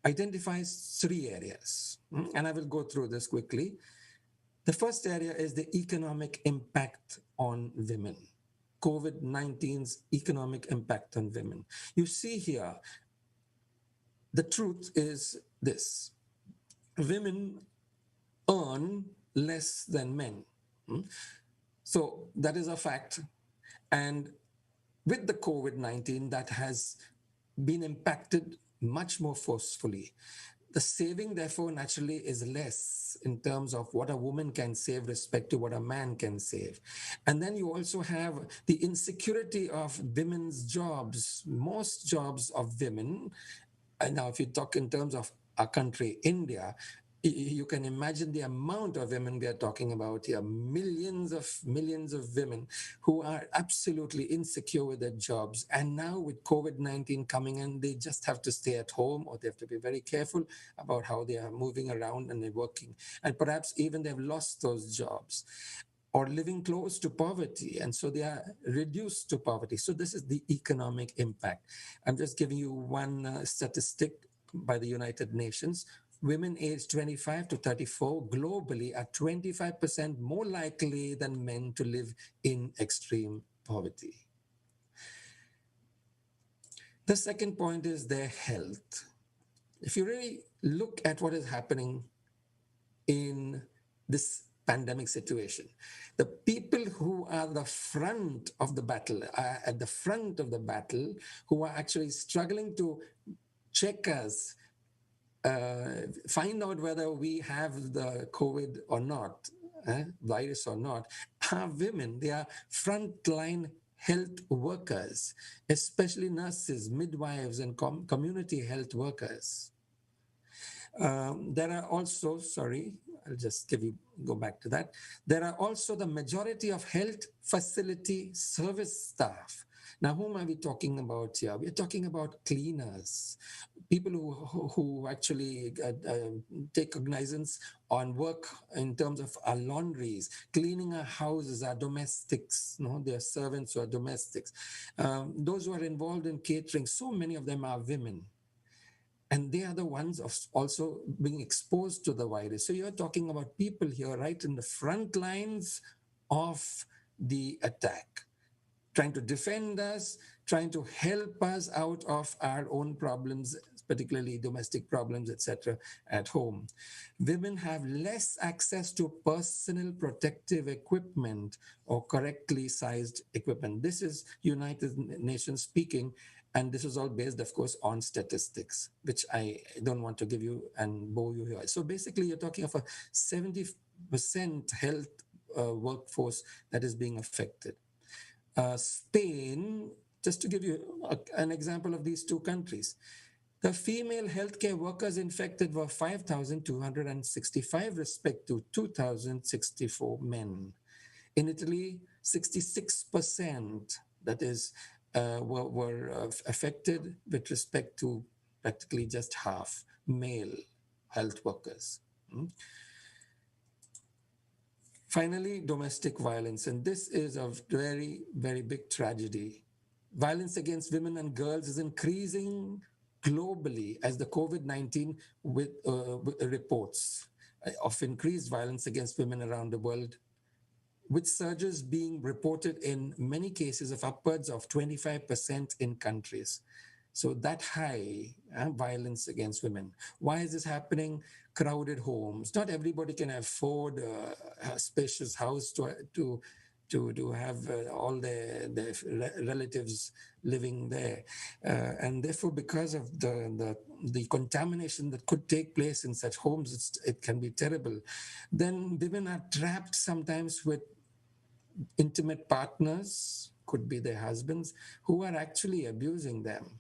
identifies 3 areas. And I will go through this quickly. The first area is the economic impact on women. COVID-19's economic impact on women. You see here, the truth is this. Women earn less than men. So that is a fact. And with the COVID-19, that has been impacted much more forcefully. The saving, therefore, naturally is less in terms of what a woman can save respect to what a man can save. And then you also have the insecurity of women's jobs. Most jobs of women, and now if you talk in terms of our country, India, you can imagine the amount of women we are talking about here, millions of women who are absolutely insecure with their jobs. And now with COVID-19 coming in, they just have to stay at home, or they have to be very careful about how they are moving around and they're working. And perhaps even they've lost those jobs or living close to poverty. And so they are reduced to poverty. So this is the economic impact. I'm just giving you one statistic by the United Nations. Women aged 25 to 34 globally are 25% more likely than men to live in extreme poverty. The second point is their health. If you really look at what is happening in this pandemic situation, the people who are the front of the battle, at the front of the battle, who are actually struggling to check us, find out whether we have the COVID or not, virus or not, are women. They are frontline health workers, especially nurses, midwives, and community health workers. There are also, I'll just go back to that. There are also the majority of health facility service staff Now, whom are we talking about here? We're talking about cleaners, people who actually take cognizance on work in terms of our laundries, cleaning our houses, our domestics, their servants who are domestics, those who are involved in catering. So many of them are women. And they are the ones also being exposed to the virus. So you're talking about people here right in the front lines of the attack, trying to defend us, trying to help us out of our own problems, particularly domestic problems, etc., at home. Women have less access to personal protective equipment or correctly sized equipment. This is United Nations speaking, and this is all based, of course, on statistics, which I don't want to give you and bore you here. So basically, you're talking of a 70% health workforce that is being affected. Spain, just to give you an example of these two countries, the female healthcare workers infected were 5,265 respect to 2,064 men. In Italy, 66%, that is, were affected with respect to practically just half male health workers. Finally, domestic violence, and this is a very, very big tragedy. Violence against women and girls is increasing globally as the COVID-19 reports of increased violence against women around the world, with surges being reported in many cases of upwards of 25% in countries. So that high violence against women. Why is this happening? Crowded homes. Not everybody can afford a spacious house to have all their relatives living there. And therefore, because of the contamination that could take place in such homes, it can be terrible. Then women are trapped sometimes with intimate partners, could be their husbands, who are actually abusing them.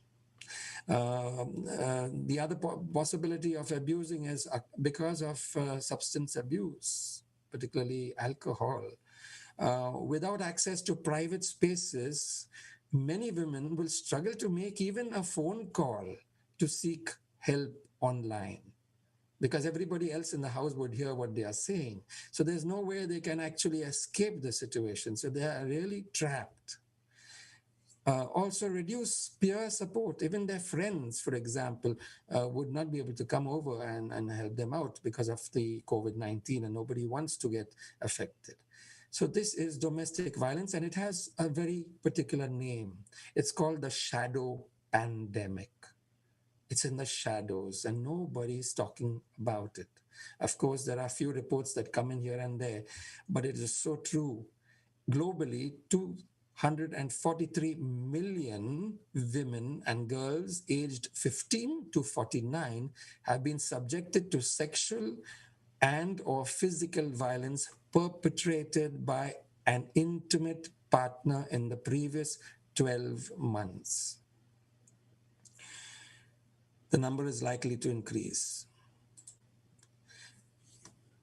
The other possibility of abusing is because of substance abuse, particularly alcohol. Without access to private spaces, many women will struggle to make even a phone call to seek help online, because everybody else in the house would hear what they are saying. So there's no way they can actually escape the situation. So they are really trapped. Also reduce peer support. Even their friends, for example, would not be able to come over and help them out because of the COVID-19, and nobody wants to get affected. So this is domestic violence, and it has a very particular name. It's called the shadow pandemic. It's in the shadows and nobody's talking about it. Of course, there are a few reports that come in here and there, but it is so true. Globally, 243 million women and girls aged 15 to 49 have been subjected to sexual and or physical violence perpetrated by an intimate partner in the previous 12 months. The number is likely to increase.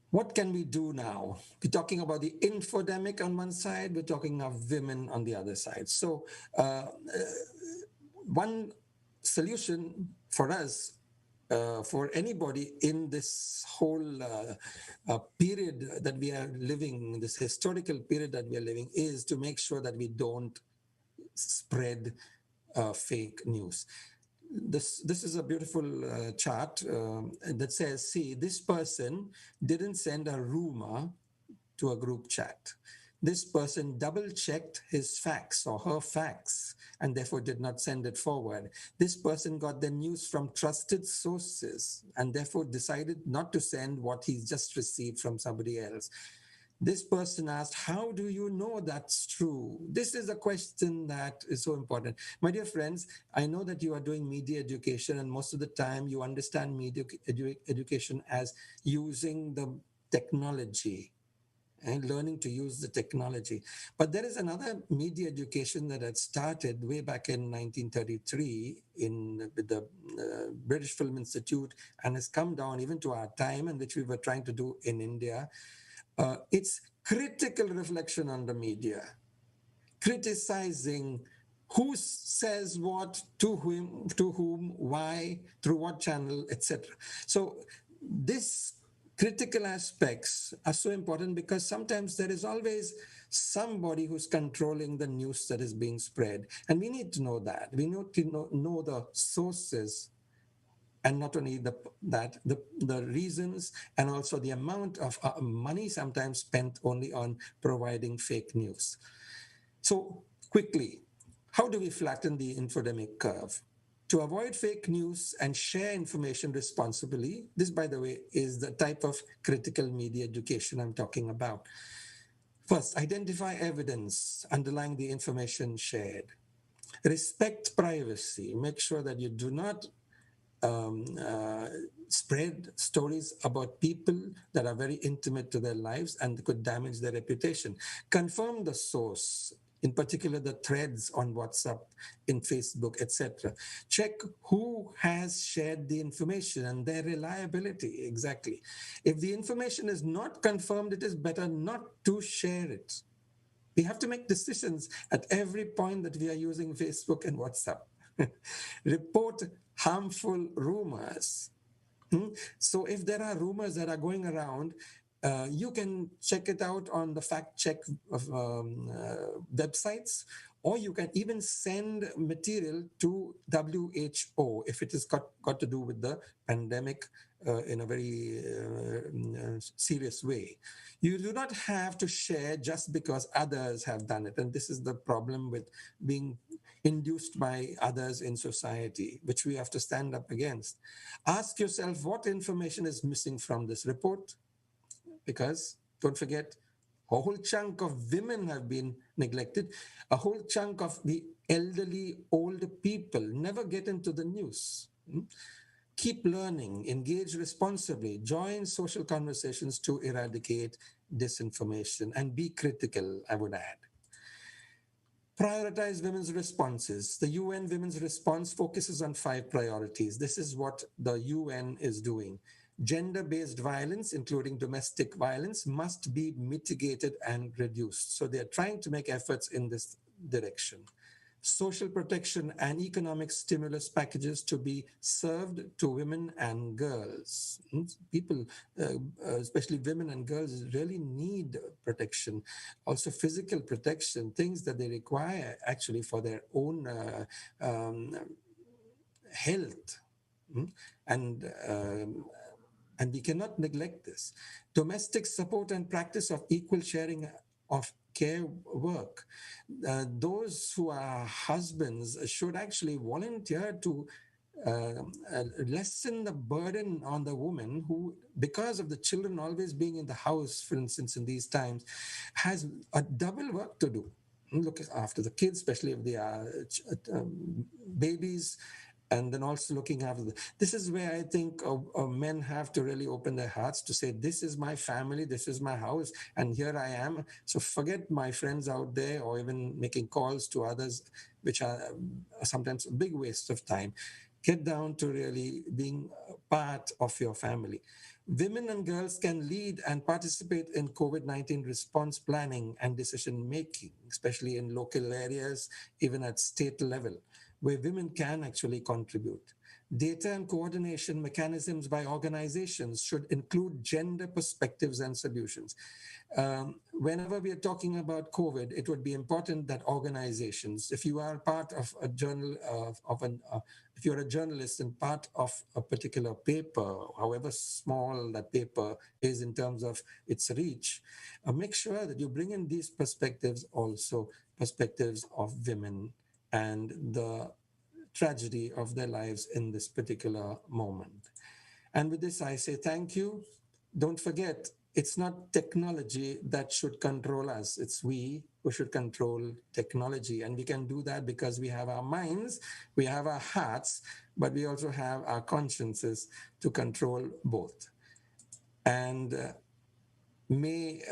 What can we do now? We're talking about the infodemic on one side, we're talking of women on the other side. So one solution for us, for anybody in this whole period that we are living, this historical period that we are living, is to make sure that we don't spread fake news. This is a beautiful chart that says, see, this person didn't send a rumor to a group chat. This person double-checked his facts or her facts and therefore did not send it forward. This person got the news from trusted sources and therefore decided not to send what he's just received from somebody else. This person asked, how do you know that's true? This is a question that is so important. My dear friends, I know that you are doing media education, and most of the time you understand media education as using the technology and learning to use the technology. But there is another media education that had started way back in 1933 with the British Film Institute and has come down even to our time, and which we were trying to do in India. It's critical reflection on the media, criticizing who says what, to whom, why, through what channel, etc. So these critical aspects are so important because sometimes there is always somebody who's controlling the news that is being spread. And we need to know that. We need to know the sources, and not only the reasons, and also the amount of money sometimes spent only on providing fake news. So quickly, how do we flatten the infodemic curve? To avoid fake news and share information responsibly, this, by the way, is the type of critical media education I'm talking about. First, identify evidence underlying the information shared. Respect privacy. Make sure that you do not spread stories about people that are very intimate to their lives and could damage their reputation. Confirm the source, in particular the threads on WhatsApp, in Facebook, etc. Check who has shared the information and their reliability, exactly. If the information is not confirmed, it is better not to share it. We have to make decisions at every point that we are using Facebook and WhatsApp. Report harmful rumors. So if there are rumors that are going around, you can check it out on the fact check of websites, or you can even send material to WHO if it has got to do with the pandemic in a very serious way. You do not have to share just because others have done it. And this is the problem with being induced by others in society, which we have to stand up against. Ask yourself what information is missing from this report, because don't forget, a whole chunk of women have been neglected. A whole chunk of the elderly, older people never get into the news. Keep learning, engage responsibly, join social conversations to eradicate disinformation, and be critical, I would add. Prioritize women's responses. The UN Women's Response focuses on 5 priorities. This is what the UN is doing. Gender-based violence, including domestic violence, must be mitigated and reduced. So they're trying to make efforts in this direction. Social protection and economic stimulus packages to be served to women and girls. People, especially women and girls, really need protection. Also physical protection, things that they require actually for their own health. And we cannot neglect this. Domestic support and practice of equal sharing of care work. Those who are husbands should actually volunteer to lessen the burden on the woman who, because of the children always being in the house, for instance, in these times, has a double work to do. Look after the kids, especially if they are babies, and then also looking after this is where I think men have to really open their hearts to say, this is my family, this is my house, and here I am. So forget my friends out there, or even making calls to others, which are sometimes a big waste of time. Get down to really being part of your family. Women and girls can lead and participate in COVID-19 response planning and decision making, especially in local areas, even at state level, where women can actually contribute. Data and coordination mechanisms by organizations should include gender perspectives and solutions. Whenever we are talking about COVID, it would be important that organizations, if you are part of a journal, if you're a journalist and part of a particular paper, however small that paper is in terms of its reach, make sure that you bring in these perspectives also, perspectives of women and the tragedy of their lives in this particular moment. And with this, I say thank you. Don't forget, it's not technology that should control us. It's we who should control technology. And we can do that because we have our minds, we have our hearts, but we also have our consciences to control both. And may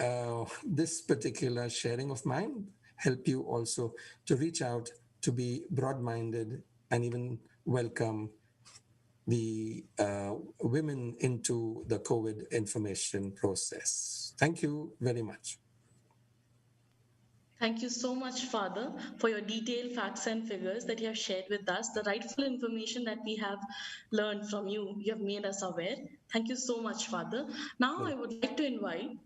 this particular sharing of mine help you also to reach out, to be broad-minded, and even welcome the women into the COVID information process. Thank you very much. Thank you so much, Father, for your detailed facts and figures that you have shared with us, the rightful information that we have learned from you. You have made us aware. Thank you so much, Father. Now, I would like to invite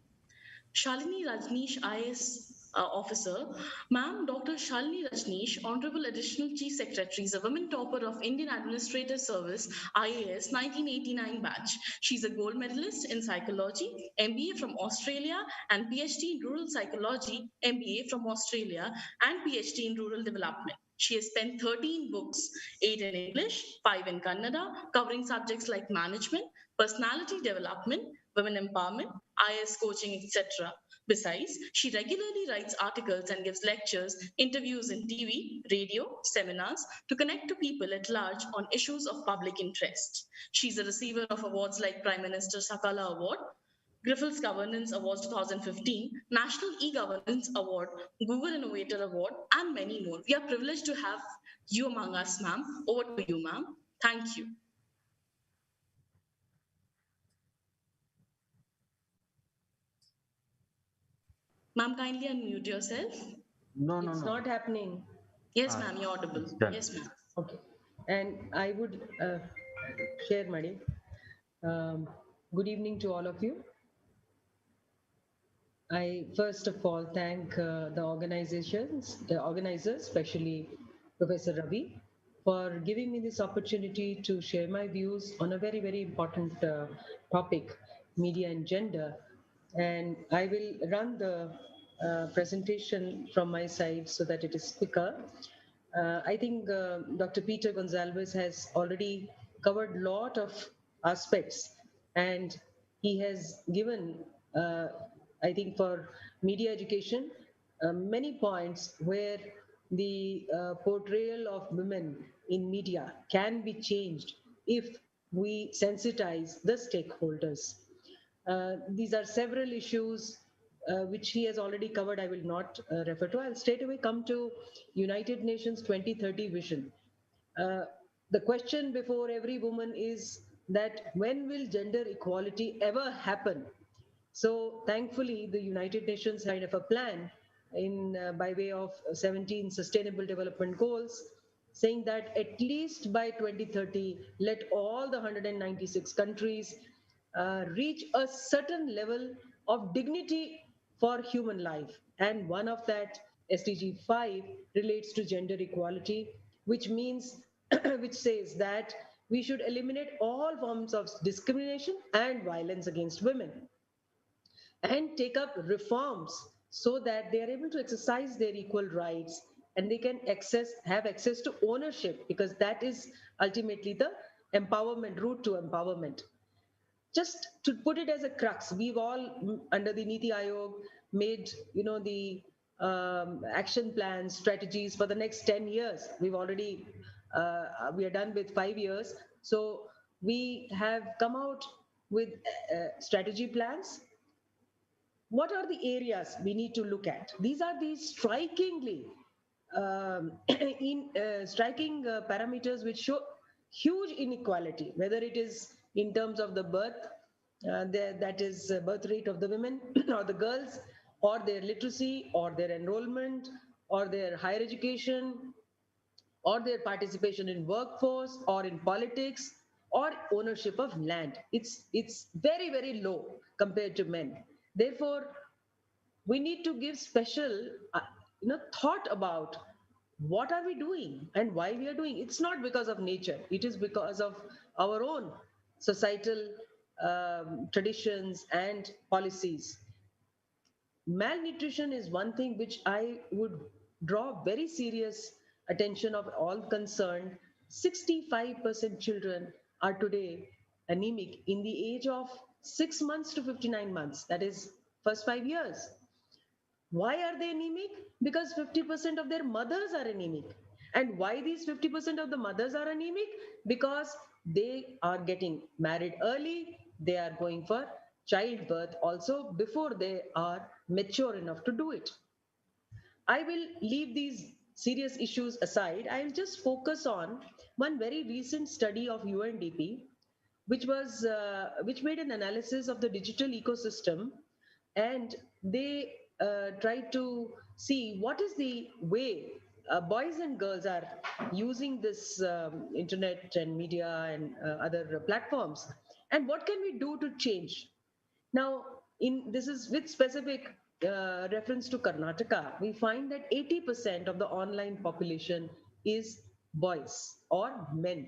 Shalini Rajneesh, IAS officer. Ma'am, Dr. Shalini Rajneesh, Honorable Additional Chief Secretary, is a women topper of Indian Administrative Service, IAS 1989 batch. She's a gold medalist in psychology, MBA from Australia, and PhD in rural psychology, MBA from Australia, and PhD in rural development. She has penned 13 books, 8 in English, 5 in Kannada, covering subjects like management, personality development, women empowerment, IS coaching, etc. Besides, she regularly writes articles and gives lectures, interviews in TV, radio, seminars to connect to people at large on issues of public interest. She's a receiver of awards like Prime Minister Sakala Award, Griffiths Governance Awards 2015, National E-Governance Award, Google Innovator Award, and many more. We are privileged to have you among us, ma'am. Over to you, ma'am. Thank you. Ma'am, kindly unmute yourself. No, It's not happening. Yes, ma'am, you're audible. done. Yes, ma'am. Okay. And I would share, Madi. Good evening to all of you. I first of all thank the organizers, especially Professor Ravi, for giving me this opportunity to share my views on a very, very important topic, media and gender. And I will run the presentation from my side so that it is quicker. I think Dr. Peter Gonzalez has already covered a lot of aspects, and he has given, I think, for media education, many points where the portrayal of women in media can be changed if we sensitize the stakeholders. These are several issues which he has already covered. I will not refer to. I'll straight away come to United Nations 2030 vision. The question before every woman is that when will gender equality ever happen? So thankfully, the United Nations kind of a plan in by way of 17 Sustainable Development Goals, saying that at least by 2030, let all the 196 countries reach a certain level of dignity for human life. And one of that, SDG 5, relates to gender equality, which means, which says that we should eliminate all forms of discrimination and violence against women and take up reforms so that they are able to exercise their equal rights and they can have access to ownership, because that is ultimately the route to empowerment. Just to put it as a crux, we've all under the Niti Aayog made the action plans, strategies for the next 10 years. We've already we are done with 5 years, so we have come out with strategy plans. What are the areas we need to look at? These are the strikingly striking parameters which show huge inequality, whether it is in terms of the birth, that is birth rate of the women or the girls, or their literacy, or their enrollment, or their higher education, or their participation in workforce, or in politics, or ownership of land. It's very, very low compared to men. Therefore, we need to give special thought about what are we doing and why we are doing. It's not because of nature, it is because of our own societal traditions and policies. Malnutrition is one thing which I would draw very serious attention of all concerned. 65% children are today anemic in the age of 6 months to 59 months, that is first 5 years. Why are they anemic? Because 50% of their mothers are anemic. And why these 50% of the mothers are anemic? Because they are getting married early, they are going for childbirth also before they are mature enough to do it. I will leave these serious issues aside. I will just focus on one very recent study of UNDP, which made an analysis of the digital ecosystem, and they try to see what is the way boys and girls are using this internet and media and other platforms, and what can we do to change. Now, this is with specific reference to Karnataka, we find that 80% of the online population is boys or men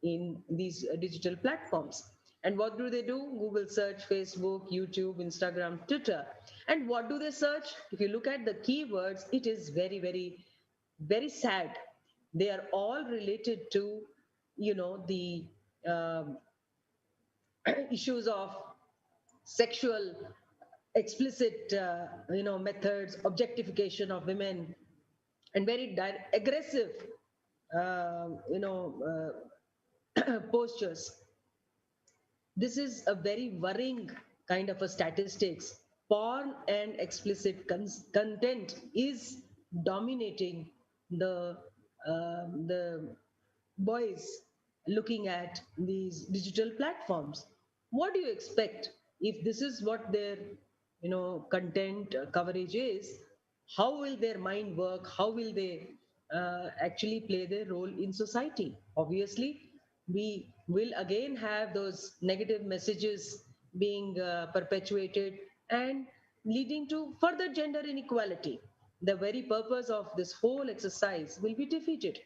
in these digital platforms. And what do they do? Google search, Facebook, YouTube, Instagram, Twitter. And what do they search? If you look at the keywords, it is very, very, very sad. They are all related to, the um, issues of sexual explicit methods, objectification of women, and very aggressive postures. This is a very worrying kind of a statistics. Porn and explicit content is dominating the boys looking at these digital platforms. What do you expect if this is what their content coverage is? How will their mind work? How will they actually play their role in society? Obviously, we will again have those negative messages being perpetuated and leading to further gender inequality. The very purpose of this whole exercise will be defeated.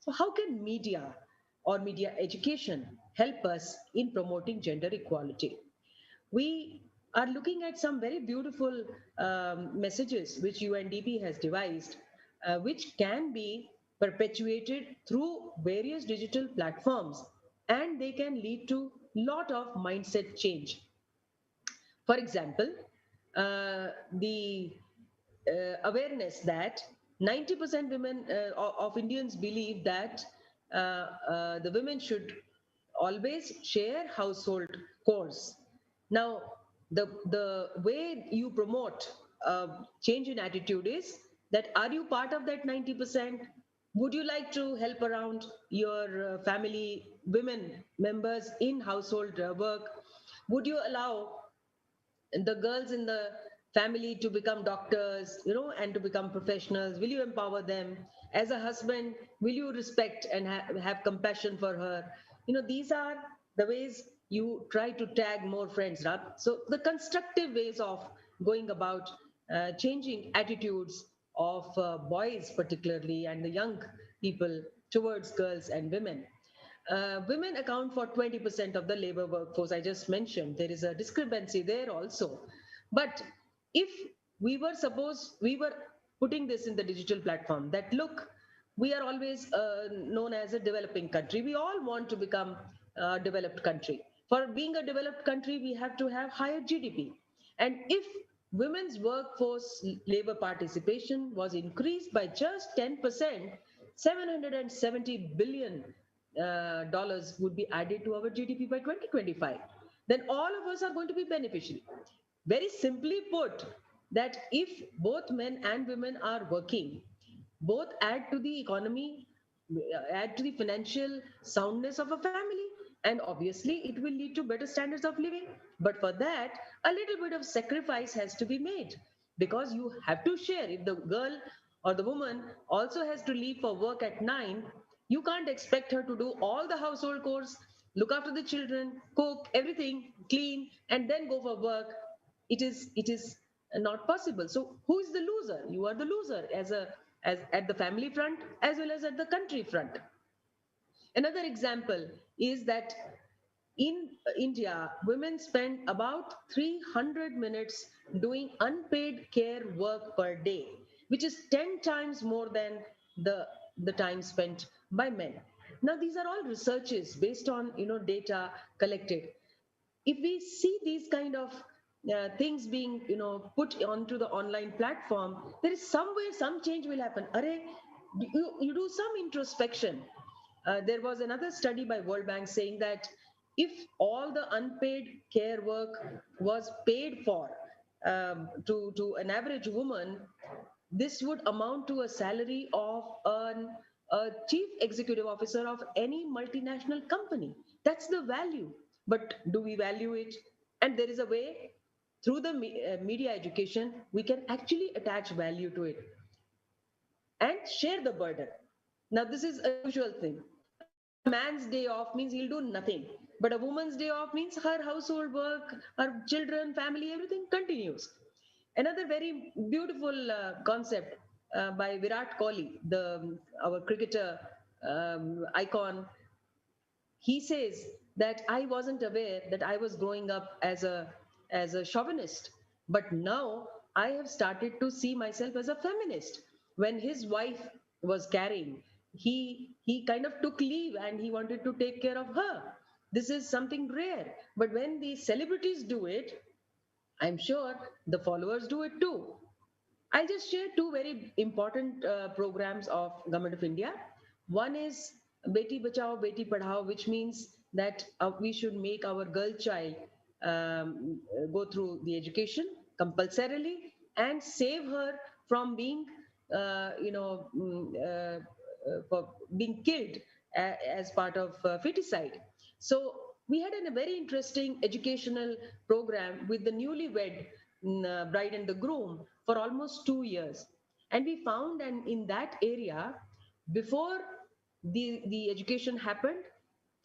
So, how can media or media education help us in promoting gender equality? We are looking at some very beautiful messages which UNDP has devised, which can be perpetuated through various digital platforms, and they can lead to lot of mindset change. For example, the awareness that 90% women of Indians believe that the women should always share household chores. Now, the way you promote change in attitude is that, are you part of that 90%? Would you like to help around your family women members in household work? Would you allow the girls in the family to become doctors, and to become professionals? Will you empower them? As a husband, will you respect and have compassion for her? These are the ways you try to tag more friends, right? So the constructive ways of going about changing attitudes of boys particularly, and the young people towards girls and women. Women account for 20% of the labor workforce I just mentioned. There is a discrepancy there also. But if we were putting this in the digital platform, that look, we are always known as a developing country. We all want to become a developed country. For being a developed country, we have to have higher GDP. And if women's workforce labor participation was increased by just 10%, $770 billion dollars would be added to our GDP by 2025. Then all of us are going to be beneficiary. Very simply put, that if both men and women are working, both add to the economy, add to the financial soundness of a family, and obviously it will lead to better standards of living. But for that, a little bit of sacrifice has to be made, because you have to share. If the girl or the woman also has to leave for work at 9, you can't expect her to do all the household chores, look after the children, cook everything, clean, and then go for work. It is not possible. So who is the loser? You are the loser as at the family front as well as at the country front. Another example is that in India, women spend about 300 minutes doing unpaid care work per day, which is 10 times more than the time spent by men. Now, these are all researches based on data collected. If we see these kind of things being put onto the online platform, there is somewhere some change will happen. You do some introspection. There was another study by World Bank saying that if all the unpaid care work was paid for to an average woman, this would amount to a salary of a chief executive officer of any multinational company. That's the value. But do we value it? And there is a way through the media education, we can actually attach value to it and share the burden. Now, this is a usual thing. A man's day off means he'll do nothing, but a woman's day off means her household work, her children, family, everything continues. Another very beautiful concept by Virat Kohli, our cricketer icon. He says that I wasn't aware that I was growing up as a chauvinist, but now I have started to see myself as a feminist. When his wife was carrying, he kind of took leave and he wanted to take care of her. This is something rare, but when the celebrities do it, I'm sure the followers do it too. I'll just share two very important programs of Government of India. One is Beti Bachao, Beti Padhao, which means that we should make our girl child go through the education compulsorily and save her from being, for being killed as part of feticide. So we had a very interesting educational program with the newlywed bride and the groom for almost 2 years. And we found, and in that area, before the education happened,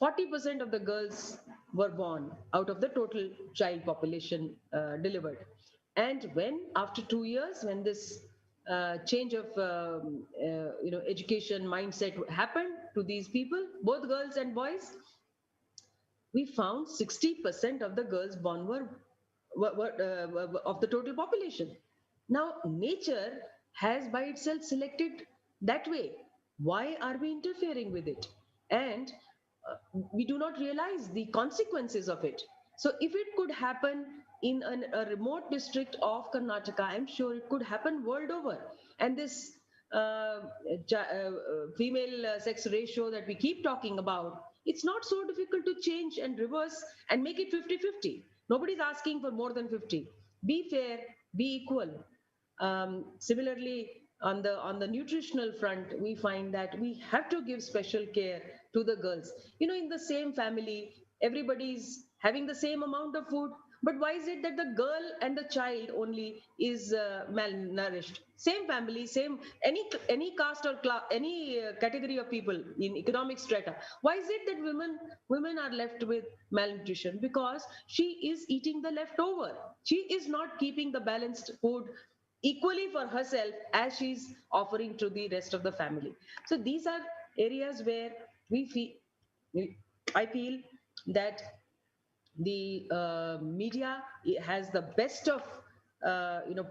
40% of the girls were born out of the total child population delivered. And when, after 2 years, when this change of education mindset happened to these people, both girls and boys, we found 60% of the girls born were of the total population. Now, nature has by itself selected that way. Why are we interfering with it? And we do not realize the consequences of it. So, if it could happen in a remote district of Karnataka, I'm sure it could happen world over. And this female sex ratio that we keep talking about, it's not so difficult to change and reverse and make it 50-50. Nobody's asking for more than 50. Be fair, be equal. Similarly, on the nutritional front, we find that we have to give special care to the girls. In the same family, everybody's having the same amount of food, but why is it that the girl and the child only is malnourished? Same family, same any caste or any category of people in economic strata. Why is it that women are left with malnutrition? Because she is eating the leftover. She is not keeping the balanced food equally for herself as she's offering to the rest of the family. So these are areas where I feel that the media has the best of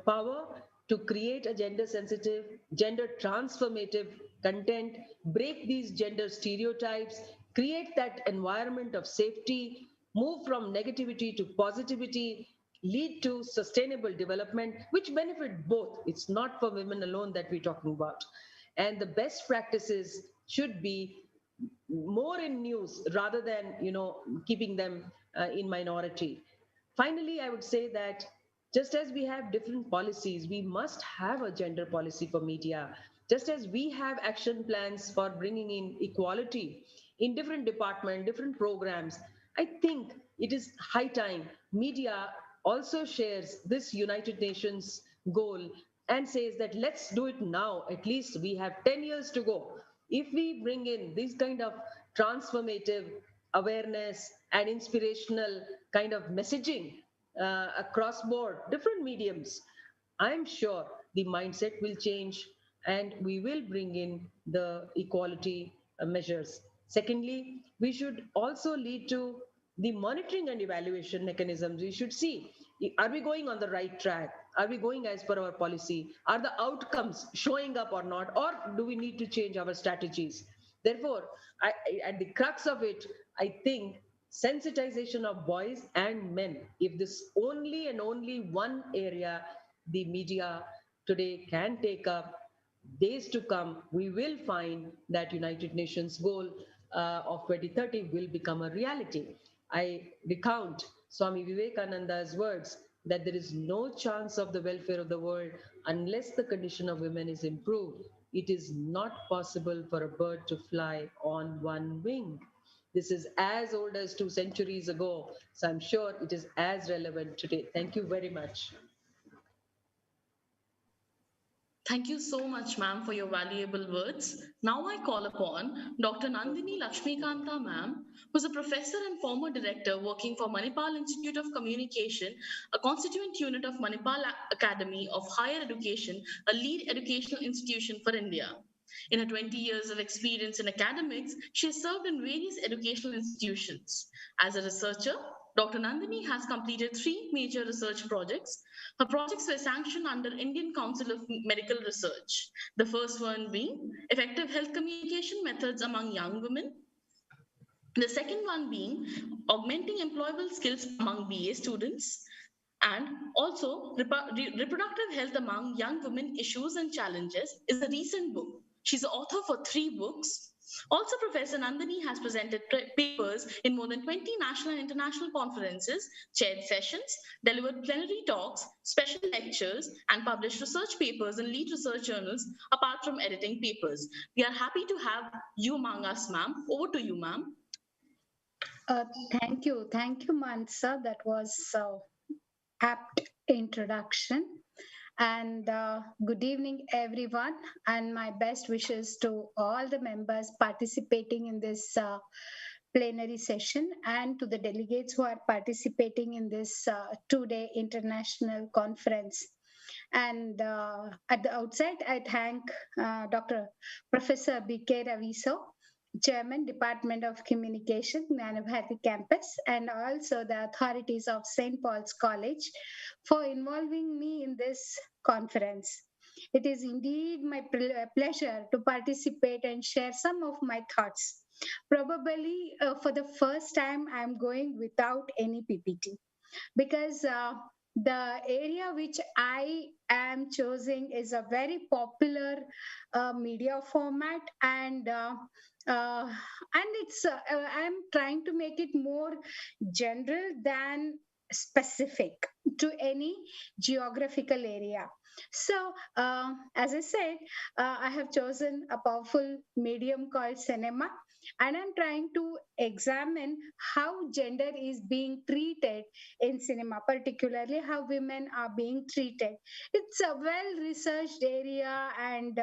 power to create a gender sensitive, gender transformative content, break these gender stereotypes, create that environment of safety, move from negativity to positivity, lead to sustainable development, which benefit both. It's not for women alone that we're talking about. And the best practices should be more in news rather than keeping them in minority. Finally, I would say that just as we have different policies, we must have a gender policy for media. Just as we have action plans for bringing in equality in different departments, different programs, I think it is high time media also shares this United Nations goal and says that let's do it now. At least we have 10 years to go. If we bring in this kind of transformative awareness and inspirational kind of messaging across board, different mediums, I'm sure the mindset will change and we will bring in the equality measures. Secondly, we should also lead to the monitoring and evaluation mechanisms. We should see, are we going on the right track? Are we going as per our policy? Are the outcomes showing up or not? Or do we need to change our strategies? Therefore, at the crux of it, I think sensitization of boys and men, if this only and only one area the media today can take up, days to come, we will find that United Nations goal of 2030 will become a reality. I recount Swami Vivekananda's words that there is no chance of the welfare of the world unless the condition of women is improved. It is not possible for a bird to fly on one wing. This is as old as 2 centuries ago. So I'm sure it is as relevant today. Thank you very much. Thank you so much, ma'am, for your valuable words. Now I call upon Dr. Nandini Lakshmikanta, ma'am, who's a professor and former director working for Manipal Institute of Communication, a constituent unit of Manipal Academy of Higher Education, a lead educational institution for India. In her 20 years of experience in academics, she has served in various educational institutions. As a researcher, Dr. Nandini has completed 3 major research projects. Her projects were sanctioned under Indian Council of Medical Research. The first one being effective health communication methods among young women. The second one being augmenting employable skills among BA students. And also reproductive health among young women issues and challenges is a recent book. She's the author for 3 books. Also, Professor Nandini has presented papers in more than 20 national and international conferences, chaired sessions, delivered plenary talks, special lectures, and published research papers in lead research journals, apart from editing papers. We are happy to have you among us, ma'am. Over to you, ma'am. Thank you. Thank you, Mansa. That was apt introduction. And good evening, everyone, and my best wishes to all the members participating in this plenary session and to the delegates who are participating in this 2-day international conference. And at the outset, I thank Dr. Professor B.K. Raviso, Chairman, Department of Communication, Gnanabharati Campus, and also the authorities of St. Paul's College for involving me in this conference. It is indeed my pleasure to participate and share some of my thoughts. Probably for the first time, I'm going without any PPT because the area which I am choosing is a very popular media format, and it's I'm trying to make it more general than specific to any geographical area. So, as I said, I have chosen a powerful medium called cinema, and I'm trying to examine how gender is being treated in cinema, particularly how women are being treated. It's a well researched area and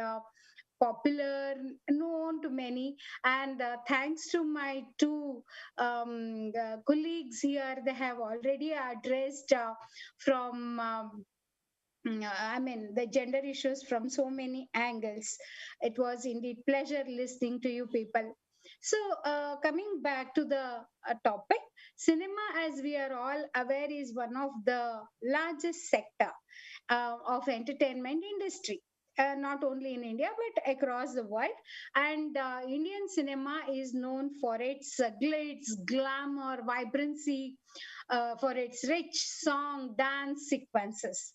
popular, known to many. And thanks to my two colleagues here, they have already addressed from I mean, the gender issues from so many angles. It was indeed pleasure listening to you people. So, coming back to the topic, cinema, as we are all aware, is one of the largest sector of entertainment industry. Not only in India but across the world, and Indian cinema is known for its glitz, glamour, vibrancy, for its rich song, dance sequences.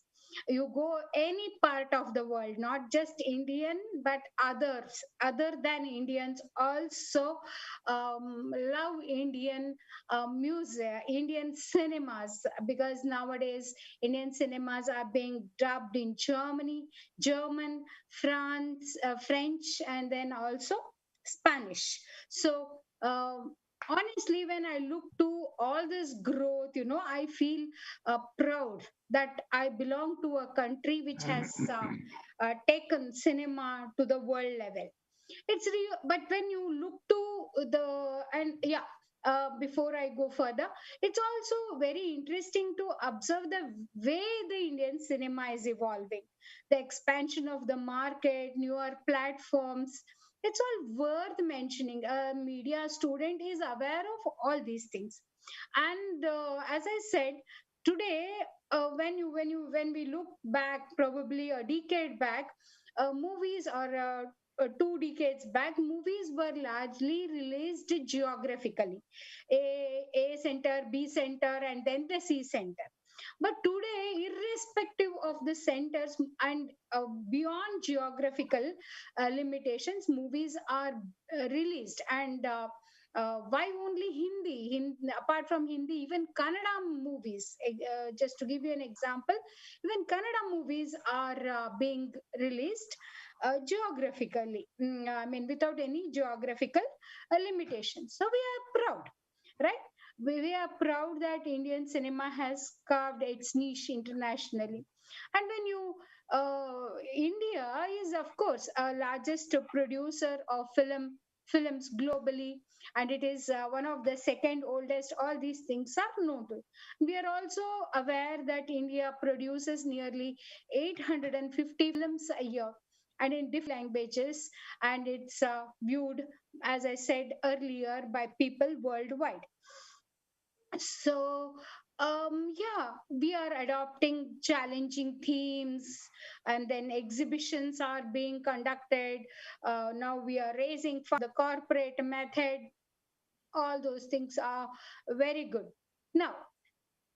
You go any part of the world, not just Indian but others other than Indians also love Indian music, Indian cinemas, because nowadays Indian cinemas are being dubbed in Germany, German, France, French, and then also Spanish. So honestly, when I look to all this growth, I feel proud that I belong to a country which has taken cinema to the world level. It's real, but when you look to the and yeah. Before I go further, it's also very interesting to observe the way the Indian cinema is evolving, the expansion of the market, newer platforms. It's all worth mentioning. A media student is aware of all these things, and as I said, today when we look back, probably a decade back, movies or 2 decades back, movies were largely released geographically, a center, B center, and then the C center. But today, irrespective of the centers and beyond geographical limitations, movies are released. And why only Hindi? Apart from Hindi, even Kannada movies, just to give you an example, even Kannada movies are being released. geographically, I mean, without any geographical limitations. So we are proud, right? We are proud that Indian cinema has carved its niche internationally. And when you, India is, of course, our largest producer of films globally, and it is one of the second oldest. All these things are noted. We are also aware that India produces nearly 850 films a year and in different languages, and it's viewed, as I said earlier, by people worldwide. So, yeah, we are adopting challenging themes, and then exhibitions are being conducted. Now we are raising for the corporate method. All those things are very good. Now,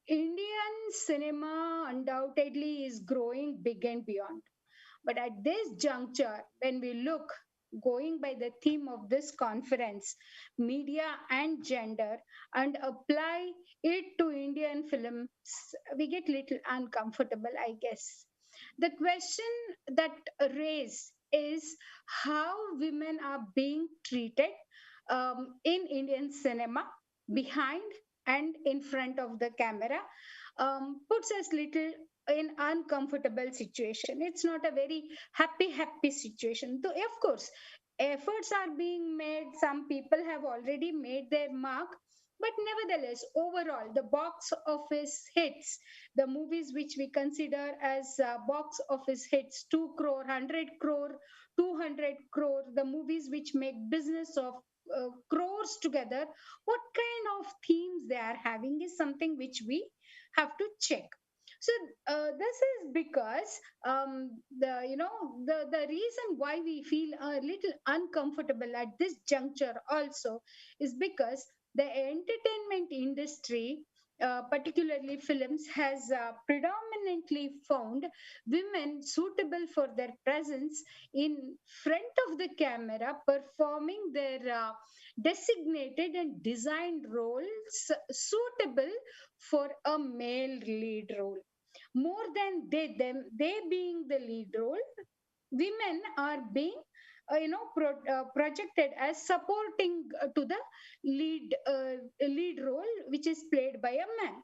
Indian cinema undoubtedly is growing big and beyond. But at this juncture, when we look, going by the theme of this conference, media and gender, and apply it to Indian films, we get little uncomfortable, I guess. The question that raised is how women are being treated in Indian cinema, behind and in front of the camera, puts us little in uncomfortable situation. It's not a very happy situation. Though of course efforts are being made, some people have already made their mark, but nevertheless, overall, the box office hits, the movies which we consider as box office hits, 2 crore, 100 crore, 200 crore, the movies which make business of crores together, what kind of themes they are having is something which we have to check. So this is because the reason why we feel a little uncomfortable at this juncture also is because the entertainment industry, particularly films, has predominantly found women suitable for their presence in front of the camera, performing their designated and designed roles suitable for a male lead role. More than they being the lead role, women are being projected as supporting to the lead role which is played by a man.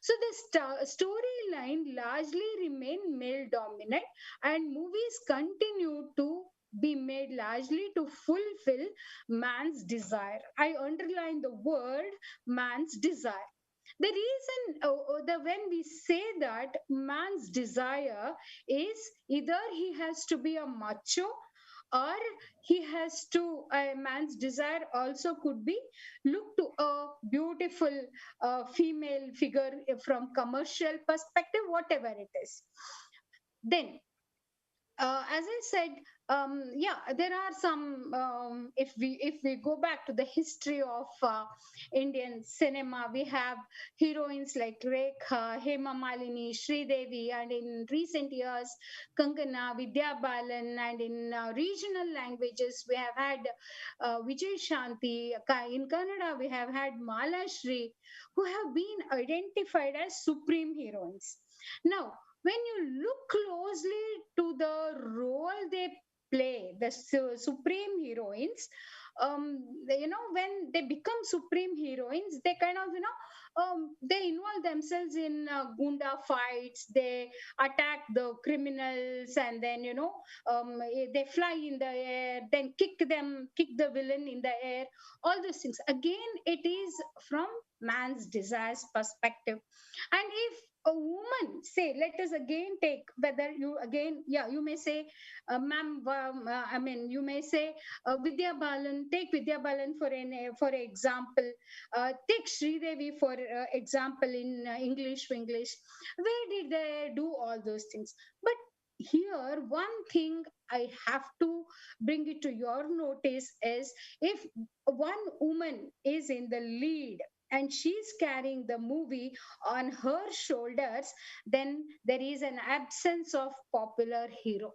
So the storyline largely remain male dominant, and movies continue to be made largely to fulfill man's desire. I underline the word man's desire. The reason the when we say that man's desire is either he has to be a macho, or he has to, a man's desire also could be look to a beautiful female figure from commercial perspective, whatever it is. Then as I said, yeah, there are some. If we go back to the history of Indian cinema, we have heroines like Rekha, Hema Malini, Sri Devi, and in recent years, Kangana, Vidya Balan, and in regional languages, we have had Vijay Shanti. In Kannada, we have had Mala Shri, who have been identified as supreme heroines. Now, when you look closely to the role they play, the supreme heroines, when they become supreme heroines, they kind of, they involve themselves in gunda fights, they attack the criminals, and then, they fly in the air, then kick the villain in the air, all those things. Again, it is from man's desires perspective. And if a woman, say, let us again take, whether you again, yeah, you may say, ma'am, I mean, you may say Vidya Balan, take Vidya Balan for example, take Sri Devi for example in English to English. Where did they do all those things? But here, one thing I have to bring it to your notice is, if one woman is in the lead and she's carrying the movie on her shoulders, then there is an absence of popular hero.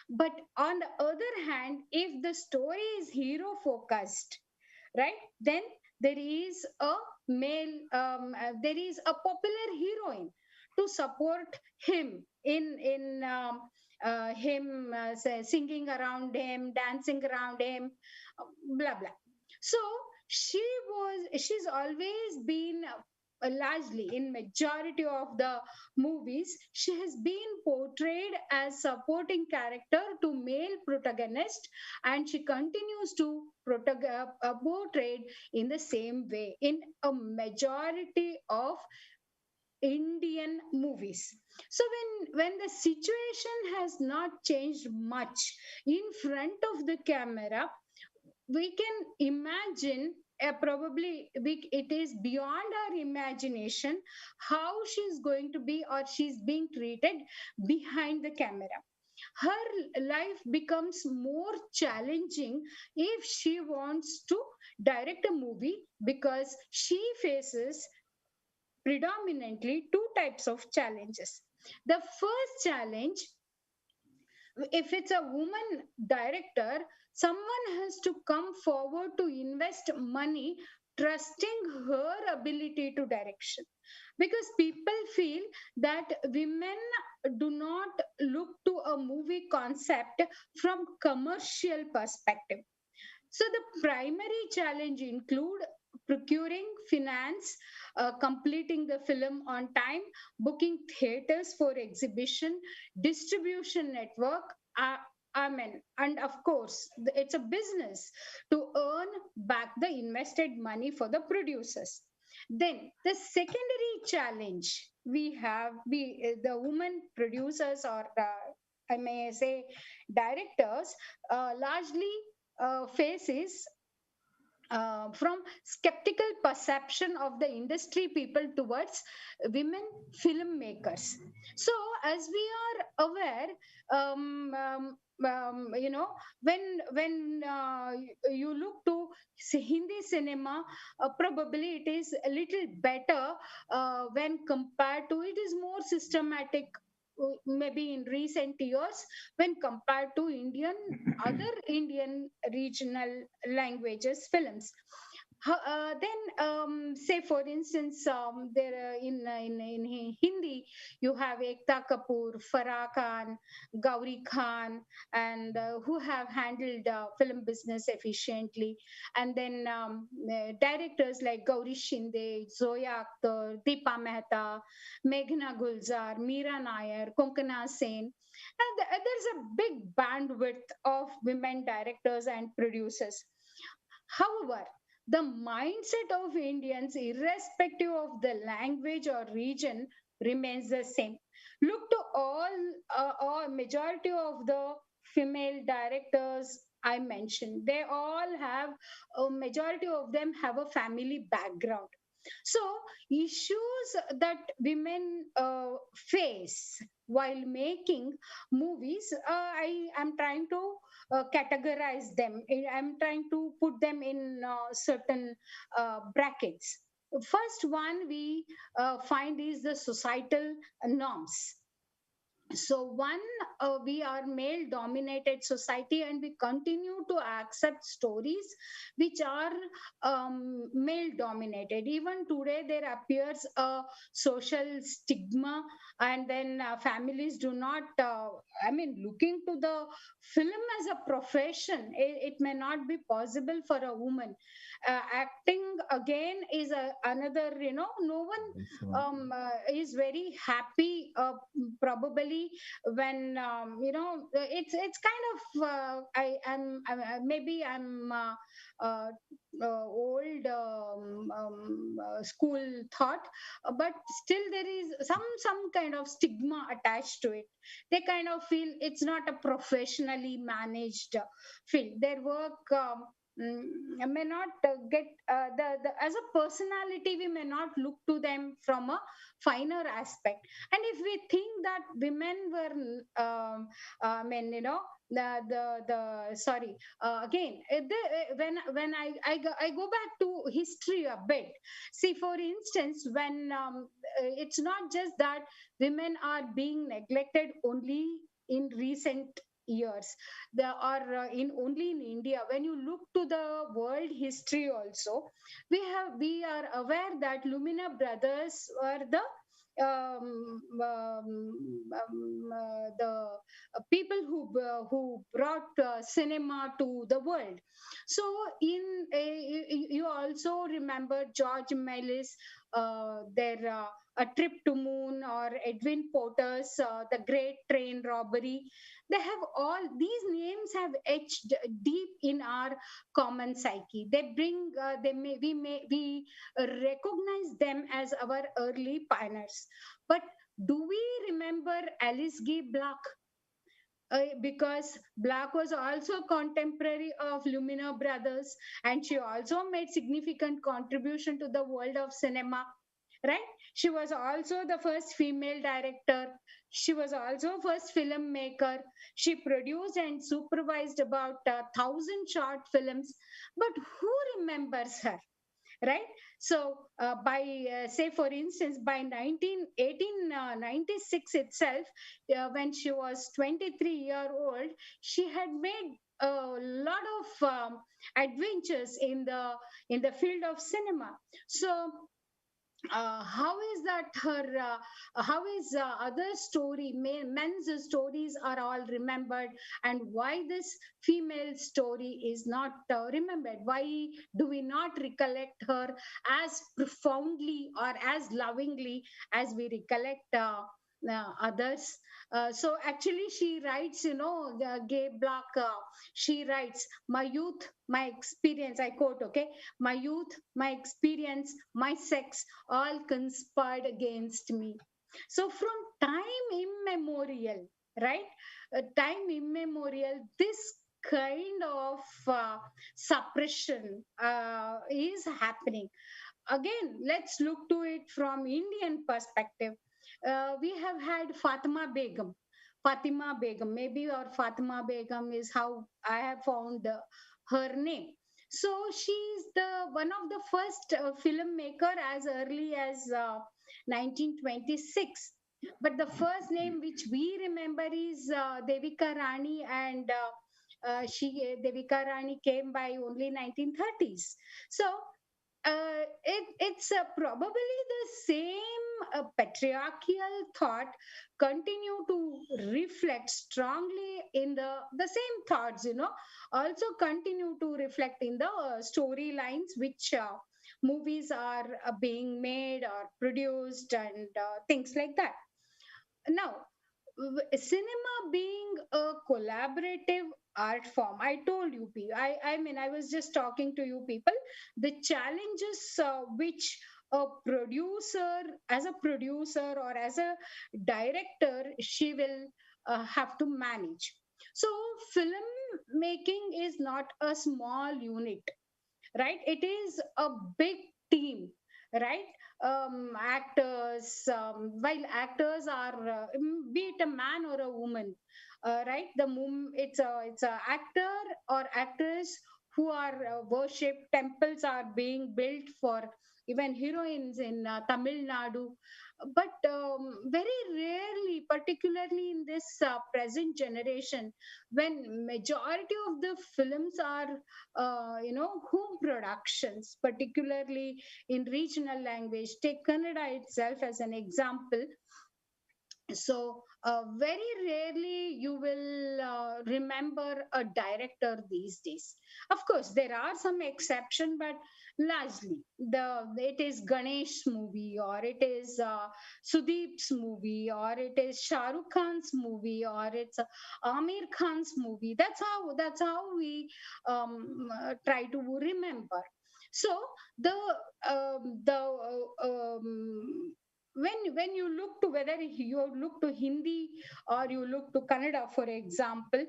But on the other hand, if the story is hero focused, right, then there is a there is a popular heroine to support him in him singing around him, dancing around him, blah blah. So she's always been largely in majority of the movies she has been portrayed as supporting character to male protagonist, and she continues to portrayed in the same way in a majority of Indian movies. So when the situation has not changed much in front of the camera, we can imagine it is beyond our imagination how she's going to be or she's being treated behind the camera. Her life becomes more challenging if she wants to direct a movie because she faces predominantly two types of challenges. The first challenge, if it's a woman director, someone has to come forward to invest money trusting her ability to direction, because people feel that women do not look to a movie concept from commercial perspective. So the primary challenge include procuring finance, completing the film on time, booking theaters for exhibition, distribution network. And of course, it's a business to earn back the invested money for the producers. Then the secondary challenge we have, the women producers or I may say directors largely faces from skeptical perception of the industry people towards women filmmakers. So as we are aware, you know, when you look to Hindi cinema, probably it is a little better when compared to, it is more systematic maybe in recent years when compared to other Indian regional languages films. Then, say for instance, there in Hindi, you have Ekta Kapoor, Farah Khan, Gauri Khan, and who have handled film business efficiently. And then directors like Gauri Shinde, Zoya Akhtar, Deepa Mehta, Meghna Gulzar, Meera Nair, Konkana Sen. And there's a big bandwidth of women directors and producers. However, the mindset of Indians, irrespective of the language or region, remains the same. Look to all majority of the female directors I mentioned. They all have a majority of them have a family background. So issues that women face while making movies, I am trying to categorize them. I'm trying to put them in certain brackets. First one we find is the societal norms. So one, we are male dominated society and we continue to accept stories which are male dominated. Even today there appears a social stigma, and then families do not looking to the film as a profession, it may not be possible for a woman. Acting again is another, no one is very happy probably when it's kind of maybe I'm old school thought, but still there is some kind of stigma attached to it. They kind of feel it's not a professionally managed field. Their work may not get the as a personality, we may not look to them from a finer aspect. And if we think that women were the sorry again when I go back to history a bit. See, for instance, when it's not just that women are being neglected only in recent years, there are in only in India. When you look to the world history also, we are aware that Lumina brothers were the the people who brought cinema to the world. So you also remember George Melis, their A Trip to Moon, or Edwin Porter's The Great Train Robbery. They have all these names have etched deep in our common psyche. They bring we recognize them as our early pioneers. But do we remember Alice Guy Black? Because Black was also contemporary of Lumina Brothers, and she also made significant contribution to the world of cinema, right? She was also the first female director. She was also first filmmaker. She produced and supervised about 1,000 short films. But who remembers her? Right. So by say for instance, by 1896 itself, when she was 23-year-old, she had made a lot of adventures in the field of cinema. So how is that her how is other story men's stories are all remembered, and why this female story is not remembered? Why do we not recollect her as profoundly or as lovingly as we recollect others? So actually she writes, the Gay Black, she writes, my youth, my experience, I quote, okay, my youth, my experience, my sex, all conspired against me. So from time immemorial, right? Time immemorial, this kind of suppression is happening. Again, let's look to it from Indian perspective. We have had Fatima Begum. Fatima Begum, maybe, or Fatima Begum is how I have found her name. So she's the one of the first filmmaker as early as 1926. But the first name which we remember is Devika Rani, and Devika Rani came by only 1930s. So it's probably the same patriarchal thought continue to reflect strongly in the same thoughts, also continue to reflect in the storylines which movies are being made or produced, and things like that. Now, cinema being a collaborative art form, I told you, I mean, I was just talking to you people, the challenges which a producer, as a producer or as a director, she will have to manage. So, film making is not a small unit, right? It is a big team, right? Actors, while actors are, be it a man or a woman, right? It's a actor or actress who are worshipped. Temples are being built for even heroines in Tamil Nadu. But very rarely, particularly in this present generation, when majority of the films are, home productions, particularly in regional language. Take Kannada itself as an example. So very rarely you will remember a director these days. Of course, there are some exception, but largely it is Ganesh's movie, or it is Sudeep's movie, or it is Shah Rukh Khan's movie, or it's Amir Khan's movie. That's how we try to remember. So the when you look to, whether you look to Hindi or you look to Kannada, for example,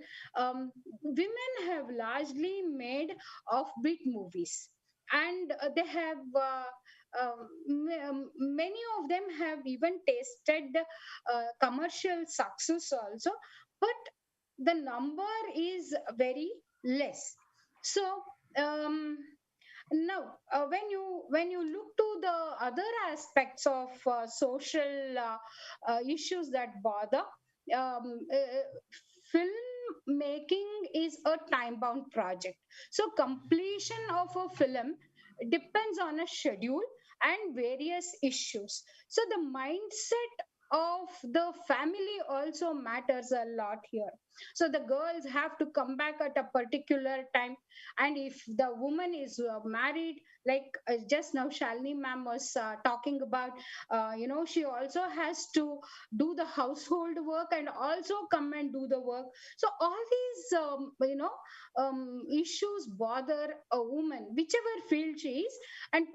women have largely made offbeat movies, and they have. Many of them have even tasted commercial success also, but the number is very less. So now, when you look to the other aspects of social issues that bother, film making is a time-bound project. So completion of a film depends on a schedule, and various issues. So the mindset of the family also matters a lot here. So the girls have to come back at a particular time, and if the woman is married, like just now Shalini ma'am was talking about, she also has to do the household work and also come and do the work. So all these issues bother a woman, whichever field she is, and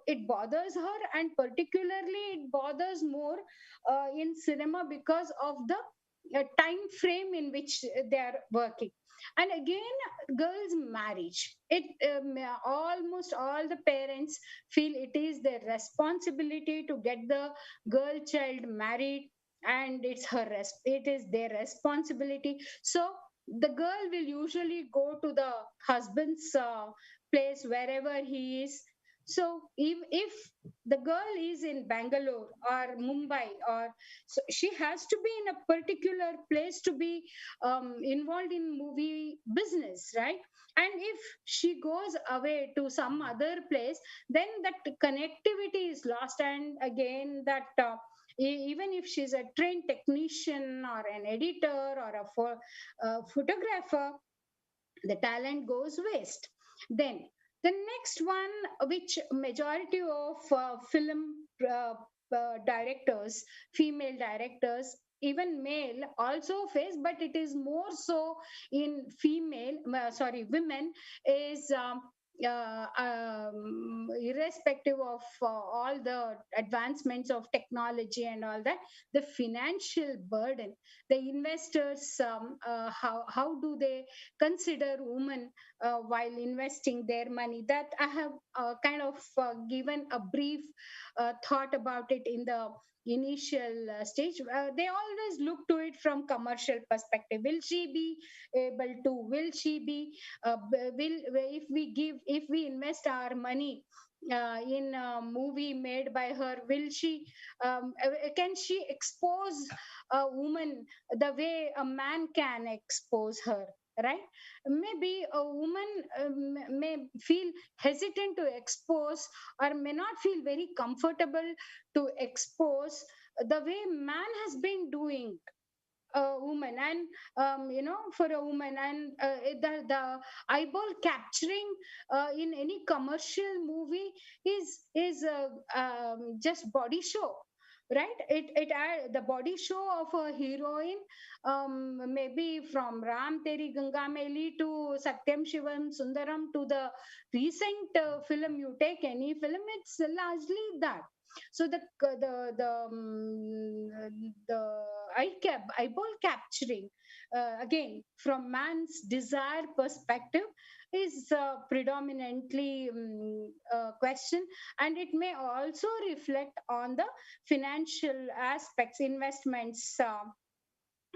it bothers her, and particularly it bothers more in cinema because of the time frame in which they are working. And again, girls marriage, it almost all the parents feel it is their responsibility to get the girl child married, and it is their responsibility. So the girl will usually go to the husband's place wherever he is. So if the girl is in Bangalore or Mumbai, or so she has to be in a particular place to be involved in movie business, right? And if she goes away to some other place, then that connectivity is lost. And again, that even if she's a trained technician or an editor or a photographer, the talent goes waste. Then the next one, which majority of film directors, female directors, even male also face, but it is more so in women, is irrespective of all the advancements of technology and all that, the financial burden, the investors, how do they consider women while investing their money? That I have kind of given a brief thought about it in the initial stage. They always look to it from commercial perspective. Will she be able to, will she be will if we invest our money in a movie made by her, will she can she expose a woman the way a man can expose her, right? Maybe a woman may feel hesitant to expose, or may not feel very comfortable to expose the way man has been doing a woman. And for a woman, and the eyeball capturing in any commercial movie is just body show, right? The body show of a heroine, maybe from Ram Teri Ganga Meli to Satyam Shivam Sundaram to the recent film. You take any film, it's largely that. So the eyeball capturing, again from man's desire perspective, is predominantly question, and it may also reflect on the financial aspects, investments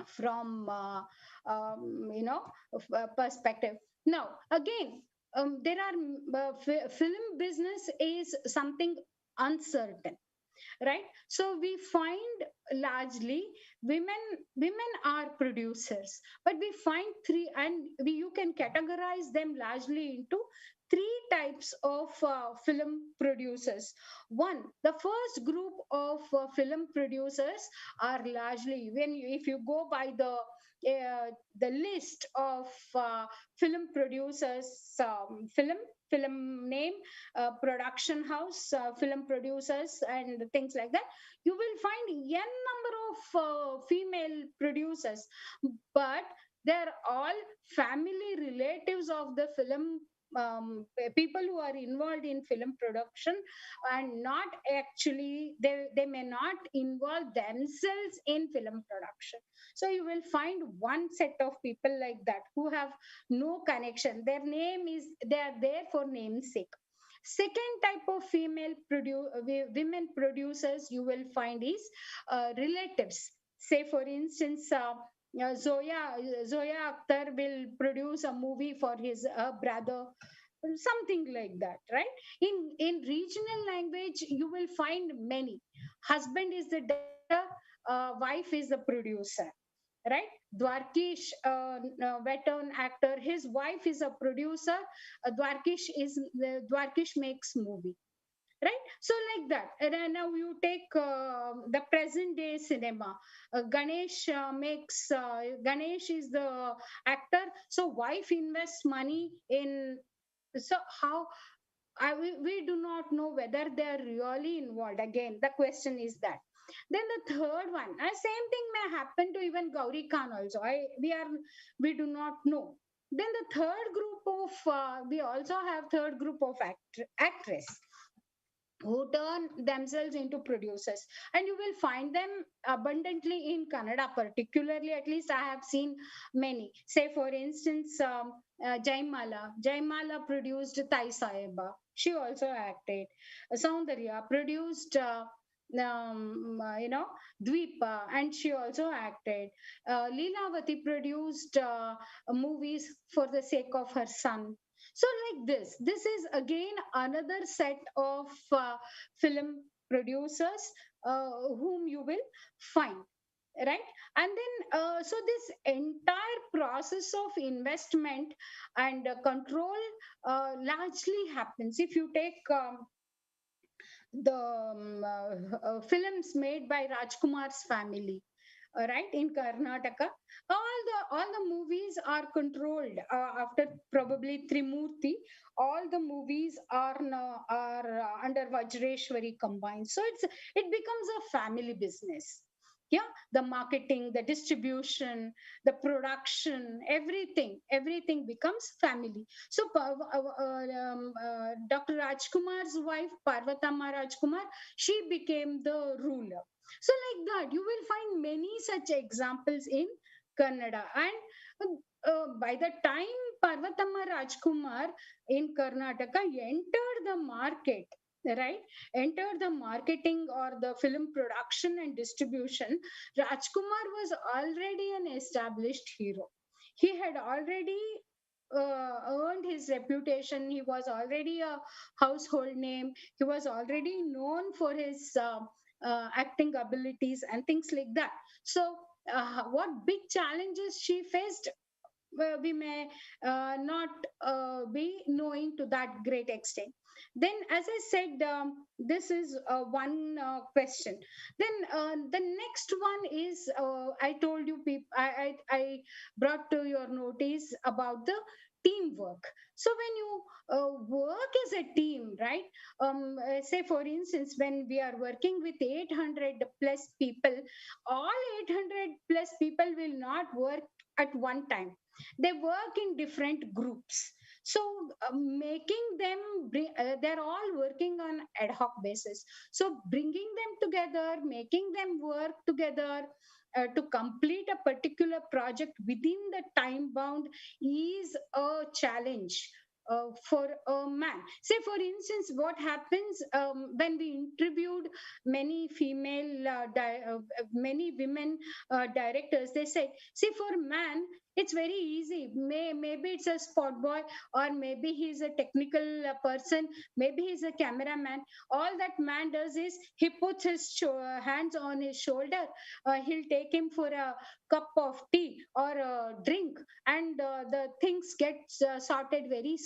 from perspective. Now again, there are film business is something uncertain, right? So we find largely women are producers, but we find three, and you can categorize them largely into three types of film producers. One, the first group of film producers are largely, if you go by the list of film producers, film name, production house, film producers, and things like that, you will find n number of female producers, but they're all family relatives of the film people who are involved in film production, and not actually, they may not involve themselves in film production. So you will find one set of people like that who have no connection. Their name is, they are there for namesake. Second type of women producers you will find is relatives. Say for instance, Zoya Akhtar will produce a movie for his brother, something like that, right? In regional language, you will find many. Husband is the director, wife is the producer, right? Dwarkish, veteran actor, his wife is a producer. Dwarkish makes movie. right? So like that. And then now you take the present day cinema. Ganesh is the actor, so wife invests money in. So how we do not know whether they are really involved. Again, the question is that. Then the third one, same thing may happen to even Gauri Khan also. We do not know. Then the third group of we also have third group of actress who turn themselves into producers, and you will find them abundantly in Kannada. Particularly, at least I have seen many. Say for instance, Jaimala produced Tai Saheba. She also acted. Soundarya produced Dweepa, and she also acted. Leelavati produced movies for the sake of her son. So like this is again another set of film producers whom you will find, right? And then so this entire process of investment and control largely happens. If you take the films made by Rajkumar's family, right, in Karnataka, all the movies are controlled after probably Trimurti. All the movies are now are under Vajreshwari combined, so it becomes a family business. Yeah, the marketing, the distribution, the production, everything becomes family. So Dr. Rajkumar's wife Parvatama Rajkumar, she became the ruler. So like that, you will find many such examples in Kannada. And by the time Parvatama Rajkumar in Karnataka entered the market, right, entered the marketing or the film production and distribution, Rajkumar was already an established hero. He had already earned his reputation. He was already a household name. He was already known for his acting abilities and things like that. So, what big challenges she faced, we may not be knowing to that great extent. Then, as I said, this is one question. Then the next one is I told you, I brought to your notice about the teamwork. So when you work as a team, right? Say for instance, when we are working with 800 plus people, all 800 plus people will not work at one time. They work in different groups. So making them they're all working on ad hoc basis. So bringing them together, making them work together to complete a particular project within the time bound is a challenge for a man. Say, for instance, what happens when we interviewed many many women directors, they said, see, for man, it's very easy. Maybe it's a spot boy, or maybe he's a technical person, maybe he's a cameraman. All that man does is he puts his hands on his shoulder. He'll take him for a cup of tea or a drink, and the things get sorted very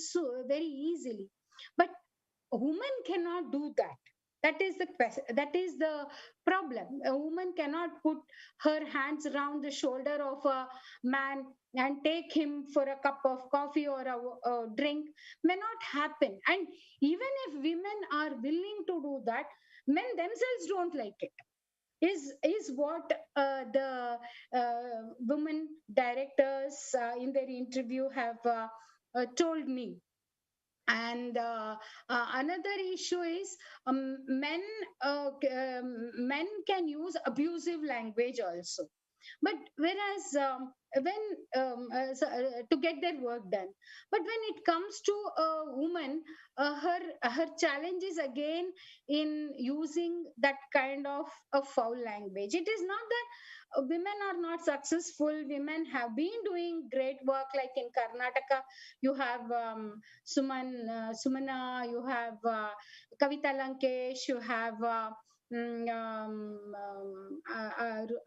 easily. But a woman cannot do that. That is the question. That is the problem. A woman cannot put her hands around the shoulder of a man and take him for a cup of coffee or a drink. May not happen. And even if women are willing to do that, men themselves don't like it. Is what the women directors in their interview have told me. And another issue is men can use abusive language also. But whereas to get their work done, but when it comes to a woman, her challenge is again in using that kind of a foul language. It is not that women are not successful. Women have been doing great work, like in Karnataka you have Sumana, you have Kavita Lankesh, you have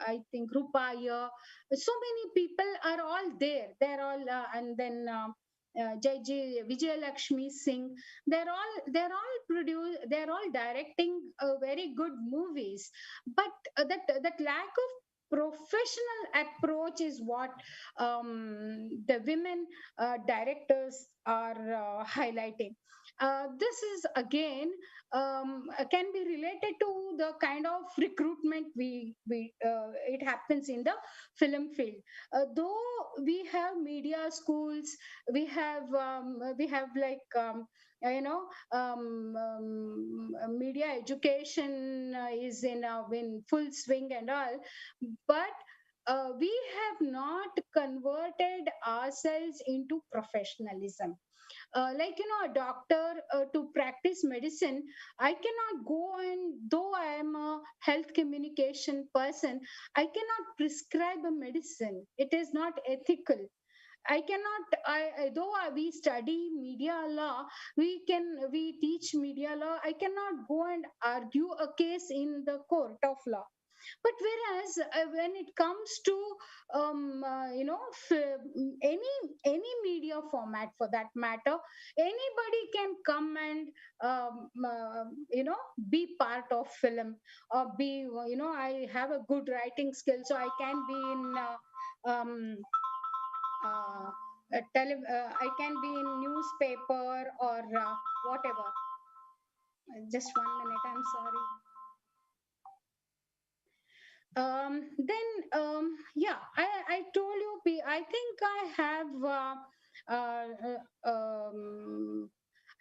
I think Rupaya. So many people are all there. They're all, and then Vijayalakshmi Singh. They're all directing very good movies, but that lack of professional approach is what the women directors are highlighting. This is again can be related to the kind of recruitment we it happens in the film field. Though we have media schools, we have like media education is in full swing and all, but we have not converted ourselves into professionalism. A doctor to practice medicine, I cannot go, and though I am a health communication person, I cannot prescribe a medicine. It is not ethical. I cannot. We study media law, we teach media law. I cannot go and argue a case in the court of law. But whereas when it comes to any media format for that matter, anybody can come and be part of film, or be I have a good writing skill, so I can be in I can be in newspaper or whatever. Just 1 minute, I'm sorry. Yeah, I told you, I think I have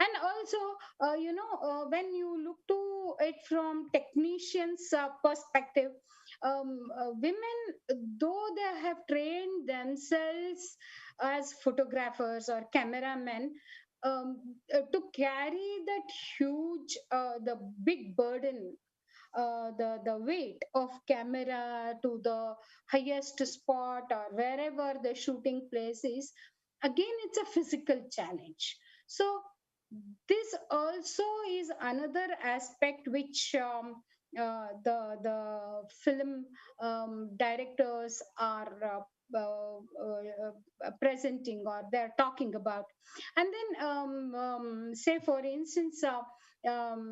and also when you look to it from technicians perspective, women, though they have trained themselves as photographers or cameramen, to carry that huge the big burden, the weight of camera to the highest spot or wherever the shooting place is, again it's a physical challenge. So this also is another aspect which the film directors are presenting, or they're talking about. And then say for instance,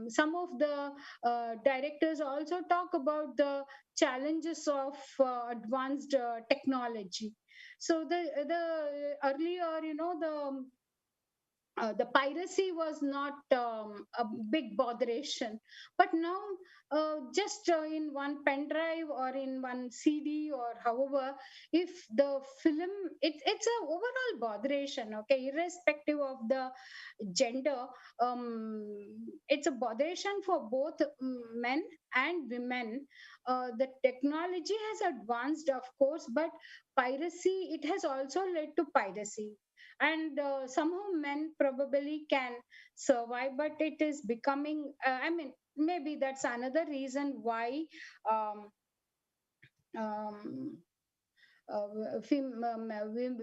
some of the directors also talk about the challenges of advanced technology. So the earlier, the piracy was not a big botheration, but now just in one pen drive or in one CD or however, if the film, it's a overall botheration, okay, irrespective of the gender. It's a botheration for both men and women. The technology has advanced, of course, but piracy, it has also led to piracy, and somehow men probably can survive, but it is becoming maybe that's another reason why um,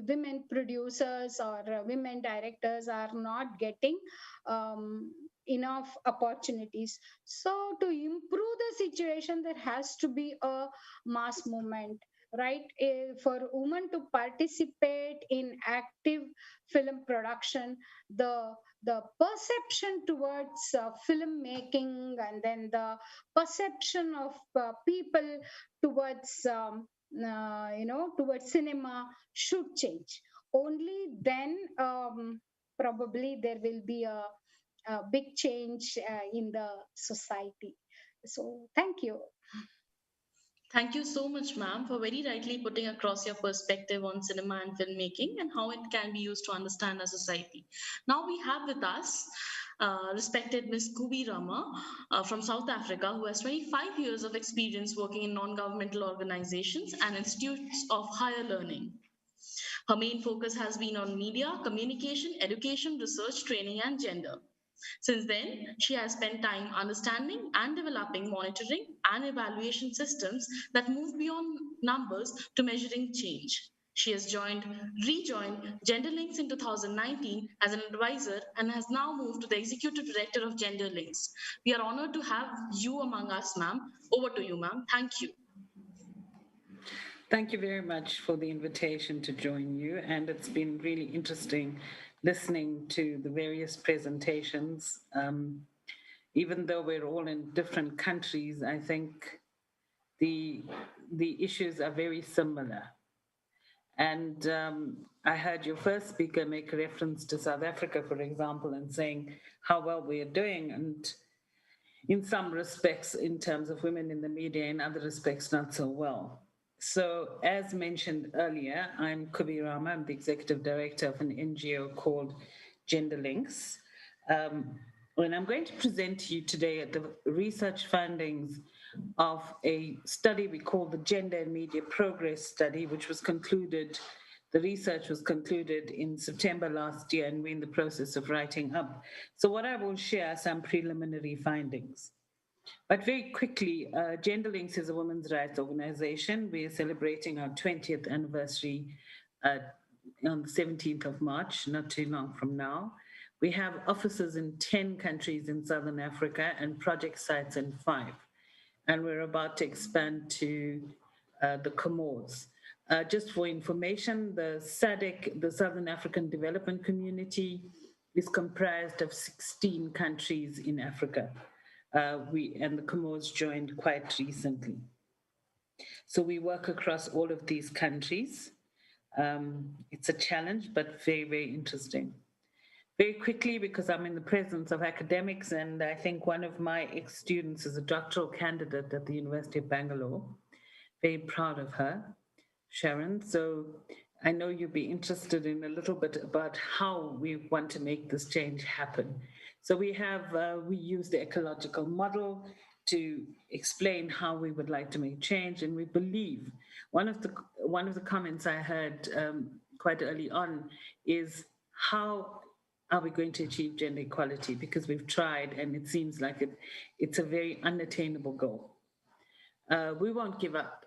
women producers or women directors are not getting enough opportunities. So to improve the situation, there has to be a mass movement, right? For women to participate in active film production, the perception towards filmmaking, and then the perception of people towards towards cinema should change. Only then probably there will be a big change in the society. So thank you. Thank you so much, ma'am, for very rightly putting across your perspective on cinema and filmmaking and how it can be used to understand our society. Now we have with us respected Ms. Kubi Rama from South Africa, who has 25 years of experience working in non-governmental organizations and institutes of higher learning. Her main focus has been on media, communication, education, research, training, and gender. Since then, she has spent time understanding and developing monitoring and evaluation systems that move beyond numbers to measuring change. She has rejoined GenderLinks in 2019 as an advisor and has now moved to the executive director of GenderLinks. We are honored to have you among us, ma'am. Over to you, ma'am. Thank you. Thank you very much for the invitation to join you, and it's been really interesting listening to the various presentations. Even though we're all in different countries, I think the issues are very similar. And I heard your first speaker make a reference to South Africa, for example, and saying how well we are doing. And in some respects, in terms of women in the media, in other respects, not so well. So, as mentioned earlier, I'm Kubi Rama. I'm the executive director of an NGO called Gender Links. And I'm going to present to you today the research findings of a study we call the Gender and Media Progress Study, which was concluded, the research was concluded in September last year, and we're in the process of writing up. So what I will share are some preliminary findings. But very quickly, Gender Links is a women's rights organization. We are celebrating our 20th anniversary on the 17th of March, not too long from now. We have offices in 10 countries in Southern Africa and project sites in 5. And we're about to expand to the Comores. Just for information, the SADC, the Southern African Development Community, is comprised of 16 countries in Africa. And the Comores joined quite recently. So we work across all of these countries. It's a challenge, but very, very interesting. Very quickly, because I'm in the presence of academics, and I think one of my ex-students is a doctoral candidate at the University of Bangalore. Very proud of her, Sharon. So I know you'll be interested in a little bit about how we want to make this change happen. So we use the ecological model to explain how we would like to make change, and we believe one of the comments I heard quite early on is how are we going to achieve gender equality? Because we've tried and it seems like it's a very unattainable goal. We won't give up.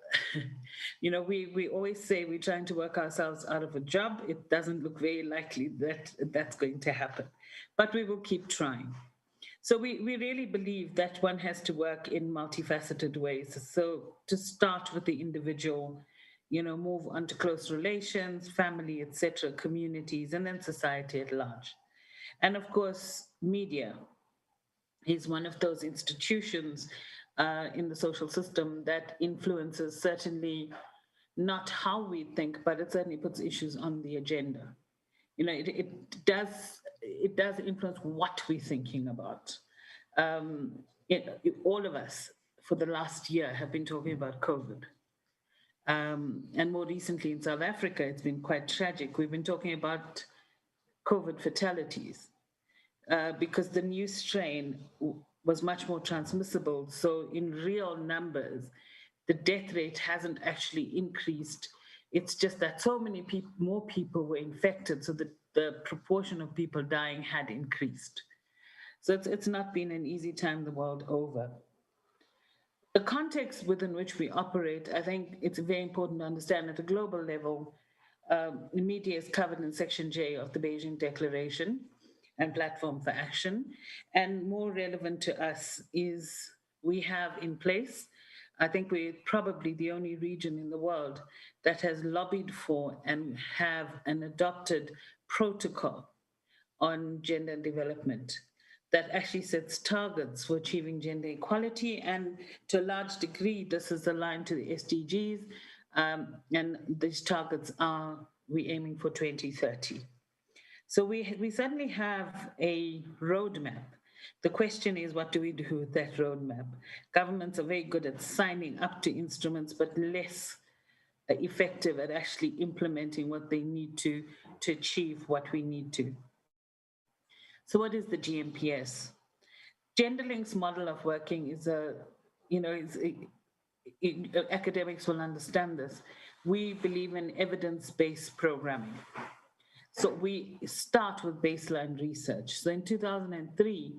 We always say we're trying to work ourselves out of a job. It doesn't look very likely that that's going to happen, but we will keep trying. So we really believe that one has to work in multifaceted ways. So to start with the individual, move on to close relations, family, etc., communities, and then society at large. And of course, media is one of those institutions in the social system that influences certainly not how we think, but it certainly puts issues on the agenda. It does influence what we're thinking about. All of us for the last year have been talking about COVID. And more recently in South Africa, it's been quite tragic. We've been talking about COVID fatalities because the new strain was much more transmissible. So in real numbers, the death rate hasn't actually increased. It's just that so many more people were infected, so the proportion of people dying had increased. So it's not been an easy time the world over. The context within which we operate, I think it's very important to understand at a global level. Media is covered in Section J of the Beijing Declaration and Platform for Action. And more relevant to us is we have in place, I think we're probably the only region in the world that has lobbied for and have an adopted protocol on gender development that actually sets targets for achieving gender equality. And to a large degree, this is aligned to the SDGs. And these targets are we aiming for 2030. So we certainly have a roadmap. The question is, what do we do with that roadmap? Governments are very good at signing up to instruments, but less effective at actually implementing what they need to achieve what we need to. So what is the GMPS? Gender Links model of working is academics will understand this. We believe in evidence-based programming. So we start with baseline research. So in 2003,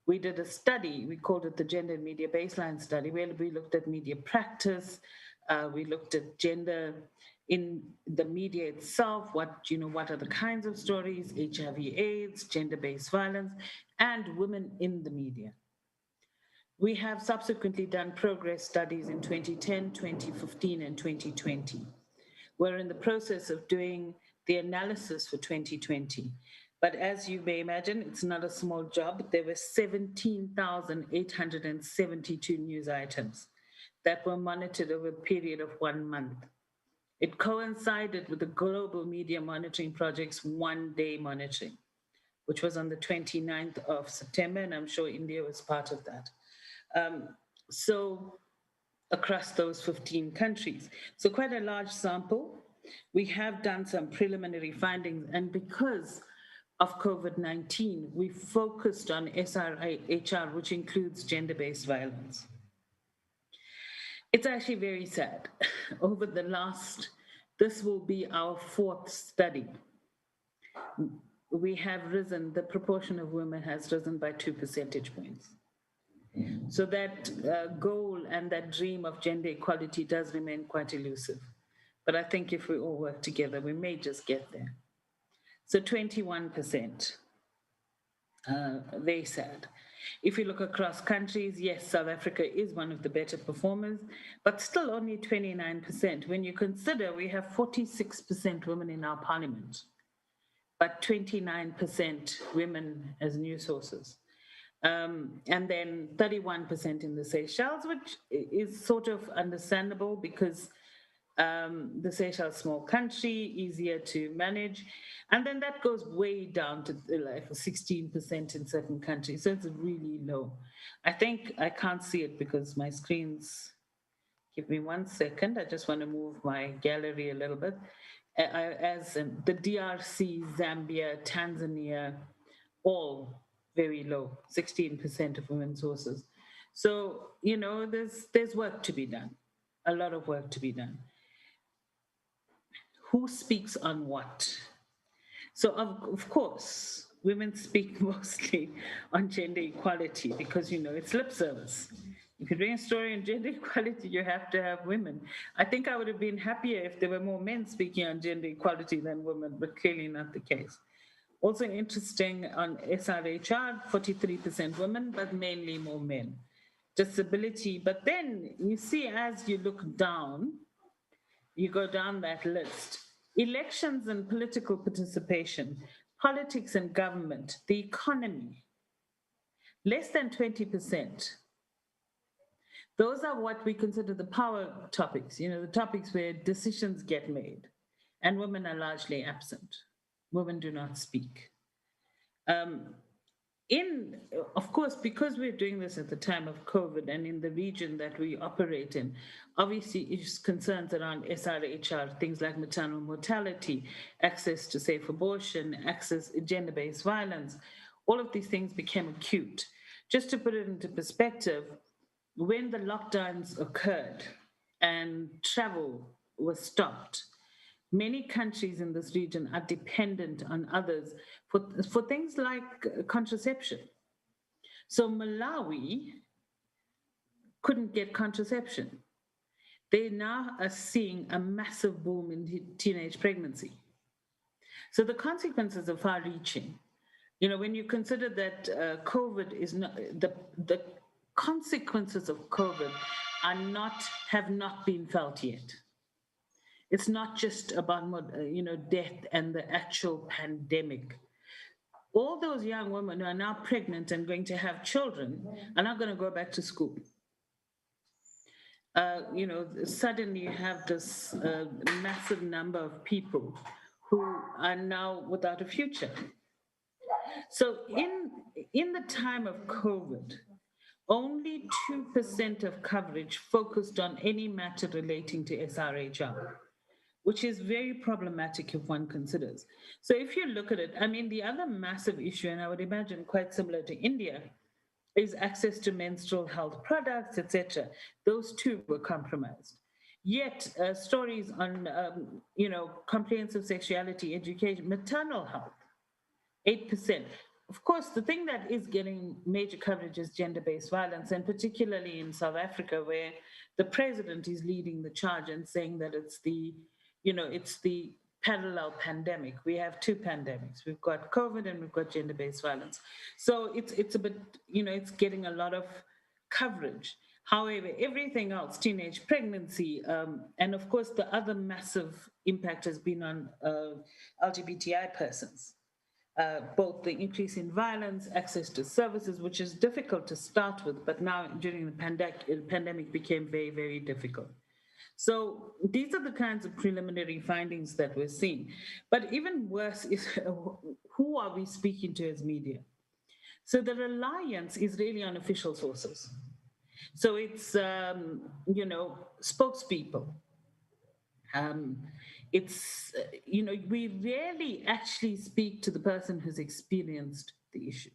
we did a study, we called it the Gender and Media Baseline Study, where we looked at media practice, we looked at gender in the media itself, what are the kinds of stories, HIV/AIDS, gender-based violence, and women in the media. We have subsequently done progress studies in 2010, 2015, and 2020. We're in the process of doing the analysis for 2020. But as you may imagine, it's not a small job. There were 17,872 news items that were monitored over a period of 1 month. It coincided with the Global Media Monitoring Project's one-day monitoring, which was on the 29th of September, and I'm sure India was part of that. So across those 15 countries. So quite a large sample. We have done some preliminary findings, and because of COVID-19, we focused on SRHR, which includes gender-based violence. It's actually very sad. Over the last, this will be our 4th study. We have risen, the proportion of women has risen by 2 percentage points. So that goal and that dream of gender equality does remain quite elusive. But I think if we all work together, we may just get there. So 21%, very sad. If you look across countries, yes, South Africa is one of the better performers, but still only 29%. When you consider we have 46% women in our parliament, but 29% women as news sources. And then 31% in the Seychelles, which is sort of understandable because the Seychelles, small country, easier to manage. And then that goes way down to like 16% in certain countries. So it's really low. I think I can't see it because my screen's, give me 1 second. I just want to move my gallery a little bit. As in the DRC, Zambia, Tanzania, all very low, 16% of women's sources. So, you know, there's work to be done, a lot of work to be done. Who speaks on what? So, of course, women speak mostly on gender equality because, you know, it's lip service. If you're doing a story on gender equality, you have to have women. I think I would have been happier if there were more men speaking on gender equality than women, but clearly not the case. Also interesting on SRHR, 43% women, but mainly more men. Disability, but then you see as you look down, you go down that list, elections and political participation, politics and government, the economy, less than 20%. Those are what we consider the power topics, you know, the topics where decisions get made, and women are largely absent. Women do not speak. Of course, because we're doing this at the time of COVID and in the region that we operate in, obviously issues concerns around SRHR, things like maternal mortality, access to safe abortion, access gender-based violence, all of these things became acute. Just to put it into perspective, when the lockdowns occurred and travel was stopped, many countries in this region are dependent on others for things like contraception. So Malawi couldn't get contraception. They now are seeing a massive boom in teenage pregnancy. So the consequences are far-reaching. You know, when you consider that COVID is not, the consequences of COVID have not been felt yet. It's not just about, you know, death and the actual pandemic. All those young women who are now pregnant and going to have children are not going to go back to school. You know, suddenly you have this massive number of people who are now without a future. So in the time of COVID, only 2% of coverage focused on any matter relating to SRHR, which is very problematic if one considers. So if you look at it, I mean, the other massive issue, and I would imagine quite similar to India, is access to menstrual health products, etc. Those two were compromised. Yet stories on, you know, comprehensive sexuality education, maternal health, 8%. Of course, the thing that is getting major coverage is gender-based violence, and particularly in South Africa, where the president is leading the charge and saying that it's the, you know, it's the parallel pandemic. We have two pandemics. We've got COVID and we've got gender-based violence. So it's a bit, you know, it's getting a lot of coverage. However, everything else, teenage pregnancy, and of course, the other massive impact has been on LGBTI persons. both the increase in violence, access to services, which is difficult to start with, but now during the pandemic became very, very difficult. So these are the kinds of preliminary findings that we're seeing. But even worse is who are we speaking to as media? So the reliance is really on official sources. So it's, spokespeople. We rarely actually speak to the person who's experienced the issue.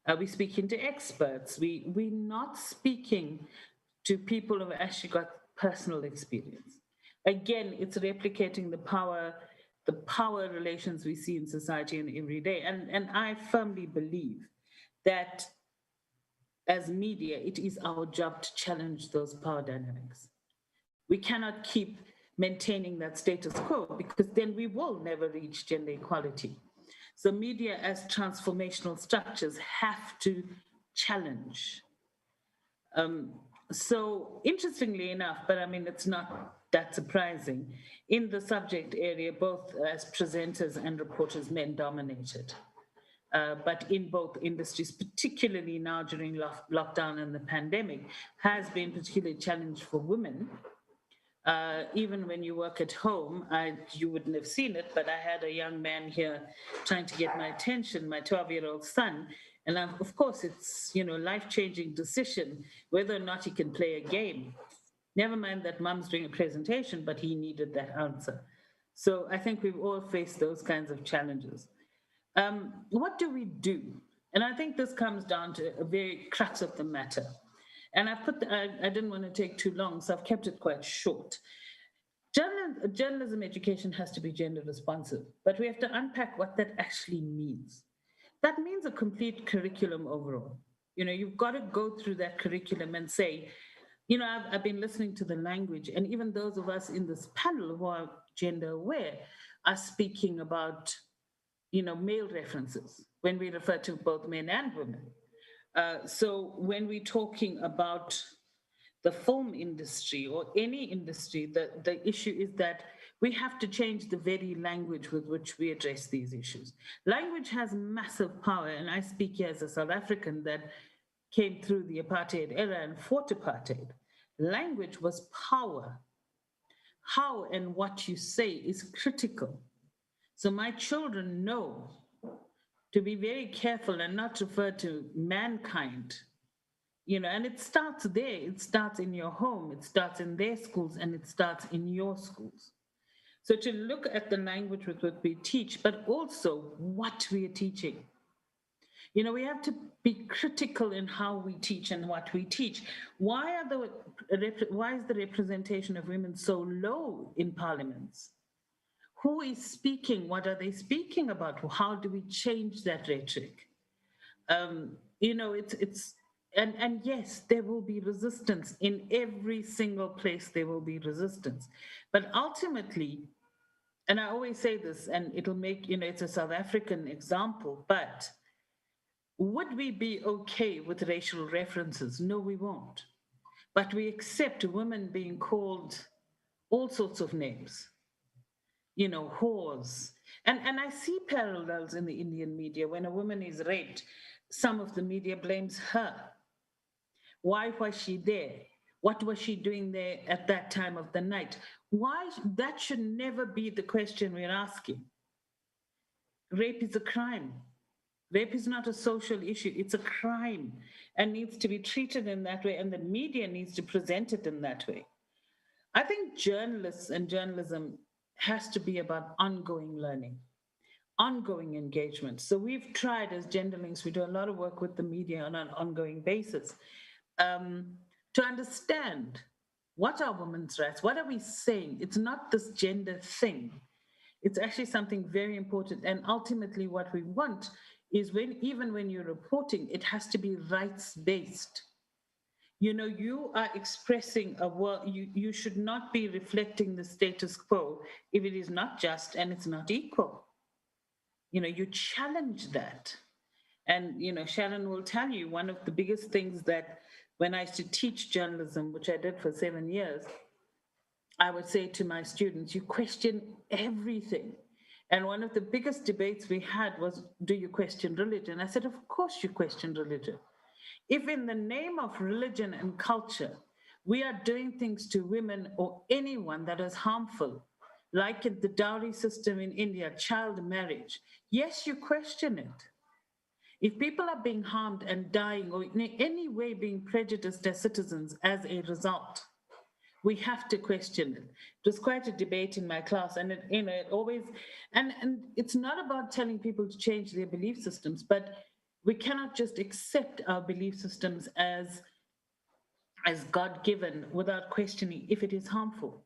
We're speaking to experts. We're not speaking to people who've actually got personal experience. Again, it's replicating the power relations we see in society and every day. And I firmly believe that as media, it is our job to challenge those power dynamics. We cannot keep maintaining that status quo because then we will never reach gender equality. So media as transformational structures have to challenge. So interestingly enough, but I mean, it's not that surprising, in the subject area, both as presenters and reporters, men dominated. But in both industries, particularly now during lockdown and the pandemic, has been particularly challenged for women. Even when you work at home, you wouldn't have seen it, but I had a young man here trying to get my attention, my 12-year-old son. And of course, it's life-changing decision whether or not he can play a game. Never mind that mom's doing a presentation, but he needed that answer. So I think we've all faced those kinds of challenges. What do we do? And I think this comes down to a very crux of the matter. And I didn't want to take too long, so I've kept it quite short. Journalism education has to be gender responsive, but we have to unpack what that actually means. That means a complete curriculum overall. You've got to go through that curriculum and say, I've been listening to the language, and even those of us in this panel who are gender aware are speaking about, male references when we refer to both men and women. So when we're talking about the film industry or any industry, the issue is that we have to change the very language with which we address these issues. Language has massive power, and I speak here as a South African that came through the apartheid era and fought apartheid. Language was power. How and what you say is critical. So my children know to be very careful and not refer to mankind, and it starts there. It starts in your home, it starts in their schools, and it starts in your schools. So to look at the language with what we teach, but also what we are teaching. We have to be critical in how we teach and what we teach. Why is the representation of women so low in parliaments? Who is speaking? What are they speaking about? How do we change that rhetoric? And yes, there will be resistance in every single place. There will be resistance, but ultimately, and I always say this, and it'll make it's a South African example, but would we be okay with racial references? No, we won't. But we accept women being called all sorts of names. Whores. And I see parallels in the Indian media. When a woman is raped, some of the media blames her. Why was she there? What was she doing there at that time of the night? Why? That should never be the question we're asking. Rape is a crime. Rape is not a social issue. It's a crime and needs to be treated in that way, and the media needs to present it in that way. I think journalists and journalism has to be about ongoing learning, ongoing engagement. So we've tried as Genderlinks, we do a lot of work with the media on an ongoing basis to understand what are women's rights, what are we saying? It's not this gender thing. It's actually something very important. And ultimately what we want is even when you're reporting, it has to be rights-based. You are expressing a world, you should not be reflecting the status quo if it is not just and it's not equal. You challenge that. And, Sharon will tell you one of the biggest things that when I used to teach journalism, which I did for 7 years, I would say to my students, you question everything. And one of the biggest debates we had was, do you question religion? I said, of course you question religion. If in the name of religion and culture, we are doing things to women or anyone that is harmful, like in the dowry system in India, child marriage, yes, you question it. If people are being harmed and dying or in any way being prejudiced as citizens as a result, we have to question it. It was quite a debate in my class, and it always, and it's not about telling people to change their belief systems, but we cannot just accept our belief systems as God-given without questioning if it is harmful.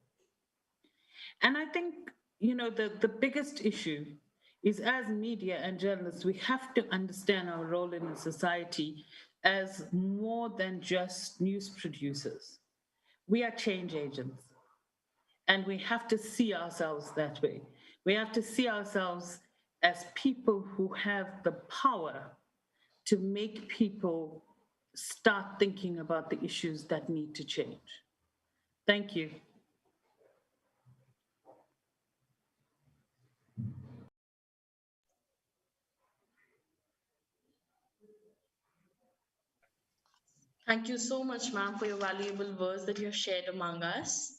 And I think, the biggest issue is, as media and journalists, we have to understand our role in the society as more than just news producers. We are change agents, and we have to see ourselves that way. We have to see ourselves as people who have the power to make people start thinking about the issues that need to change. Thank you. Thank you so much, ma'am, for your valuable words that you have shared among us.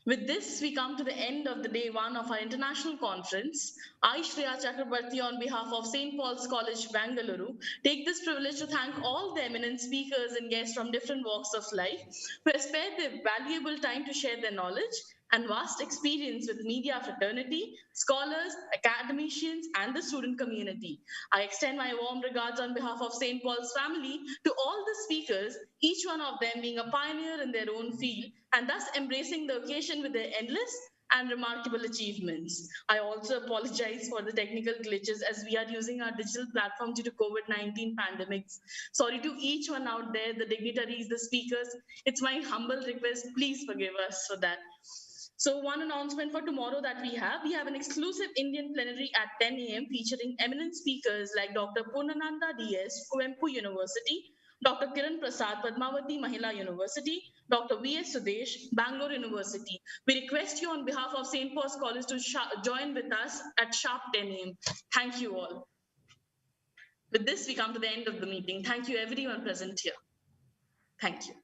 With this, we come to the end of the day one of our international conference. I, Shreya Chakrabarti, on behalf of St. Paul's College, Bangalore, take this privilege to thank all the eminent speakers and guests from different walks of life who have spared their valuable time to share their knowledge and vast experience with media fraternity, scholars, academicians, and the student community. I extend my warm regards on behalf of St. Paul's family to all the speakers, each one of them being a pioneer in their own field, and thus embracing the occasion with their endless and remarkable achievements. I also apologize for the technical glitches as we are using our digital platform due to COVID-19 pandemics. Sorry to each one out there, the dignitaries, the speakers. It's my humble request, please forgive us for that. So one announcement for tomorrow that we have an exclusive Indian plenary at 10 a.m. featuring eminent speakers like Dr. Purnananda DS, Kuvempu University, Dr. Kiran Prasad, Padmavati Mahila University, Dr. V.S. Sudesh, Bangalore University. We request you on behalf of St. Paul's College to join with us at sharp 10 a.m. Thank you all. With this, we come to the end of the meeting. Thank you everyone present here. Thank you.